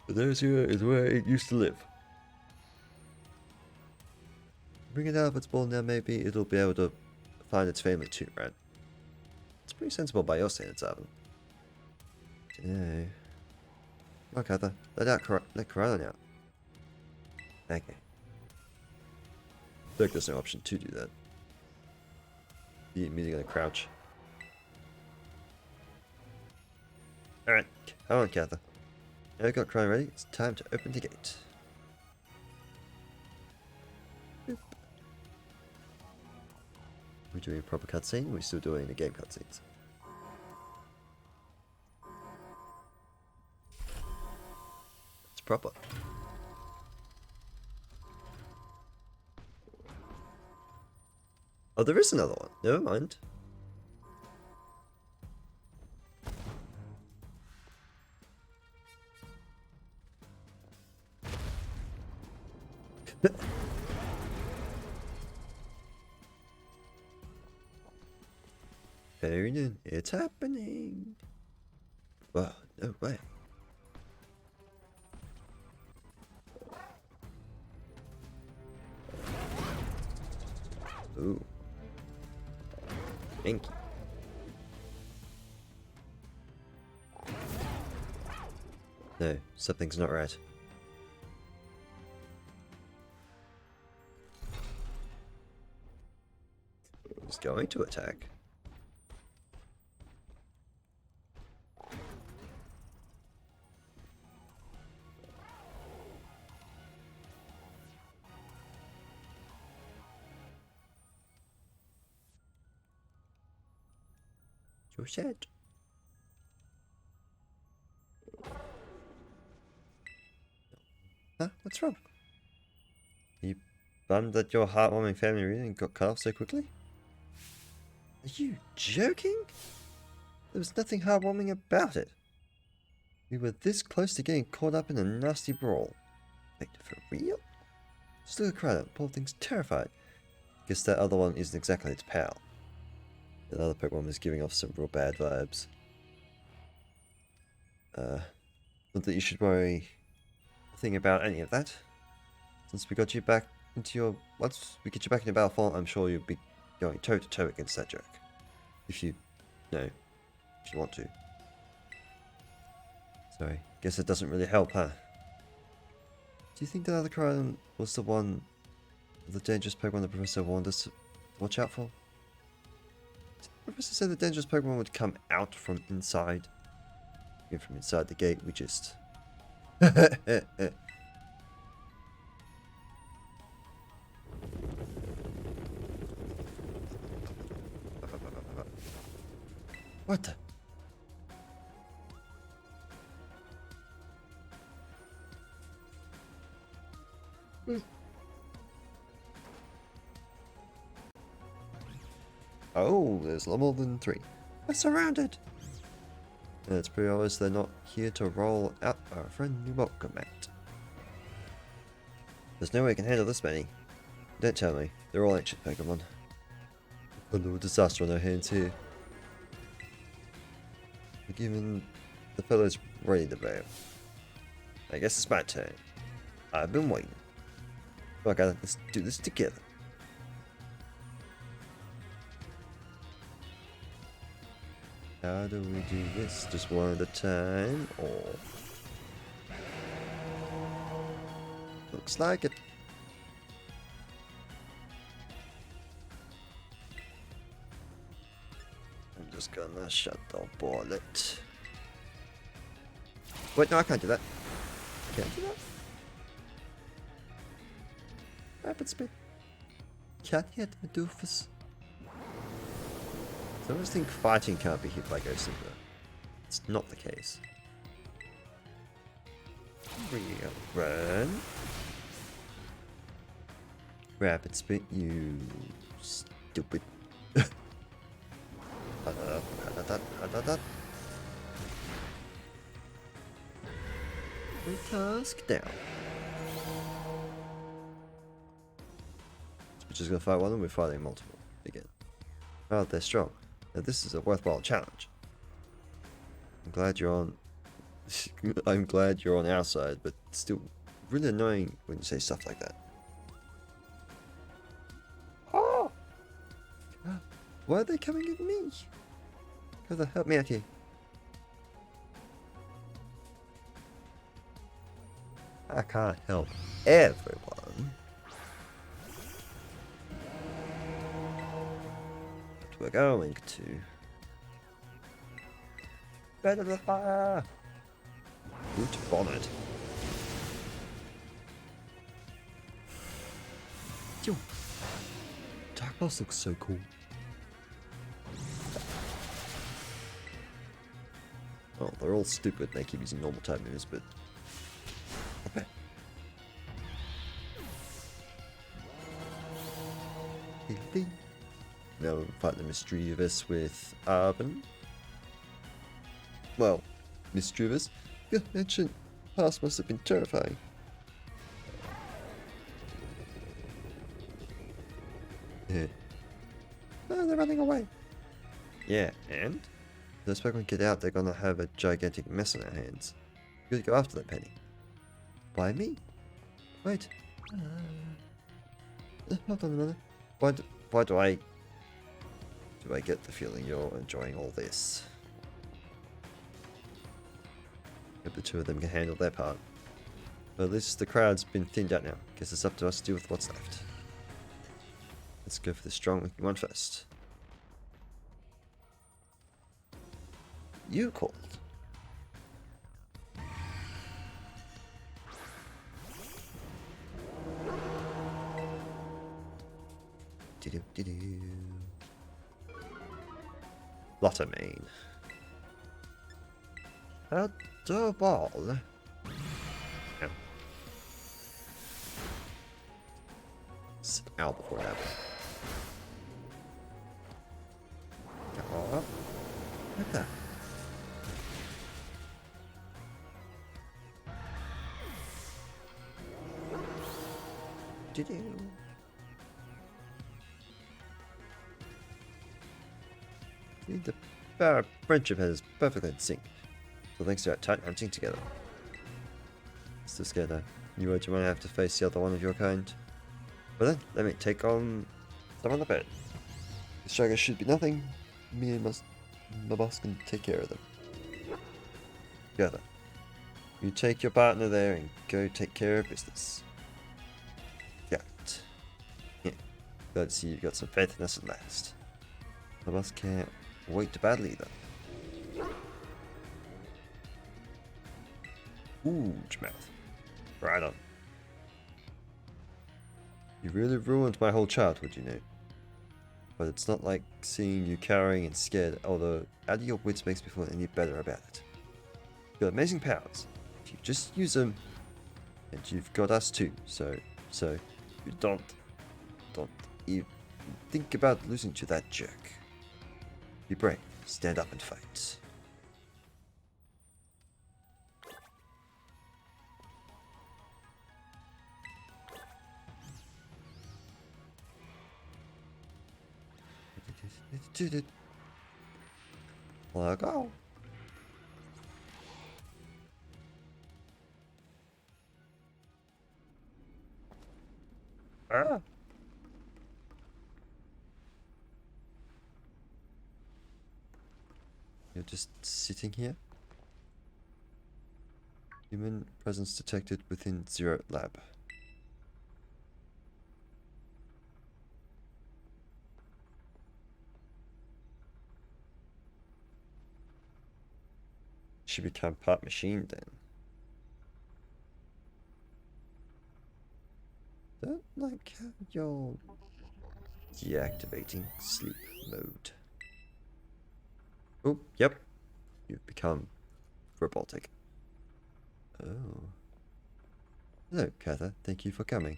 But Area Zero is where it used to live. Bring it out of its ball now, maybe it'll be able to find its family too, right? It's pretty sensible by your standards, Arvin. Dunno. Look, Arthur, let Koraidon out. Okay. I think there's no option to do that. Be immediately gonna crouch. Alright, come on, Katha. Now we've got Koraidon ready, it's time to open the gate. We're doing a proper cutscene. We're still doing the game cutscenes. It's proper. Oh, there is another one. Never mind. Aiden, it's happening. Wow, no way. Ooh. Inky. No, something's not right. He's going to attack. You're sad. Huh? What's wrong? Are you bummed that your heartwarming family reunion got cut off so quickly? Are you joking? There was nothing heartwarming about it. We were this close to getting caught up in a nasty brawl. Wait, for real? Just look at Crowder. Poor thing's terrified. Guess that other one isn't exactly its pal. The other Pokemon is giving off some real bad vibes. Not that you should worry a thing about any of that. Since we got you back into your... Once we get you back in your battle form, I'm sure you'll be going toe to toe against that jerk. If you... No. If you want to. Sorry. Guess it doesn't really help, huh? Do you think that other Crown was the one... the dangerous Pokemon the Professor warned us to watch out for? The Professor said the dangerous Pokemon would come out from inside. Even from inside the gate, we just... What the? Oh, there's more than 3. We're surrounded! And it's pretty obvious they're not here to roll out our friendly welcome mat. There's no way I can handle this many. Don't tell me. They're all ancient Pokemon. A little disaster on our hands here. We're giving the fellows ready to bail. I guess it's my turn. I've been waiting. Okay, let's do this together. How do we do this? Just one at a time, or... Looks like it. I'm just gonna shut the bullet. Wait, no, I can't do that. Can't do that. Rapid speed. Can't hit the doofus. I always think fighting can't be hit by Ghost Simba. It's not the case. Run. Rapid spin, you stupid. Task down. We're just gonna fight one and we're fighting multiple again. Oh, they're strong. Now this is a worthwhile challenge. I'm glad you're on... I'm glad you're on our side, but still really annoying when you say stuff like that. Oh! Why are they coming at me? Brother, help me out here. I can't help everyone. We're going to bed of the fire. Root bonnet. Yo, Dark Pulse looks so cool. Well, they're all stupid. They keep using normal type moves, but okay. Now we'll fight the Mischievous with Arben. Well, Mischievous, your ancient past must have been terrifying. Yeah. Oh, they're running away. Yeah, and? If those Pokemon get out, they're gonna have a gigantic mess on their hands. You gotta go after them, Penny. Why me? Wait. Hold on a minute. Why do I get the feeling you're enjoying all this? Hope the two of them can handle their part. But at least the crowd's been thinned out now. Guess it's up to us to deal with what's left. Let's go for the strong one first. You called. Lottermane. At the ball. Yeah. Sit out before that. Oh, like that. See, the power of friendship has perfectly in sync. So thanks to our tight hunting together. Still scared though. You might have to face the other one of your kind. But then, let me take on some on the bed. The struggles should be nothing. Me and my boss can take care of them. Together. You take your partner there and go take care of business. Yeah. Yeah. Glad to see you've got some faith in us at last. My boss can't wait to battle either. Huge mouth. Right on. You really ruined my whole childhood, you know. But it's not like seeing you cowering and scared, although out of your wits makes me feel any better about it. You've got amazing powers. If you just use them, and you've got us too, so you don't even think about losing to that jerk. Be brave, stand up and fight. Let go. Ah. You're just sitting here? Human presence detected within Zero Lab. She become part machine then. Don't like how you're deactivating sleep mode. Oh, yep. You've become robotic. Oh. Hello, Katha. Thank you for coming.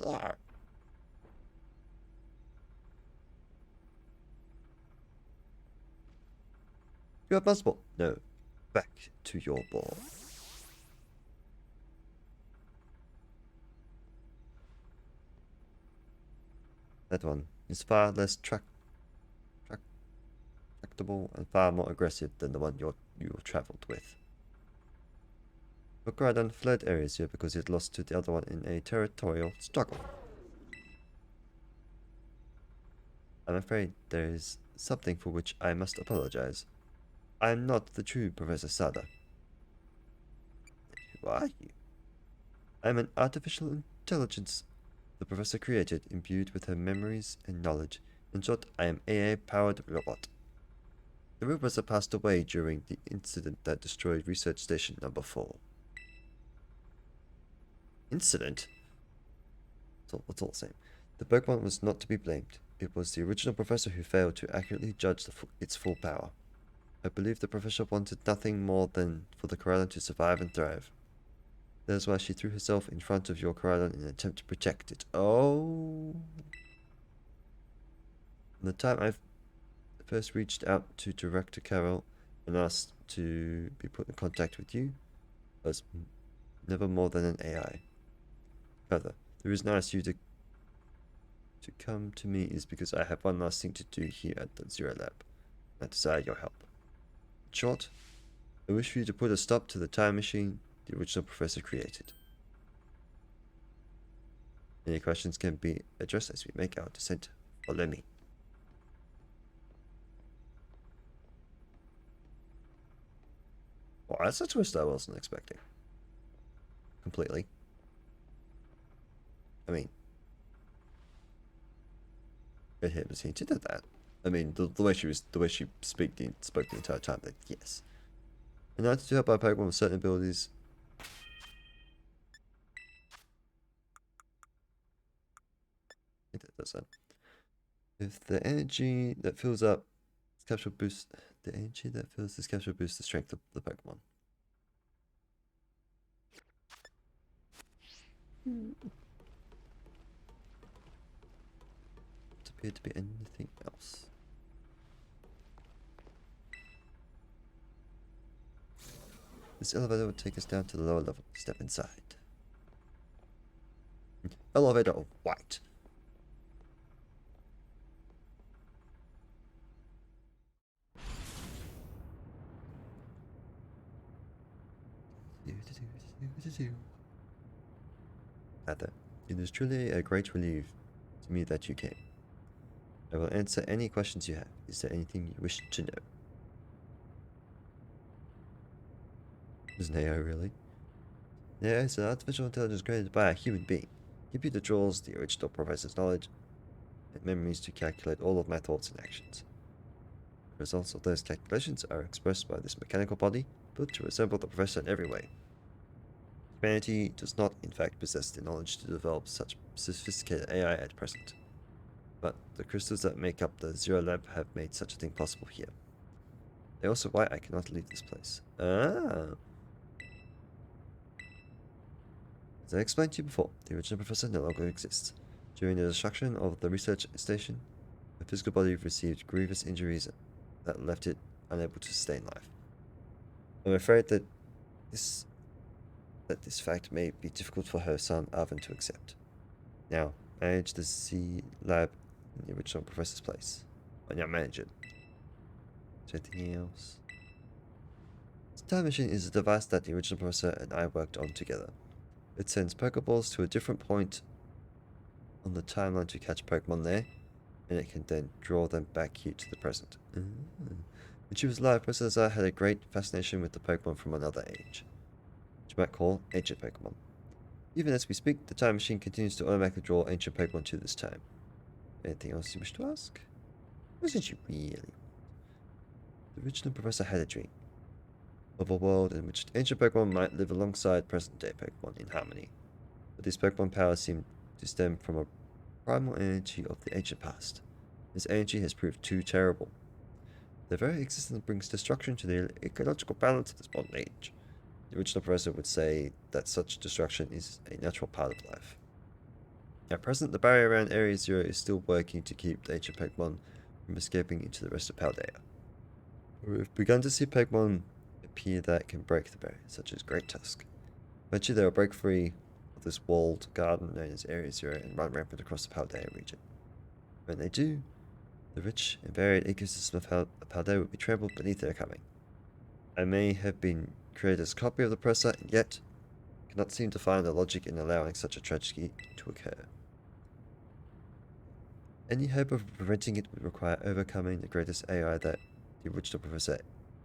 Arr. You have multiple. No. Back to your ball. That one is far less tractable and far more aggressive than the one you traveled with. Bukradon fled areas here because it lost to the other one in a territorial struggle. I'm afraid there is something for which I must apologize. I am not the true Professor Sada. Who are you? I am an artificial intelligence the professor created, imbued with her memories and knowledge. In short, I am AI-powered robot. The professor passed away during the incident that destroyed Research Station Number 4. Incident? It's all the same. The Pokemon was not to be blamed. It was the original professor who failed to accurately judge its full power. I believe the professor wanted nothing more than for the Corydon to survive and thrive. That is why she threw herself in front of your Corydon in an attempt to protect it. Oh! From the time I first reached out to Director Carroll and asked to be put in contact with you, I was never more than an AI. Further, the reason I asked you to come to me is because I have one last thing to do here at the Zero Lab. I desire your help. In short, I wish for you to put a stop to the time machine the original professor created. Any questions can be addressed as we make our descent. Follow me. Well, that's a twist I wasn't expecting. Completely. I mean, it had was hinted at that. I mean, the way she spoke the entire time. That yes. In order to help our Pokemon with certain abilities. I think that does that. If the energy that fills up this capsule boosts the energy that fills this capsule boosts the strength of the Pokemon. Doesn't appear to be anything else. This elevator will take us down to the lower level. Step inside. Elevator of white. Heather, it is truly a great relief to me that you came. I will answer any questions you have. Is there anything you wish to know? Is Neo really? Neo is an artificial intelligence created by a human being. Computer draws the original professor's knowledge and memories to calculate all of my thoughts and actions. The results of those calculations are expressed by this mechanical body, built to resemble the professor in every way. Humanity does not, in fact, possess the knowledge to develop such sophisticated AI at present. But the crystals that make up the Zero Lab have made such a thing possible here. They are also why I cannot leave this place. Ah! As I explained to you before, the original professor no longer exists. During the destruction of the research station, the physical body received grievous injuries that left it unable to sustain life. I'm afraid that this fact may be difficult for her son Arvin to accept. Now, manage the Z Lab in the original professor's place. Why not manage it? Is there anything else? The time machine is a device that the original professor and I worked on together. It sends Pokeballs to a different point on the timeline to catch Pokemon there, and it can then draw them back here to the present. When she was alive, Professor Lazar had a great fascination with the Pokemon from another age, which you might call ancient Pokemon. Even as we speak, the time machine continues to automatically draw ancient Pokemon to this time. Anything else you wish to ask? What did you really? The original professor had a dream of a world in which ancient Pokemon might live alongside present-day Pokemon in harmony. But these Pokemon powers seem to stem from a primal energy of the ancient past. This energy has proved too terrible. Their very existence brings destruction to the ecological balance of this modern age. The original professor would say that such destruction is a natural part of life. At present, the barrier around Area Zero is still working to keep the ancient Pokemon from escaping into the rest of Paldea. We've begun to see Pokemon appear that can break the barrier, such as Great Tusk. Eventually they will break free of this walled garden known as Area Zero and run rampant across the Paldea region. When they do, the rich and varied ecosystem of Paldea will be trampled beneath their coming. I may have been created as a copy of the Professor, and yet cannot seem to find the logic in allowing such a tragedy to occur. Any hope of preventing it would require overcoming the greatest AI that the original Professor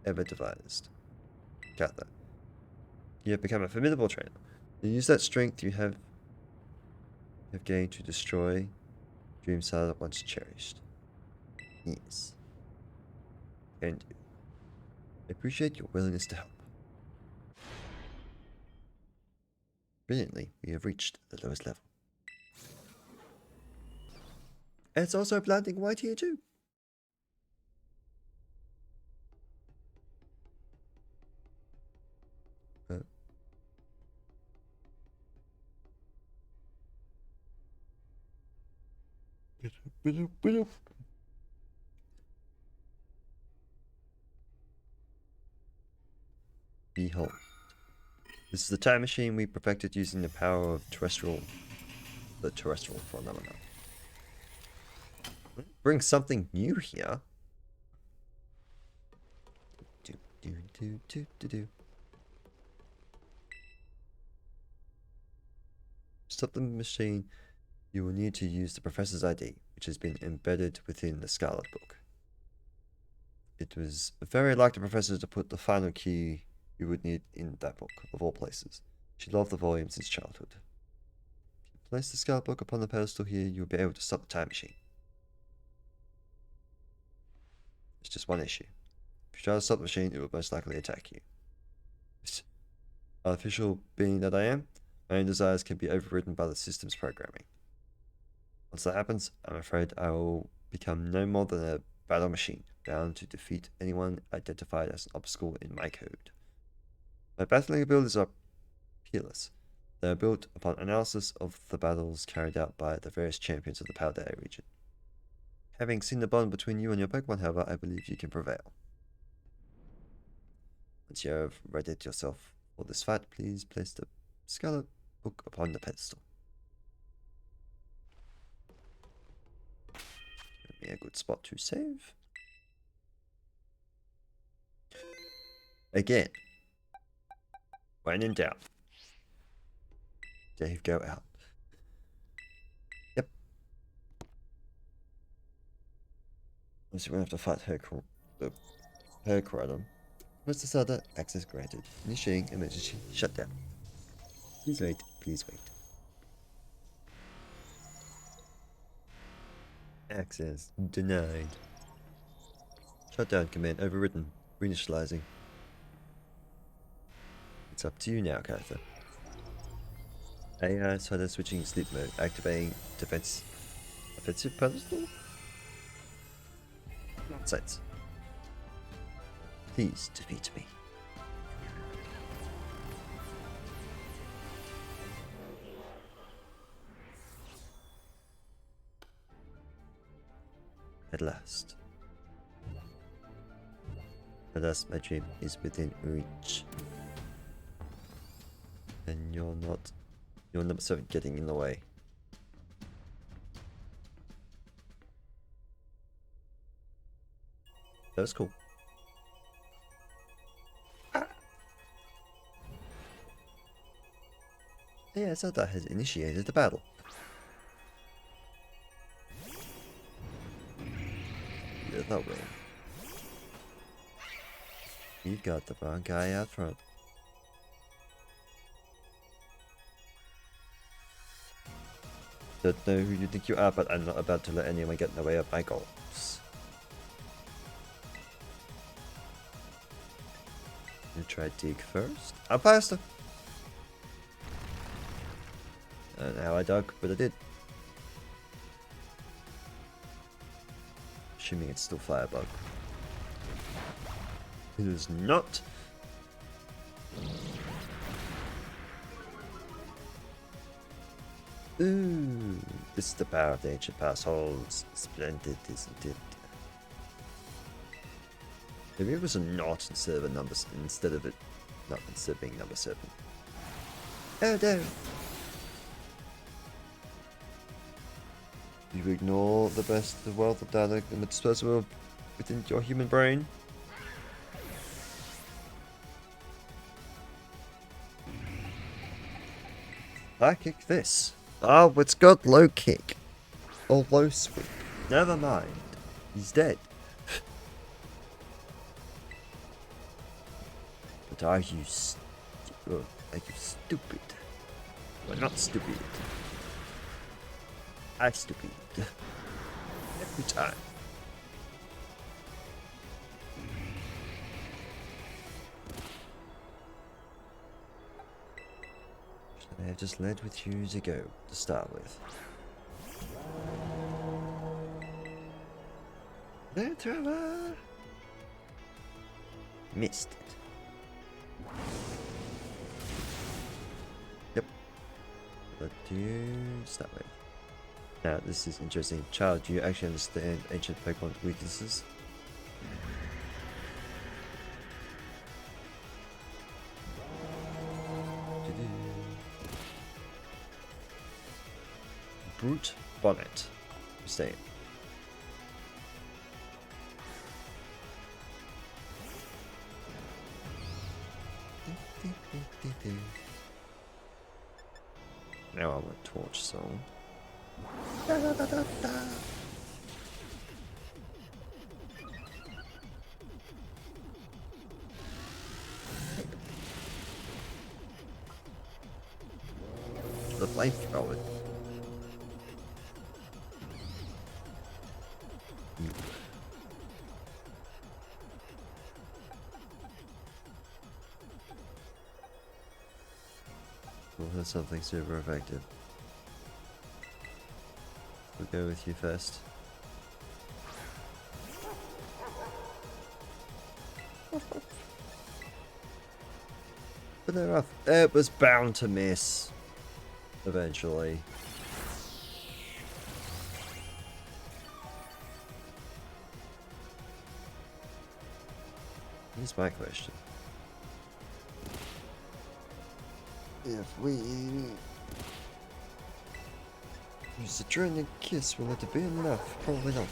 ever devised. Gather. You have become a formidable trainer. You use that strength you have gained to destroy dreams Scarlet once cherished. Yes. And I appreciate your willingness to help. Brilliantly, we have reached the lowest level. It's also planting white here too. Behold. This is the time machine we perfected using the power of the terrestrial phenomena. Bring something new here. Do. Stop the machine. You will need to use the Professor's ID, which has been embedded within the Scarlet book. It was very like the Professor to put the final key you would need in that book, of all places. She loved the volume since childhood. If you place the Scarlet book upon the pedestal here, you'll be able to stop the time machine. There's just one issue. If you try to stop the machine, it will most likely attack you. Artificial being that I am, my own desires can be overridden by the system's programming. Once that happens, I'm afraid I will become no more than a battle machine, bound to defeat anyone identified as an obstacle in my code. My battling abilities are peerless. They are built upon analysis of the battles carried out by the various champions of the Paldea region. Having seen the bond between you and your Pokemon, however, I believe you can prevail. Once you have readied yourself for this fight, please place the Scarlet book upon the pedestal. Give me a good spot to save. Again, when in doubt, Dave, go out. Yep. So we're going to have to fight her Corydon. Mr. Sada, access granted. Initiating emergency shutdown. Please wait, please wait. Access denied. Shutdown command overridden. Reinitializing. It's up to you now, Cartha. AI Sada switching sleep mode. Activating offensive pedestal? Nonsense. Please defeat me. At last. At last my dream is within reach. And you're number 7 getting in the way. That's cool. Yeah, Zelda has initiated the battle. You're the win. You've got the wrong guy out front. Don't know who you think you are, but I'm not about to let anyone get in the way of my goals. You try dig first? I'm faster! I don't know how I dug, but I did. Assuming it's still Firebug. It is not. Ooh, this is the power of the ancient past holds. Splendid, isn't it? Maybe it was a knot instead of a number, instead of being number 7. Oh no! You ignore the wealth of data and the disposal within your human brain. I kick this. Oh, it's got low kick. Or low sweep. Never mind. He's dead. But are you stupid? Well, not stupid. I'm stupid. Every time. Should I have just led with you to go to start with? Trevor! Missed it. Yep. But do you start with? Now, this is interesting. Child, do you actually understand ancient Pokemon weaknesses? Brute Bonnet. Stay. Now I want Torch Song. Da, da, da, da, da. The flamethrower. We'll have something super effective. We'll go with you first. But they're off. It was bound to miss. Eventually. Here's my question. If we use the Drowning Kiss, will it be enough? Probably not.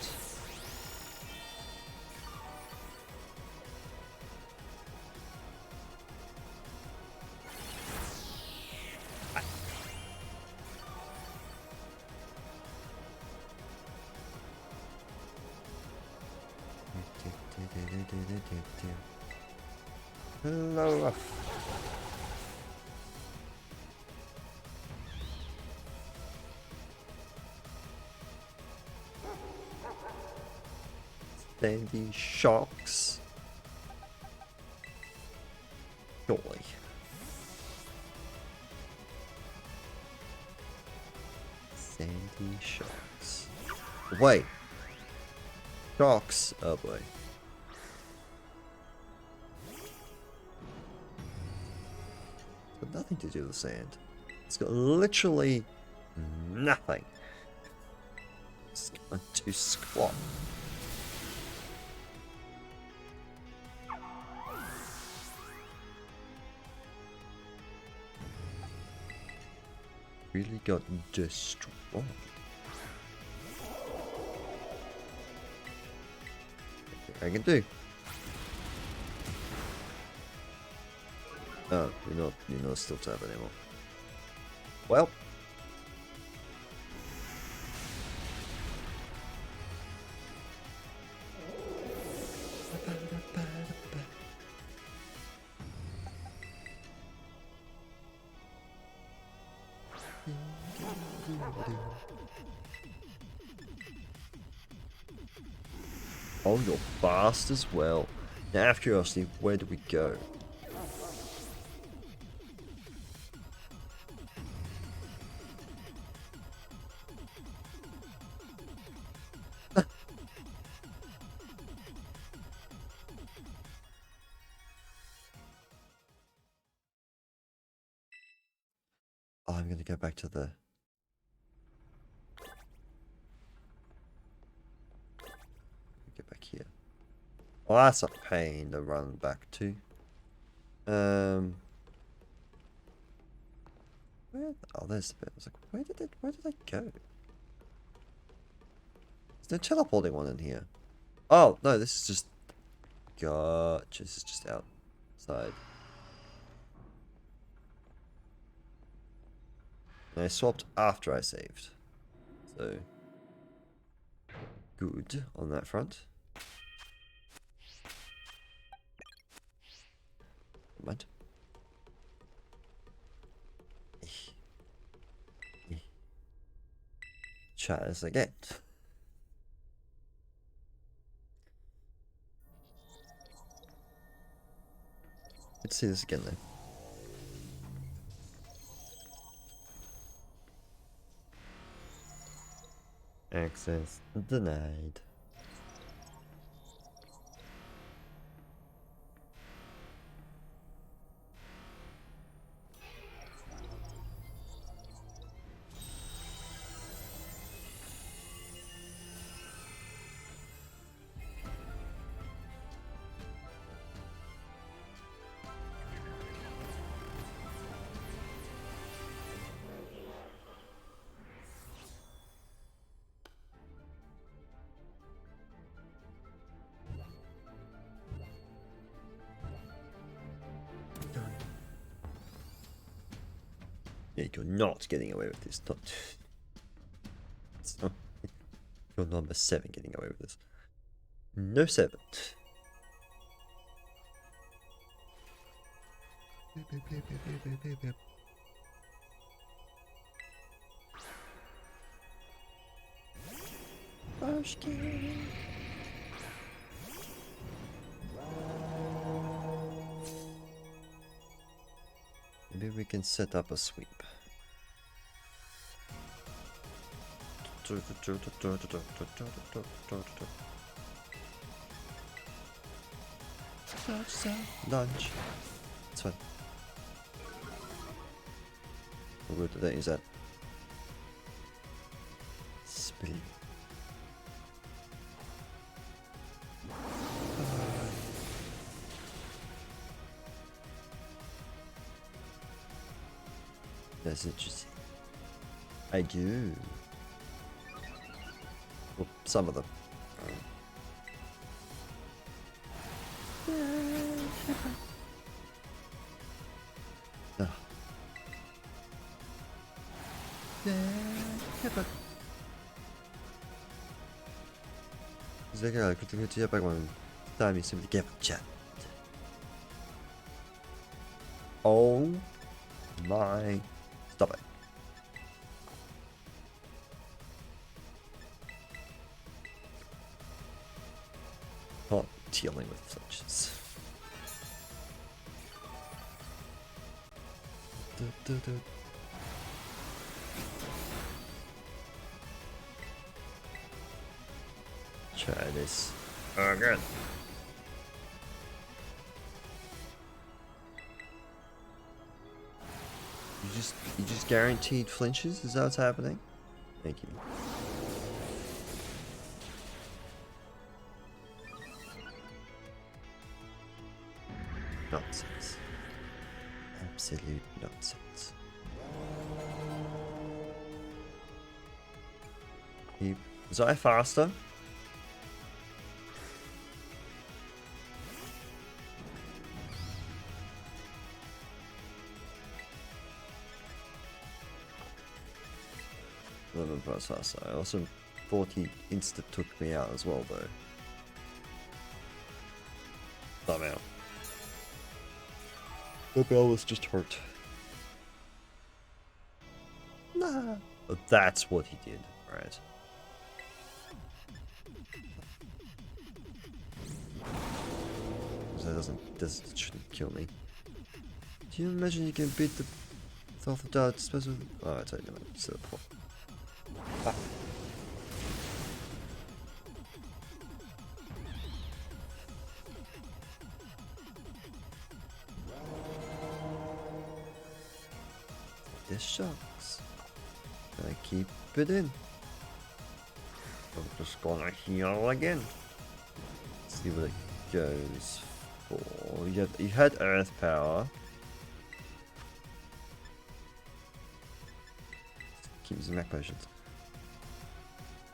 Hello. Then the shocks. Surely. Sandy shocks. Wait. Shocks. Oh boy. It's got nothing to do with sand. It's got literally nothing. It's going to squat. Really got destroyed. I can do. Oh, you're not still tab anymore. Well. Oh, you're fast as well. Now, out of curiosity, where do we go? Oh, I'm going to go back to the... Get back here. Oh, that's a pain to run back to. Where? Oh, there's the bit. I was like, where did I go? There's no teleporting one in here. Oh, no, this is just... Gotcha, this is just outside. And I swapped after I saved. So... Good on that front. Mind. Chat as I get. Let's see this again though. Access denied. Yeah, you're not getting away with this. Not. It's not. You're number 7 getting away with this. No 7. Maybe we can set up a sweep. Lunch. It's fine. How good today is that? Spill. That's interesting. I do. Well, some of them. Ah. 제가 그때 지하방만 다음이 있으면 개박자. Oh my! Stop it. Not dealing with flinches. Try this again. You just guaranteed flinches? Is that what's happening? Thank you. Nonsense. Absolute nonsense. Was I faster? I also thought he insta took me out as well, though. Somehow. The bell was just hurt. Nah. But that's what he did, right? That shouldn't kill me. Do you imagine you can beat the South of Dart special? Oh, I tell you, it's a point. Ah. This sucks. I keep it in. I'm just gonna heal again. Let's see what it goes for. You had Earth Power. Keep using Mac potions.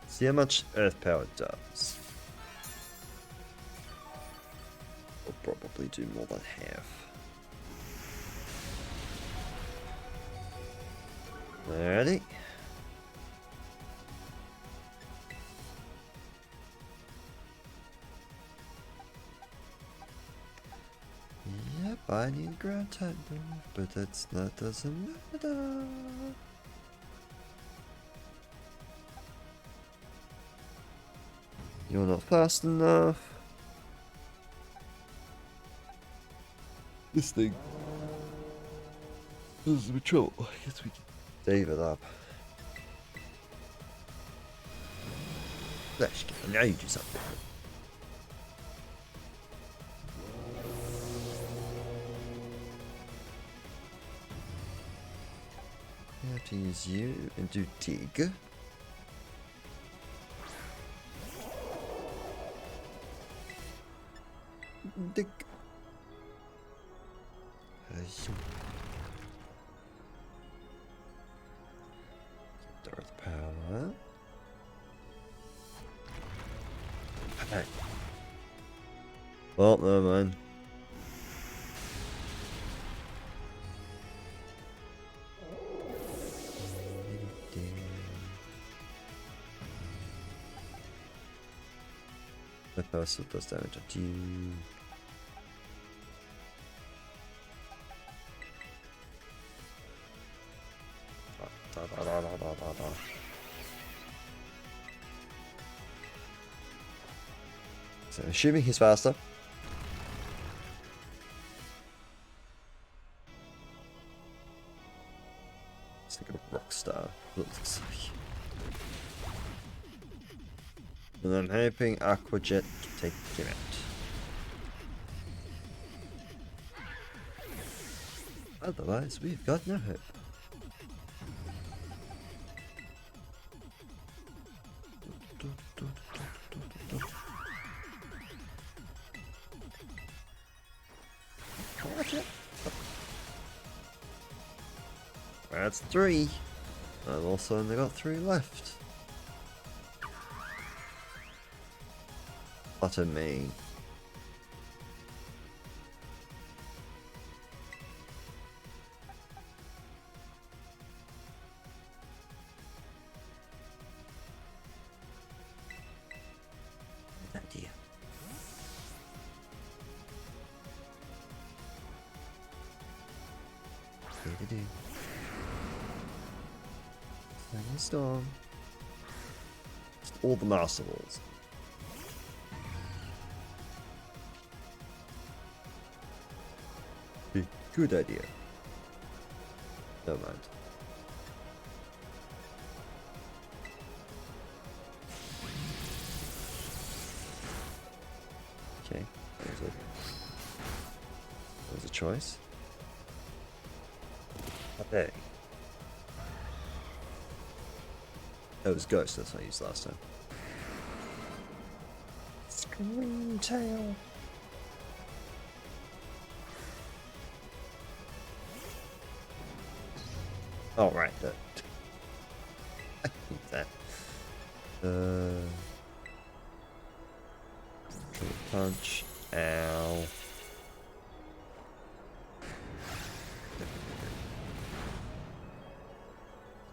See how much Earth Power does. We'll probably do more than half. Ready? Yep, I need ground type move, but that doesn't matter. You're not fast enough. This thing. This is a trouble. I guess we can save it up. Let's get now you do something. I have to use you and do dig. Dig. Earth power. Okay. Well, never mind. My power still does damage to you. So assuming he's faster. Let's think of a rock star. Looks like. And I'm hoping Aqua Jet can take him out. Otherwise, we've got no hope. That's 3. I've also only got 3 left. What a me. Idea. Do. Storm. Just all the master balls. Good idea. Never mind. Okay, that was a choice. Okay. Oh, it was Ghost, that's what I used last time. Scream tail. Oh, right, that. I need that. Punch. Ow.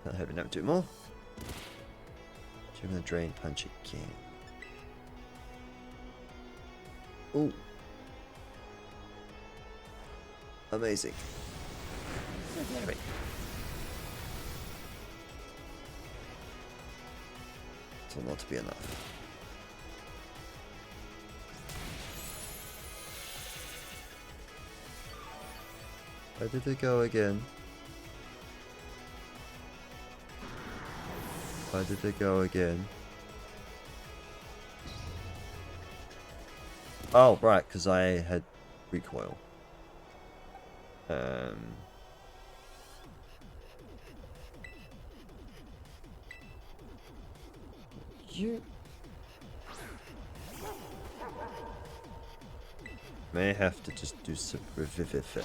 Not hoping not to do more. Give him the drain punch again. Ooh. Amazing. This will not be enough. Where did it go again? Why did it go again? Oh, right, because I had recoil. You may have to just do some revivify.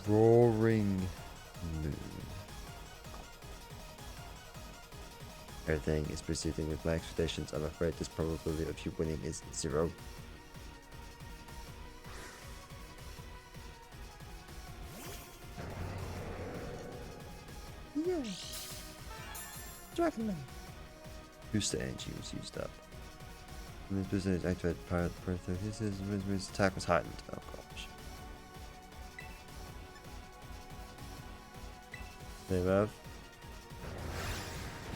Roaring Moon. Everything is proceeding with my expectations. I'm afraid this probability of you winning is 0. Yeah. Dragonman. Booster energy was used up. When this booster is activated prior to the birth, his attack was heightened. Oh gosh. They love.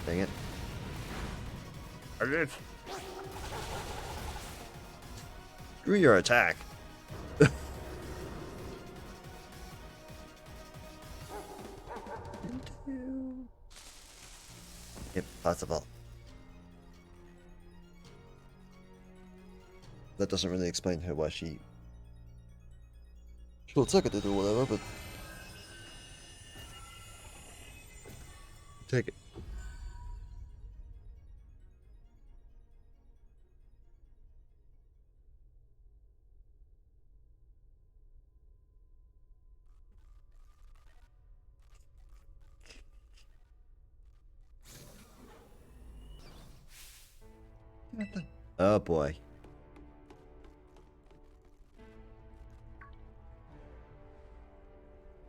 Dang it. I live. Screw your attack. Impossible. That doesn't really explain her why she short-circuited or whatever, but take it. Oh boy.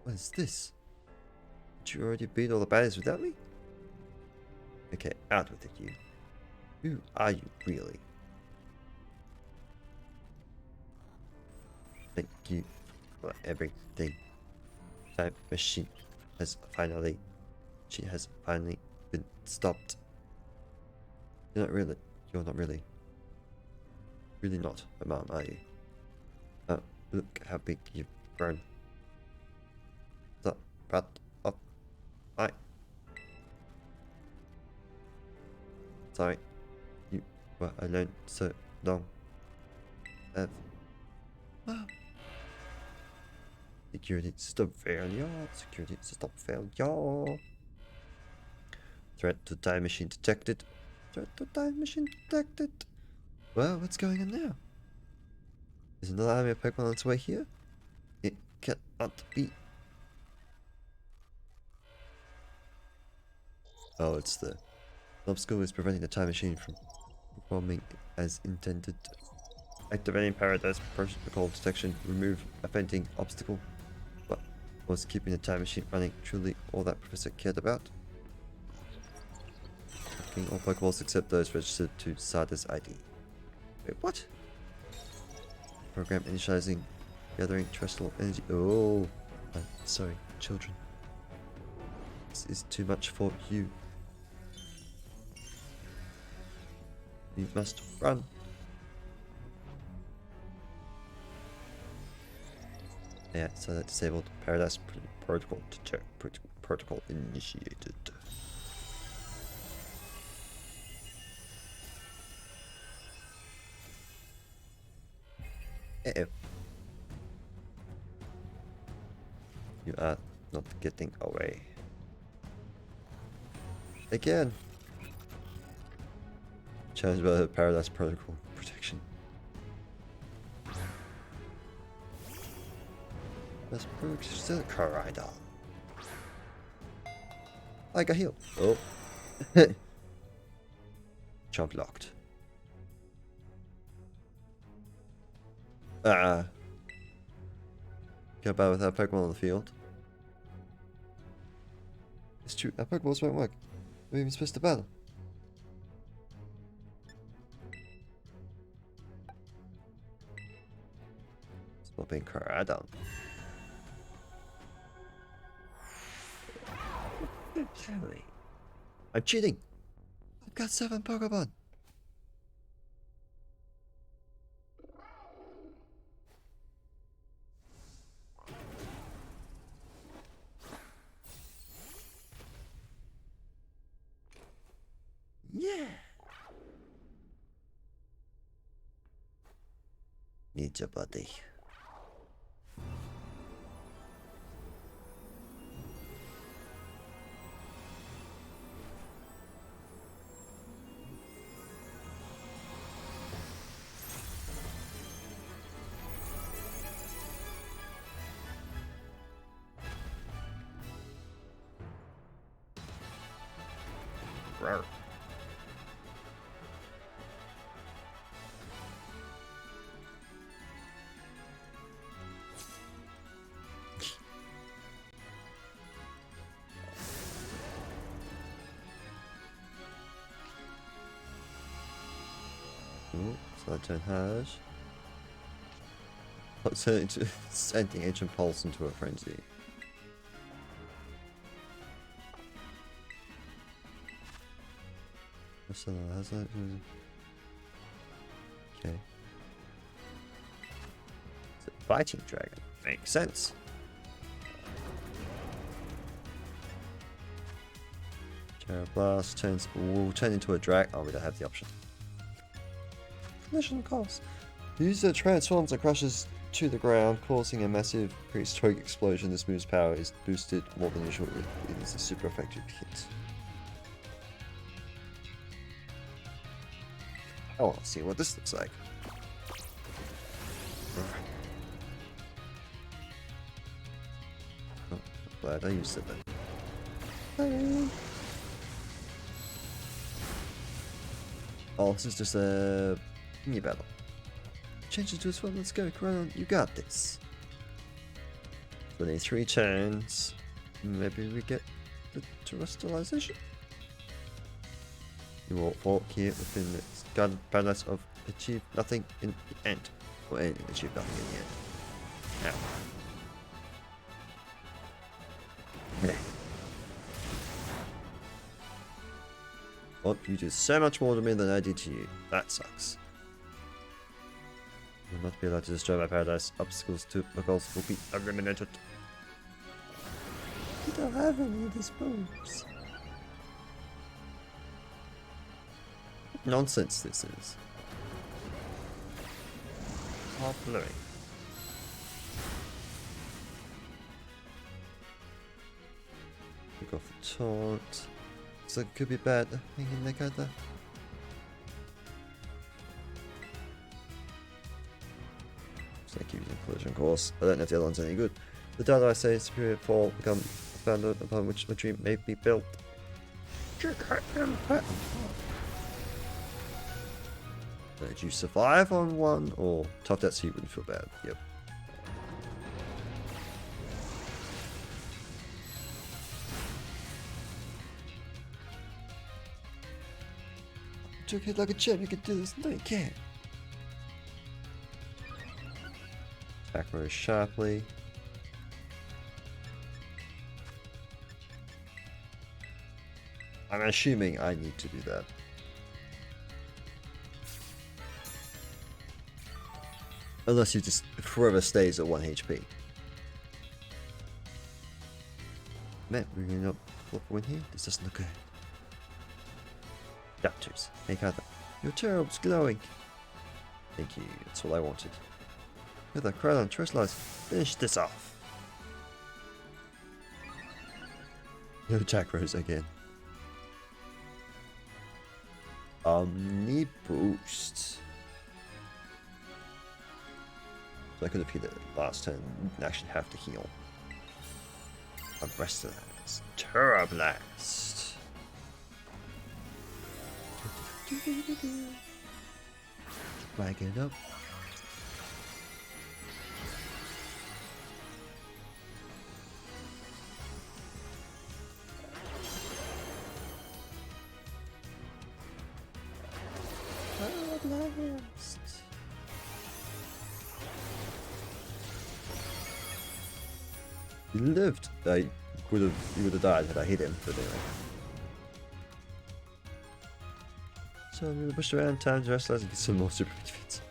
What is this? Did you already beat all the baddies without me? Okay, out with it, you. Who are you, really? Thank you for everything. Time machine has finally... She has finally been stopped. You're not really... You're not really... Really not my mom, are you? Oh, look how big you've grown. The part of my... Sorry, you were alone so long. Mom. Security stop failure. Security stop failure. Threat to time machine detected. Threat to time machine detected. Well, what's going on now? Is another army of Pokemon on its way here? It cannot be. Oh, it's the obstacle is preventing the time machine from performing as intended. Activating Paradise Protocol detection. Remove offending obstacle. But was keeping the time machine running truly all that Professor cared about? Blocking all Pokeballs except those registered to Sada's ID. Wait, what? Program initializing, gathering terrestrial energy. Oh, I'm sorry, children. This is too much for you. You must run. Yeah, so that disabled. Paradise Protocol protocol initiated. Uh-oh. You are not getting away. Again. Challenged by the Paradise Protocol protection. That's still Corridor. I got healed. Oh. Jump locked. Get by without Pokemon on the field. It's true, our Pokeballs won't work. We're even supposed to battle. Stop being Corridor. Really? I'm cheating! I've got 7 Pokemon! Yeah! Need your buddy. Rawr. Ooh, so that turn has. Sending Ancient Pulse into a frenzy. So how's that? Okay. It's a fighting dragon. Makes sense. Blast will turn into a drag. Oh, we don't have the option. Collision course. The user transforms and crashes to the ground, causing a massive prehistoric explosion. This move's power is boosted more than usual. It is a super effective hit. I want to see what this looks like. Oh, glad I used it then. Oh, this is just a mini battle. Change it to a swim. Let's go, Crown. You got this. Only 3 turns. Maybe we get the terrestrialization. You will walk here within the Scarlet Paradise of achieve nothing in the end. Or anything achieve nothing in the end. Now. Yeah. Oh, you did so much more to me than I did to you. That sucks. You will not be allowed to destroy my paradise. Obstacles to my goals will be eliminated. You don't have any of these moves. What nonsense this is. Half blowing. Pick off the taunt. So it could be bad. Hang in there, Kata. So I keep using collision course. I don't know if the other one's any good. The data I say superior fall become a foundation upon which my dream may be built. Did you survive on one or tough that so you wouldn't feel bad? Yep. Took it like a champ, you can do this. No, you can't. Attack very sharply. I'm assuming I need to do that. Unless you just forever stays at 1 HP. Man, we're gonna win here? This doesn't look good. Doctors, hey Kata, your turret's glowing. Thank you, that's all I wanted. With a crowd on trust lines, finish this off. No attack rose again. Omni boost. So I could have healed it last turn and actually have to heal. The rest of that is Terra Blast. Flag it up. Blast. He lived. You would have died had I hit him, but anyway. So I'm gonna push around time to wrestlers and get some more super defense.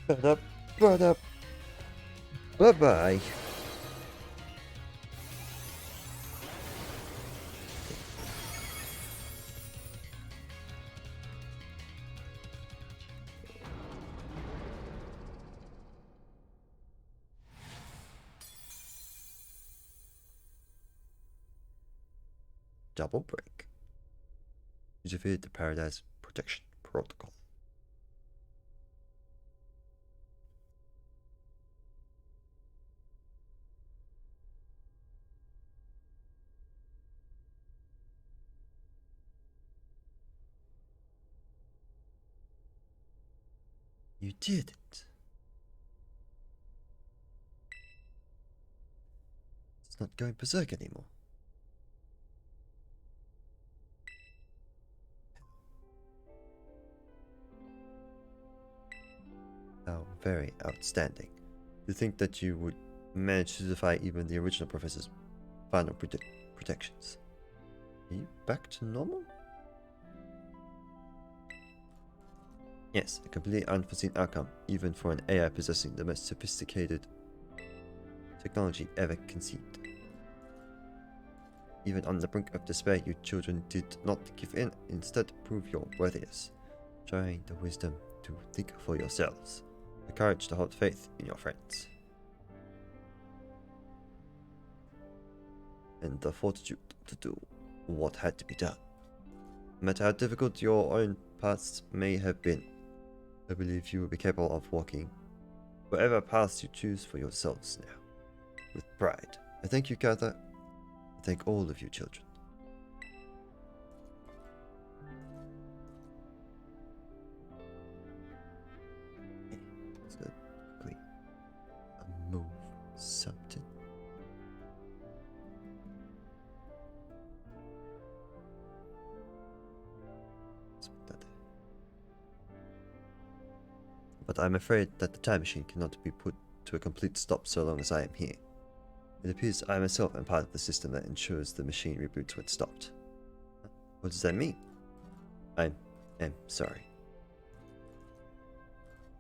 But up. Bye bye. Double break. You defeated the Paradise Protection Protocol. You did it. It's not going berserk anymore. How very outstanding. To think that you would manage to defy even the original professor's final protections. Are you back to normal? Yes, a completely unforeseen outcome, even for an AI possessing the most sophisticated technology ever conceived. Even on the brink of despair, you children did not give in, instead prove your worthiness, showing the wisdom to think for yourselves, the courage to hold faith in your friends, and the fortitude to do what had to be done. No matter how difficult your own paths may have been, I believe you will be capable of walking whatever paths you choose for yourselves now, with pride. I thank you, Kata. I thank all of you children. That's good. Something. But I'm afraid that the time machine cannot be put to a complete stop so long as I am here. It appears I myself am part of the system that ensures the machine reboots when stopped. What does that mean? I am sorry.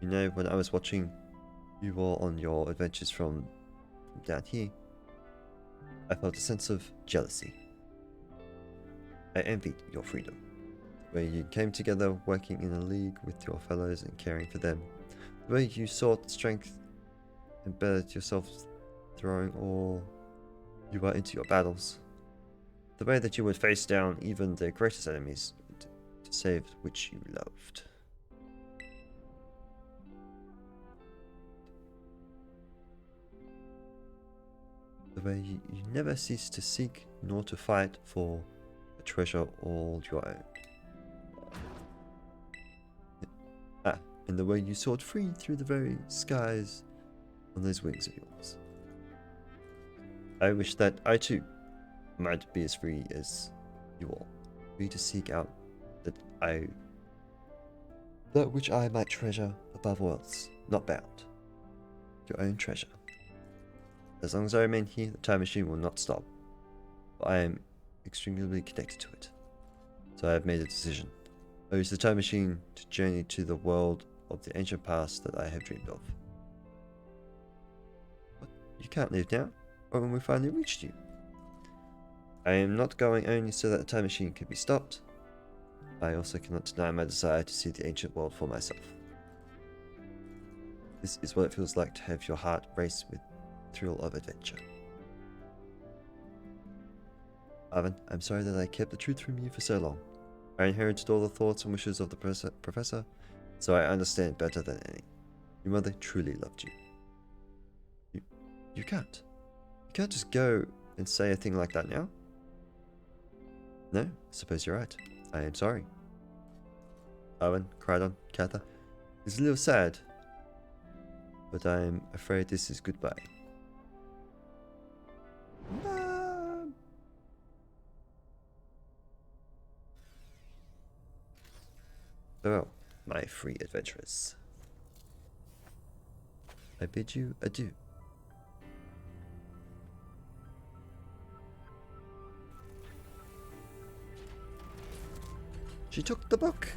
You know, when I was watching you all on your adventures from down here, I felt a sense of jealousy. I envied your freedom, where you came together working in a league with your fellows and caring for them, the way you sought strength and bettered yourself throwing all you are into your battles, the way that you would face down even the greatest enemies to save which you loved. The way you never cease to seek nor to fight for a treasure all your own. And the way you soared free through the very skies on those wings of yours. I wish that I too might be as free as you all, free to seek out that which I might treasure above all else, not bound. Your own treasure. As long as I remain here, the time machine will not stop. I am extremely connected to it. So I have made a decision. I use the time machine to journey to the world of the ancient past that I have dreamed of. But you can't leave now, or when we finally reached you. I am not going only so that the time machine can be stopped. I also cannot deny my desire to see the ancient world for myself. This is what it feels like to have your heart race with thrill of adventure. Ivan, I'm sorry that I kept the truth from you for so long. I inherited all the thoughts and wishes of the professor, so I understand better than any. Your mother truly loved you. You can't. You can't just go and say a thing like that now. No, I suppose you're right. I am sorry. Ivan cried on Katha. It's a little sad, but I am afraid this is goodbye. Mom! Farewell, my free adventurers. I bid you adieu. She took the book.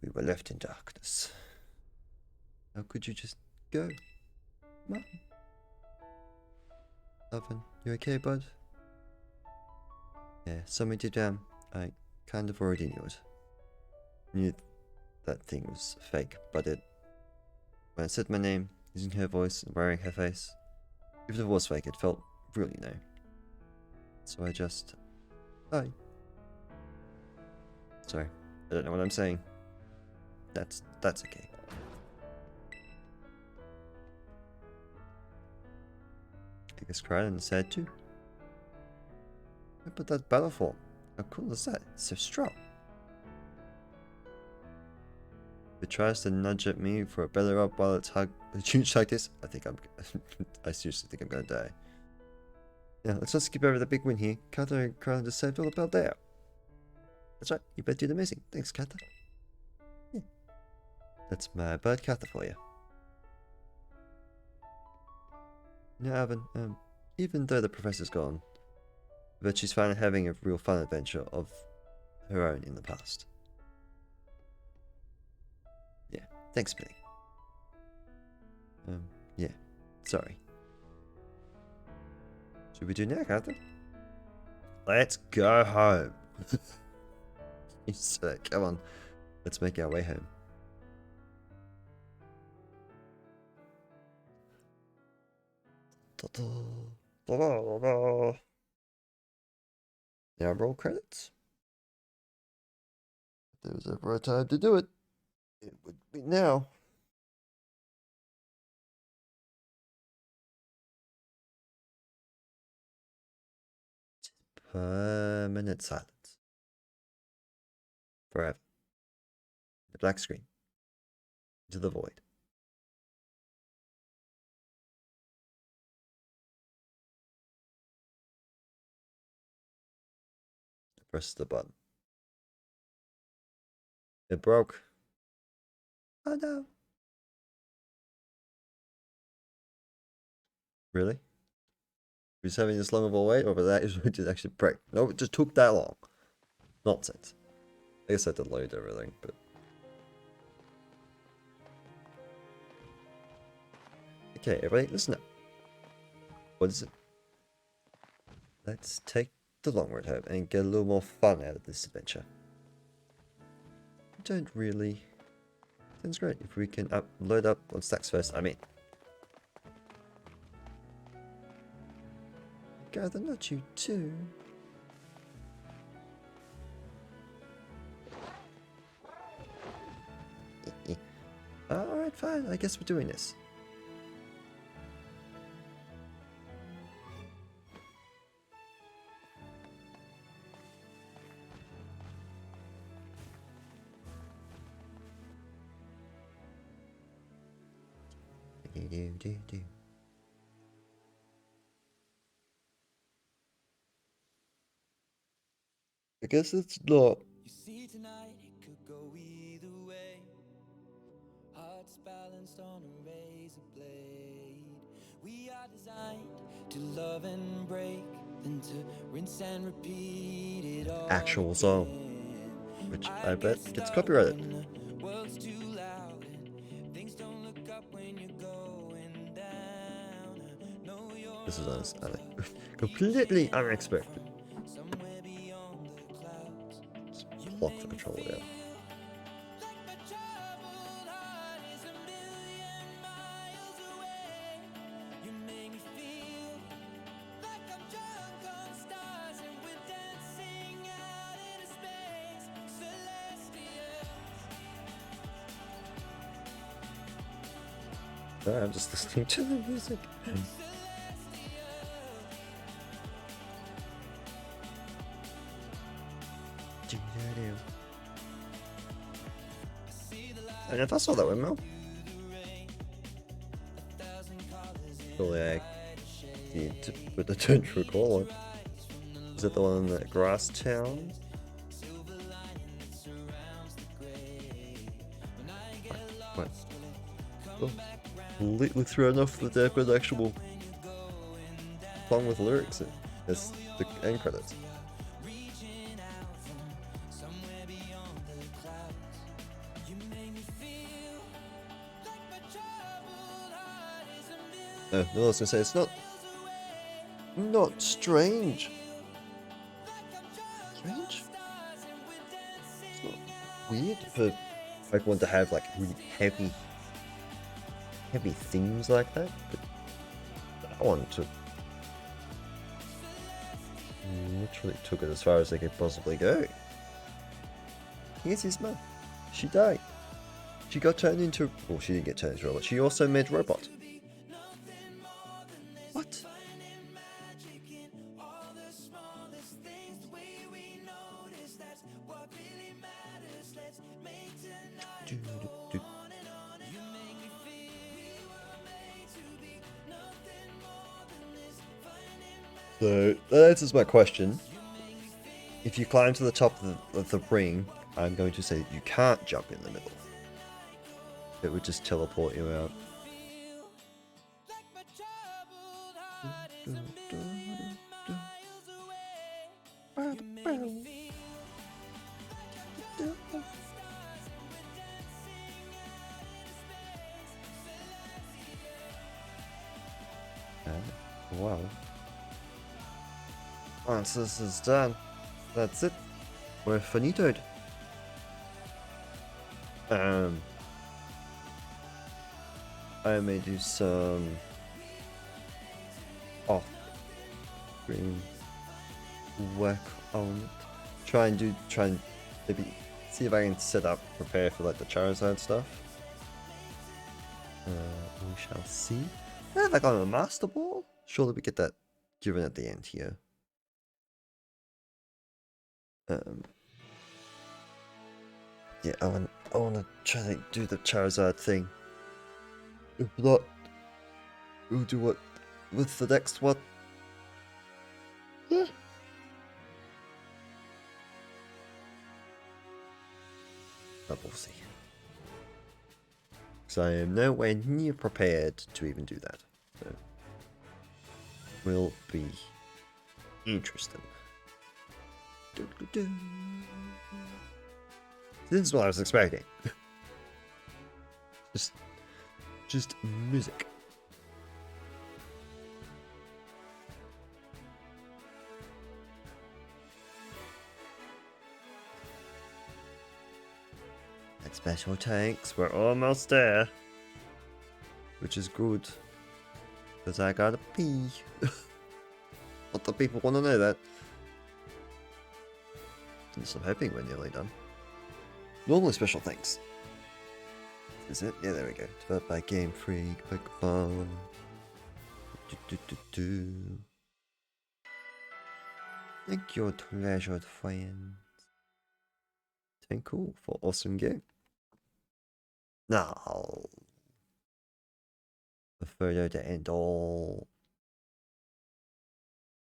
We were left in darkness. How could you just go? Mom? Oven, you okay, bud? Yeah, something deep down, I kind of already knew it. Knew that thing was fake, but when I said my name, using her voice and wearing her face, even if it was fake, it felt real, you know. So I just... Hi. Sorry, I don't know what I'm saying. That's okay. I guess Krylan is sad too. But that battle form, how cool is that? It's so strong. If it tries to nudge at me for a better up while it's huge like this, I seriously think I'm gonna die. Yeah, let's not skip over the big win here. Katha and Krylan just saved all the Paldea. That's right, you both did amazing. Thanks, Katha. Yeah. That's my bird Katha for you. Now, Alvin, even though the professor's gone, but she's finally having a real fun adventure of her own in the past. Yeah, thanks, Billy. Yeah, sorry. Should we do now, Katha? Let's go home. Come on, let's make our way home. Now roll credits. If there was ever a time to do it, it would be now. Permanent silence. Forever. The black screen. Into the void. Press the button. It broke. Oh no. Really? Was having this long of a wait, or that is it actually break? No, it just took that long. Nonsense. I guess I had to load everything, but okay, everybody, listen up. What is it? Let's take the long road home and get a little more fun out of this adventure. I don't really. Sounds great if we can load up on stacks first. I mean, gather not you too. Alright, fine. I guess we're doing this. I guess it's not. You see tonight it could go either way. Hearts balanced on a razor blade. We are designed to love and break, then to rinse and repeat it all. Actual song, which I bet gets copyrighted. World's too loud and things don't look up when you're going down. This is completely unexpected. Somewhere beyond the clouds. Just block the controller out. Sorry, I'm just listening to the music. And if I saw that windmill, surely I need to put the turn to recall on. Is it the one in the grass town? What? Oh, completely thrown off the deck with actual song with lyrics. It's the end credits. No, I was gonna say it's not strange. Strange? It's not weird for Pokemon to have like really heavy themes like that, but that one literally took it as far as they could possibly go. Here's his mum. She died. She got turned into. Well, she didn't get turned into a robot. She also made robot. What? So that answers my question. If you climb to the top of the ring, I'm going to say you can't jump in the middle. It would just teleport you out. Wow. Once this is done, that's it. We're finitoed. I may do some off-screen work on it. Try and maybe see if I can prepare for like the Charizard stuff. We shall see. Have I got a Master Ball? Surely we get that given at the end here. Yeah, I want to try to do the Charizard thing. If not, we'll do what with the next one. Yeah. But we'll see. Because I am nowhere near prepared to even do that. So, will be interesting. This is what I was expecting. just music. And special tanks, we're almost there. Which is good. Because I gotta pee. Lot of people want to know that. So I'm hoping we're nearly done. Normally special thanks. Is it? Yeah, there we go. Developed by Game Freak, Pokémon. Thank you, treasured friends. Thank you for awesome game. Now, a photo to end all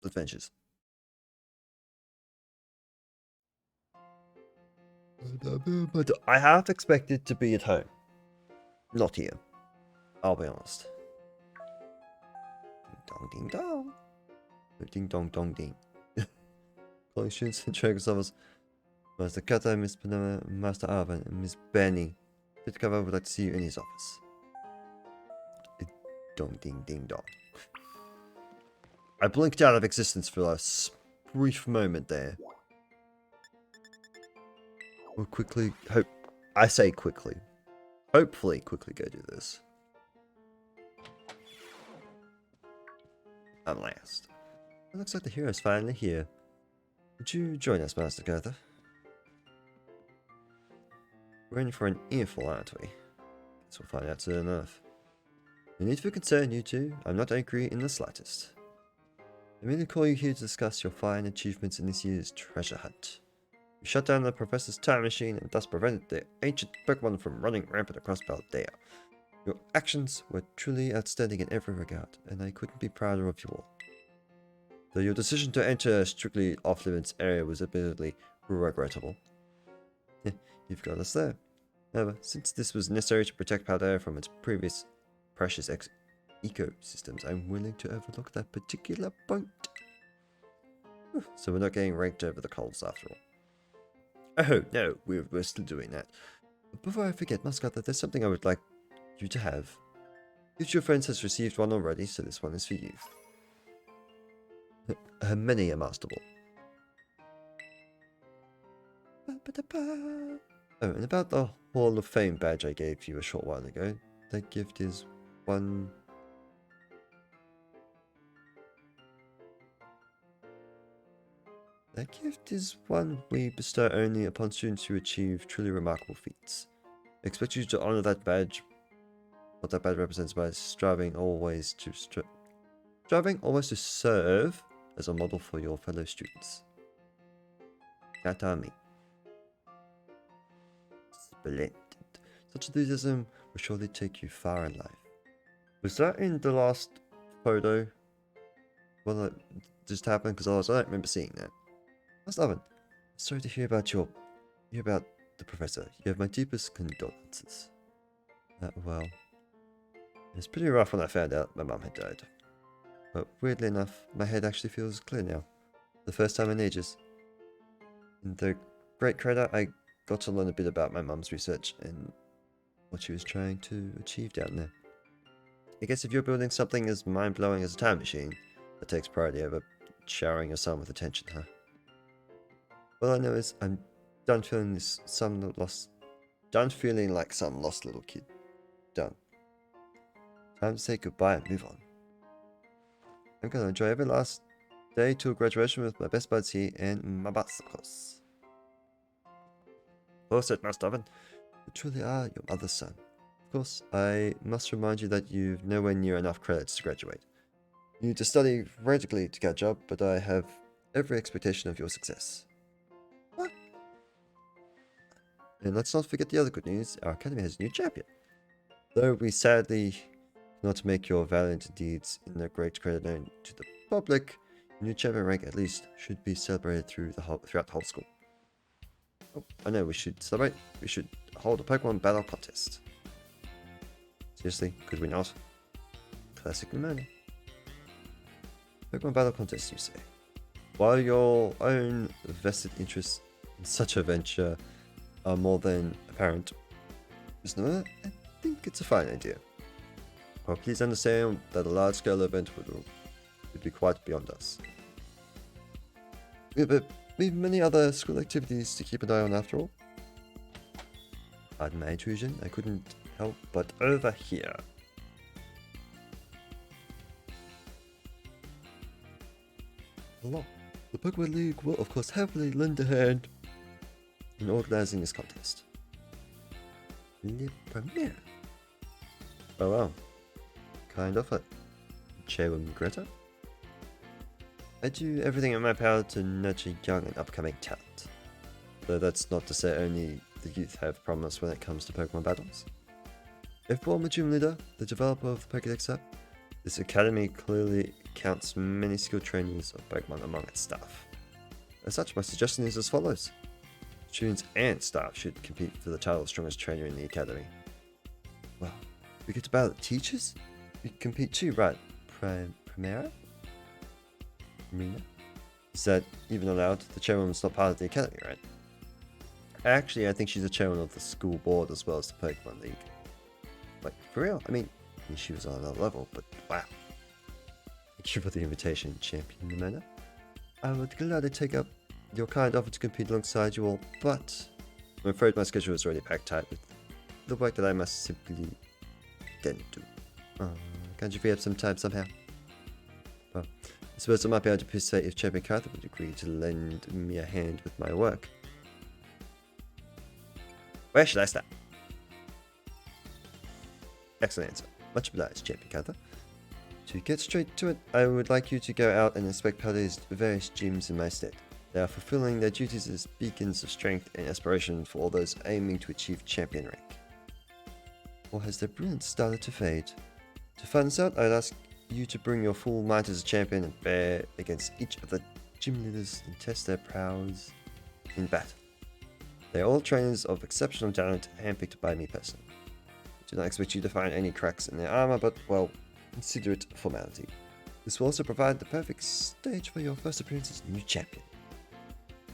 adventures. But I half expected to be at home. Not here. I'll be honest. Ding dong ding dong. Ding dong dong ding. Collections and Dragon's Lovers. Master Kata, Miss Panama, Master Arvin, and Miss Benny. Did cover would like to see you in his office. Dong ding ding dong. I blinked out of existence for a brief moment there. We'll quickly hopefully quickly go do this. At last. It looks like the hero's finally here. Would you join us, Master Kata? We're in for an earful, aren't we? Guess we'll find out soon enough. No need for concern, you two. I'm not angry in the slightest. I merely call you here to discuss your fine achievements in this year's treasure hunt. You shut down the professor's time machine and thus prevented the ancient Pokémon from running rampant across Paldea. Your actions were truly outstanding in every regard, and I couldn't be prouder of you all. Though your decision to enter a strictly off-limits area was admittedly regrettable. You've got us there. However, since this was necessary to protect Paldea from its previous precious ecosystems, I'm willing to overlook that particular point. So we're not getting raked over the coals after all. Oh, no, we're still doing that. But before I forget, Mascot, that there's something I would like you to have. Each of your friends has received one already, so this one is for you. Many a Master Ball. Oh, and about the Hall of Fame badge I gave you a short while ago, that gift is one... That gift is one we bestow only upon students who achieve truly remarkable feats. I expect you to honor that badge, what that badge represents, by striving always to serve as a model for your fellow students. Katami. Splendid. Such enthusiasm will surely take you far in life. Was that in the last photo? Well, that just happened because I don't remember seeing that. Master Oven, sorry to hear about the professor. You have my deepest condolences. Well, it was pretty rough when I found out my mum had died. But weirdly enough, my head actually feels clear now. The first time in ages. In the Great Crater, I got to learn a bit about my mum's research and what she was trying to achieve down there. I guess if you're building something as mind-blowing as a time machine, that takes priority over showering your son with attention, huh? All I know is I'm done feeling like some lost little kid. Done. Time to say goodbye and move on. I'm gonna enjoy every last day to graduation with my best buds here and my boss, of course. Of course it must have been. You truly are your mother's son. Of course, I must remind you that you've nowhere near enough credits to graduate. You need to study radically to catch up, but I have every expectation of your success. What? And let's not forget the other good news. Our academy has a new champion. Though we sadly cannot make your valiant deeds in the great credit known to the public, your new champion rank at least should be celebrated throughout the whole school. Oh, I know we should celebrate. We should hold a Pokemon battle contest. Seriously, could we not? Classic Lumina. Pokemon battle contest, you say? While your own vested interests in such a venture are more than apparent, I think it's a fine idea. Well, please understand that a large-scale event would be quite beyond us. But we have many other school activities to keep an eye on after all. Pardon my intrusion, I couldn't help but over here. Hello. The Pokemon League will of course heavily lend a hand in organizing this contest. Le Premier. Oh wow. Kind of a Chairwoman Greta. I do everything in my power to nurture young and upcoming talent. Though that's not to say only the youth have promise when it comes to Pokemon battles. If born a gym leader, the developer of the Pokédex app, this academy clearly counts many skilled trainers of Pokemon among its staff. As such, my suggestion is as follows. Students and staff should compete for the title of strongest trainer in the academy. Well, we get to battle teachers? We compete too, right? Primera? Is that even allowed? The chairwoman's not part of the academy, right? Actually, I think she's the chairman of the school board as well as the Pokemon League. Like, for real? I mean, she was on another level, but wow. Thank you for the invitation, Champion Amanda. I would gladly take up your kind offer to compete alongside you all, but I'm afraid my schedule is already packed tight with the work that I must simply tend to. Can't you free up some time somehow? Well, I suppose I might be able to persuade if Champion Carter would agree to lend me a hand with my work. Where should I start? Excellent answer. Much obliged, Champion Carter. To get straight to it, I would like you to go out and inspect Palde's various gyms in my state. They are fulfilling their duties as beacons of strength and aspiration for all those aiming to achieve champion rank. Or has their brilliance started to fade? To find this out, I'd ask you to bring your full might as a champion and bear against each of the gym leaders and test their prowess in battle. They are all trainers of exceptional talent, handpicked by me personally. I do not expect you to find any cracks in their armor, but, well, consider it a formality. This will also provide the perfect stage for your first appearance as new champion.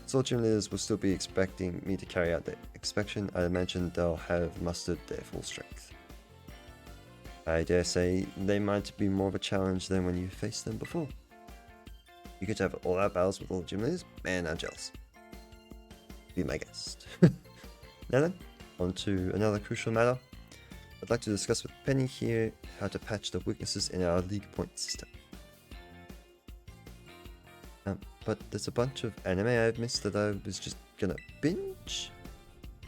As all gym leaders will still be expecting me to carry out their inspection, I imagine they'll have mustered their full strength. I dare say they might be more of a challenge than when you faced them before. You get to have all-out battles with all the gym leaders? Man, I'm jealous. Be my guest. Now then, on to another crucial matter. I'd like to discuss with Penny here how to patch the weaknesses in our league point system. But there's a bunch of anime I've missed that I was just gonna binge.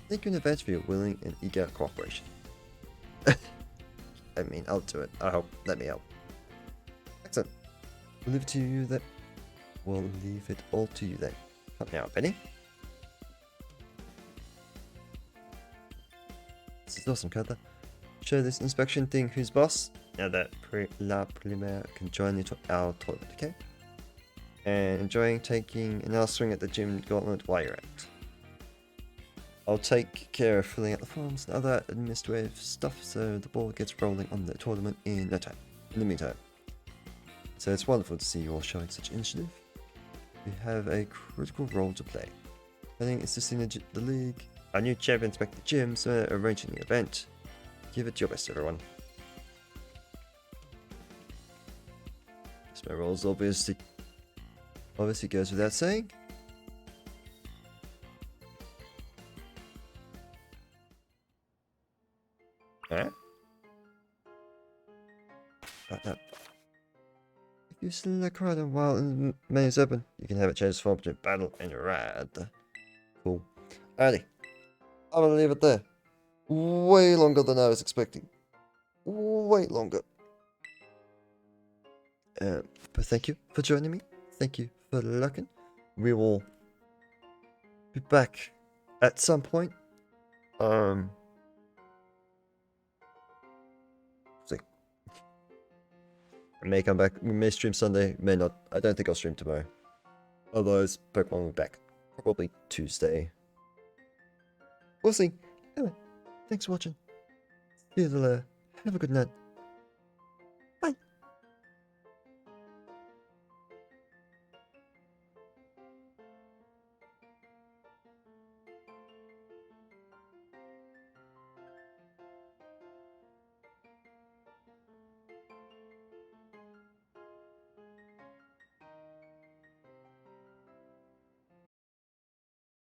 Thank you in advance for your willing and eager cooperation. I mean, I'll do it. I hope. Let me help. Excellent. We'll leave it to you then. We'll leave it all to you then. Come now, Penny. This is awesome, Carter. Show this inspection thing who's boss. Now that La Primaire can join our tournament, okay? And enjoying taking another swing at the gym gauntlet while you're at it. I'll take care of filling out the forms and other administrative stuff so the ball gets rolling on the tournament in no time. In the meantime, so it's wonderful to see you all showing such initiative. We have a critical role to play. Planning assisting the league. Our new champion inspect the gym, so arranging the event. Give it your best, everyone. My roles obviously goes without saying. Alright. If You select right and while the menu is open, you can have it change form between battle and ride. Cool. Alrighty. I'm gonna leave it there. Way longer than I was expecting. Way longer. But thank you for joining me. Thank you for looking. We will be back at some point. See. I may come back. We may stream Sunday. May not. I don't think I'll stream tomorrow. Otherwise, Pokemon will be back. Probably Tuesday. We'll see. Anyway, thanks for watching. See you later. Have a good night.